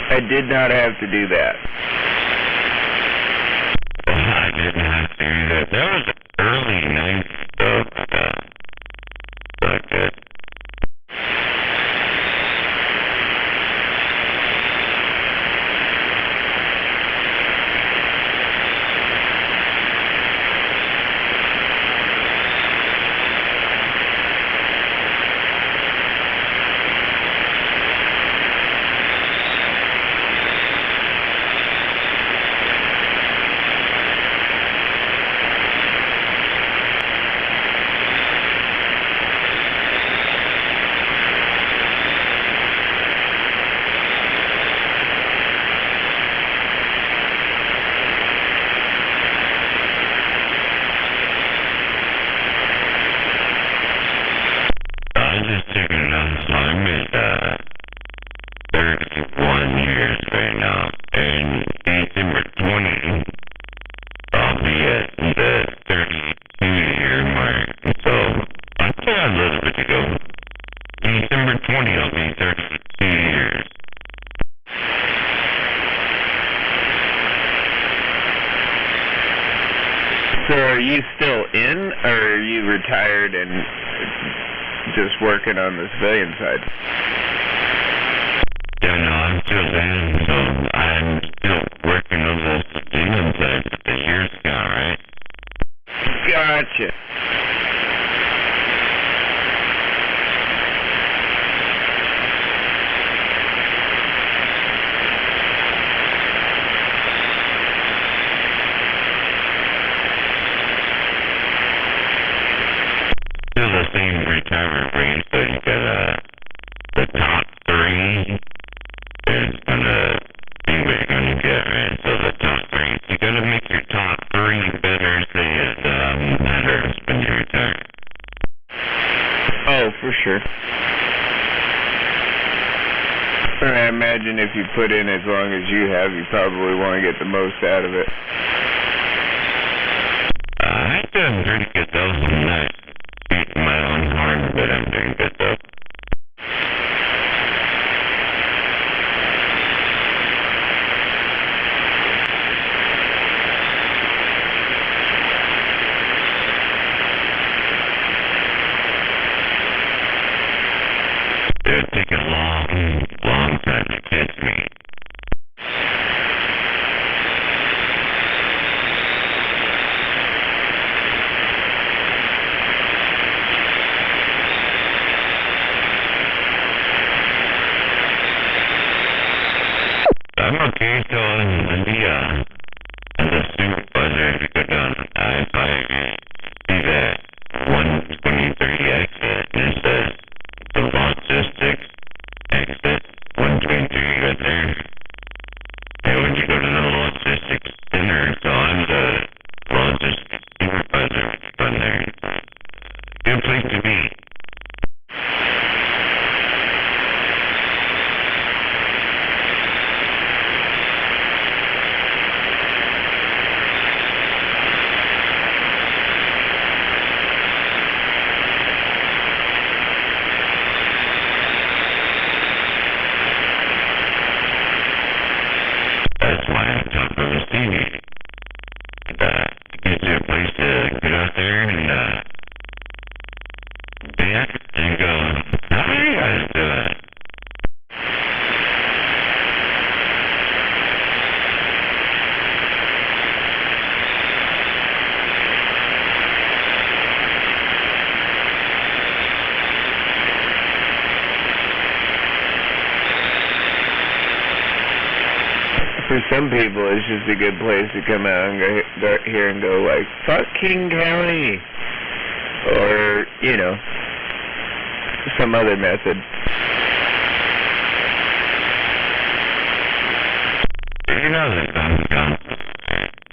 I did not have to do that. I didn't have to do that. That was early 90s stuff. Like that. So are you still in, or are you retired and just working on the civilian side? Yeah, no, I'm still in, so I'm still working on the civilian side with the years gone, right? Gotcha. Still the same retirement range, so you got the top three is gonna be what you're gonna get, right? So the top three, you gotta make your top three better, so it matters when you retire. Oh, for sure. I imagine if you put in as long as you have, you probably want to get the most out of it. I done pretty good though. I'm not shooting my own horn, but I'm doing good though. It would take a long time to catch me. I'm okay still in the as a supervisor if you go down I-5, see that 123 exit, and it says the logistics exit 123 right there. And when you go to the logistics center, so I'm the logistics supervisor on there. Good place to be. That's why I'm top of the city. It gives you a place to get out there and dance and go, how do you guys do it? For some people, it's just a good place to come out and go here and go like, fuck King County, or some other method. You know that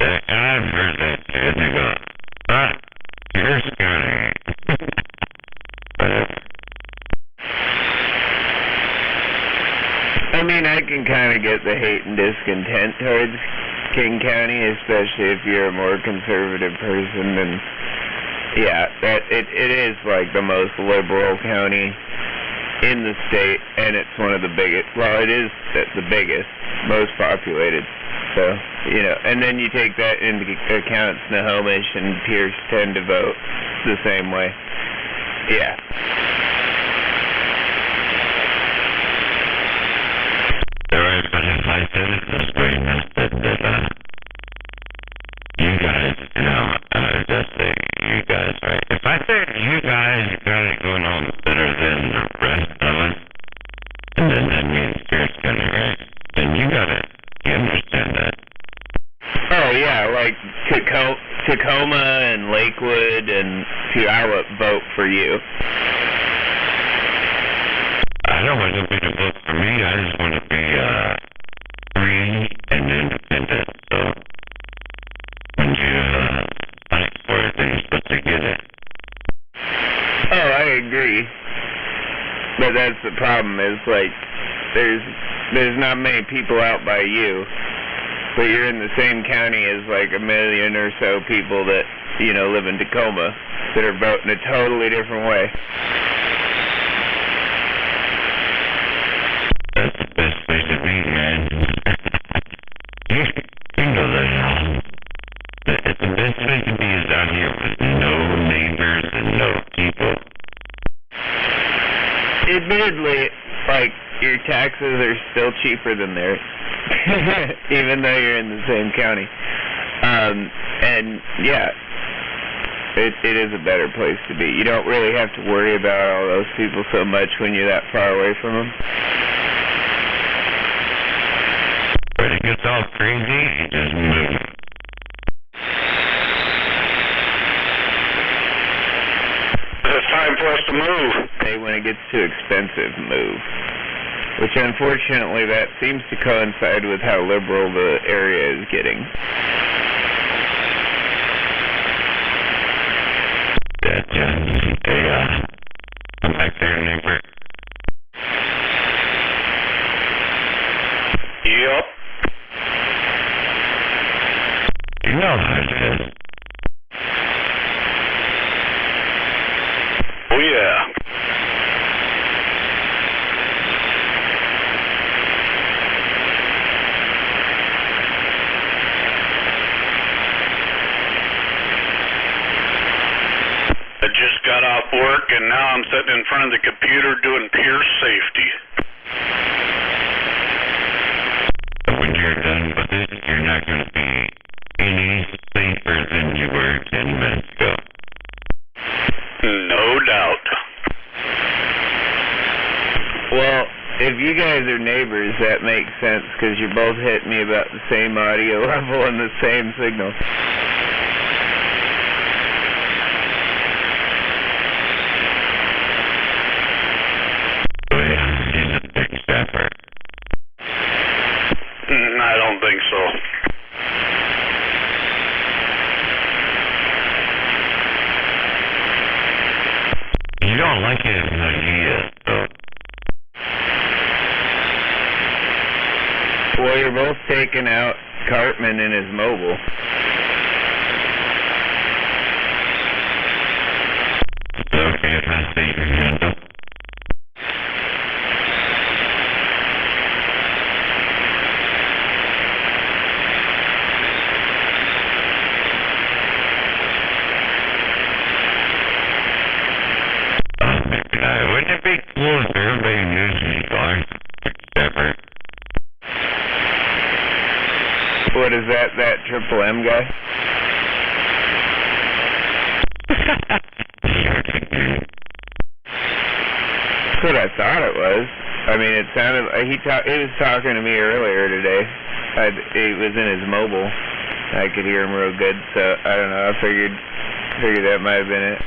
and I've heard that too, and they go, you're scary. mean, I can kind of get the hate and discontent towards King County, especially if you're a more conservative person. And yeah, it is like the most liberal county in the state, and it's one of the biggest. Well, it is the biggest, most populated. So, you know, and then you take that into account, Snohomish and Pierce tend to vote the same way. Yeah. Alright, but if I said it this way, and I said that, you guys, you know, just say you guys, right? If I say you guys got it going on better than the rest of us, and then that means Pierce County, right? Then you got it. You understand that? Oh, yeah, like Tacoma and Lakewood, and see, I would vote for you. I don't want nobody to vote for me. I just want to be free and independent. So when you fight for it, then you're supposed to get it. Oh, I agree. But that's the problem, is like there's not many people out by you, but you're in the same county as like a million or so people that, you know, live in Tacoma that are voting a totally different way. That's the best place to be, man. You know that, the best place to be is out here with no neighbors and no people. Admittedly, like, your taxes are still cheaper than theirs, even though you're in the same county. And yeah, it is a better place to be. You don't really have to worry about all those people so much when you're that far away from them. When it gets all crazy, you just move. It's time for us to move. Hey, when it gets too expensive, move. Which unfortunately, that seems to coincide with how liberal the area is getting. I'm back there, neighbor. Yep. You know how it is. Oh, yeah. I just got off work, and now I'm sitting in front of the computer doing Pierce safety. When you're done with it, you're not going to be any safer than you were 10 minutes ago. No doubt. Well, if you guys are neighbors, that makes sense, because you're both hitting me about the same audio level and the same signal. I don't think so. You don't like it as an idea, so. Well, you're both taking out Cartman in his mobile. It's okay if I say your agenda. Wouldn't it be cool if everybody used these cars separate? What is that Triple M guy? That's what I thought it was. I mean, it sounded he was talking to me earlier today. He was in his mobile. I could hear him real good, so I don't know. I figured that might have been it.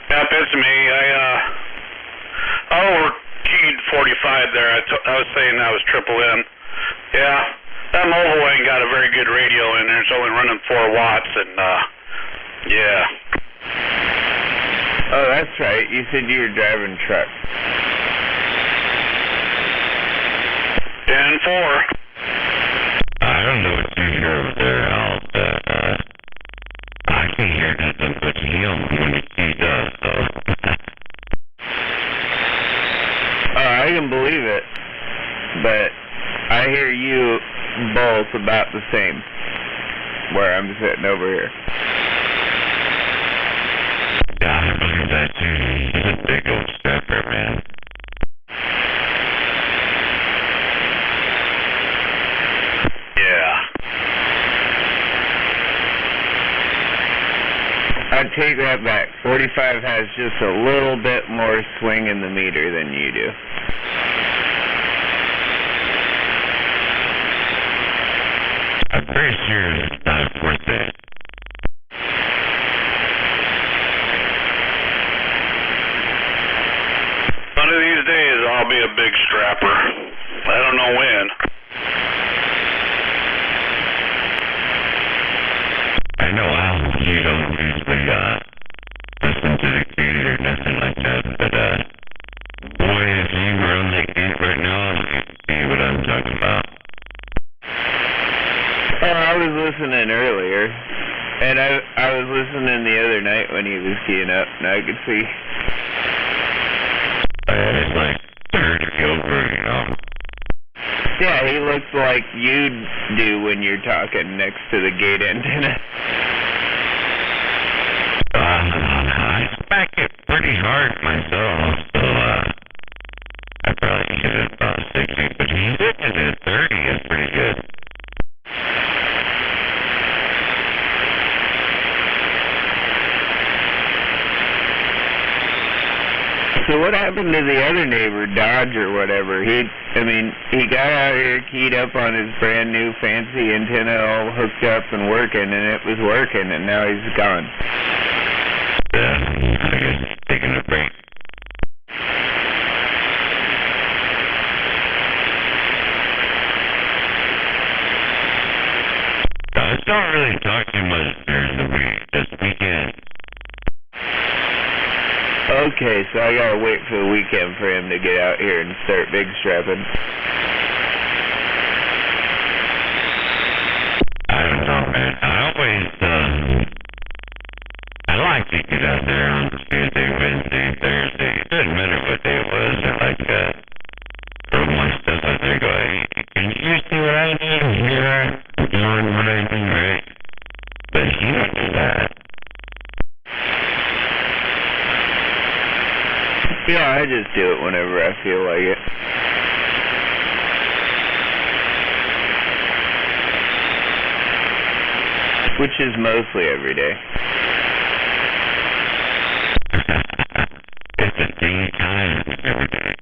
Yep, it's me. I overkeyed 45 there. I was saying that was Triple M. Yeah, that mobile ain't got a very good radio in there. It's only running 4 watts, and yeah. Oh, that's right. You said you were driving a truck. 10-4. I don't know what you hear over there, Al, but I can hear nothing but him when he does, so. I can believe it, but I hear you both about the same where I'm sitting over here. Yeah, I believe that too. He's a big old stepper, man. Yeah. I take that back. 45 has just a little bit more swing in the meter than you do. I'm pretty sure it's not worth it. One of these days I'll be a big strapper. I don't know when. I know, Al, you don't usually listen to the gate or nothing like that, but boy, if you were on the gate right now, you'd see what I'm talking about. Oh, I was listening earlier, and I was listening the other night when he was keying up, and I could see. It's like 30 over, you know. Yeah, he looks like you do when you're talking next to the gate antenna. I smack it pretty hard myself, so I probably hit it about 60, but he's hitting it at 30 is pretty good. So what happened to the other neighbor, Dodge or whatever? He got out here, keyed up on his brand new fancy antenna, all hooked up and working, and it was working, and now he's gone. Yeah, I guess he's taking a break. I don't really talk too much during the week, this weekend. Okay, so I gotta wait for the weekend for him to get out here and start big strapping. I don't know, man. I like to get out there on Tuesday, Wednesday, Thursday. It doesn't matter what day it was. I like throw my stuff out there, go, hey, can you see what I do? Here, I'm doing what I do, right? But you don't do that. Yeah, I just do it whenever I feel like it. Which is mostly every day. It's a daytime every day.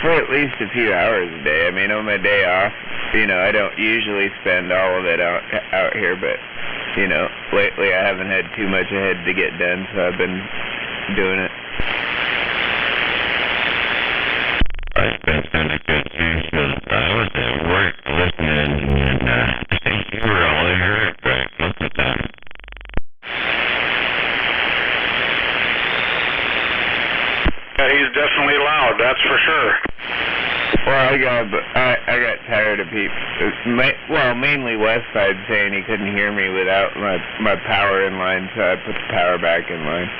For at least a few hours a day. I mean, on my day off, I don't usually spend all of it out here, but, lately I haven't had too much ahead to get done, so I've been doing it. I spent kind of good too, because I was at work listening, and I think you were all I heard, right, most of the time. Yeah, he's definitely loud, that's for sure. Well, I got tired of people, mainly Westside saying he couldn't hear me without my power in line, so I put the power back in line.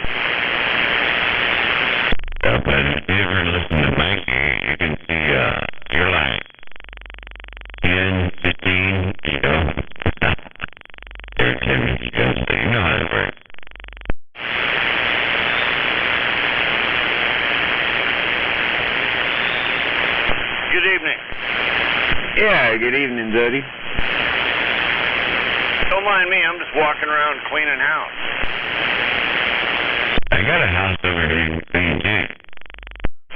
Yeah, but if you ever listen to Mikey, you can see, you're like 10, 15, Every 10 minutes you go, so you know how it works. Good evening. Yeah, good evening, Zody. Don't mind me, I'm just walking around cleaning house. I got a house over here in Clean too.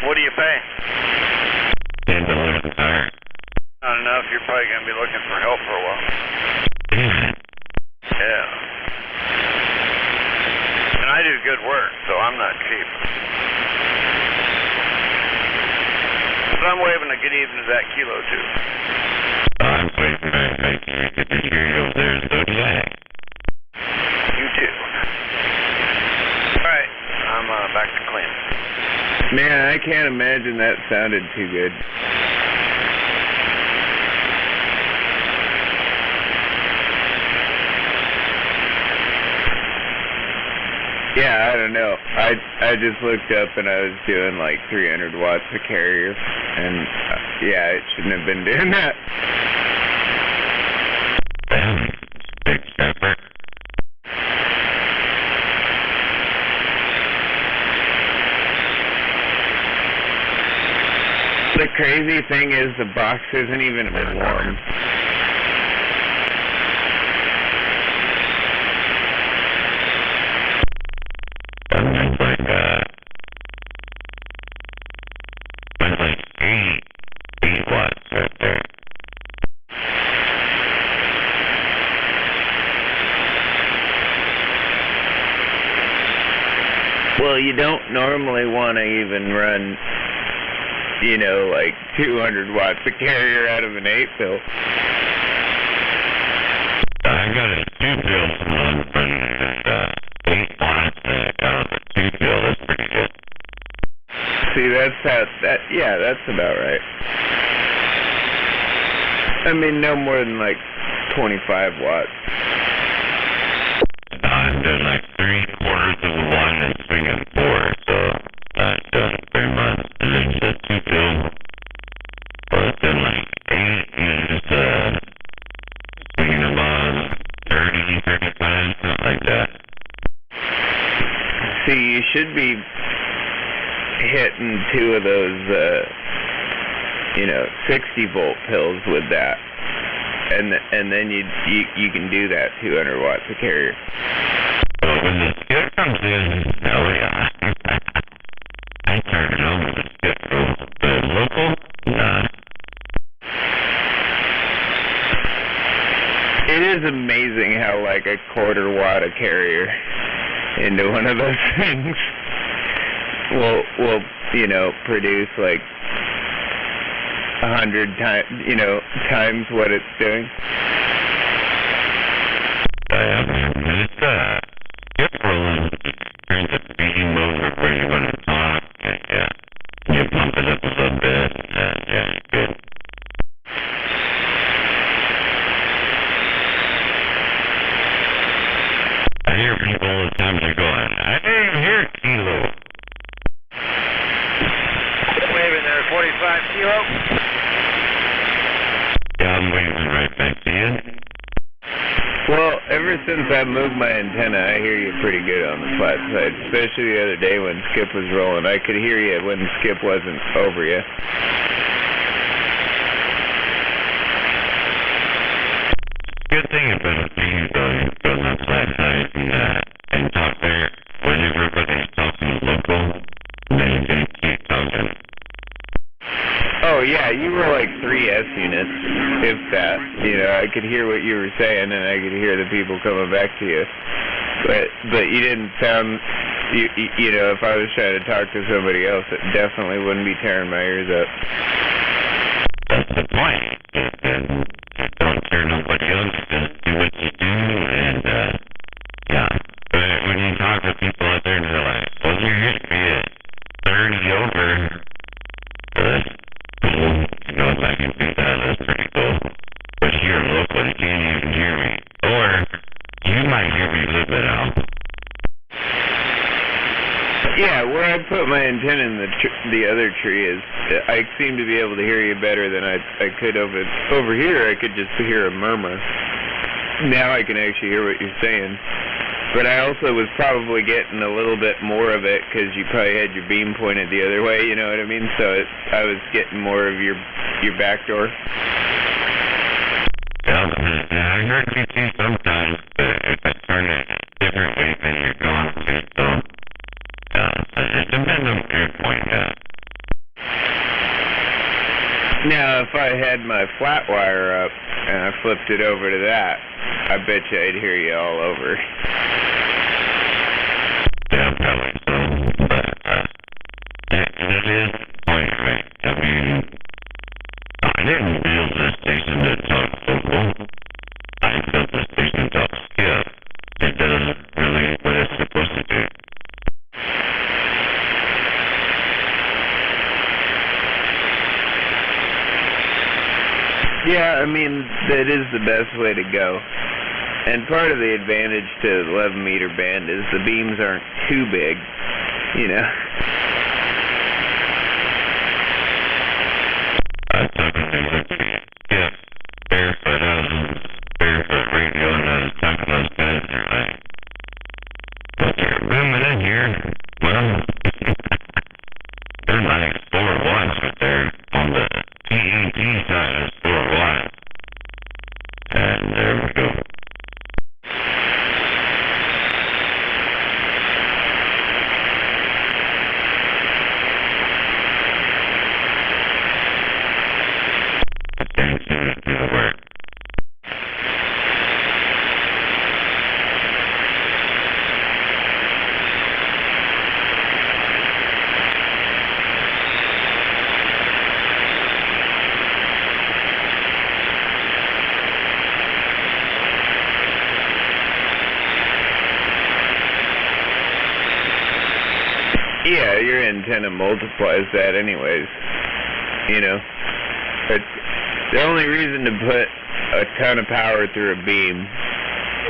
What do you pay? 10 to 11 hours. Not enough, you're probably going to be looking for help for a while. Yeah. And I do good work, so I'm not cheap. But I'm waving a good evening to that Kilo too. I'm waiting for Mikey to hear you over there, Zodiac. You too. Alright, I'm back to cleaning. Man, I can't imagine that sounded too good. Yeah, I don't know. I just looked up and I was doing like 300 watts a carrier, and yeah, it shouldn't have been doing that. Big stepper. The crazy thing is the box isn't even warm. It's like 8 watts right there. Well, you don't normally want to even run, you know, like 200 watts a carrier out of an 8-pill. I got a 2-pill running at 8 watts out of a 2-pill. That's pretty good. See, yeah, that's about right. I mean, no more than like 25 watts. I'm doing like 3/4 of a 1 and swinging 4, so that doesn't very much. And then just 2-pill. Well, it's been like 8, and just swinging about 30, 35, something like that. See, you should be hitting 2 of those, 60-volt pills with that, and then you can do that 200 watts a carrier. Well, when the skip comes in, yeah, I turn it over to the skip rule. The local, nah. It is amazing how like a 1/4 watt a carrier into one of those things will produce like 100 times what it's doing. It's skip rolling turns the beam over where you're going to talk, and you pump it up a little bit, yeah, good. I hear people all the time, they're going, I didn't hear kilo. Waving there, 45 kilo. Yeah, I'm waving right back to you. Well, ever since I moved my antenna, I hear you pretty good on the flat side, especially the other day when Skip was rolling. I could hear you when Skip wasn't over you. Good thing about it being you go on the flat side and talk there when everybody's talking local, then you can keep talking. Oh yeah, you were like 3 S units, if that. I could hear what you were saying, and I could hear the people coming back to you. But you didn't sound, if I was trying to talk to somebody else, it definitely wouldn't be tearing my ears up. That's the point. Don't tear nobody else, just do what you do, and yeah. But when you talk to people out there and they're like, well, you're hitting me at 30 over, that's cool. If I can do that, that's pretty cool. But here locally, you can't even hear me. Or you might hear me a little bit out. Yeah, where I put my antenna in the other tree is, I seem to be able to hear you better than I could over here. I could just hear a murmur. Now I can actually hear what you're saying. But I also was probably getting a little bit more of it because you probably had your beam pointed the other way, you know what I mean? So I was getting more of your back door. Yeah, I heard you too sometimes, but if I turn it differently, then you're going to. So, it depends on your point. Now, if I had my flat wire up and I flipped it over to that, I bet you I'd hear you all over. Yeah, probably so. But it is point, right? I mean, I didn't build this station to talk local. I built this station to talk skip. It does really what it's supposed to do. Yeah, I mean, that is the best way to go. And part of the advantage to the 11-meter band is the beams aren't too big, you know. Yeah, barefoot radio, and I was talking to those guys, they're like, what's your booming in here? Well, they're like 4 watts, but they're on the TET side of 4 watts. And there we go. Yeah, your antenna multiplies that anyways, you know. But the only reason to put a ton of power through a beam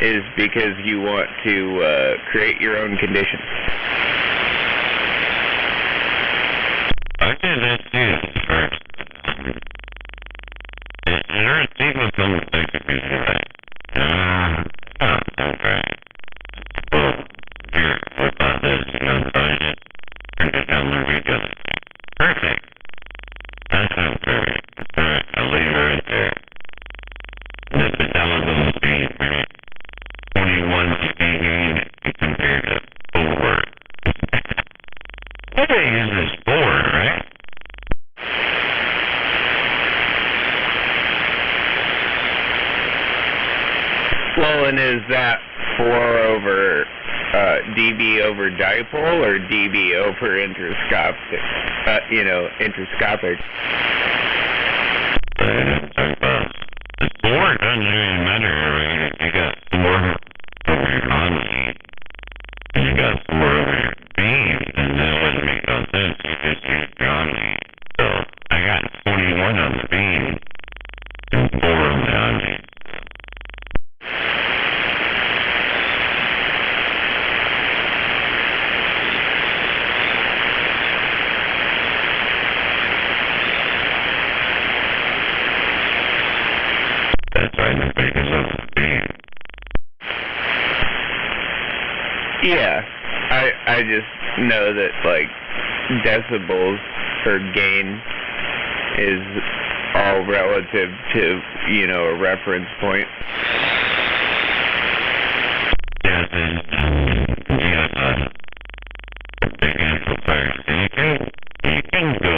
is because you want to create your own conditions. Okay, let's do this first. Is there a sequence on the second right? Okay. Well, here, what about this? You know, find it. Turn it down the radio. Perfect. That sounds perfect. Alright, I'll leave it right there. This is telephone speed, right? 21 dB compared to 4. What big is this 4, right? Well, and is that 4 over dB over dipole or dB over interscopic? Interscopic. The 4 doesn't really matter, right? You got 4 over your on-lead, and you got 4 over your beam, and that wouldn't make no sense. You just use your on-lead. So I got 21 on the beam and 4 on the on-lead. That's right, the biggest of the beam. Yeah, I just know that, like, decibels per gain is all relative to, you know, a reference point. Yes, you got a big amplifier, so you can go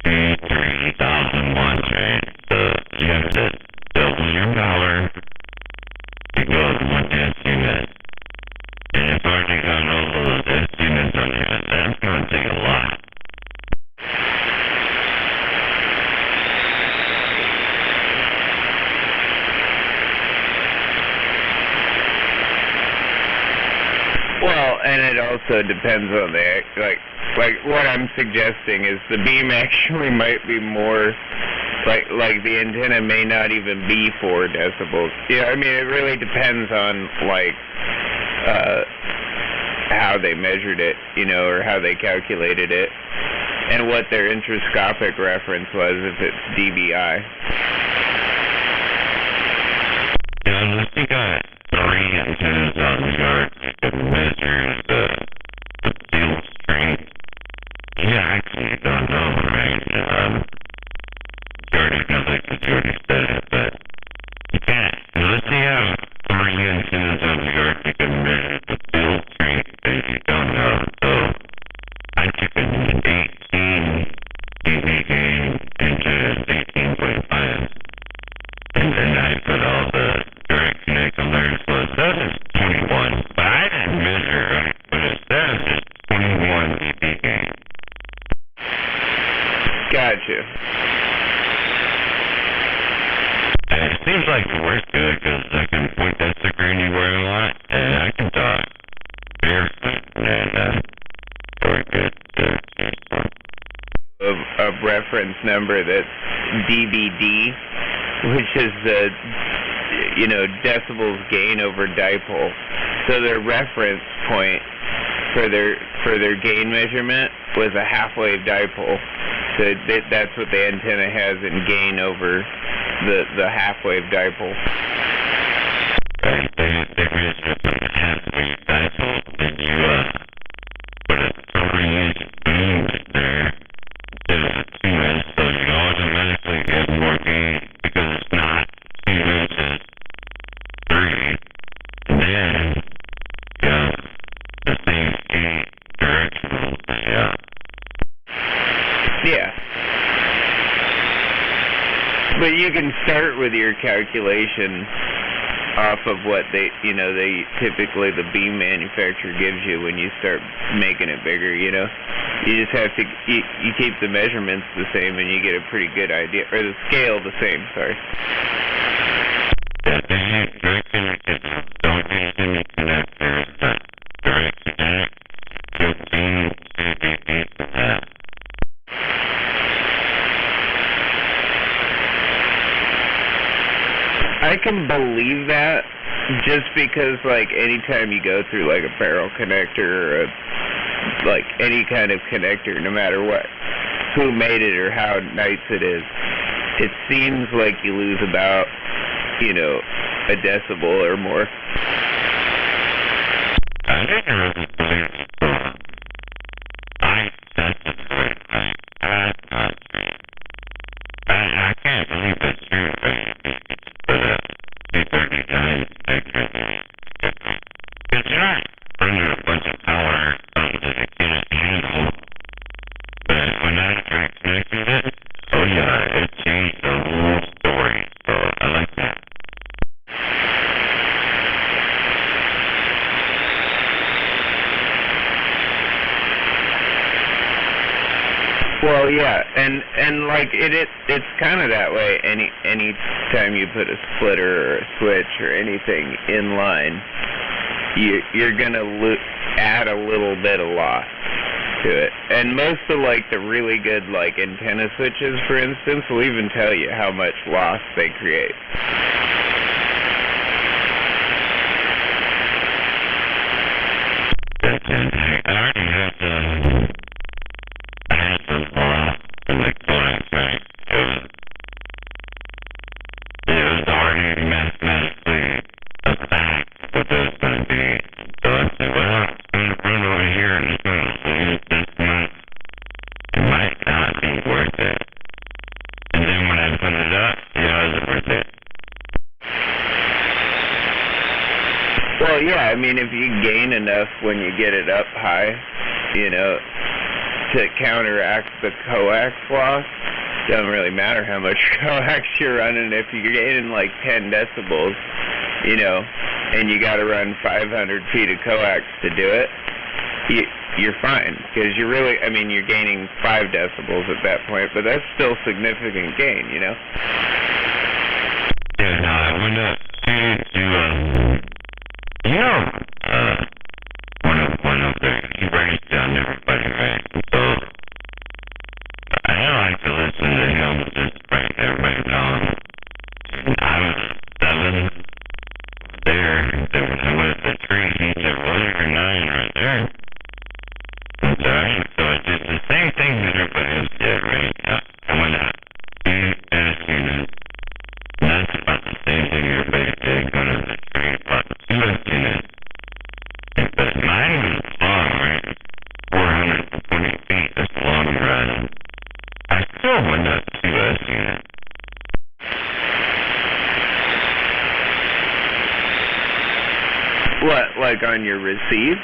3,000 watts, right? So you have to double your power to go with 1 S unit. And if I already got all those S units on here, that's going to take a lot. Well, and it also depends on the, like what I'm suggesting is the beam actually might be more, like the antenna may not even be 4 decibels. Yeah, I mean, it really depends on, like, how they measured it, you know, or how they calculated it, and what their interscopic reference was, if it's dBi. Yeah, unless you got 3 antennas on the yard, you can measure the field strength. Yeah, actually, don't know, right? Jordy knows it because Jordy said it, but you can't. Unless you have 3 antennas on the yard, you can measure the field strength that you don't know. So I took an 18 dB gain into 18.5, and then I put all the direct connect alerts. So it says it's 21, but I didn't measure, right? But it says it's 21 dB gain. Gotcha. And it seems like it works good because I can point that sticker anywhere I want, and I can talk barefoot, and work good. A reference number that's DBD, which is the, decibels gain over dipole. So their reference point for their gain measurement was a half-wave dipole. So that's what the antenna has in gain over the half-wave dipole. Right, they measure from the half-wave dipole, and you put a 3-inch beam there instead of a 2-inch, so you automatically get more gain because it's not 2 inches, 3. And then you have the same gain directional. Yeah. But you can start with your calculation off of what they typically the beam manufacturer gives you when you start making it bigger, You just have to, you keep the measurements the same and you get a pretty good idea, or the scale the same, sorry. Yeah, they use direct connectors, don't use any connectors, but direct connect, your beam should be based on that. I can believe that just because, like, anytime you go through, like, a barrel connector or, like, any kind of connector, no matter what, who made it or how nice it is, it seems like you lose about, a decibel or more. I think I really believe that's the point. That's not true. I can't believe that's true, but 239 spectrum. It's not under a bunch of power something that it can't handle. But when I connected it, oh yeah, it changed the whole story. So I like that. Well, yeah, and like it's kind of that way. Any time you put a splitter or a switch or anything in line, you're gonna add a little bit of loss to it. And most of like the really good like antenna switches, for instance, will even tell you how much loss they create. I already have the law in the codex, right? It was already mathematically a fact that there's going to be. So I said, well, it's going to run over here and it's going to lose this much. It might not be worth it. And then when I put it up, it wasn't worth it. Well, yeah, I mean, if you gain enough when you get it up high, to counteract the coax loss, doesn't really matter how much coax you're running. If you're gaining like 10 decibels, and you got to run 500 feet of coax to do it, you're fine, because you're gaining 5 decibels at that point, but that's still significant gain, Yeah, no, I went up to one of the, he breaks down everybody, right? So, I like to listen to him just break everybody down. I was 7 there, when I went to the tree, he said, well, you're 9 right there. That's alright, so I did the same thing that everybody else did, right? I went out 2 S units, and that's about the same thing everybody did, going to the tree, about 2 S units. But mine was long, right? 420 feet, that's a long run. I still went up 2 S units. What, like on your receive?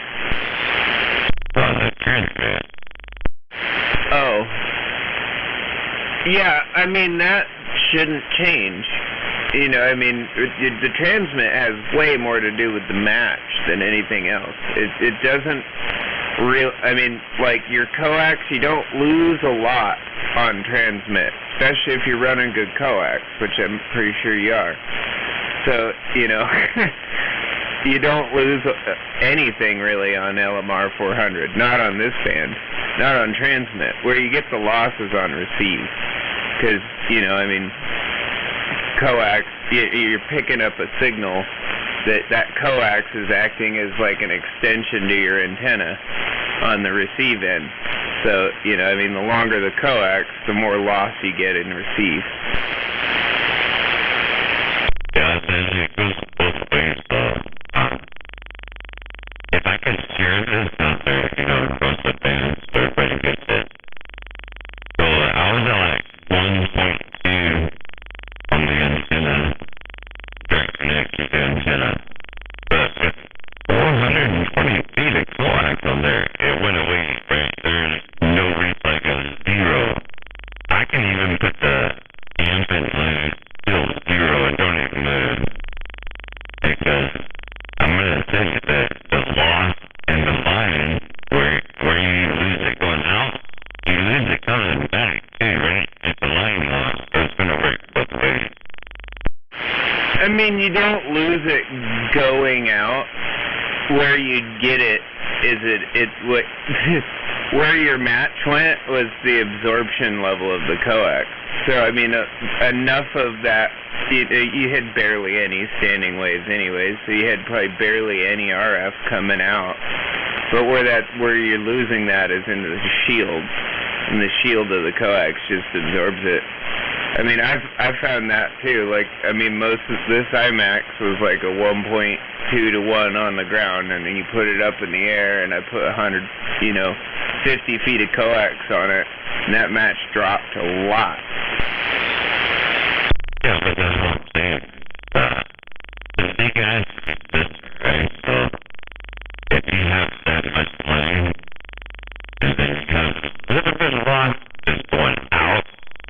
On the transmit. Oh. Yeah, I mean, that shouldn't change. The transmit has way more to do with the match than anything else. It doesn't like your coax, you don't lose a lot on transmit, especially if you're running good coax, which I'm pretty sure you are. So, you don't lose anything really on LMR 400, not on this band, not on transmit. Where you get the losses on receive, because coax, you're picking up a signal that coax is acting as like an extension to your antenna on the receive end. So, you know, I mean, the longer the coax, the more loss you get in receive. Yeah, it goes both ways, though. If I could share this out there, you know, across the band, so everybody gets it. So I was at like 1.2 on the antenna, direct connect to the antenna. But with 420 feet of coax on there, it went away, right? There's no reach, like a 0. I can even put the amp in line, still 0, and don't even move. Because I'm going to tell you that the loss in the line, where you lose it going out, you lose it coming back too, right? It's a line loss, so it's going to work both ways. I mean, you don't lose it going out. Where you'd get it is what where your match went was the absorption level of the coax. So I mean, enough of that. You had barely any standing waves, anyways. So you had probably barely any RF coming out. But where you're losing that is into the shield, and the shield of the coax just absorbs it. I mean, I've found that too. Like, I mean, most of this IMAX was like a 1.2 to 1 on the ground, and then you put it up in the air, and I put 50 feet of coax on it, and that match dropped a lot. Yeah, but that's what I'm saying. The big guys like this, right? So if you have that much line, and then you have a little bit of loss just going out,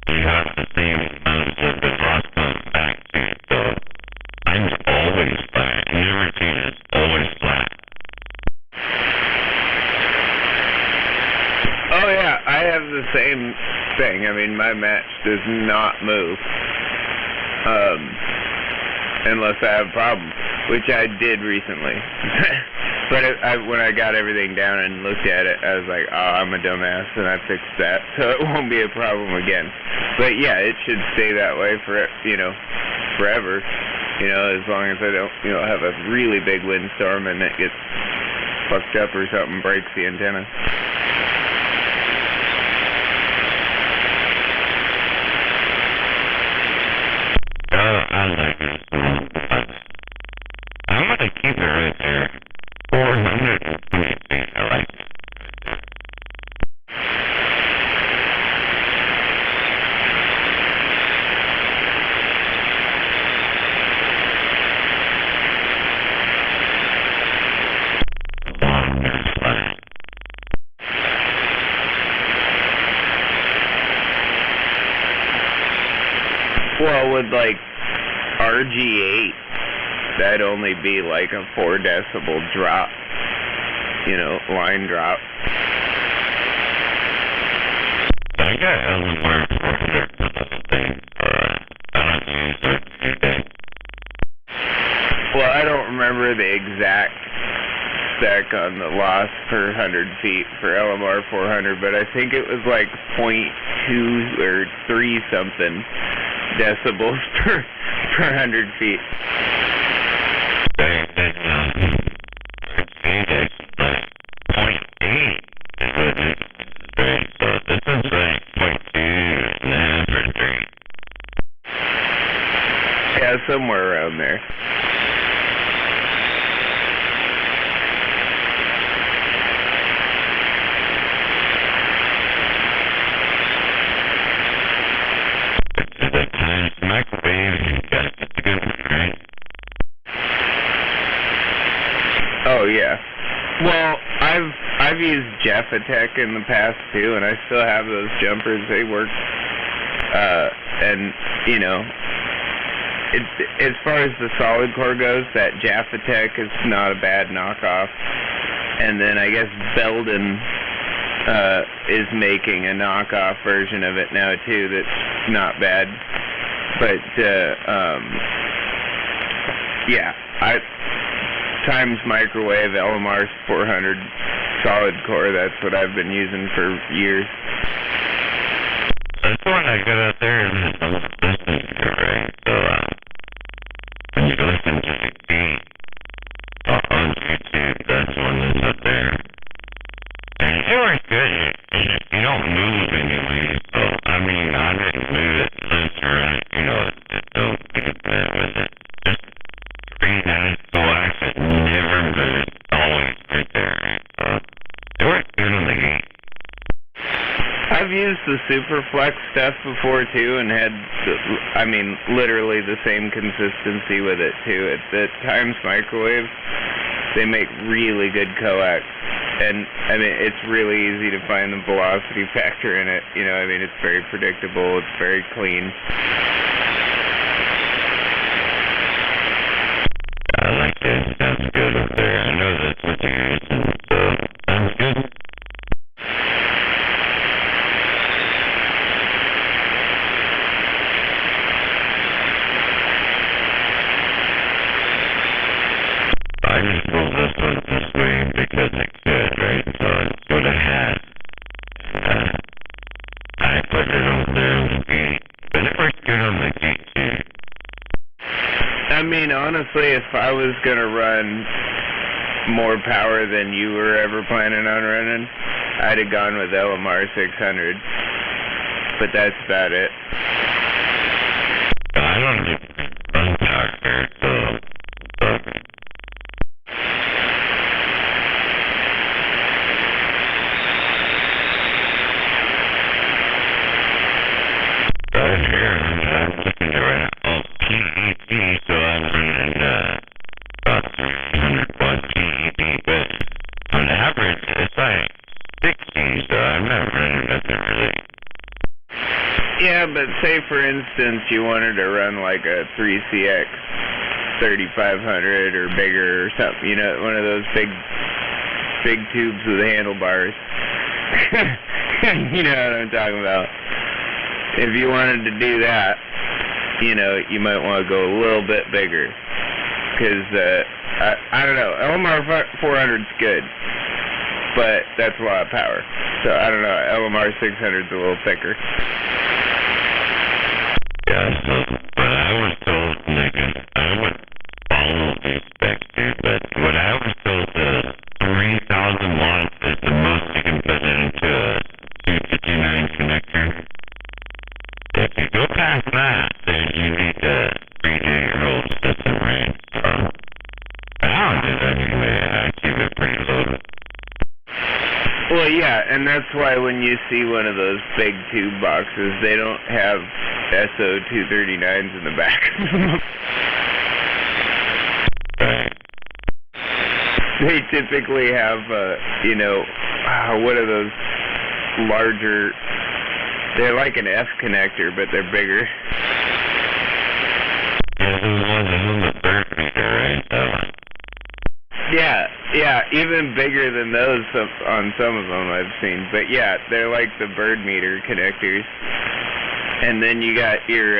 you have the same amount of the loss coming back to you. So I'm always flat. Your routine is always flat. Oh yeah, I have the same thing. I mean, my match does not move. Unless I have a problem, which I did recently. But when I got everything down and looked at it, I was like, oh, I'm a dumbass, and I fixed that, so it won't be a problem again. But yeah, it should stay that way for, you know, forever. You know, as long as I don't, you know, have a really big windstorm and it gets fucked up or something, breaks the antenna. I like this one. I'm going to keep it right there. 420 feet. I like it. Well, with like RG8, that'd only be like a 4 decibel drop, you know, line drop. I got LMR 400 for this thing, I don't use it every day. Well, I don't remember the exact spec on the loss per 100 feet for LMR 400, but I think it was like 0.2 or 3 something decibels per 100 feet. Yeah, somewhere around there. Oh yeah. Well, I've used Jeffitech in the past too, and I still have those jumpers. They work. And you know, as far as the solid core goes, that Jeffitech is not a bad knockoff. And then I guess Belden is making a knockoff version of it now too. That's not bad. But yeah, Times Microwave LMR 400 solid core. That's what I've been using for years. That's the one I got out there, and this is right. So don't move anyway, so, I mean, I didn't move it, lives around, you know, don't get mad with it. Just green eyes, coax, it never moves, always right there. So, it works good on the gate. I've used the Superflex stuff before too, and had, literally the same consistency with it too. At the Times Microwave, they make really good coax, and it's really easy to find the velocity factor in it. You know, it's very predictable. It's very clean. I like it. Sounds good up there. I know that's what you're using, so sounds good. I just rolled this one this way because it could, right? So it's what I had. I put it over there on the gate. But it works good on the gate, too. Honestly, if I was going to run more power than you were ever planning on running, I'd have gone with LMR 600. But that's about it. I don't need run power here, so... Right here, I'm looking to run PED, so I'm running about 300 watt PED, but on average it's like 60, so I'm not running nothing really. Yeah, but say for instance you wanted to run like a 3CX 3500 or bigger or something, you know, one of those big tubes with handlebars. You know what I'm talking about. If you wanted to do that, you know, you might want to go a little bit bigger. Because, I don't know, LMR 400's good, but that's a lot of power. So, I don't know, LMR 600's a little thicker. Yeah, so, but I was told, like, I would follow the specs too, but what I was told, 3,000 watts is the most you can put into a 259 connector. If you go past that, then you need to redo your whole system, right? So, I don't do that anyway. I keep it pretty low. Well, yeah, and that's why when you see one of those big tube boxes, they don't have SO239s in the back of them. Right. They typically have, you know, what are those larger... They're like an F connector, but they're bigger. Yeah, those ones are on the bird meter, right? Yeah, even bigger than those on some of them I've seen. But yeah, they're like the bird meter connectors. And then you got your,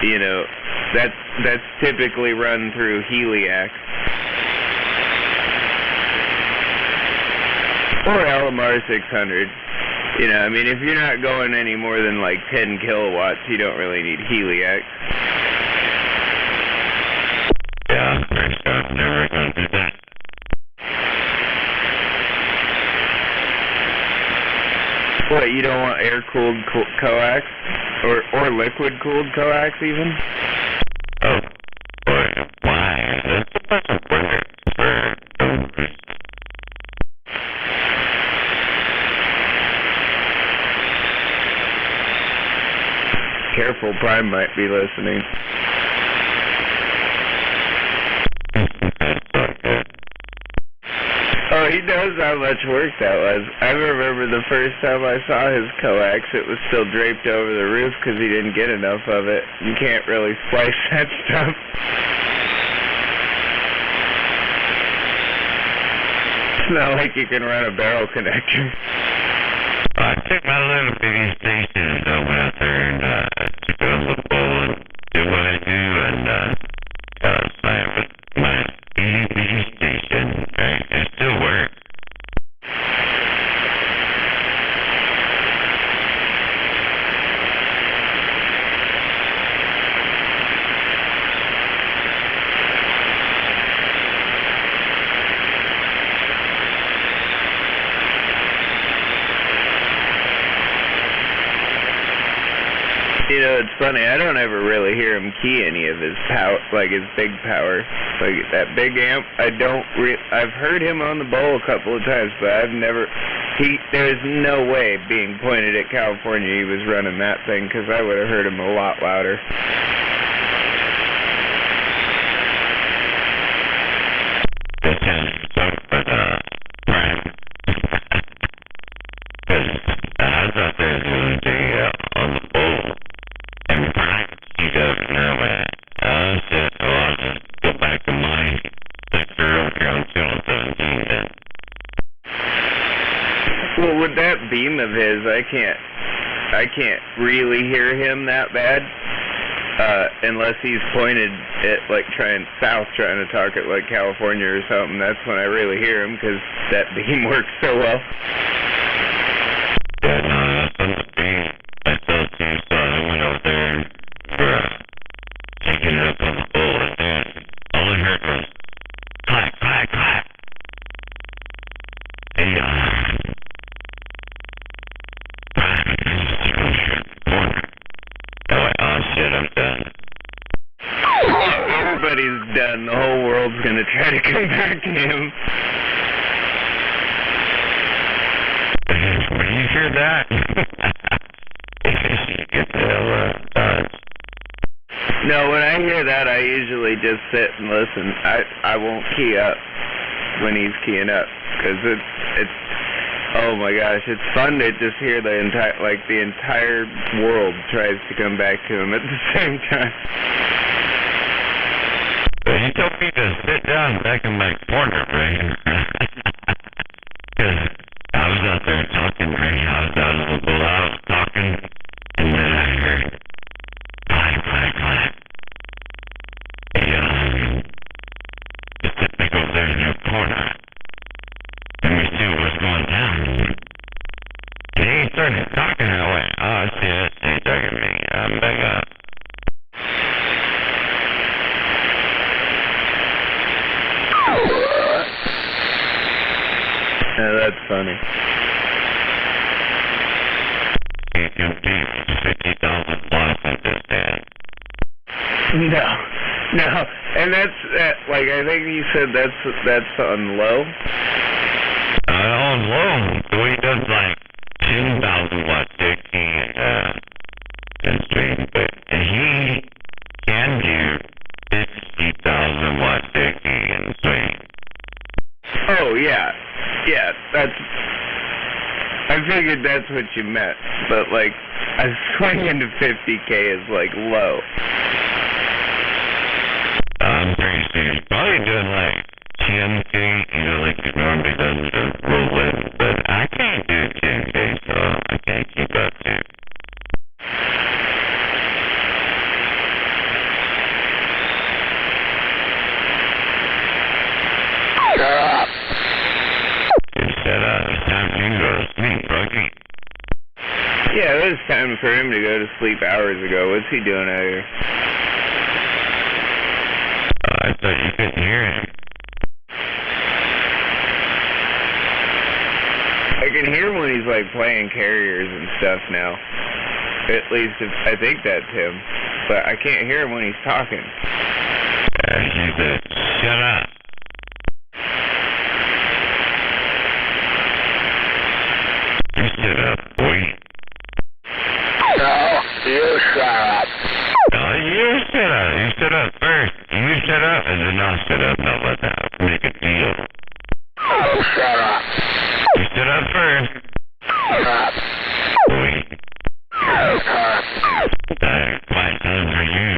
you know, that's typically run through Heliac. Or LMR 600. You know, I mean, if you're not going any more than like 10 kilowatts, you don't really need Heliac. Yeah, I'm never going to do that. What, you don't want air-cooled coax? Or liquid-cooled coax, even? Oh, boy, why? That's a bunch of work for Careful, Prime might be listening. Oh, he knows how much work that was. I remember the first time I saw his coax, it was still draped over the roof because he didn't get enough of it. You can't really splice that stuff. It's not like you can run a barrel connector. I took my little bitty station and I went out there and took it on the pole and did what I do and got outside with my itty bitty station, right? It still works. You know, it's funny, I don't ever really hear him key any of his power, like his big power. Like that big amp, I've heard him on the bowl a couple of times, but I've never, there's no way being pointed at California he was running that thing, because I would have heard him a lot louder. This is so for the Brian. I was out there doing the on the bowl, and Brian, he goes, no way. I said, oh, I'll just go back to my sector over here on Channel 17 then. Well, with that beam of his, I can't really hear him that bad, unless he's pointed at, like, trying to talk at, like, California or something. That's when I really hear him, because that beam works so well. Yeah, no, that's on the beam. I felt too, so I went over there and taking it up on the bowl, and then all I heard was clack, clack, clack. And, oh shit, I'm done. Everybody's done. The whole world's gonna try to come back to him. When you hear that, you get the hell out. No, when I hear that, I usually just sit and listen. I won't key up when he's keying up, because it's oh my gosh, it's fun to just hear the entire world tries to come back to him at the same time. He told me to sit down back in my corner, right? Because I was out there talking, right? I was out of the bowl, I was talking, and then I heard clack, clack, clack. Just sit back over there in your corner. Let me see what's going down. And he started talking that way. Oh, shit, he's talking to me. I'm back up. Yeah, that's funny. He's going to be 50,000 plus at this day. No, and that's like, I think you said that's on low. On low, so he does like 10,000 watt 60 and straight, but he can do 50,000 watt 60 and straight. Oh yeah, I figured that's what you meant, but like, a swing into 50K is like low. I'm pretty sure he's probably doing like 10K, you know, like he normally does to roll in, but I can't do 10K, so I can't keep up to. Shut up. Shut up, it's time for you to go to sleep, Rocky. Yeah, it was time for him to go to sleep hours ago. What's he doing out here? I thought you couldn't hear him. I can hear when he's like playing carriers and stuff now. At least I think that's him. But I can't hear him when he's talking. He said, shut up. You shut up, boy. No, you shut up. No, you shut up. You shut up first. You shut up, and then I'll shut up. Now let's make a deal. You shut up. You shut up first. Shut up. Wait. Shut up. My time for you.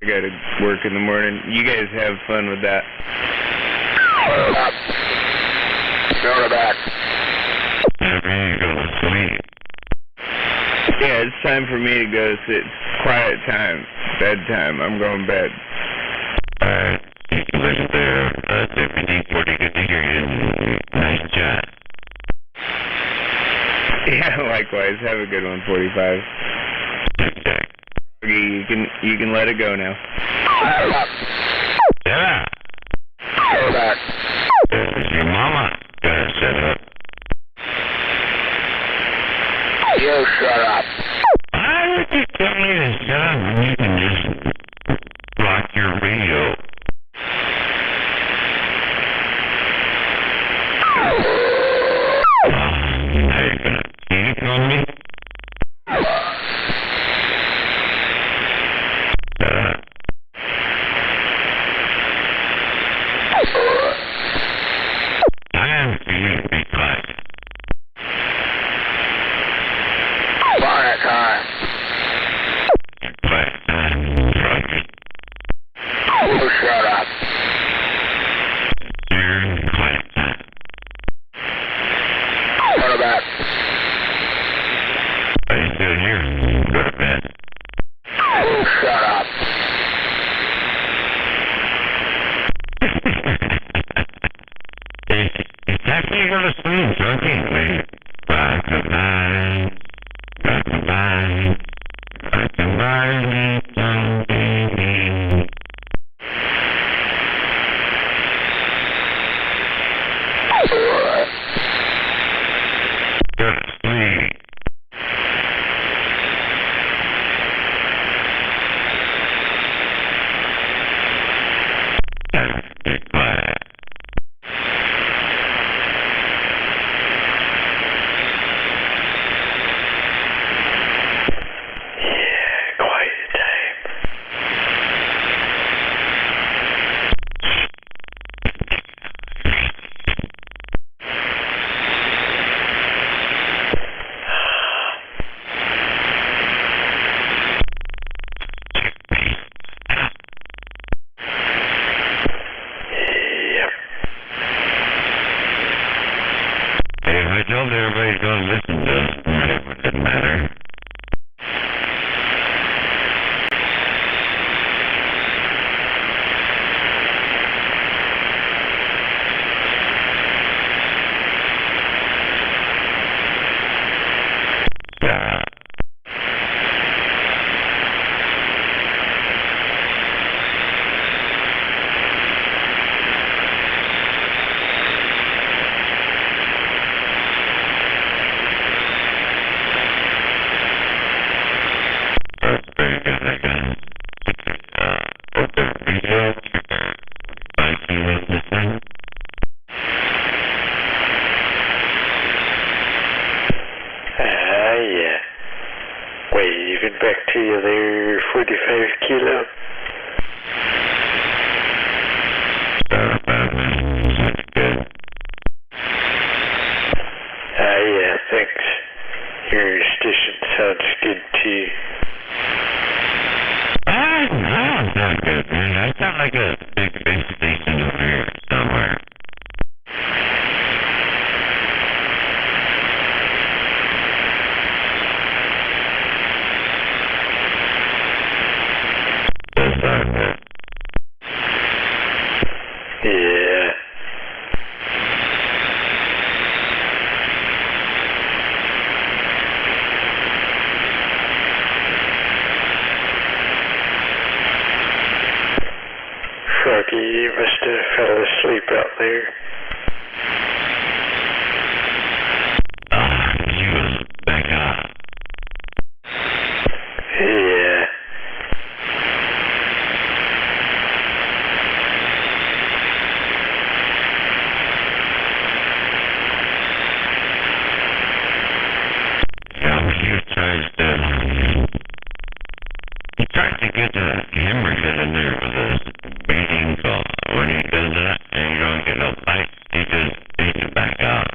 I gotta work in the morning. You guys have fun with that. Shut up. Go to bed. I'm ready to go to sleep. Yeah, it's time for me to go to sit. It's quiet time. Bedtime. I'm going to bed. Alright. You can listen there. That's everything. Pretty good to hear you. Nice chat. Yeah, likewise. Have a good one, 45. Okay. You can let it go now. Shut up. Yeah. Go back. It's your mama. Gotta shut up. You shut up. I you tell me to shut up and you can just rock your radio? Are you gonna sneak on me? Time for you to be quiet. Quiet time. Quiet time, drunkie. You shut up. You're in quiet time. Go to bed. Are you still here? Go to bed. You shut up. It's after you go to sleep, drunkie. Wait. Rock-a-bye. Rock-a-bye. Rock-a-bye, little baby. Go to sleep. Be quiet. Quiet time. Yep. Hey, if I told everybody's going to listen to us, it wouldn't matter. Yeah. That's very good, I guess. Open radio. Find you listening. Yeah. Waving back to you there, 45 kilo. That's good. Yeah, thanks. Your station sounds good too. I don't sound good, man. I sound like a big space station over here somewhere. Does sound good. Yeah. Froggy, you must have fell asleep out there. You was back up. Yeah. Yeah, he tries to get the hamburger in there with a meeting call. When he does that and you don't get no bites, he just takes it back out.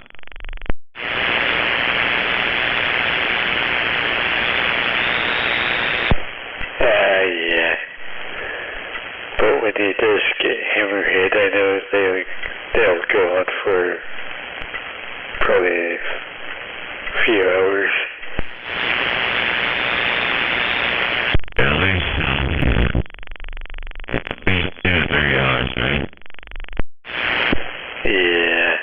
Yeah. But when he does get hammerhead, I know they'll go on for probably a few hours. At least 2 or 3 hours, right? Yeah.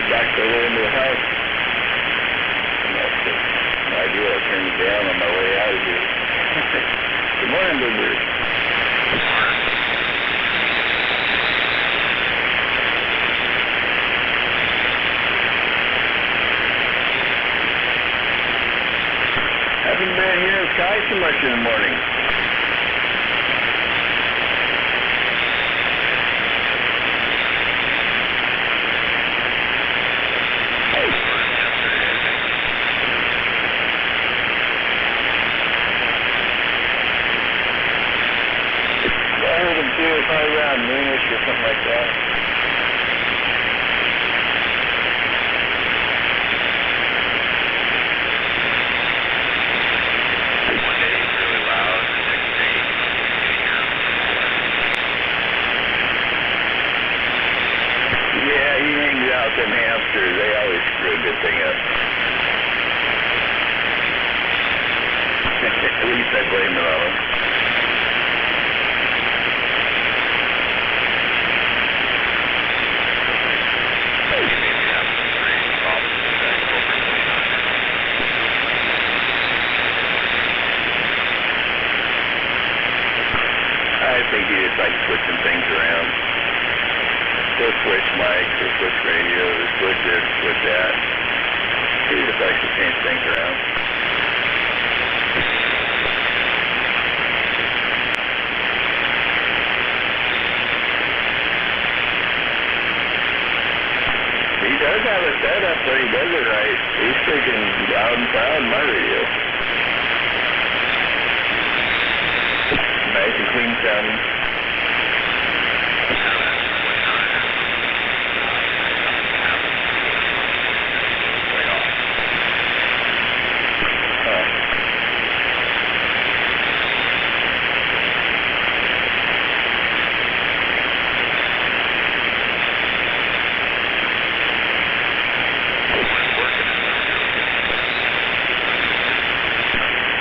back the way into the house. And that's just an idea. I turned it down on my way out of here. Good morning, Bluebird. Haven't been here in Sky too much in the morning. I heard him too, probably around noonish or something like that. Yeah, he hangs out with them hamsters. They always screw a good thing up. At least I blame it on them. I think he just likes switching things around. He'll switch mics, he'll switch radios, he'll switch this, switch that. He just likes to change things around. He does have a setup where he does it right. He's freaking loud and proud in my radio. Nice and clean sounding.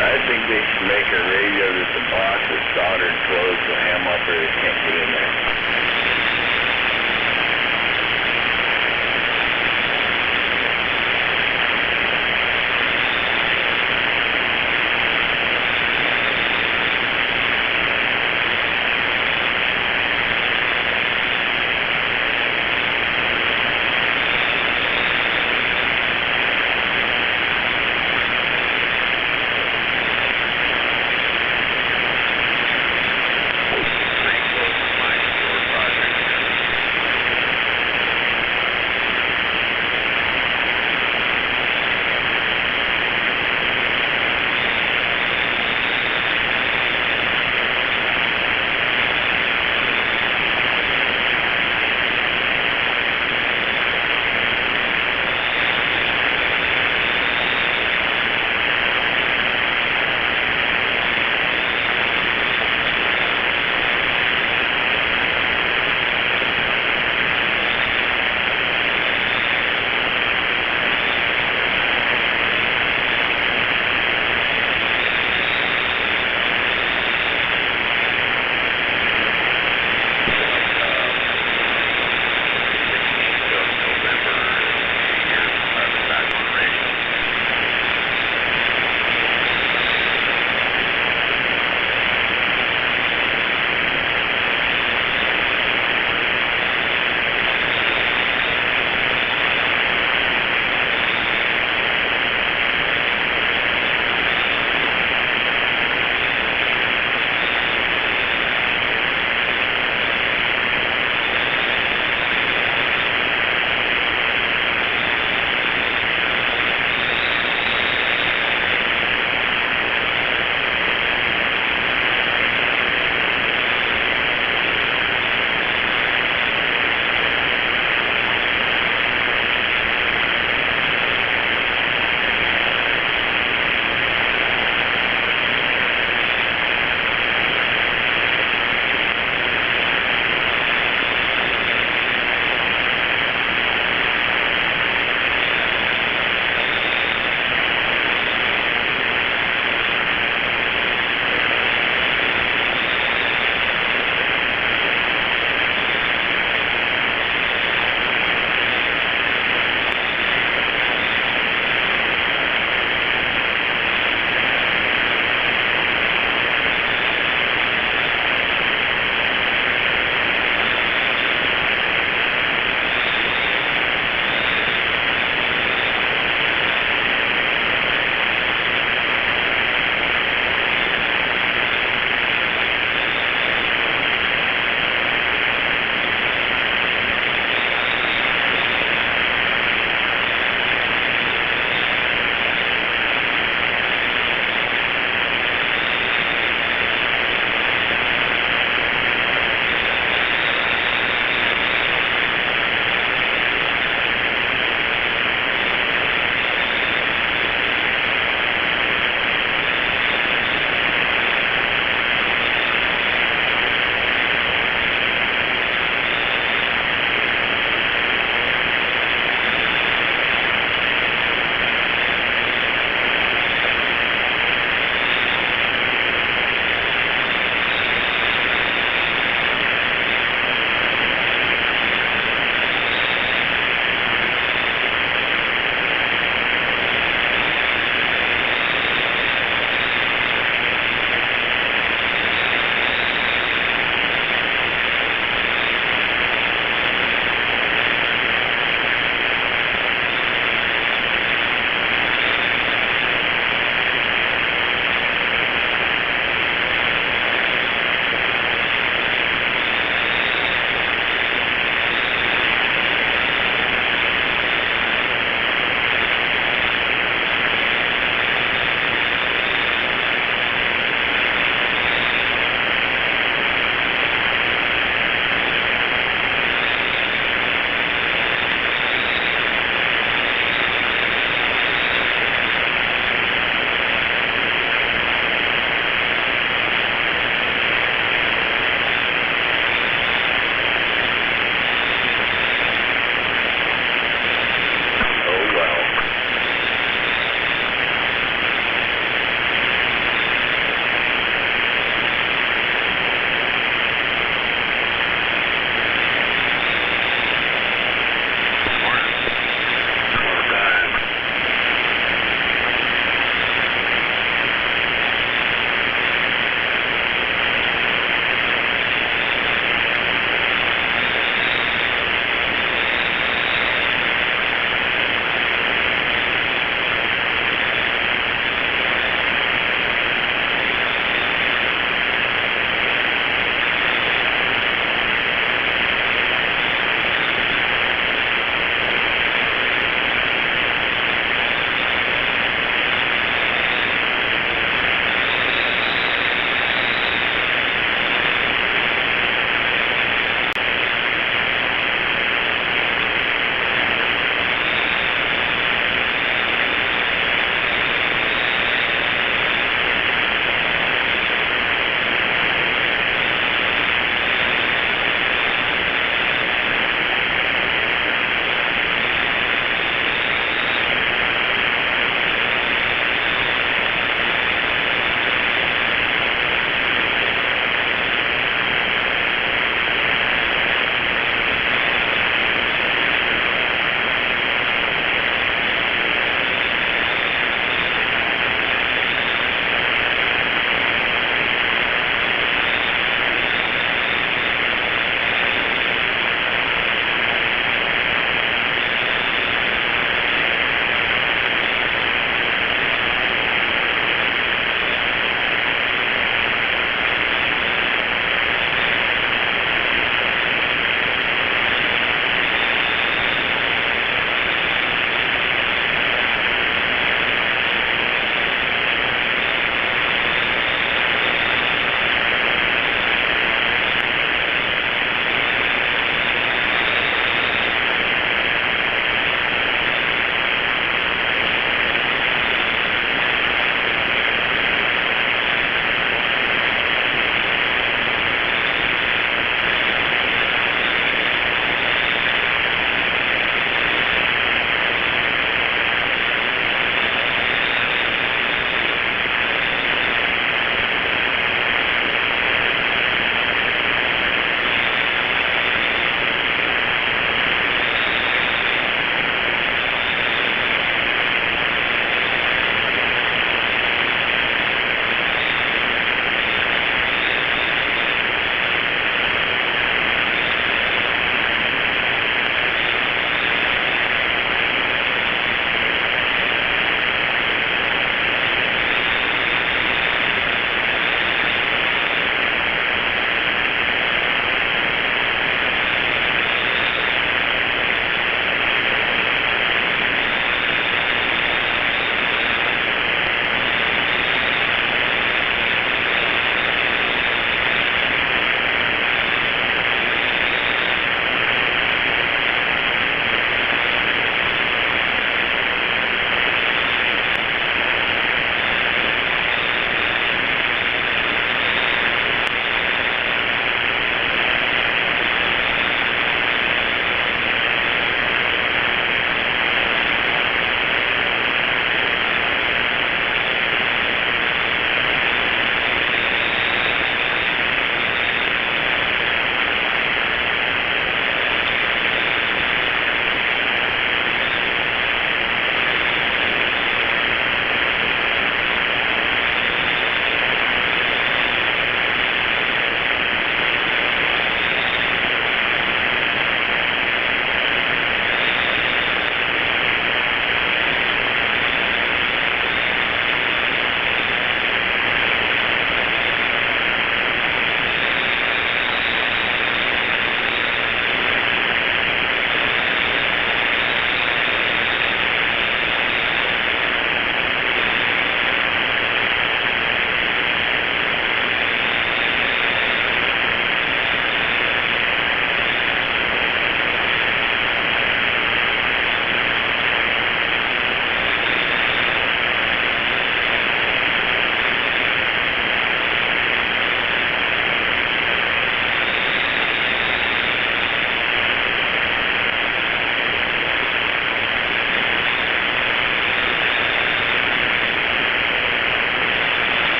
I think they should make a radio that's a box that's soldered closed so ham operators can't get in there.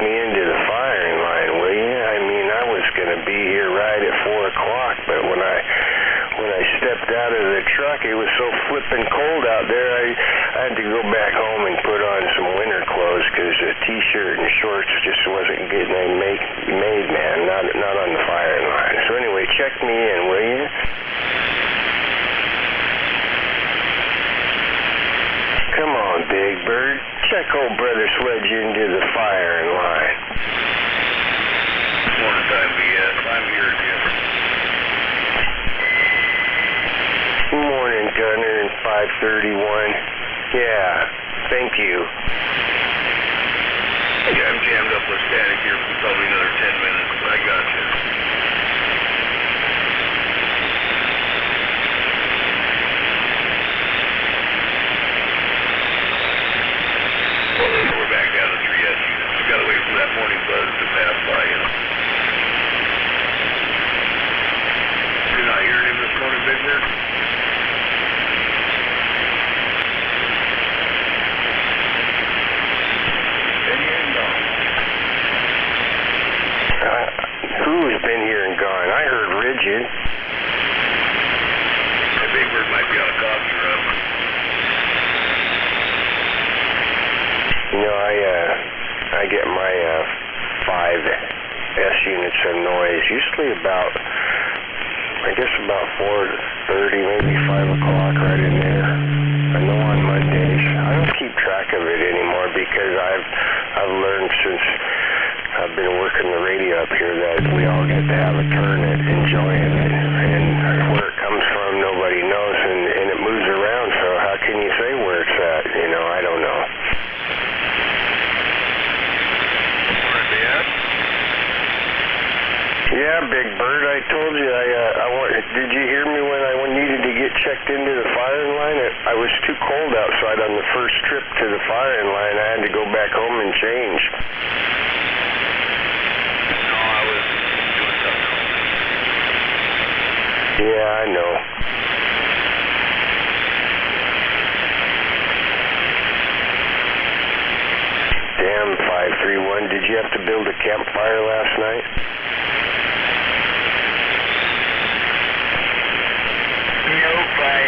me into the firing line, will you? I mean, I was going to be here right at 4 o'clock, but when I stepped out of the truck, it was so flippin' cold out there, I had to go back home and put on some winter clothes because a t-shirt and shorts just wasn't getting made, man, not on the firing line. So anyway, check me in, will you? Come on, Big Bird. Check old Brother Sledge into the firing line. Morning time, BS. I'm here again. Morning, Gunner, and 531. Yeah, thank you. Yeah, I'm jammed up with static here for probably another 10 minutes, but I got you. We're back down to 3S units. We've got to wait for that morning buzz to pass by, you know. You're not hearing him this morning, Big Bird? Who's been here and gone? I heard Rigid. The Big Bird might be on a coffee run. You know, I get my 5S units of noise, usually about, I guess about 4:30, maybe 5 o'clock, right in there. I know on Mondays. I don't keep track of it anymore because I've learned since I've been working the radio up here that we all get to have a turn at enjoying it, and where it comes from nobody knows, and it moves around, so how can you say where it's at? You know, I don't know. Yeah, Big Bird, I told you did you hear me when I needed to get checked into the firing line? I was too cold outside on the first trip to the firing line. I had to go back home and change. Yeah, I know. Damn, 531. Did you have to build a campfire last night? Nope, I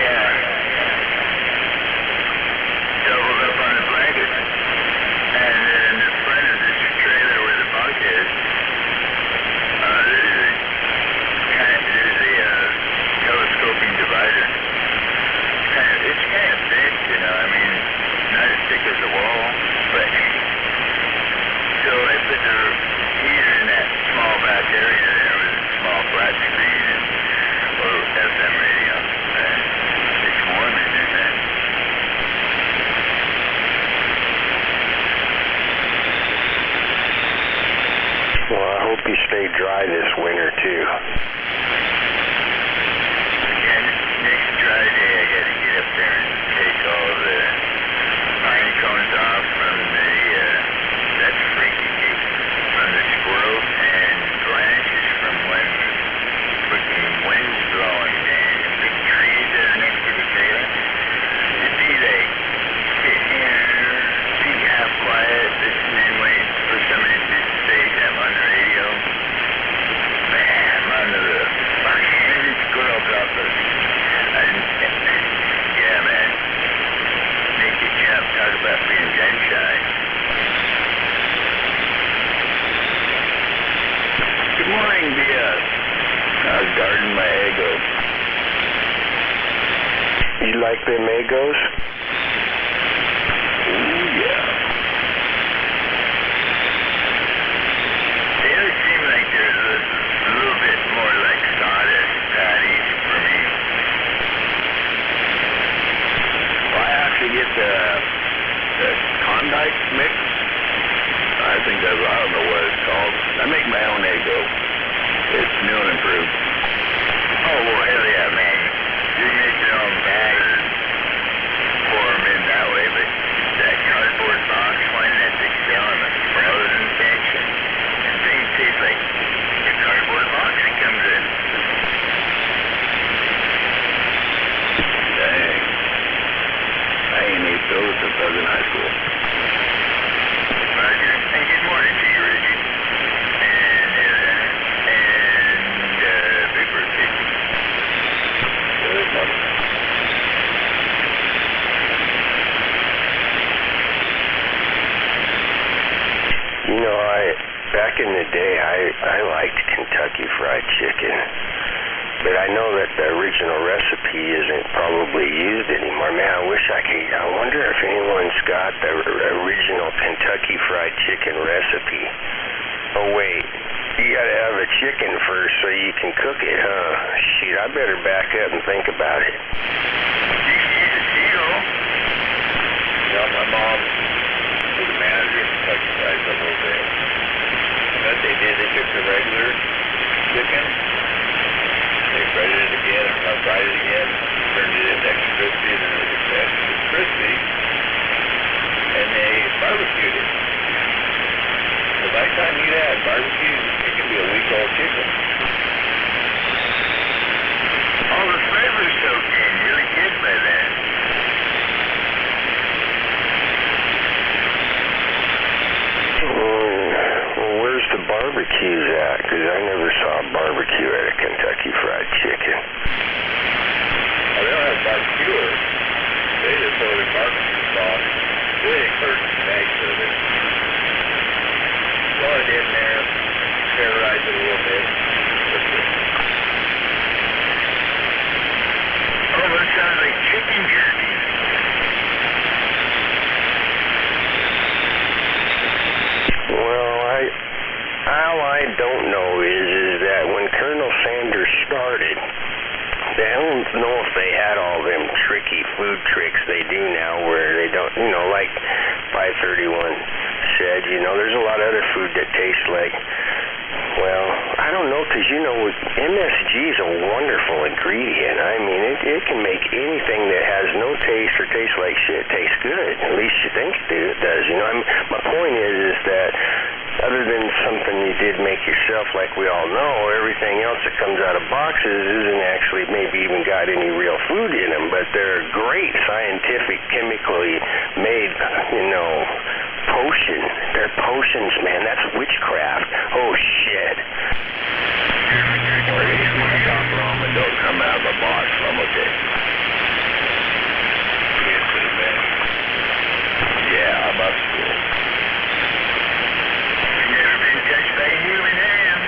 doubled up on the blanket. And in the front of this trailer where the bunk is, there's a telescoping divider. It's kind of thick, you know, I mean, not as thick as the wall, but so I put the heater in that small back area there with a small flat screen and FM radio, and it's warm in there, man. Well, I hope you stay dry this winter, too. Next dry day, I gotta get up there and take all the pine cones off from that's freaky, from the squirrels and branches from when freaking wind's blowing, man. The big trees that are next to the trailer. It'd be like sitting here, be half quiet, listening, waiting for somebody to say something on the radio. Bam, under the fucking squirrel droppers. Yeah, man. Make you jump, talk about being gun shy. Good morning, BS. I was guarding my Eggo. You like them Eggos? Ooh, yeah. They always seem like they're a little bit more like sawdust patties for me. Well, I actually get the Klondike mix. I think I don't know what it's called. I make my own Eggo. It's new and improved. Oh, well, hell yeah, man. You make your own bag or pour them in that way, but that cardboard box one that they sell in the frozen section, that thing tastes like the cardboard box it comes in. Dang. I ain't ate those since I was in high school. Roger. And good morning to you, in the day, I liked Kentucky Fried Chicken. But I know that the original recipe isn't probably used anymore. Man, I wonder if anyone's got the original Kentucky Fried Chicken recipe. Oh, wait. You gotta have a chicken first so you can cook it, huh? Shit, I better back up and think about it. Yeah, my mom was a manager of Kentucky Fried for a little bit. And what they did, they took the regular chicken, they fried it again, turned it into extra crispy, and then it was extra crispy, and they barbecued it. So by the time you had barbecue, it could be a week-old chicken. All the flavors soaked in, you're a kid by then. Well, where's the barbecues at? Because I never saw a barbecue at a Kentucky Fried Chicken. Well, they don't have barbecuers. They just throw their barbecue sauce. They encourage bags of it. Throw it in there, terrorize it a little bit. Oh, that sounds like chicken jerky. Well, all I don't know is that when Colonel Sanders started, I don't know if they had all them tricky food tricks they do now where they don't, like 531 said, there's a lot of other food that tastes like, well, I don't know, because, MSG is a wonderful ingredient. I mean, it can make anything that has no taste or tastes like shit taste good. At least you think it does. My point is that other than something you did make yourself, like we all know, everything else that comes out of boxes isn't actually maybe even got any real food in them, but they're great scientific, chemically made, potion. They're potions, man. That's witchcraft. Oh, shit. Or these ones come from and don't come out of a box from a day. Yes, to the bed. Yeah, I'm up school. Never been touched by a human hand.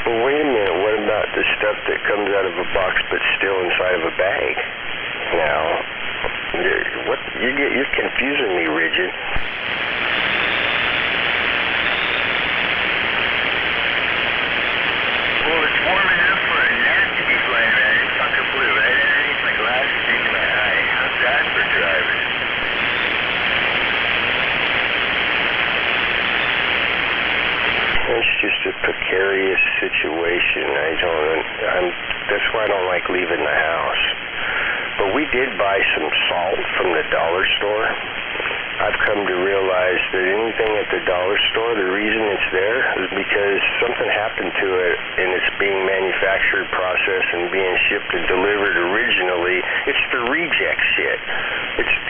Well, wait a minute. What about the stuff that comes out of a box but still inside of a bag? Now, what? You're confusing me, Rigid. Well, it's warm enough for a gnat to be flying around. It's fucking blue right underneath my glasses into my eye. How's that for driving? It's just a precarious situation. That's why I don't like leaving the house. But we did buy some salt from the dollar store. I've come to realize that anything at the dollar store, the reason it's there is because something happened to it and it's being manufactured, processed, and being shipped and delivered originally. It's the reject shit.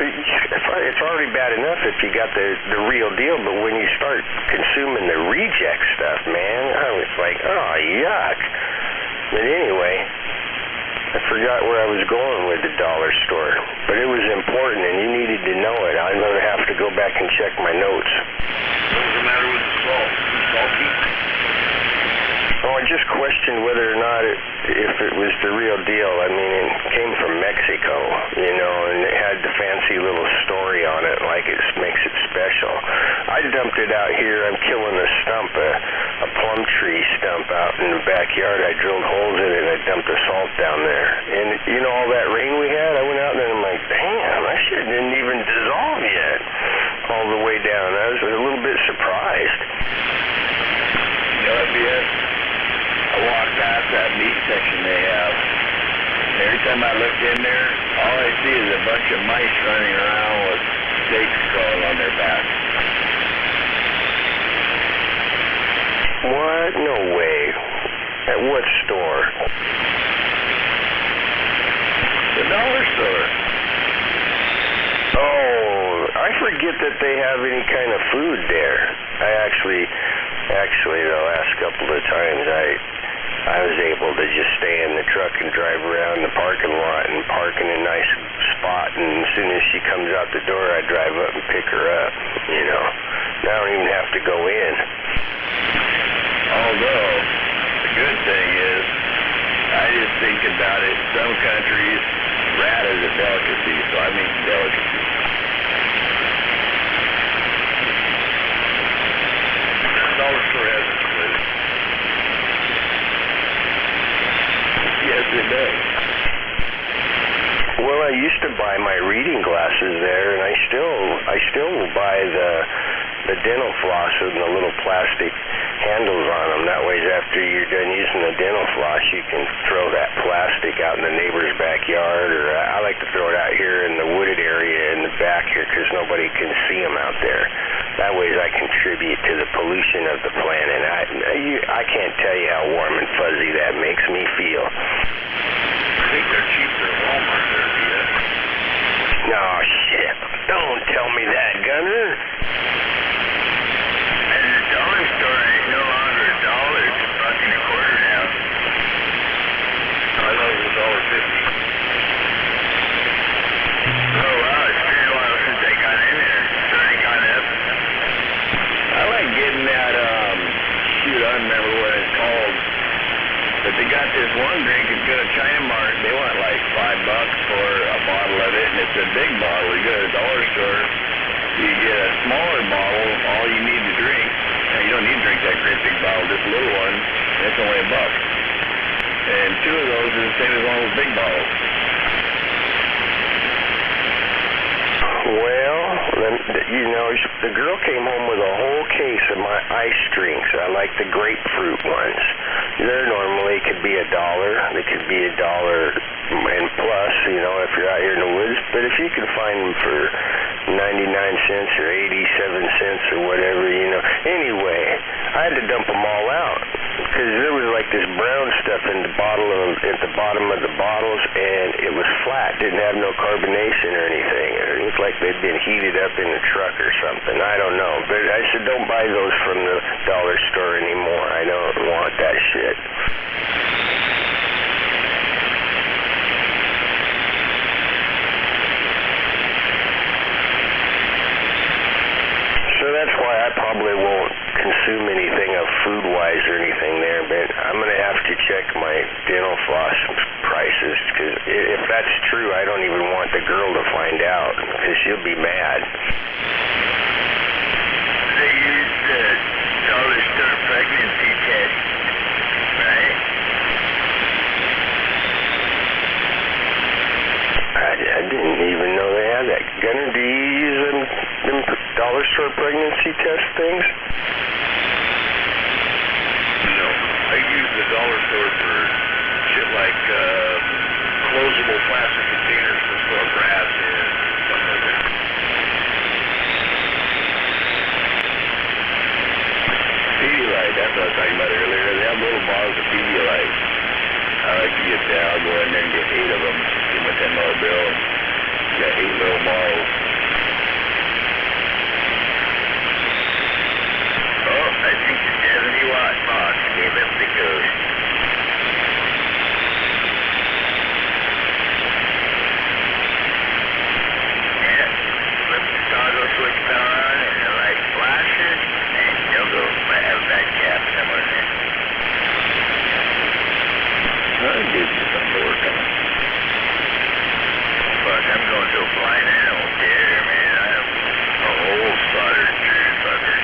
It's already bad enough if you got the real deal, but when you start consuming the reject stuff, man, I was like, oh, yuck. But anyway, I forgot where I was going with the dollar store, but it was important and you needed to know it. I'm going to have to go back and check my notes. What's the matter with the salt? Salty? Oh, I just questioned whether or not if it was the real deal. I mean, it came from Mexico, and it had the fancy little story on it, like it makes it special. I dumped it out here. I'm killing a stump, a plum tree stump out in the backyard. I drilled holes in it and I dumped the salt down there. And all that rain we had, I went out there and I'm like, damn, that shit didn't even dissolve yet all the way down. I was a little bit surprised. That'd be it. I walked past that meat section they have. Every time I look in there, all I see is a bunch of mice running around with steaks crawling on their backs. What? No way. At what store? The dollar store. Oh, I forget that they have any kind of food there. I actually, the last couple of times I was able to just stay in the truck and drive around the parking lot and park in a nice spot, and as soon as she comes out the door, I drive up and pick her up, you know. I don't even have to go in. Although, the good thing is, I just think about it, some countries, rat is a delicacy, so I make delicacy. Dollar store has it split. Yes, it does. Well, I used to buy my reading glasses there, and I still buy the dental floss with the little plastic handles on them. That way, after you're done using the dental floss, you can throw that plastic out in the neighbor's backyard, or I like to throw it out here in the wooded area in the back here because nobody can see them out there. That way, I contribute to the pollution of the planet. I can't tell you how warm and fuzzy that makes me feel. I think they're cheaper at Walmart there, Vita. No, shit. Don't tell me that, Gunner. And the dollar store ain't no longer $1, it's $1.25 now. I thought it was $1.50. Oh wow, it's been a while since they got in there. Starting kind of up. I like getting that, shoot, I don't remember what it's called. But they got this one drink, it's good at China Mart. They want like $5 for a bottle of it, and it's a big bottle. You go to the dollar store, you get a smaller bottle, all you need to drink. Now, you don't need to drink that great big bottle, just a little one, and it's only $1. And 2 of those is the same as one of those big bottles. Well, you know, the girl came home with a whole case of my ice drinks. I like the grapefruit ones. They're normally could be $1. They could be $1 and plus, you know, if you're out here in the woods. But if you can find them for 99 cents or 87 cents or whatever, you know. Anyway, I had to dump them all out because there was like this brown stuff in the at the bottom of the bottles, and it was flat. Didn't have no carbonation or anything. It looked like they'd been heated up in a truck or something. I don't know. But I said, don't buy those from the dollar store anymore. I don't want that shit. So that's why I probably won't consume anything of food-wise or anything there, but I'm going to have to check my dental floss prices, because if that's true, I don't even want the girl to find out, because she'll be mad. They use the dollar store pregnancy test, right? I didn't even know they had that. Gunner, do you use them dollar store pregnancy test things? No. I use the dollar store for shit like closable plastic containers for store grass and stuff like that. Pedialyte, that's what I was talking about earlier. They have little bottles of Pedialyte. I like to get that. I'll go in there and get 8 of them. Give them a $10 bill. Got 8 little bottles. Oh, I think the 70-watt box gave up the ghost. Yeah, flip the toggle switch on and the light flashes, and you'll go have that cap somewhere there. That gives you something to work on. Fuck, I'm going to a blind animal care, man. I have a whole soldered tree fucker.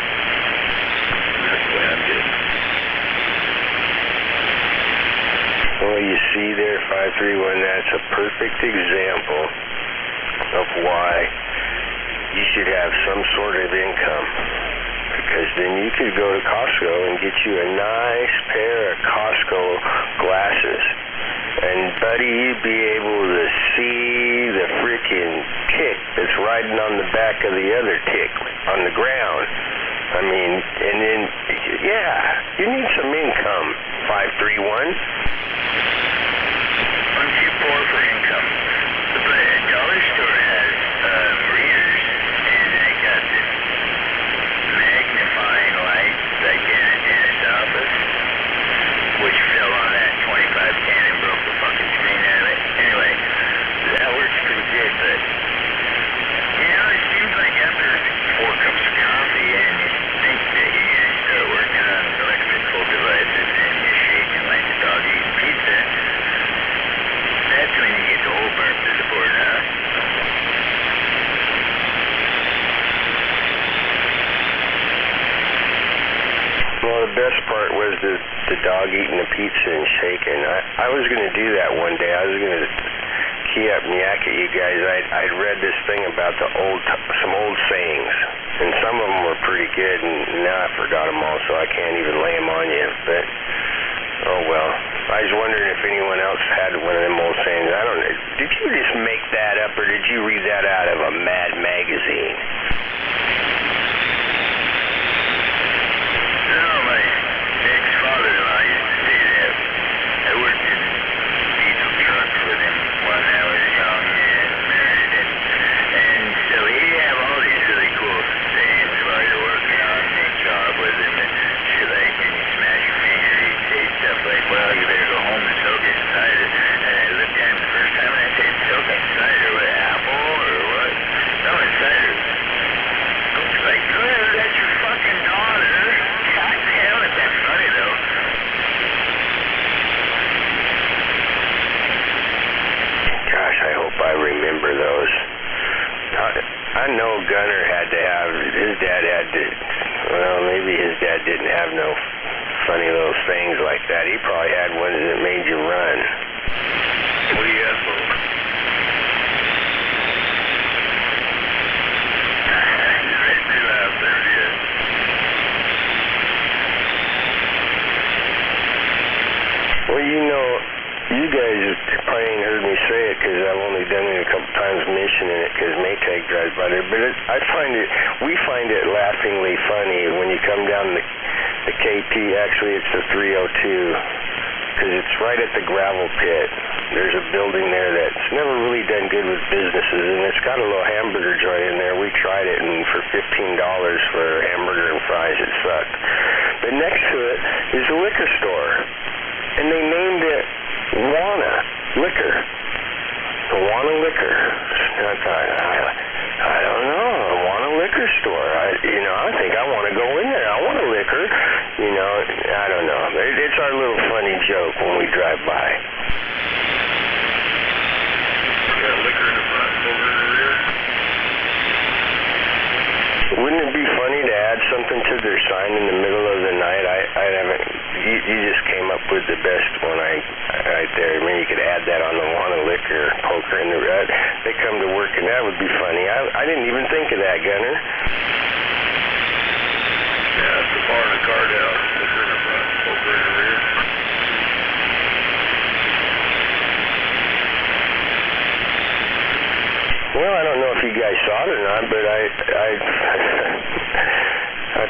That's the way I'm getting. Well, you see there, 531, that's a perfect example of why you should have some sort of income. Because then you could go to Costco and get you a nice pair of Costco glasses. And, buddy, you'd be able to see the freaking tick that's riding on the back of the other tick on the ground. I mean, and then, yeah, you need some income, 531. I'm too poor for income. But a dollar store has readers, and they got this magnifying light like in a dentist's office, which fell on that 25 can and broke the fucking screen out of it. Anyway, that works pretty good, but the dog eating the pizza and shaking. I was going to do that one day. I was going to key up and yak at you guys. I'd read this thing about some old sayings, and some of them were pretty good, and now I forgot them all, so I can't even lay them on you. But oh well. I was wondering if anyone else had one of them old sayings. I don't know. Did you just make that up, or did you read that out of a Mad magazine? No, my ex-father-in-law used to say that. I worked in diesel trucks with him when I was young and married, and so he'd have all these really cool sayings while you're working on the job with him, and shit like, when you smash your finger, he'd say stuff like, well, you better go home and soak it in cider. And I looked at him the first time and I said, soak it in cider with apple or what? No, it's cider. It's like, good, that's your fucking daughter. God damn it, that's funny though. Gosh, I hope I remember those. I know Gunner had to have, his dad had to, well, maybe his dad didn't have no funny little sayings like that. He probably had ones that made you run. What do you have for him? Well, you know, you guys probably ain't heard me say it because I've only done it a couple times mentioning it because Maytag drives by there, but we find it laughingly funny when you come down the KP. Actually, it's the 302 because it's right at the gravel pit. There's a building there that's never really done good with businesses, and it's got a little hamburger joint in there. We tried it, and for $15 for a hamburger and fries, it sucked. But next to it is a liquor store, and they named it Wana Liquor. Wana Liquor. I thought, I don't know, a Wana Liquor store. I think I want to go in there. I want a liquor. I don't know. It's our little funny joke when we drive by. Got liquor in the front, over in the rear. Wouldn't it be funny to add something to their sign in the middle of the night? I haven't. You just came up with the best one right there. I mean, you could add that on the Wana Liquor poker in the red. They come to work, and that would be funny. I didn't even think of that, Gunner. Yeah, it's the bar and the card house. Liquor in the front, poker in the rear. Well, I don't know if you guys saw it or not, but I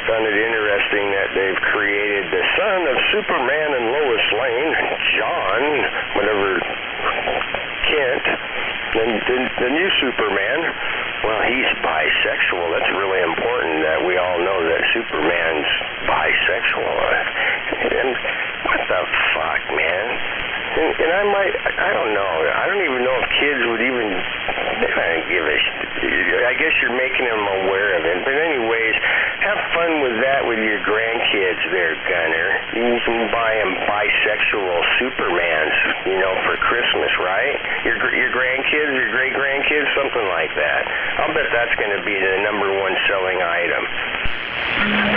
found it interesting that they've created the son of Superman and Lois Lane, John, whatever, Kent, the new Superman. Well, he's bisexual. That's really important that we all know that Superman's bisexual. And what the fuck, man? And I don't know. I don't even know if kids would even give a I guess you're making them aware of it. But anyways, have fun with that with your grandkids there, Gunner. You can buy them bisexual Supermans, for Christmas, right? Your grandkids, your great-grandkids, something like that. I'll bet that's going to be the #1 selling item.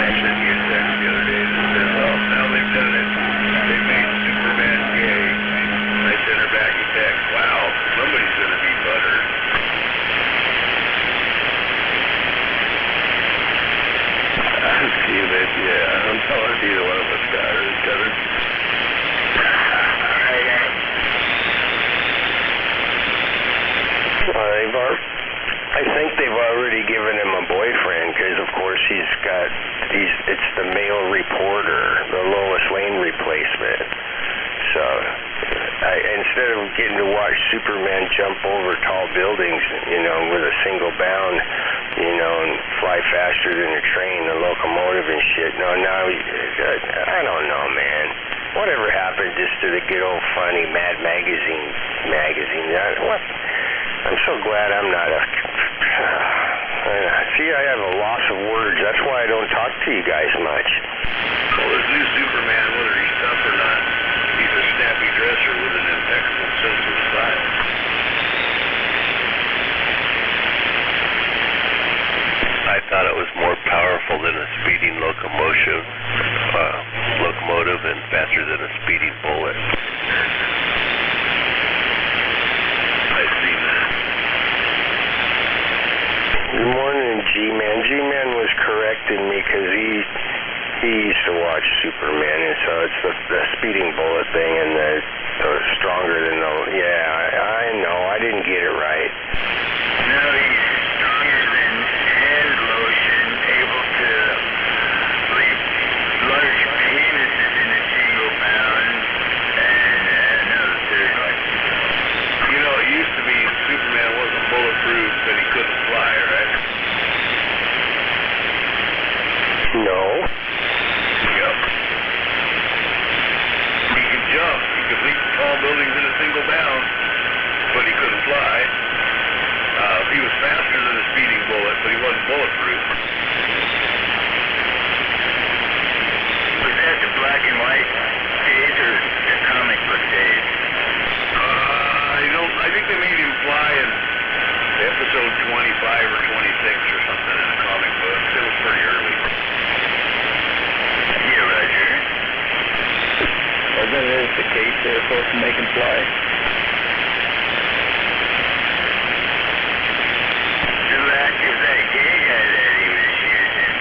Actually, you said the other day, well, now they've done it. They made Superman gay. I sent her back a text. Wow, somebody's going to be buttered. I'm seeing it, yeah. I don't know if either one of us got her together. I think they've already given him a boyfriend because, of course, it's the male reporter, the Lois Lane replacement. So, instead of getting to watch Superman jump over tall buildings, with a single bound, and fly faster than a train, the locomotive and shit, now, I don't know, man. Whatever happened just to the good old funny Mad magazine? What? I'm so glad I'm not see, I have a loss of words. That's why I don't talk to you guys much. Well, this new Superman, whether he's tough or not, he's a snappy dresser with an impeccable sense of style. I thought it was more powerful than a speeding locomotive and faster G-Man. G-Man was correcting me because he used to watch Superman, and so it's the speeding bullet thing and the stronger than the... Yeah, I know. I didn't get it right. No, he's stronger than hand lotion, able to leap large penises in a single bound, and another third. You know, it used to be Superman wasn't bulletproof, but he couldn't fly, right? No. Yep. He could jump. He could leap tall buildings in a single bound, but he couldn't fly. He was faster than a speeding bullet, but he wasn't bulletproof. Was that the black and white days or the comic book days? I think they made him fly in episode 25 or 26 or something in the comic book. It was pretty early. Yeah, Roger. Well, that is the case. They're supposed to make him fly. Who acted that gay guy that he was using?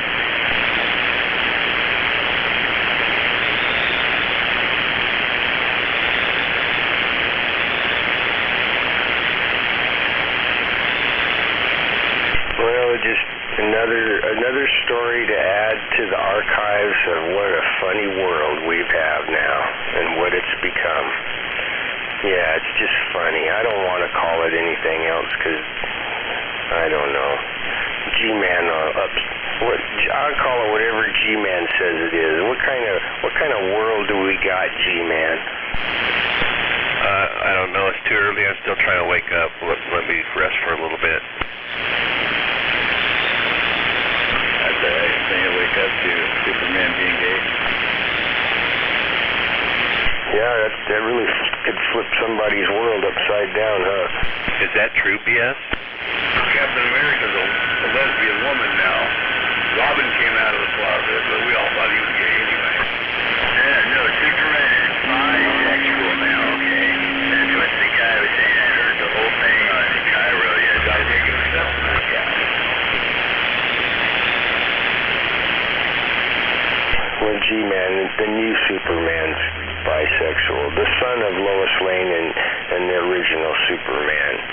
Well, just another story to add to the archives of what a funny world we have now and what it's become. Yeah, it's just funny. I don't want to call it anything else because I don't know. G-Man I'll call it whatever G-Man says it is. What kind of world do we got, G-Man? I don't know. It's too early. I'm still trying to wake up. Let me rest for a little bit. That's a nice thing to wake up to, Superman being gay. Yeah, that really could flip somebody's world upside down, huh? Is that true, BS? Captain America's a lesbian woman now. Robin came out of the closet, but we all thought he was gay anyway. No, Superman is bisexual now, okay? That's what the guy was saying. I heard the whole thing on Cairo yesterday. Well, G-Man, the new Superman's bisexual. The son of Lois Lane and the original Superman.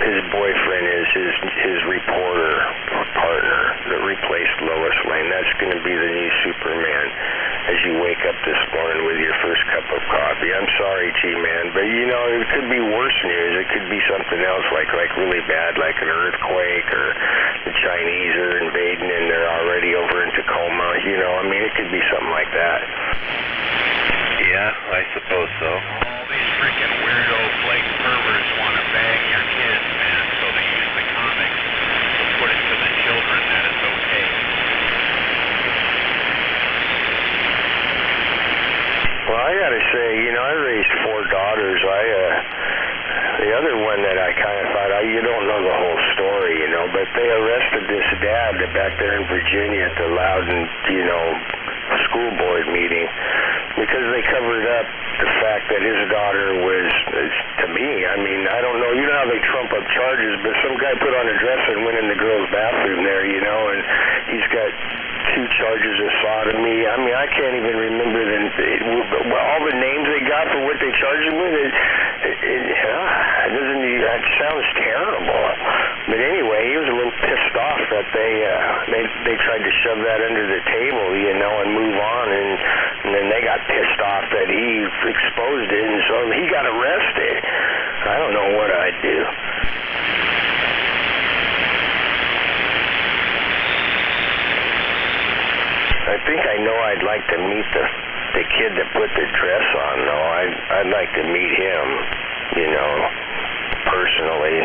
His boyfriend is his reporter partner that replaced Lois Lane. That's going to be the new Superman as you wake up this morning with your first cup of coffee. I'm sorry, G-Man, but you know, it could be worse news. It could be something else like really bad, like an earthquake, or the Chinese are invading and they're already over in Tacoma. You know, I mean, it could be something like that. Yeah, I suppose so. All these freaking weirdo flake perverts want to bang your kids, man, so they use the comics to put it to the children that it's okay. Well, I gotta say, you know, I raised 4 daughters. The other one that I kind of thought, you don't know the whole story, you know, but they arrested this dad back there in Virginia at the Loudon, you know, school board meeting because they covered up the fact that his daughter was, to me, I mean, I don't know, you know how they trump up charges, but some guy put on a dress and went in the girl's bathroom there, you know, and he's got 2 charges of sodomy. I mean, I can't even remember all the names they got for what they charged him with. That sounds terrible. But anyway, he was a little pissed off that they tried to shove that under the table, you know, and move on, and then they got pissed off that he exposed it, and so he got arrested. I don't know what I'd do. I think I know I'd like to meet the kid that put the dress on, though. I'd like to meet him, you know, personally,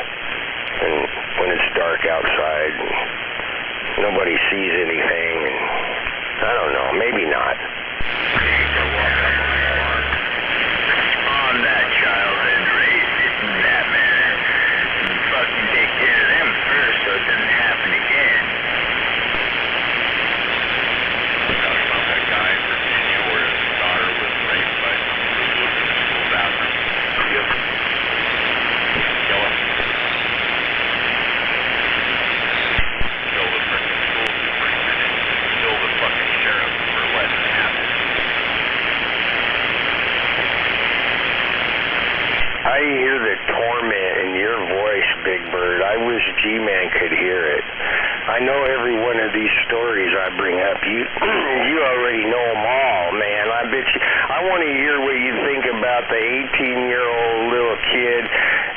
and when it's dark outside and nobody sees anything, and I don't know, maybe not. On that child and raise it in that manner. Fucking take care of them first so it doesn't happen again. Talking about that guy in Virginia where his daughter was raped by some food in the school bathroom. Yep. wish G-Man could hear it. I know every one of these stories I bring up. You already know them all, man. I bet you. I want to hear what you think about the 18-year-old little kid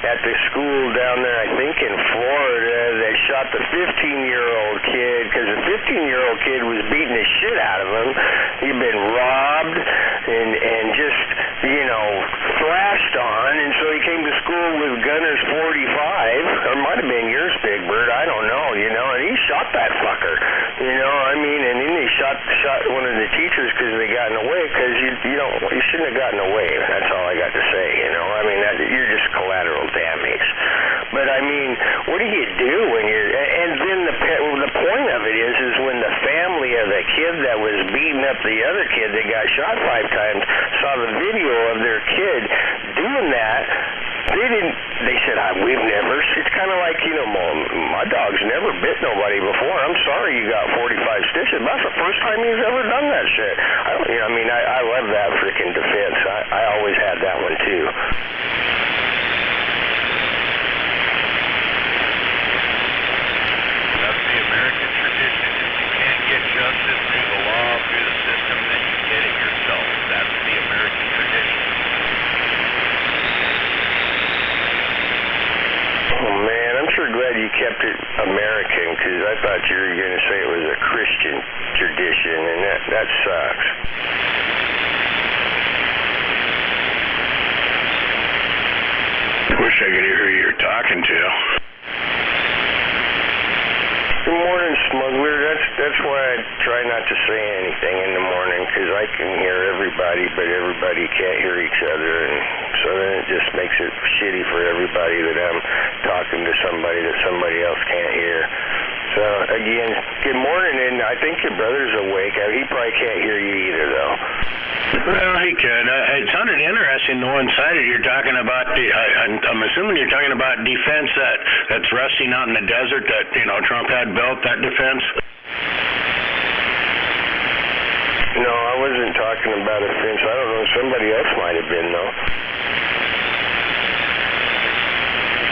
at the school down there, I think in Florida, that shot the 15-year-old kid because the 15-year-old kid was beating the shit out of him. He'd been robbed and just, thrashed on, and so he came to school with Gunner's 45, or might have been yours, Big Bird, I don't know, and he shot that fucker, and then he shot one of the teachers because they got in the way, because you shouldn't have gotten away. That's all I got to say, you're just collateral damage. But what do you do when you're, and then the point of it is when the family of the kid that was beating up the other kid that got shot 5 times saw the video of their kid doing that, they said, we've never, it's kind of like, my dog's never bit nobody before. I'm sorry you got 45 stitches. That's the first time he's ever done that shit. I love that freaking defense. I always had that one too. That's the American tradition. If you can't get justice through the law, through the system, then you get it yourself. That's the American tradition. Oh man, I'm sure glad you kept it American, because I thought you were going to say it was a Christian tradition, and that sucks. Wish I could hear who you're talking to. Good morning, Smuggler. That's why I try not to say anything in the morning, because I can hear everybody, but everybody can't hear each other, and so then it just makes it shitty for everybody that I'm talking to somebody that somebody else can't hear. So, again, good morning, and I think your brother's awake. He probably can't hear you either, though. Well, he could. It sounded interesting, the one-sided you're talking about. I'm assuming you're talking about defense that's rusting out in the desert that, Trump had built, that defense? No, I wasn't talking about a fence. I don't know. Somebody else might have been, though.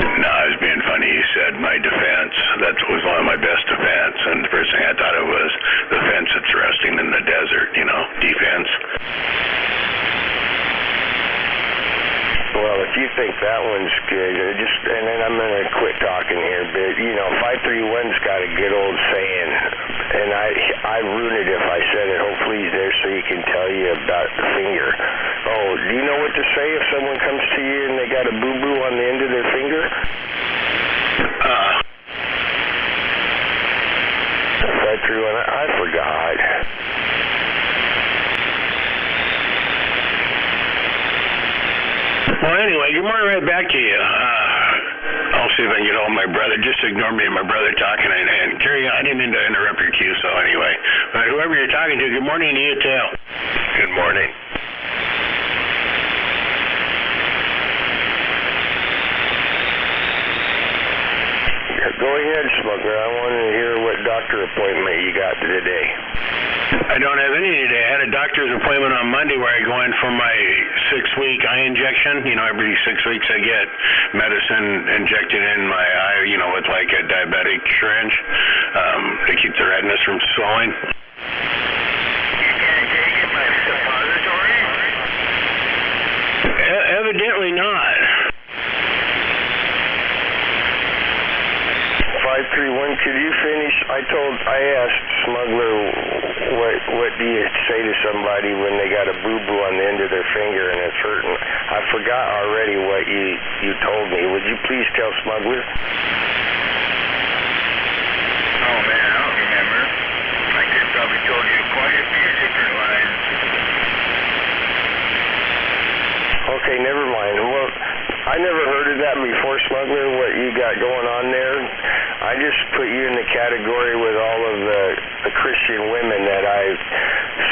No, I was being funny. You said my defense. That was one of my best defense. And the first thing I thought it was the fence that's resting in the desert, defense. Well, if you think that one's good, and then I'm going to quit talking here, but, 531's got a good old saying, and I'd ruin it if I said it. Hopefully he's there so he can tell you about the finger. Oh, do you know what to say if someone comes to you and they got a boo-boo on the end of their finger? 531, I forgot. Well, anyway, good morning right back to you. I'll see if I can get hold of my brother. Just ignore me and my brother talking and carry on. I didn't mean to interrupt your cue, so anyway. But whoever you're talking to, good morning to you, too. Good morning. Go ahead, Smuggler. I want to hear what doctor appointment you got today. I don't have any today. I had a doctor's appointment on Monday where I go in for my 6-week eye injection. Every 6 weeks I get medicine injected in my eye, with like a diabetic syringe to keep the redness from swelling. Evidently not. 531, could you finish? I asked Smuggler what do you say to somebody when they got a boo-boo on the end of their finger and it's hurting? I forgot already what you told me. Would you please tell Smuggler? Oh man, I don't remember. I could have probably told you quite a few different lines. Okay, never mind. Well, I never heard of that before, Smuggler, what you got going on there. I just put you in the category with all of the Christian women that I've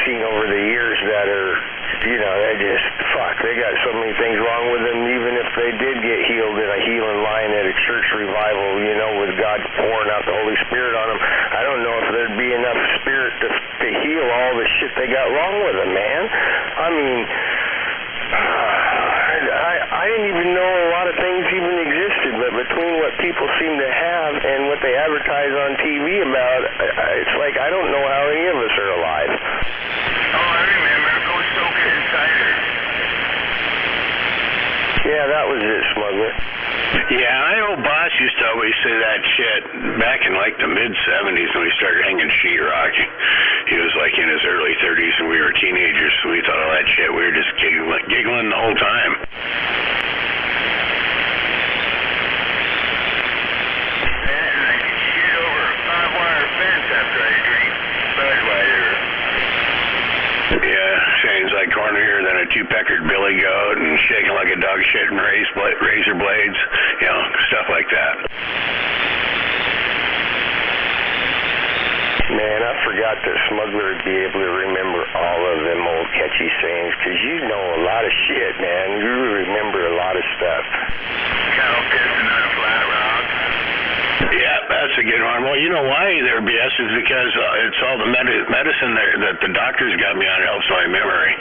seen over the years that are, they got so many things wrong with them, even if they did get healed in a healing line at a church revival, with God pouring out the Holy Spirit on them. I don't know if there'd be enough spirit to heal all the shit they got wrong with them, man. I didn't even know a lot of things even existed, but between what people seem to have advertise on TV about. It's like I don't know how any of us are alive. Oh, I remember. Go soak it in cider. Yeah, that was it, Smuggler. Yeah, I know Boss used to always say that shit back in like the mid-'70s when we started hanging sheetrock. He was like in his early 30s and we were teenagers, so we thought all that shit. We were just giggling the whole time. And I could shit over a 5-wire fence after I drink Budweiser. Yeah, Shane's like cornier than a two-peckered billy goat and shaking like a dog shitting razor blades, you know, stuff like that. Man, I forgot that Smuggler would be able to remember all of them old catchy sayings, because you know a lot of shit, man. You remember a lot of stuff. Cattle pissing on a flat rock. Yeah, that's a good one. Well, you know why they're BS is because it's all the medicine that the doctors got me on. It helps my memory.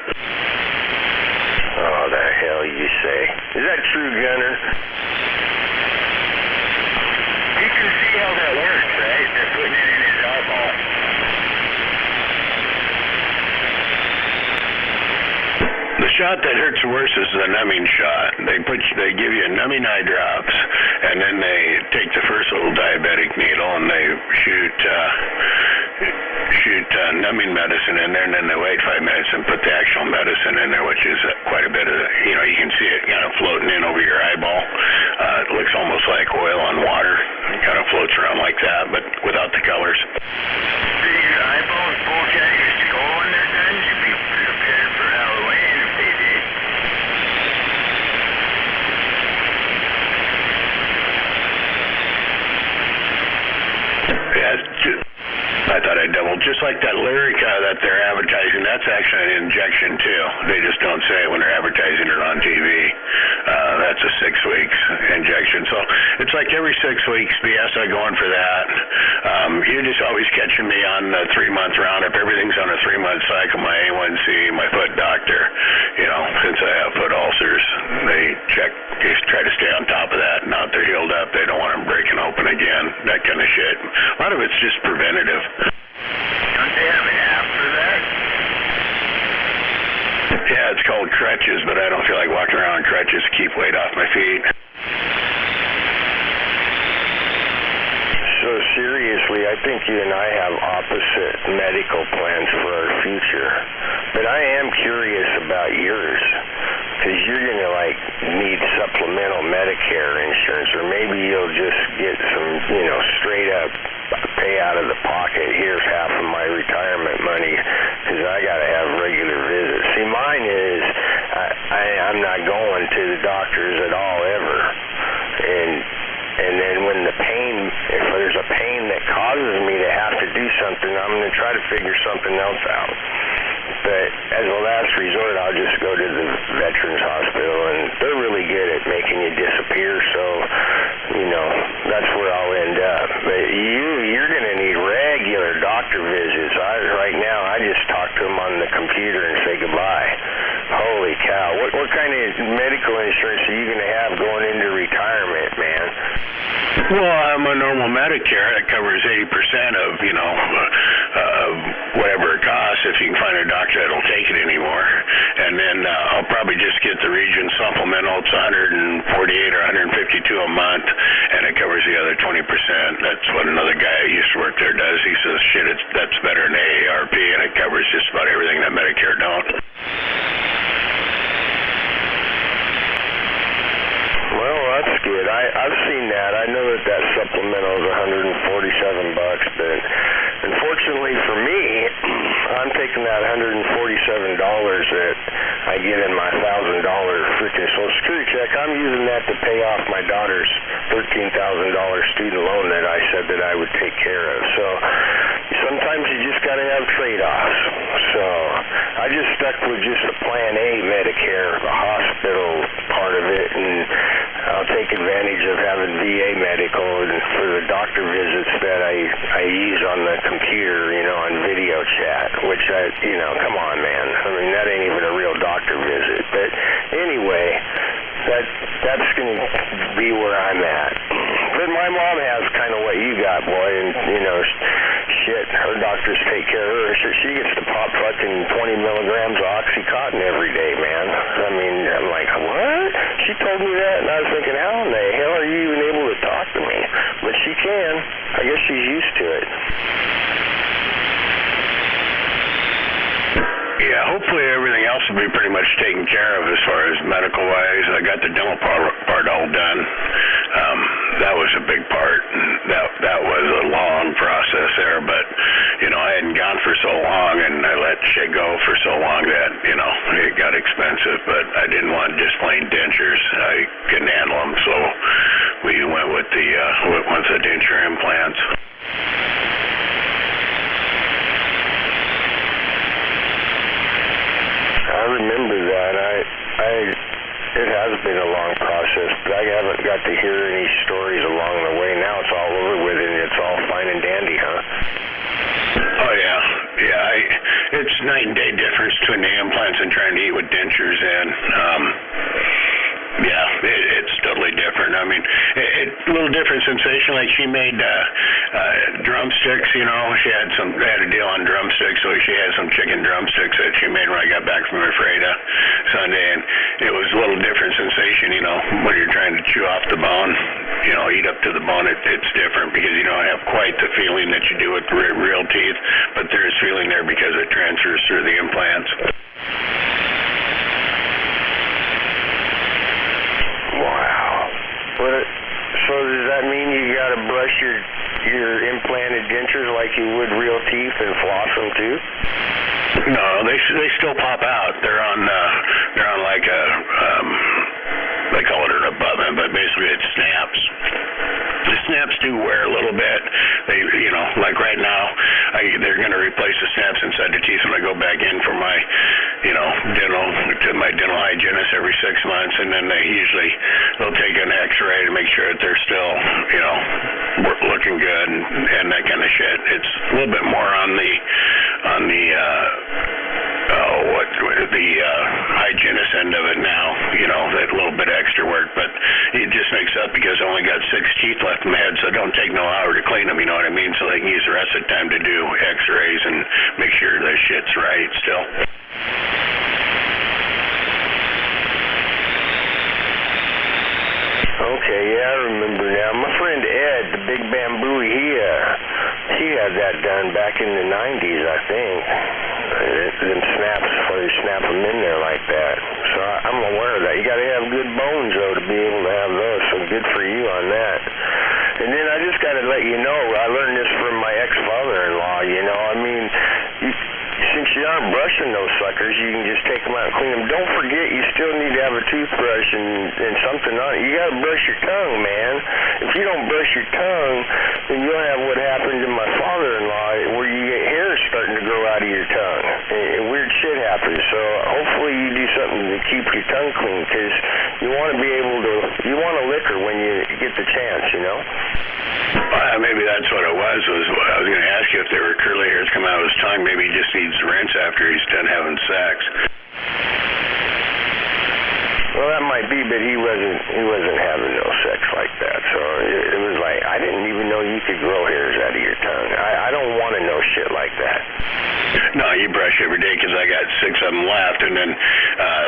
Oh, the hell you say. Is that true, Gunner? You can see how that works, right? They're putting it in his eyeball. The shot that hurts the worst is the numbing shot. They give you numbing eye drops, and then they take the first little diabetic needle and they shoot numbing medicine in there, and then they wait 5 minutes and put the actual medicine in there, which is quite a bit of, you know, you can see it kind of floating in over your eyeball. It looks almost like oil on water. It kind of floats around like that, but without the colors. Do your eyeballs bulge out of your skull when they're done? You'd be prepared for Halloween if they did. Yeah, I thought I'd double. Just like that Lyrica that they're advertising, that's actually an injection too. They just don't say it when they're advertising it on TV. That's a 6 weeks injection. So it's like every 6 weeks, BS, I go in for that. You're just always catching me on the 3-month roundup. Everything's on a 3-month cycle. My A1C, my foot doctor, you know, since I have foot ulcers, they try to stay on top of that. Now that they're healed up, they don't want them breaking open again, that kind of shit. A lot of it's just preventative. Don't they have an app for that? Yeah, it's called crutches, but I don't feel like walking around on crutches to keep weight off my feet. So seriously, I think you and I have opposite medical plans for our future. But I am curious about yours, because you're going to like need supplemental Medicare insurance, or maybe you'll just get some, you know, straight up pay out of the pocket. Here's half of my retirement money, because I got to have regular visits. See, mine is I'm not going to the doctors at all ever, and then when the pain, if there's a pain that causes me to have to do something, I'm going to try to figure something else out. But as a last resort, I'll just go to the Veterans Hospital, and they're really good at making you disappear, so, you know, that's where I'll end up. But you're going to need regular doctor visits. Right now, I just talk to them on the computer and say goodbye. Holy cow. What kind of medical insurance are you going to have going into retirement, man? Well, I'm a normal Medicare. That covers 80% of, you know, whatever it costs, if you can find a doctor that'll take it anymore. And then I'll probably just get the region supplemental. It's $148 or $152 a month, and it covers the other 20%. That's what another guy who used to work there does. He says, shit, that's better than AARP, and it covers just about everything that Medicare don't. Well, that's good. I've seen that. I know that supplemental is $147, but unfortunately for me, I'm taking that $147 that I get in my $1,000 freaking Social Security check. I'm using that to pay off my daughter's $13,000 student loan that I said that I would take care of. So sometimes you just got to have trade-offs. So I just stuck with just the Plan A Medicare, the hospital part of it, and I'll take advantage of having VA medical and for the doctor visits that I use on the computer, you know, on video chat, which come on, man. I mean, that ain't even a real doctor visit. But anyway, that's going to be where I'm at. But my mom has kind of what you got, boy. and, you know, shit, her doctors take care of her. She gets to pop fucking 20 milligrams of Oxycontin every day, man. I mean, I'm like, what? She told me that, and I was thinking, how in the hell are you even able to talk to me? But she can. I guess she's used to it. Yeah, hopefully everything else will be pretty much taken care of as far as medical-wise. I got the dental part all done. That was a big part. That was a long process there, but, you know, I hadn't gone for so long, and I let shit go for so long that, you know, it got expensive, but I didn't want just plain dentures. I couldn't handle them, so we went with the denture implants. I remember that. It has been a long process, but I haven't got to hear any stories along the way. Now it's all over with, and it's all fine and dandy, huh? Oh, yeah. Yeah, it's night and day difference between the implants and trying to eat with dentures, and, yeah, it's totally different. I mean, a little different sensation. Like she made drumsticks, you know. She had a deal on drumsticks, so she had some chicken drumsticks that she made when I got back from Ephrata Sunday, and it was a little different sensation, you know, when you're trying to chew off the bone, you know, eat up to the bone. It's different because you don't have quite the feeling that you do with real teeth, but there's feeling there because it transfers through the implants. Wow. So does that mean you got to brush your implanted dentures like you would real teeth and floss them too? No, they still pop out. They're on like a they call it an abutment, but basically it snaps. The snaps do wear a little bit. They, you know, like right now, they're going to replace the snaps inside the teeth when I go back in for my, you know, my dental hygienist every 6 months, and then they'll take an X-ray to make sure that they're still, you know, looking good and that kind of shit. It's a little bit more on the hygienist end of it now, you know, that little bit of extra work, but it just makes up because I only got 6 teeth left in my head, so it don't take no hour to clean them, you know what I mean? So they can use the rest of the time to do X-rays and make sure the shit's right still. Okay, yeah, I remember now. My friend Ed, the Big Bamboo, he had that done back in the 90s, I think. Them snaps, where you snap them in there like that. So I'm aware of that. You got to have good bones, though, to be able to have those, so good for you on that. And then I just got to let you know, I learned this from my ex-father-in-law, you know. I mean, since you aren't brushing those suckers, you can just take them out and clean them. Don't forget, you still need to have a toothbrush and something on it. You got to brush your tongue, man. If you don't brush your tongue, then you'll have what happened to my father-in-law, where you get hairs starting to grow out of your tongue. And weird shit happens. So hopefully you do something to keep your tongue clean, because you want to be able to, you want a liquor when you get the chance, you know? Maybe that's what it was. I was going to ask you if there were curly hairs coming out of his tongue. Maybe he just needs to rinse after he's done having sex. Well, that might be, but he wasn't having no sex like that. So it was like, I didn't even know you could grow hairs out of your tongue. I don't want to know shit like that. No, you brush every day because I got 6 of them left, and then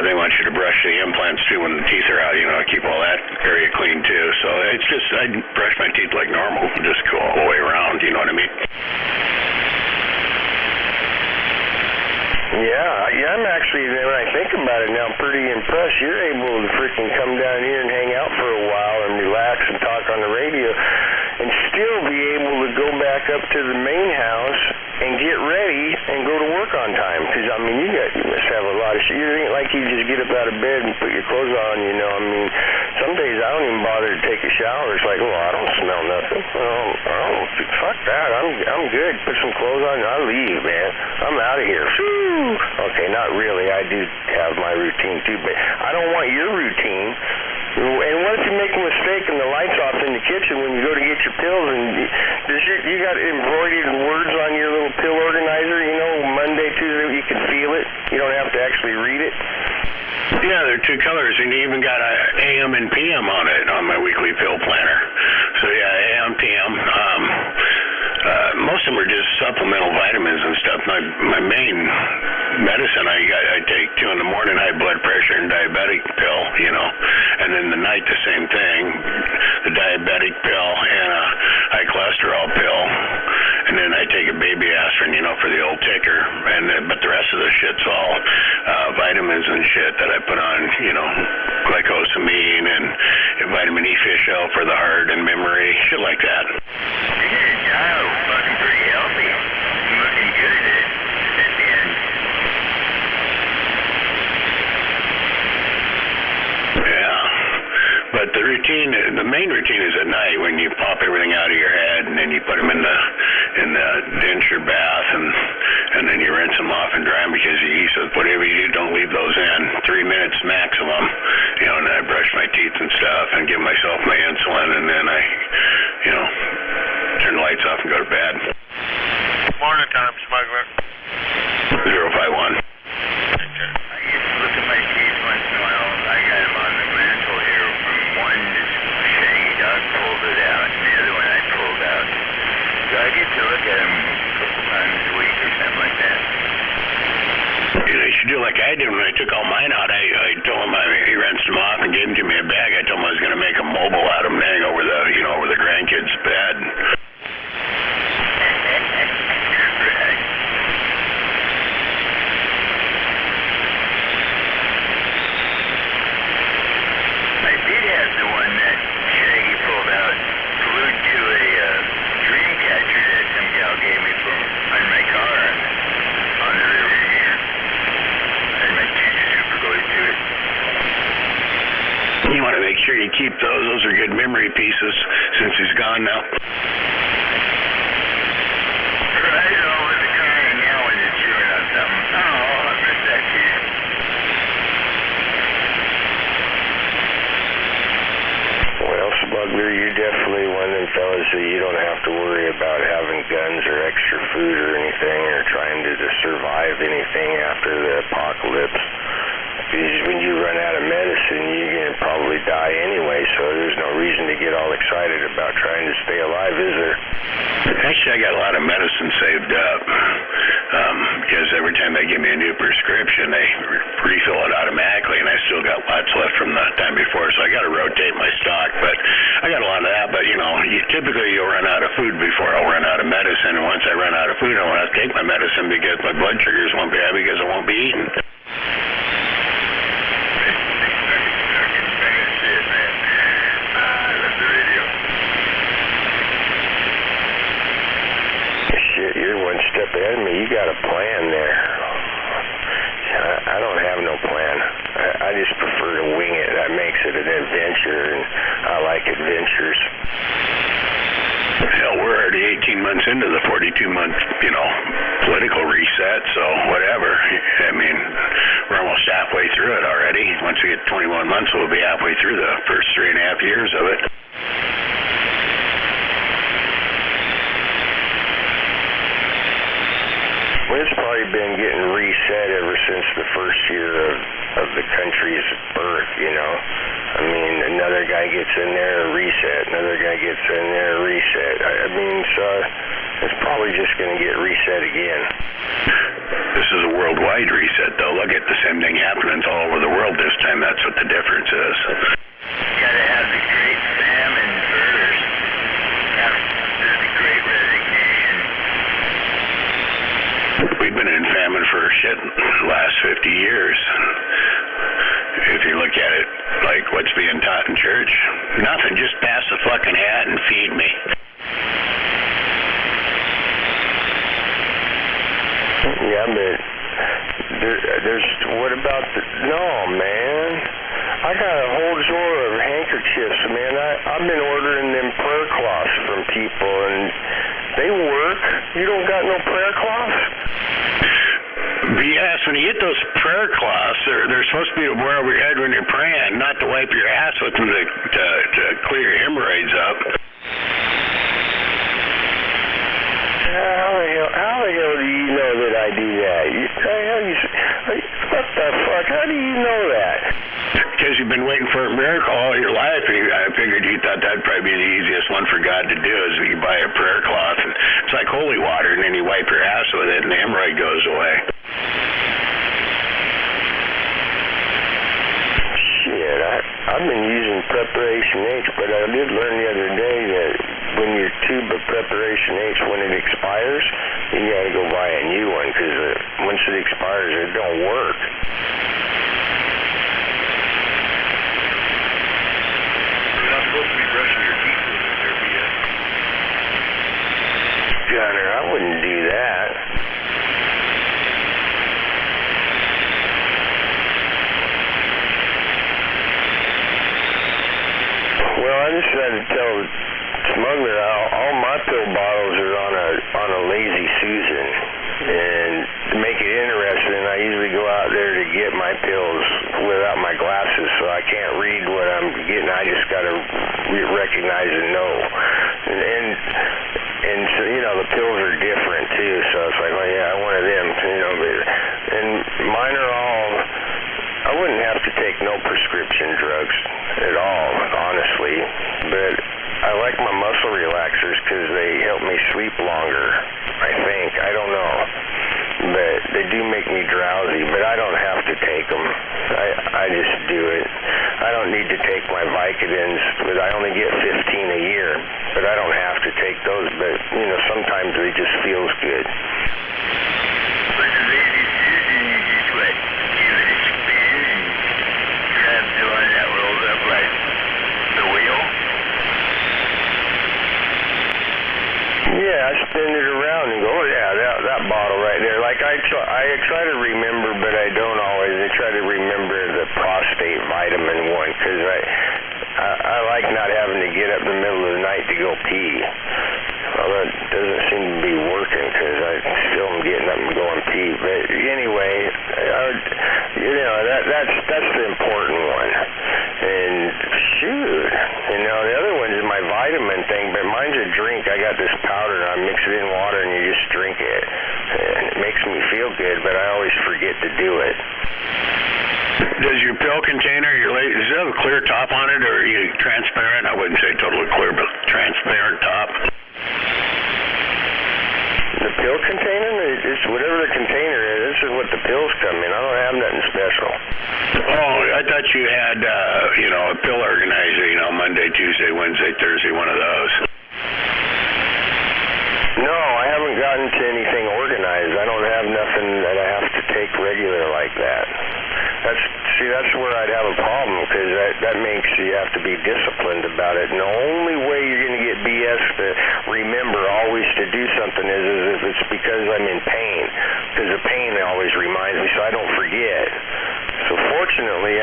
they want you to brush the implants too when the teeth are out, you know, keep all that area clean too. So it's just, I brush my teeth like normal, just go all the way around, you know what I mean? Yeah, I'm actually, when I think about it now, pretty impressed. You're able to freaking come down here and hang out for a while and relax and talk on the radio and still be able to go back up to the main house and get ready and go to work on time. Because, I mean, you must have a lot of shit. You ain't like you just get up out of bed and put your clothes on, you know. I mean, some days I don't even bother to take a shower. It's like, oh, I don't smell nothing. Oh, fuck that. I'm good. Put some clothes on and I'll leave, man. I'm out of here. Whew. Okay, not really. I do have my routine too, but I don't want your routine. And what if you make a mistake and the light's off in the kitchen when you go to get your pills, and you got embroidered words on your little pill organizer, you know, Monday, Tuesday, you can feel it. You don't have to actually read it. Yeah, there are 2 colors, and you even got a AM and PM on it on my weekly pill planner. So yeah, AM, PM. them are just supplemental vitamins and stuff. My main medicine I take 2 in the morning, high blood pressure and diabetic pill, you know, and then the night the same thing, the diabetic pill and a high cholesterol pill, and then I take a baby aspirin, you know, for the old ticker, but the rest of the shit's all vitamins and shit that I put on, you know, glycosamine and vitamin E fish oil for the heart and memory, shit like that. Child, fucking pretty healthy. Looking good at the end. Yeah. But the main routine is at night when you pop everything out of your head and then you put them in the denture bath and then you rinse them off and dry them because he says whatever you do, don't leave those in. 3 minutes maximum. You know, and then I brush my teeth and stuff and give myself my insulin and then I, you know, turn the lights off and go to bed. Morning time, smuggler. 051. I used to look at my teeth once in a while. I got them on the mantle here. From one, this shaggy dog pulled it out, and the other one I pulled out. So I get to look at them a couple times a week or something like that. You know, you should do like I did when I took all mine out. I told him he rinsed them off and gave them to me in a bag. I told him I was going to make a mobile out of them, hang over the grandkids' bed. I did have the one that Shaggy pulled out, glued to a dream catcher that some gal gave me on my car on the river here. And my tooth super glued to it. You want to make sure you keep those. Those are good memory pieces since he's gone now. Right over the car and now when it's chewing on something. Oh, I missed that kid. Well, Smuggler, you're definitely one of them fellas that you don't have to worry about having guns or extra food or anything or trying to survive anything after the apocalypse. Because when you run out of medicine, you're going to probably die anyway, so there's no reason to get all excited about trying to stay alive, is there? Actually, I got a lot of medicine saved up because every time they give me a new prescription, they refill it automatically, and I still got lots left from the time before, so I got to rotate my stock. But I got a lot of that, but, you know, typically you'll run out of food before I'll run out of medicine, and once I run out of food, I won't have to take my medicine because my blood sugars won't be high because I won't be eating. You're one step ahead of me. You got a plan there. I don't have no plan. I just prefer to wing it. That makes it an adventure, and I like adventures. Hell, we're already 18 months into the 42-month, you know, political reset, so whatever. I mean, we're almost halfway through it already. Once we get 21 months, we'll be halfway through the first 3.5 years of it. Well, it's probably been getting reset ever since the first year of the country's birth, you know. I mean, another guy gets in there, reset. Another guy gets in there, reset. I mean, so it's probably just going to get reset again. This is a worldwide reset, though. Look at the same thing happening all over the world this time. That's what the difference is. You got to have the great famine first. After the great resignation. We've been in famine for shit the last 50 years. If you look at it, like what's being taught in church, nothing, just pass the fucking hat and feed me. Yeah, but there's, what about no, man. I got a whole drawer of handkerchiefs, man. I've been ordering them prayer cloths from people, and they work. You don't got no prayer cloths? Yes, when you get those prayer cloths, they're supposed to be to wear over your head when you're praying, not to wipe your ass with them to clear your hemorrhoids up. How the hell do you know that I do that? What the fuck? How do you know that? Because you've been waiting for a miracle all your life, and I figured you thought that'd probably be the easiest one for God to do, is you buy a prayer cloth. And it's like holy water, and then you wipe your ass with it, and the hemorrhoid goes away. Shit, I've been using Preparation H, but I did learn the other day that when your tube of Preparation H, when it expires, you gotta go buy a new one, because once it expires, it don't work. You're not supposed to be brushing your teeth with it there, BS. Gunner, I wouldn't do that. Well, I just had to tell Smuggler all my pill bottles are on a Lazy Susan, and to make it interesting, I usually go out there to get my pills without my glasses, so I can't read what I'm getting. I just got to recognize and know. And so, you know, the pills are different too, so it's like, oh yeah, I wanted them, you know, and mine are all, I wouldn't have to take no prescription drugs at all, honestly, but I like my muscle relaxers because they help me sleep longer, I think. I don't know. But they do make me drowsy, but I don't have to take them. I just do it. I don't need to take my Vicodins, but I only get 15 a year, but I don't have to take those, but, you know, sometimes it just feels good. But the Lazy Susan, you just what, give it a spin and grab the one that rolls up like the wheel? Yeah, I spin it around and go, oh yeah, that bottle right there. Like I try to remember, but I don't always. I try to remember the prostate vitamin one because I like not having to get up in the middle of the night to go pee. Well, that doesn't seem to be working because I still am getting up and going pee. But anyway, you know, that's the important one. And shoot, you know, the other one is my vitamin thing, but mine's a drink. I got this powder, and I mix it in water, and you just drink it. And it makes me feel good, but I always forget to do it. Does your pill container, does it have a clear top on it, or are you transparent? I wouldn't say totally clear, but transparent top. The pill container? It's whatever the container is. This is what the pills come in. I don't have nothing special. Oh, I thought you had, you know, a pill organizer, you know, Monday, Tuesday, Wednesday, Thursday, one of those. No, I haven't gotten to anything organized. I don't have nothing that I have to take regular like that. That's where I'd have a problem, because that makes you have to be disciplined about it. And the only way you're going to get BS to remember always to do something is if it's because I'm in pain, because the pain always reminds me, so I don't forget. So fortunately,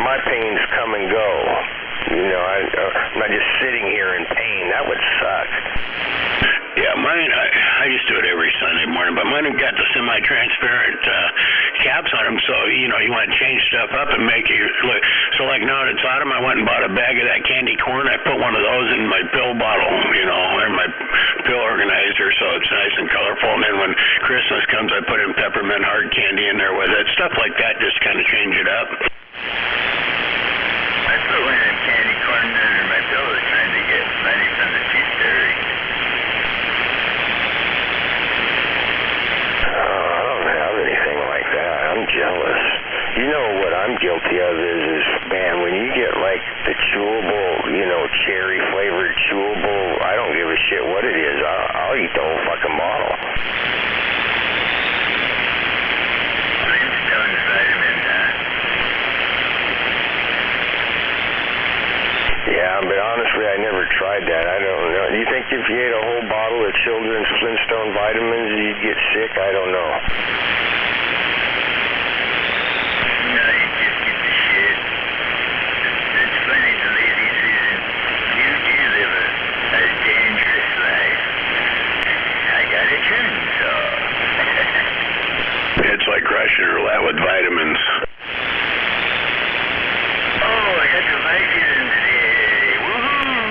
my pains come and go. You know, I'm not just sitting here in pain. That would suck. Yeah, mine, I just do it every Sunday morning, but mine have got the semi-transparent caps on them, so, you know, you want to change stuff up and make it look. So, like, now that it's autumn, I went and bought a bag of that candy corn. I put one of those in my pill bottle, you know, or my pill organizer, so it's nice and colorful. And then when Christmas comes, I put in peppermint hard candy in there with it. Stuff like that, just kind of change it up. I put one of them candy corn under my pillow trying to get money from the tooth fairy. I don't have anything like that. I'm jealous. You know what I'm guilty of is man, when you get like the chewable, you know, cherry flavored chewable, I don't give a shit what it is. I'll eat the whole fucking bottle. Flintstone vitamin, Yeah, but honestly, I never tried that. I don't know. Do you think if you ate a whole bottle of children's Flintstone vitamins, you'd get sick? I don't know. No, you just get the shit. It's funny, the Lazy Susan. You do live a dangerous life. I got a chainsaw. It's like Russian roulette with vitamins. Oh, I got the Vicodin today. Woohoo!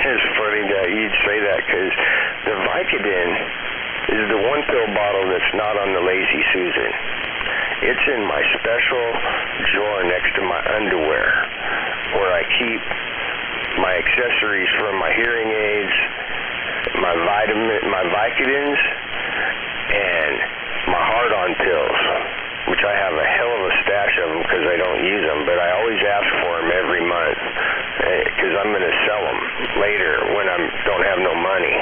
It's funny that you'd say that because the Vicodin is the one pill bottle that's not on the Lazy Susan. It's in my special drawer next to my underwear where I keep my accessories for my hearing aids, my Vicodins, and my hard-on pills, which I have a hell of a stash of them because I don't use them, but I always ask for them every month because I'm going to sell them later when I don't have no money.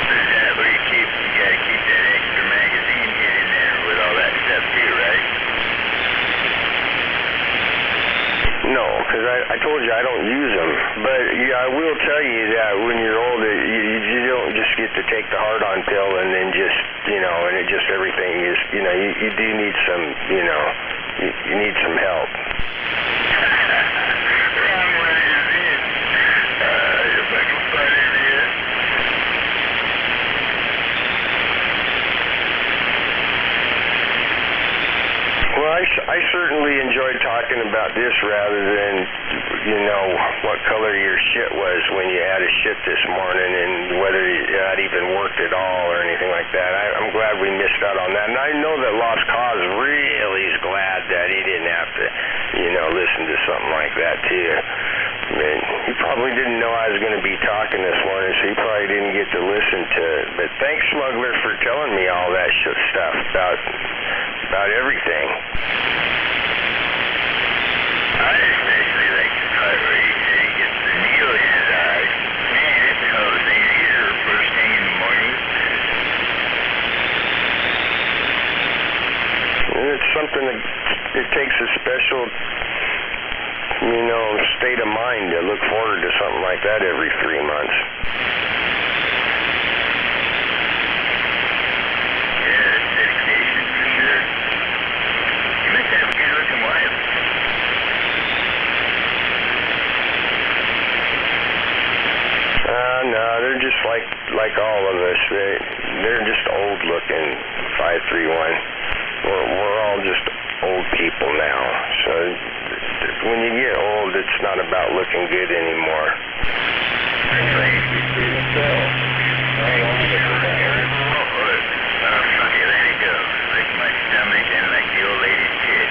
Is that where you gotta keep that extra magazine hit in there with all that stuff too, right? No, because I told you I don't use them. But yeah, I will tell you that when you're older, you don't just get to take the hard-on pill and then just, and it just everything is, you do need some, you need some help. Well, I certainly enjoyed talking about this rather than, what color your shit was when you had a shit this morning and whether that even worked at all or anything like that. I'm glad we missed out on that. And I know that Lost Cause really is glad that he didn't have to, listen to something like that too. I mean, he probably didn't know I was going to be talking this morning, so he probably didn't get to listen to it. But thanks, Smuggler, for telling me all that stuff about everything. I especially like the part where he said he gets the needle in his eye. Man, it's a hell of a thing to hear first thing in the morning. And it's something that it takes a special, state of mind to look forward to something like that every 3 months. Yeah, that's dedication for sure. You must have a good-looking wife. No, they're just like all of us. They're just old looking. 531. We're all just old people now. So when you get old, it's not about looking good anymore. That's right. I'll fucking let it go. Like my stomach and like the old lady's tit.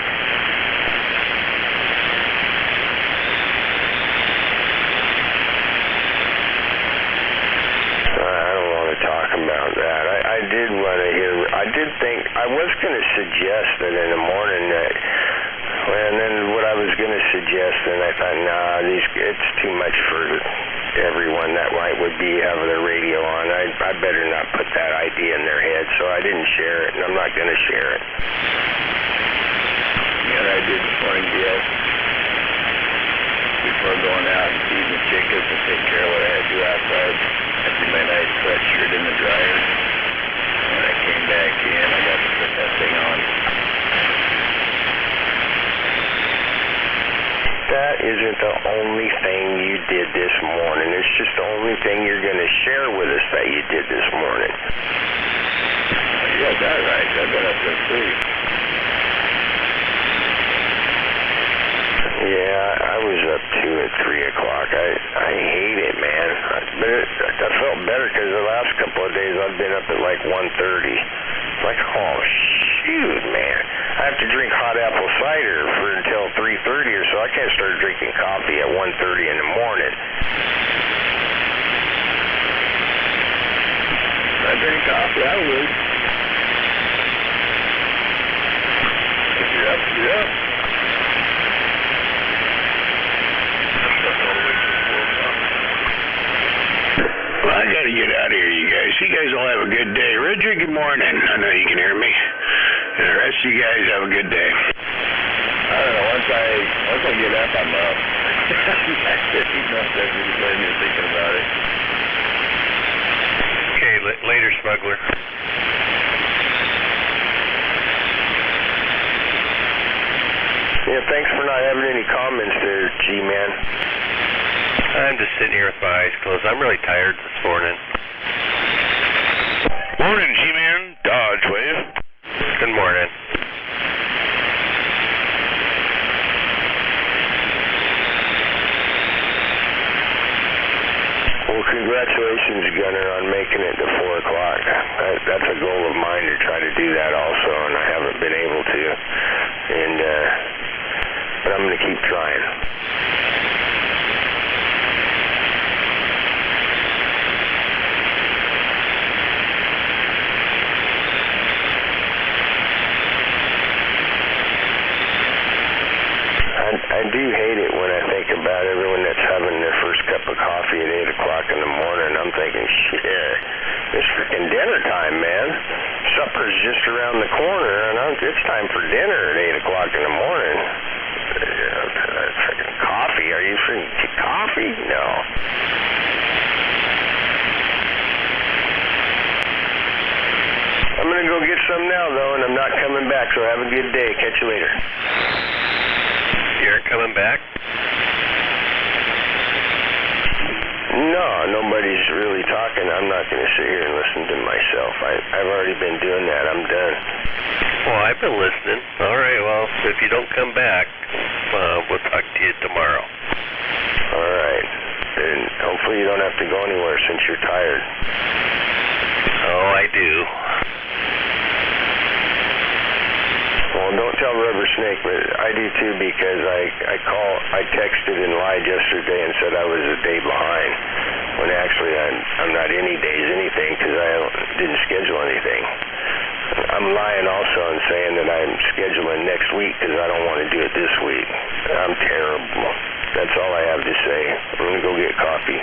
I don't want to talk about that. I did want to hear. I was going to suggest that in the morning that. And then what I was going to suggest, and I thought, it's too much for everyone that would be having their radio on. I better not put that idea in their head, so I didn't share it, and I'm not going to share it. Yeah, I did this morning, Bill. Before going out and feeding the chickens and taking care of what I had to do outside, I threw my nice sweatshirt in the dryer. When I came back in, I got to put that thing on. That isn't the only thing you did this morning. It's just the only thing you're going to share with us that you did this morning. You got that right. I've been up since 3. Yeah, I was up too at 3 o'clock. I hate it, man. But I felt better because the last couple of days I've been up at like 1:30. It's like, oh, shoot, man. I have to drink hot apple cider until 3:30 or so. I can't start drinking coffee at 1:30 in the morning. If I drink coffee, I would. If you're up, you're up. Well, I gotta get out of here, you guys. You guys all have a good day. Richard, good morning. I know you can hear me. And the rest of you guys have a good day. I don't know. Once I get up, I'm up. You're thinking about it. Okay, later, Smuggler. Yeah, thanks for not having any comments there, G-Man. I'm just sitting here with my eyes closed. I'm really tired this morning. Morning, G-Man. Dodge Wave. Good morning. Well, congratulations, Gunner, on making it to 4 o'clock. That's a goal of mine to try to do that also, and I haven't been able to. But I'm going to keep trying. I do hate it when I think about everyone that's having their first cup of coffee at 8 o'clock in the morning. I'm thinking, shit, it's freaking dinner time, man. Supper's just around the corner, and it's time for dinner at 8 o'clock in the morning. Freaking coffee? Are you freaking coffee? No. I'm gonna go get some now, though, and I'm not coming back, so have a good day. Catch you later. You aren't coming back? No, nobody's really talking. I'm not going to sit here and listen to myself. I've already been doing that. I'm done. Well, I've been listening. All right, well, if you don't come back, we'll talk to you tomorrow. All right. And hopefully you don't have to go anywhere since you're tired. Oh, I do. Well, don't tell Rubber Snake, but I do too, because I texted and lied yesterday and said I was a day behind, when actually I'm not any days anything, because I didn't schedule anything. I'm lying also and saying that I'm scheduling next week because I don't want to do it this week. I'm terrible. That's all I have to say. I'm going to go get coffee.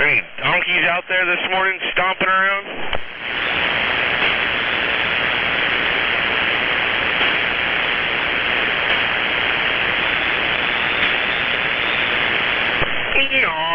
Any donkeys out there this morning stomping around? Yeah.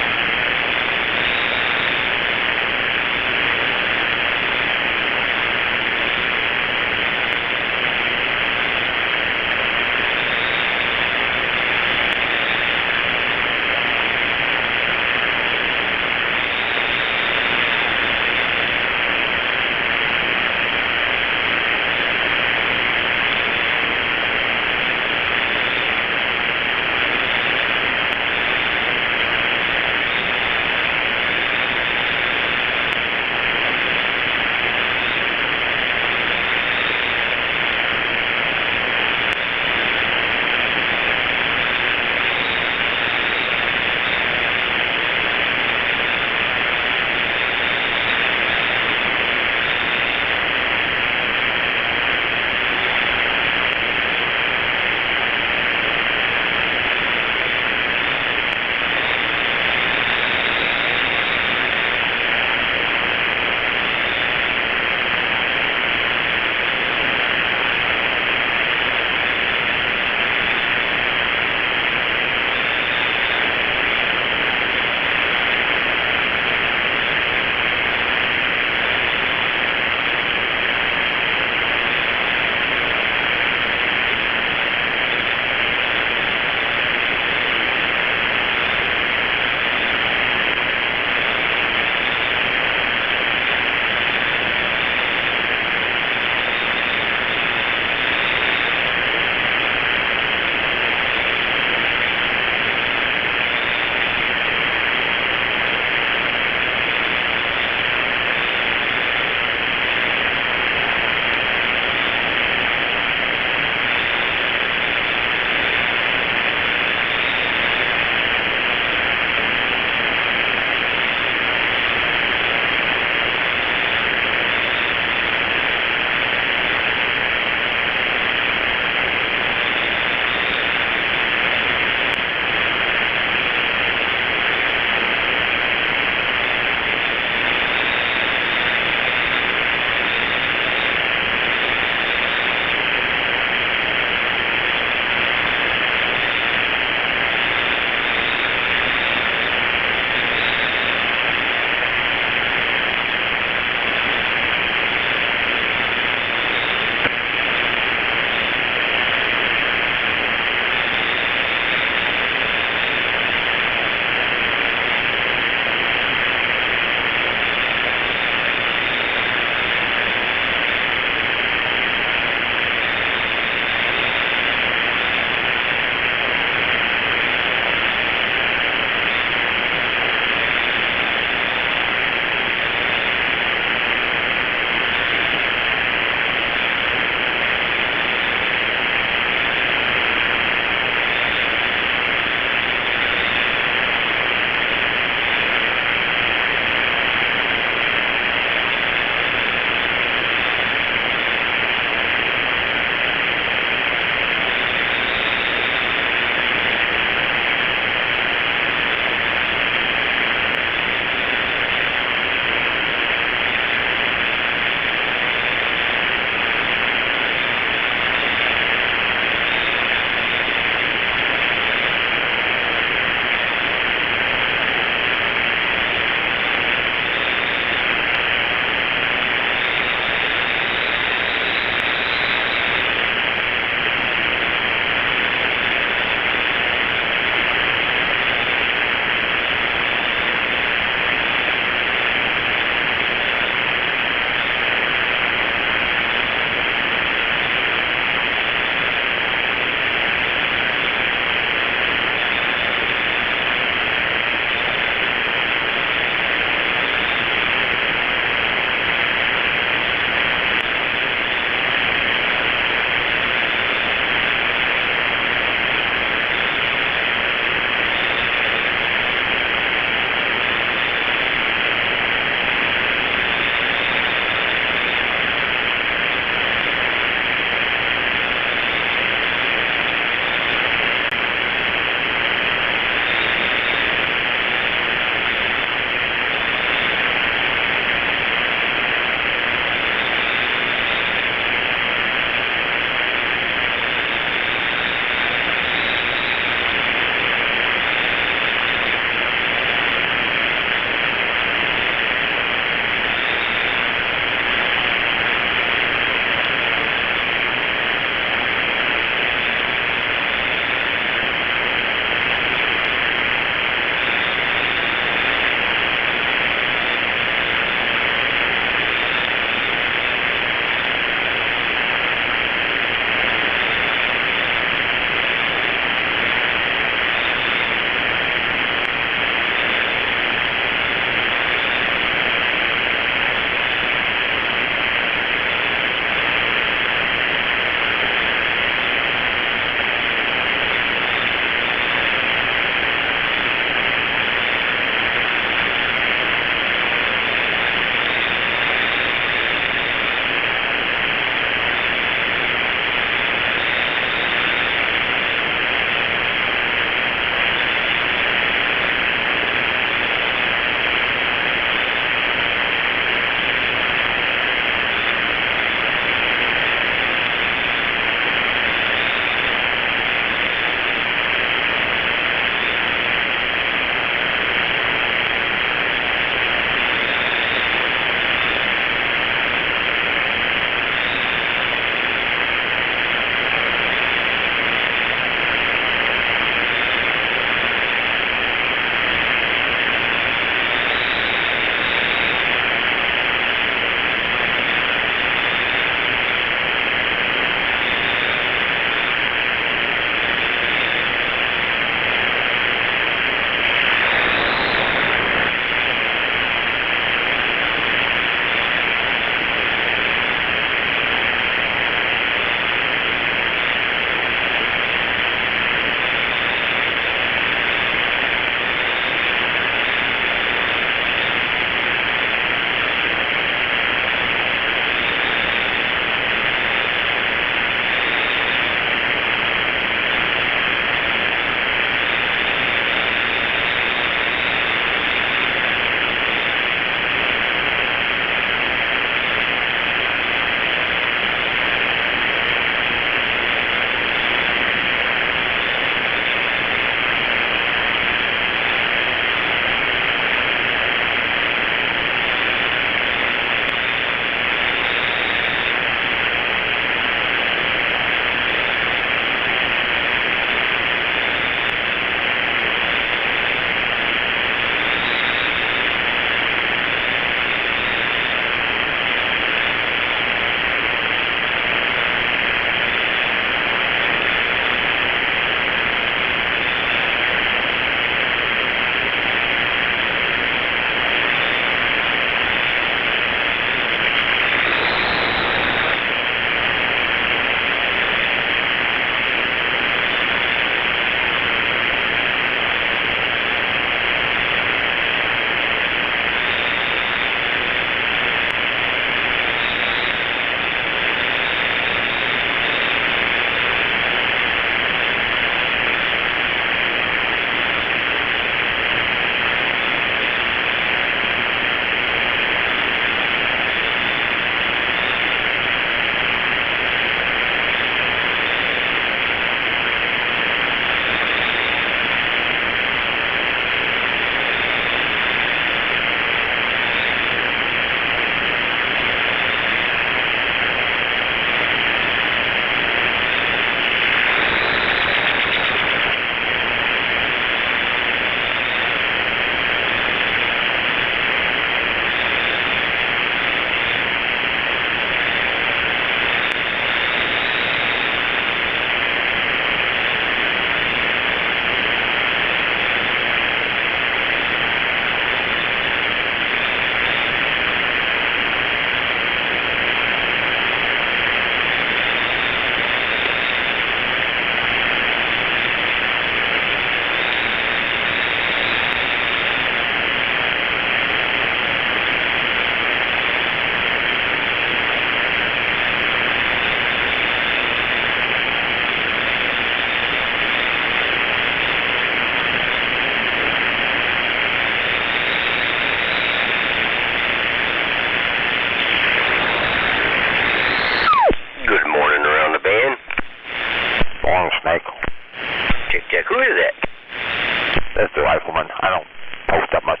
the rifleman. I don't post up much.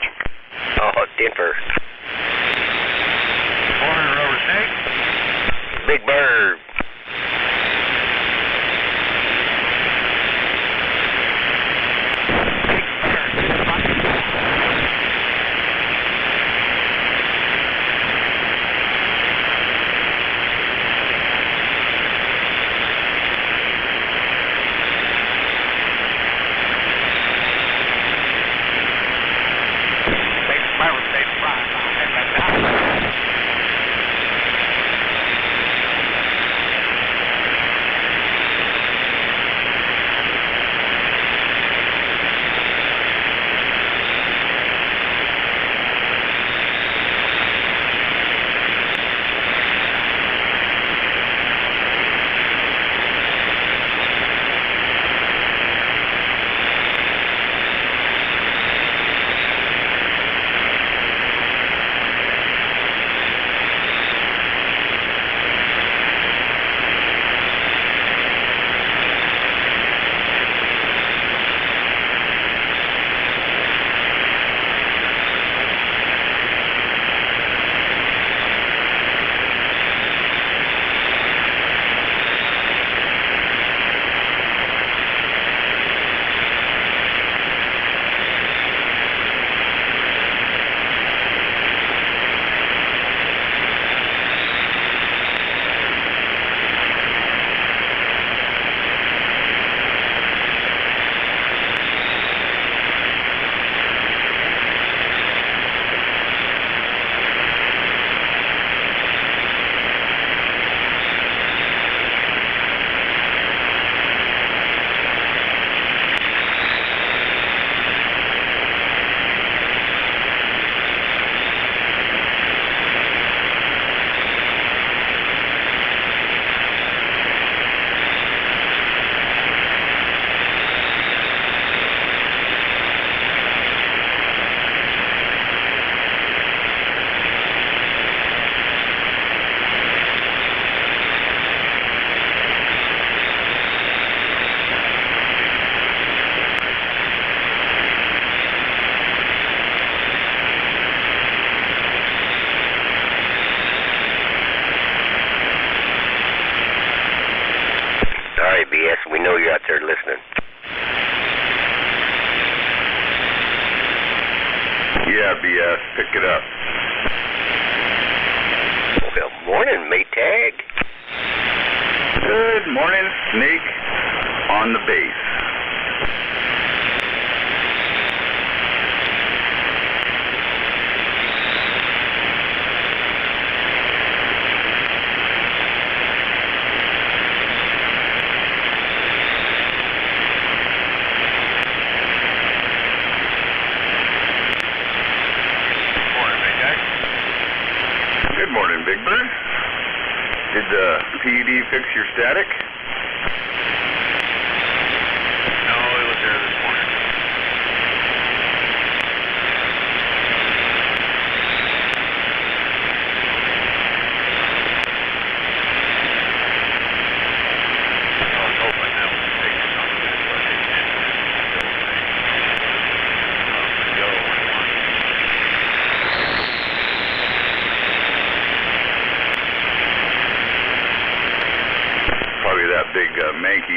Oh, Denver. Morning, Rubber Snake. Big Bird. BS, we know you're out there listening. Yeah, BS, pick it up. Well, morning, Maytag. Good morning, Snake on the base. Good morning, Big Bird. Did the PUD fix your static? No, it was there this morning. I was hoping that would fix some of it, but it didn't. Still go when it wants. Probably that big manky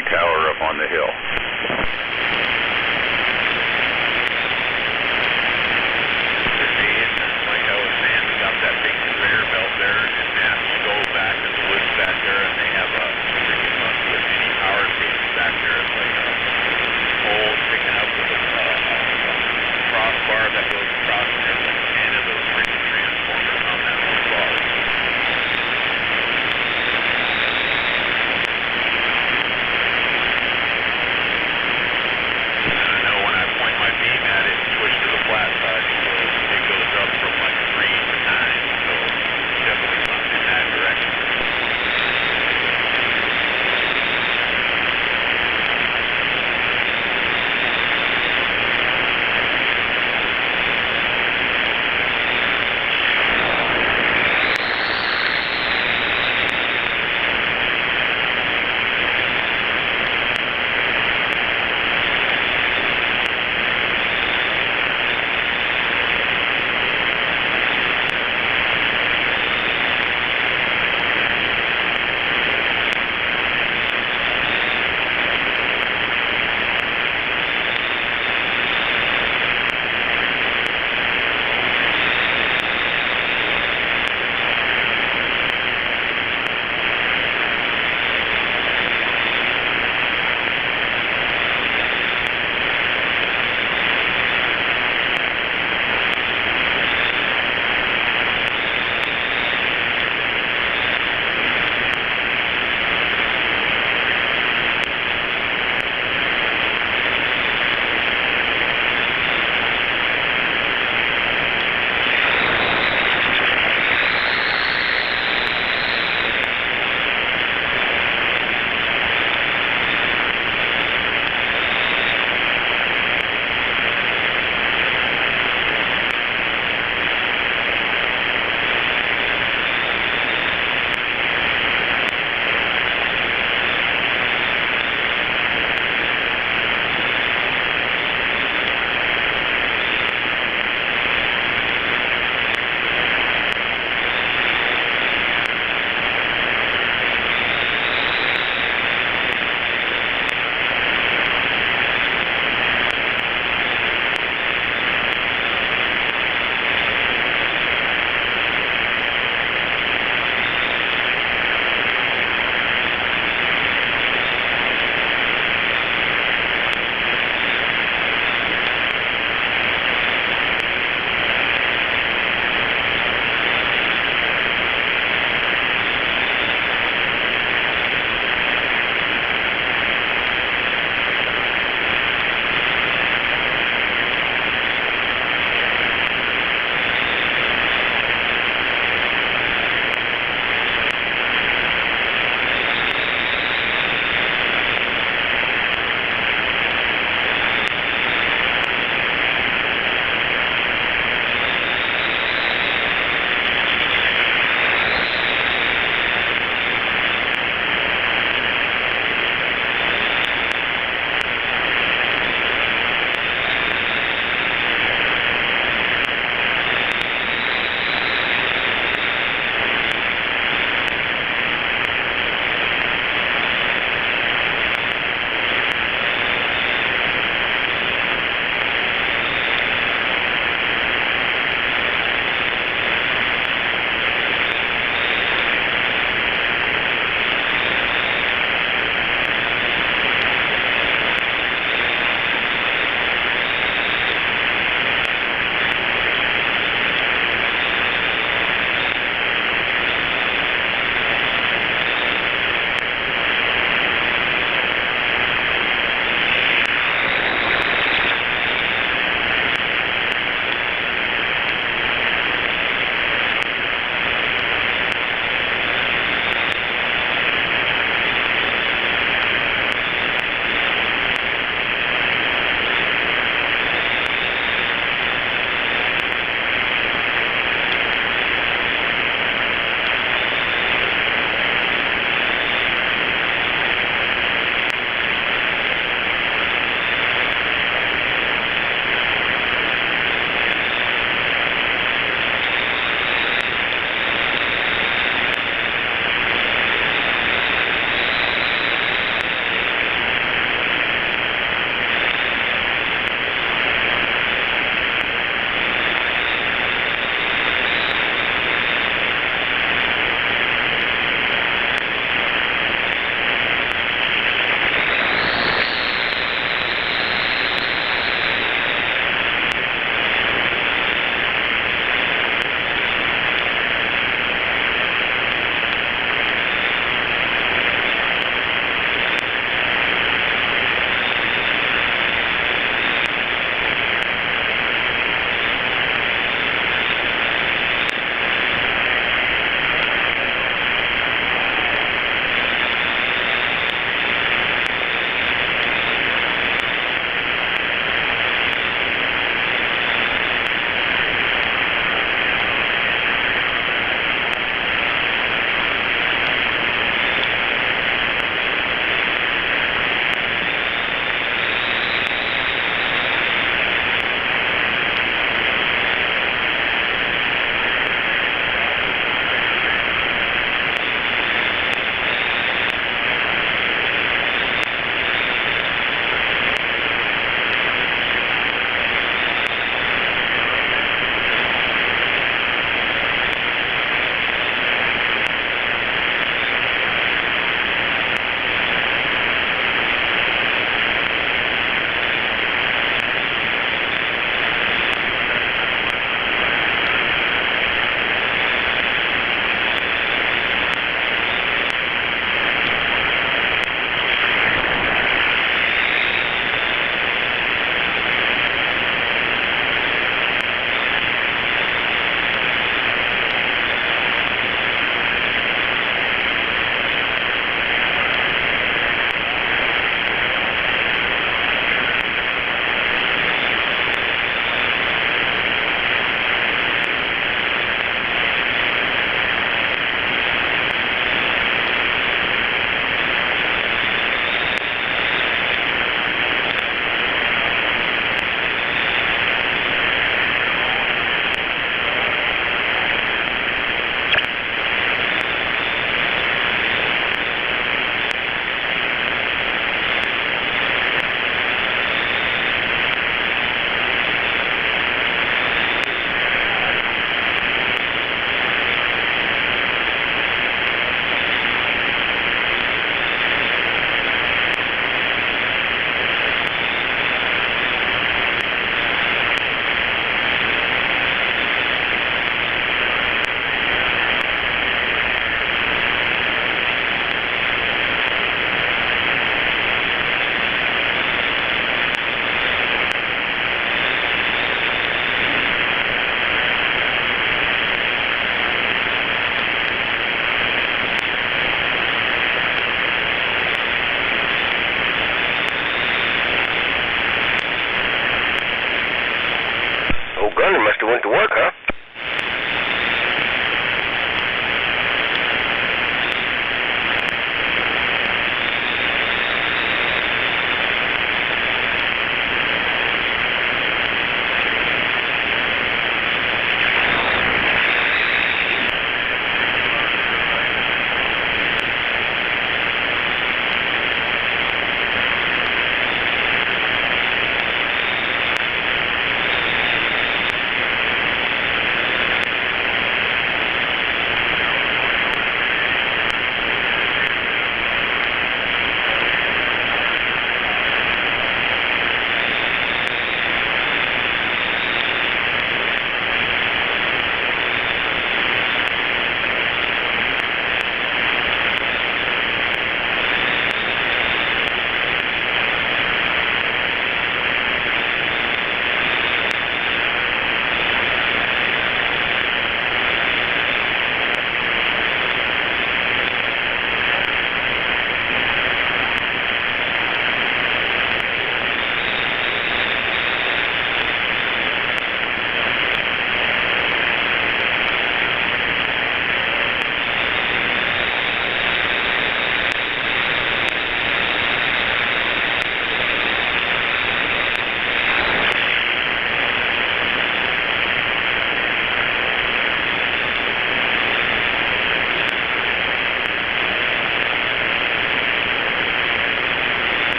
Old Gunner must have went to work, huh?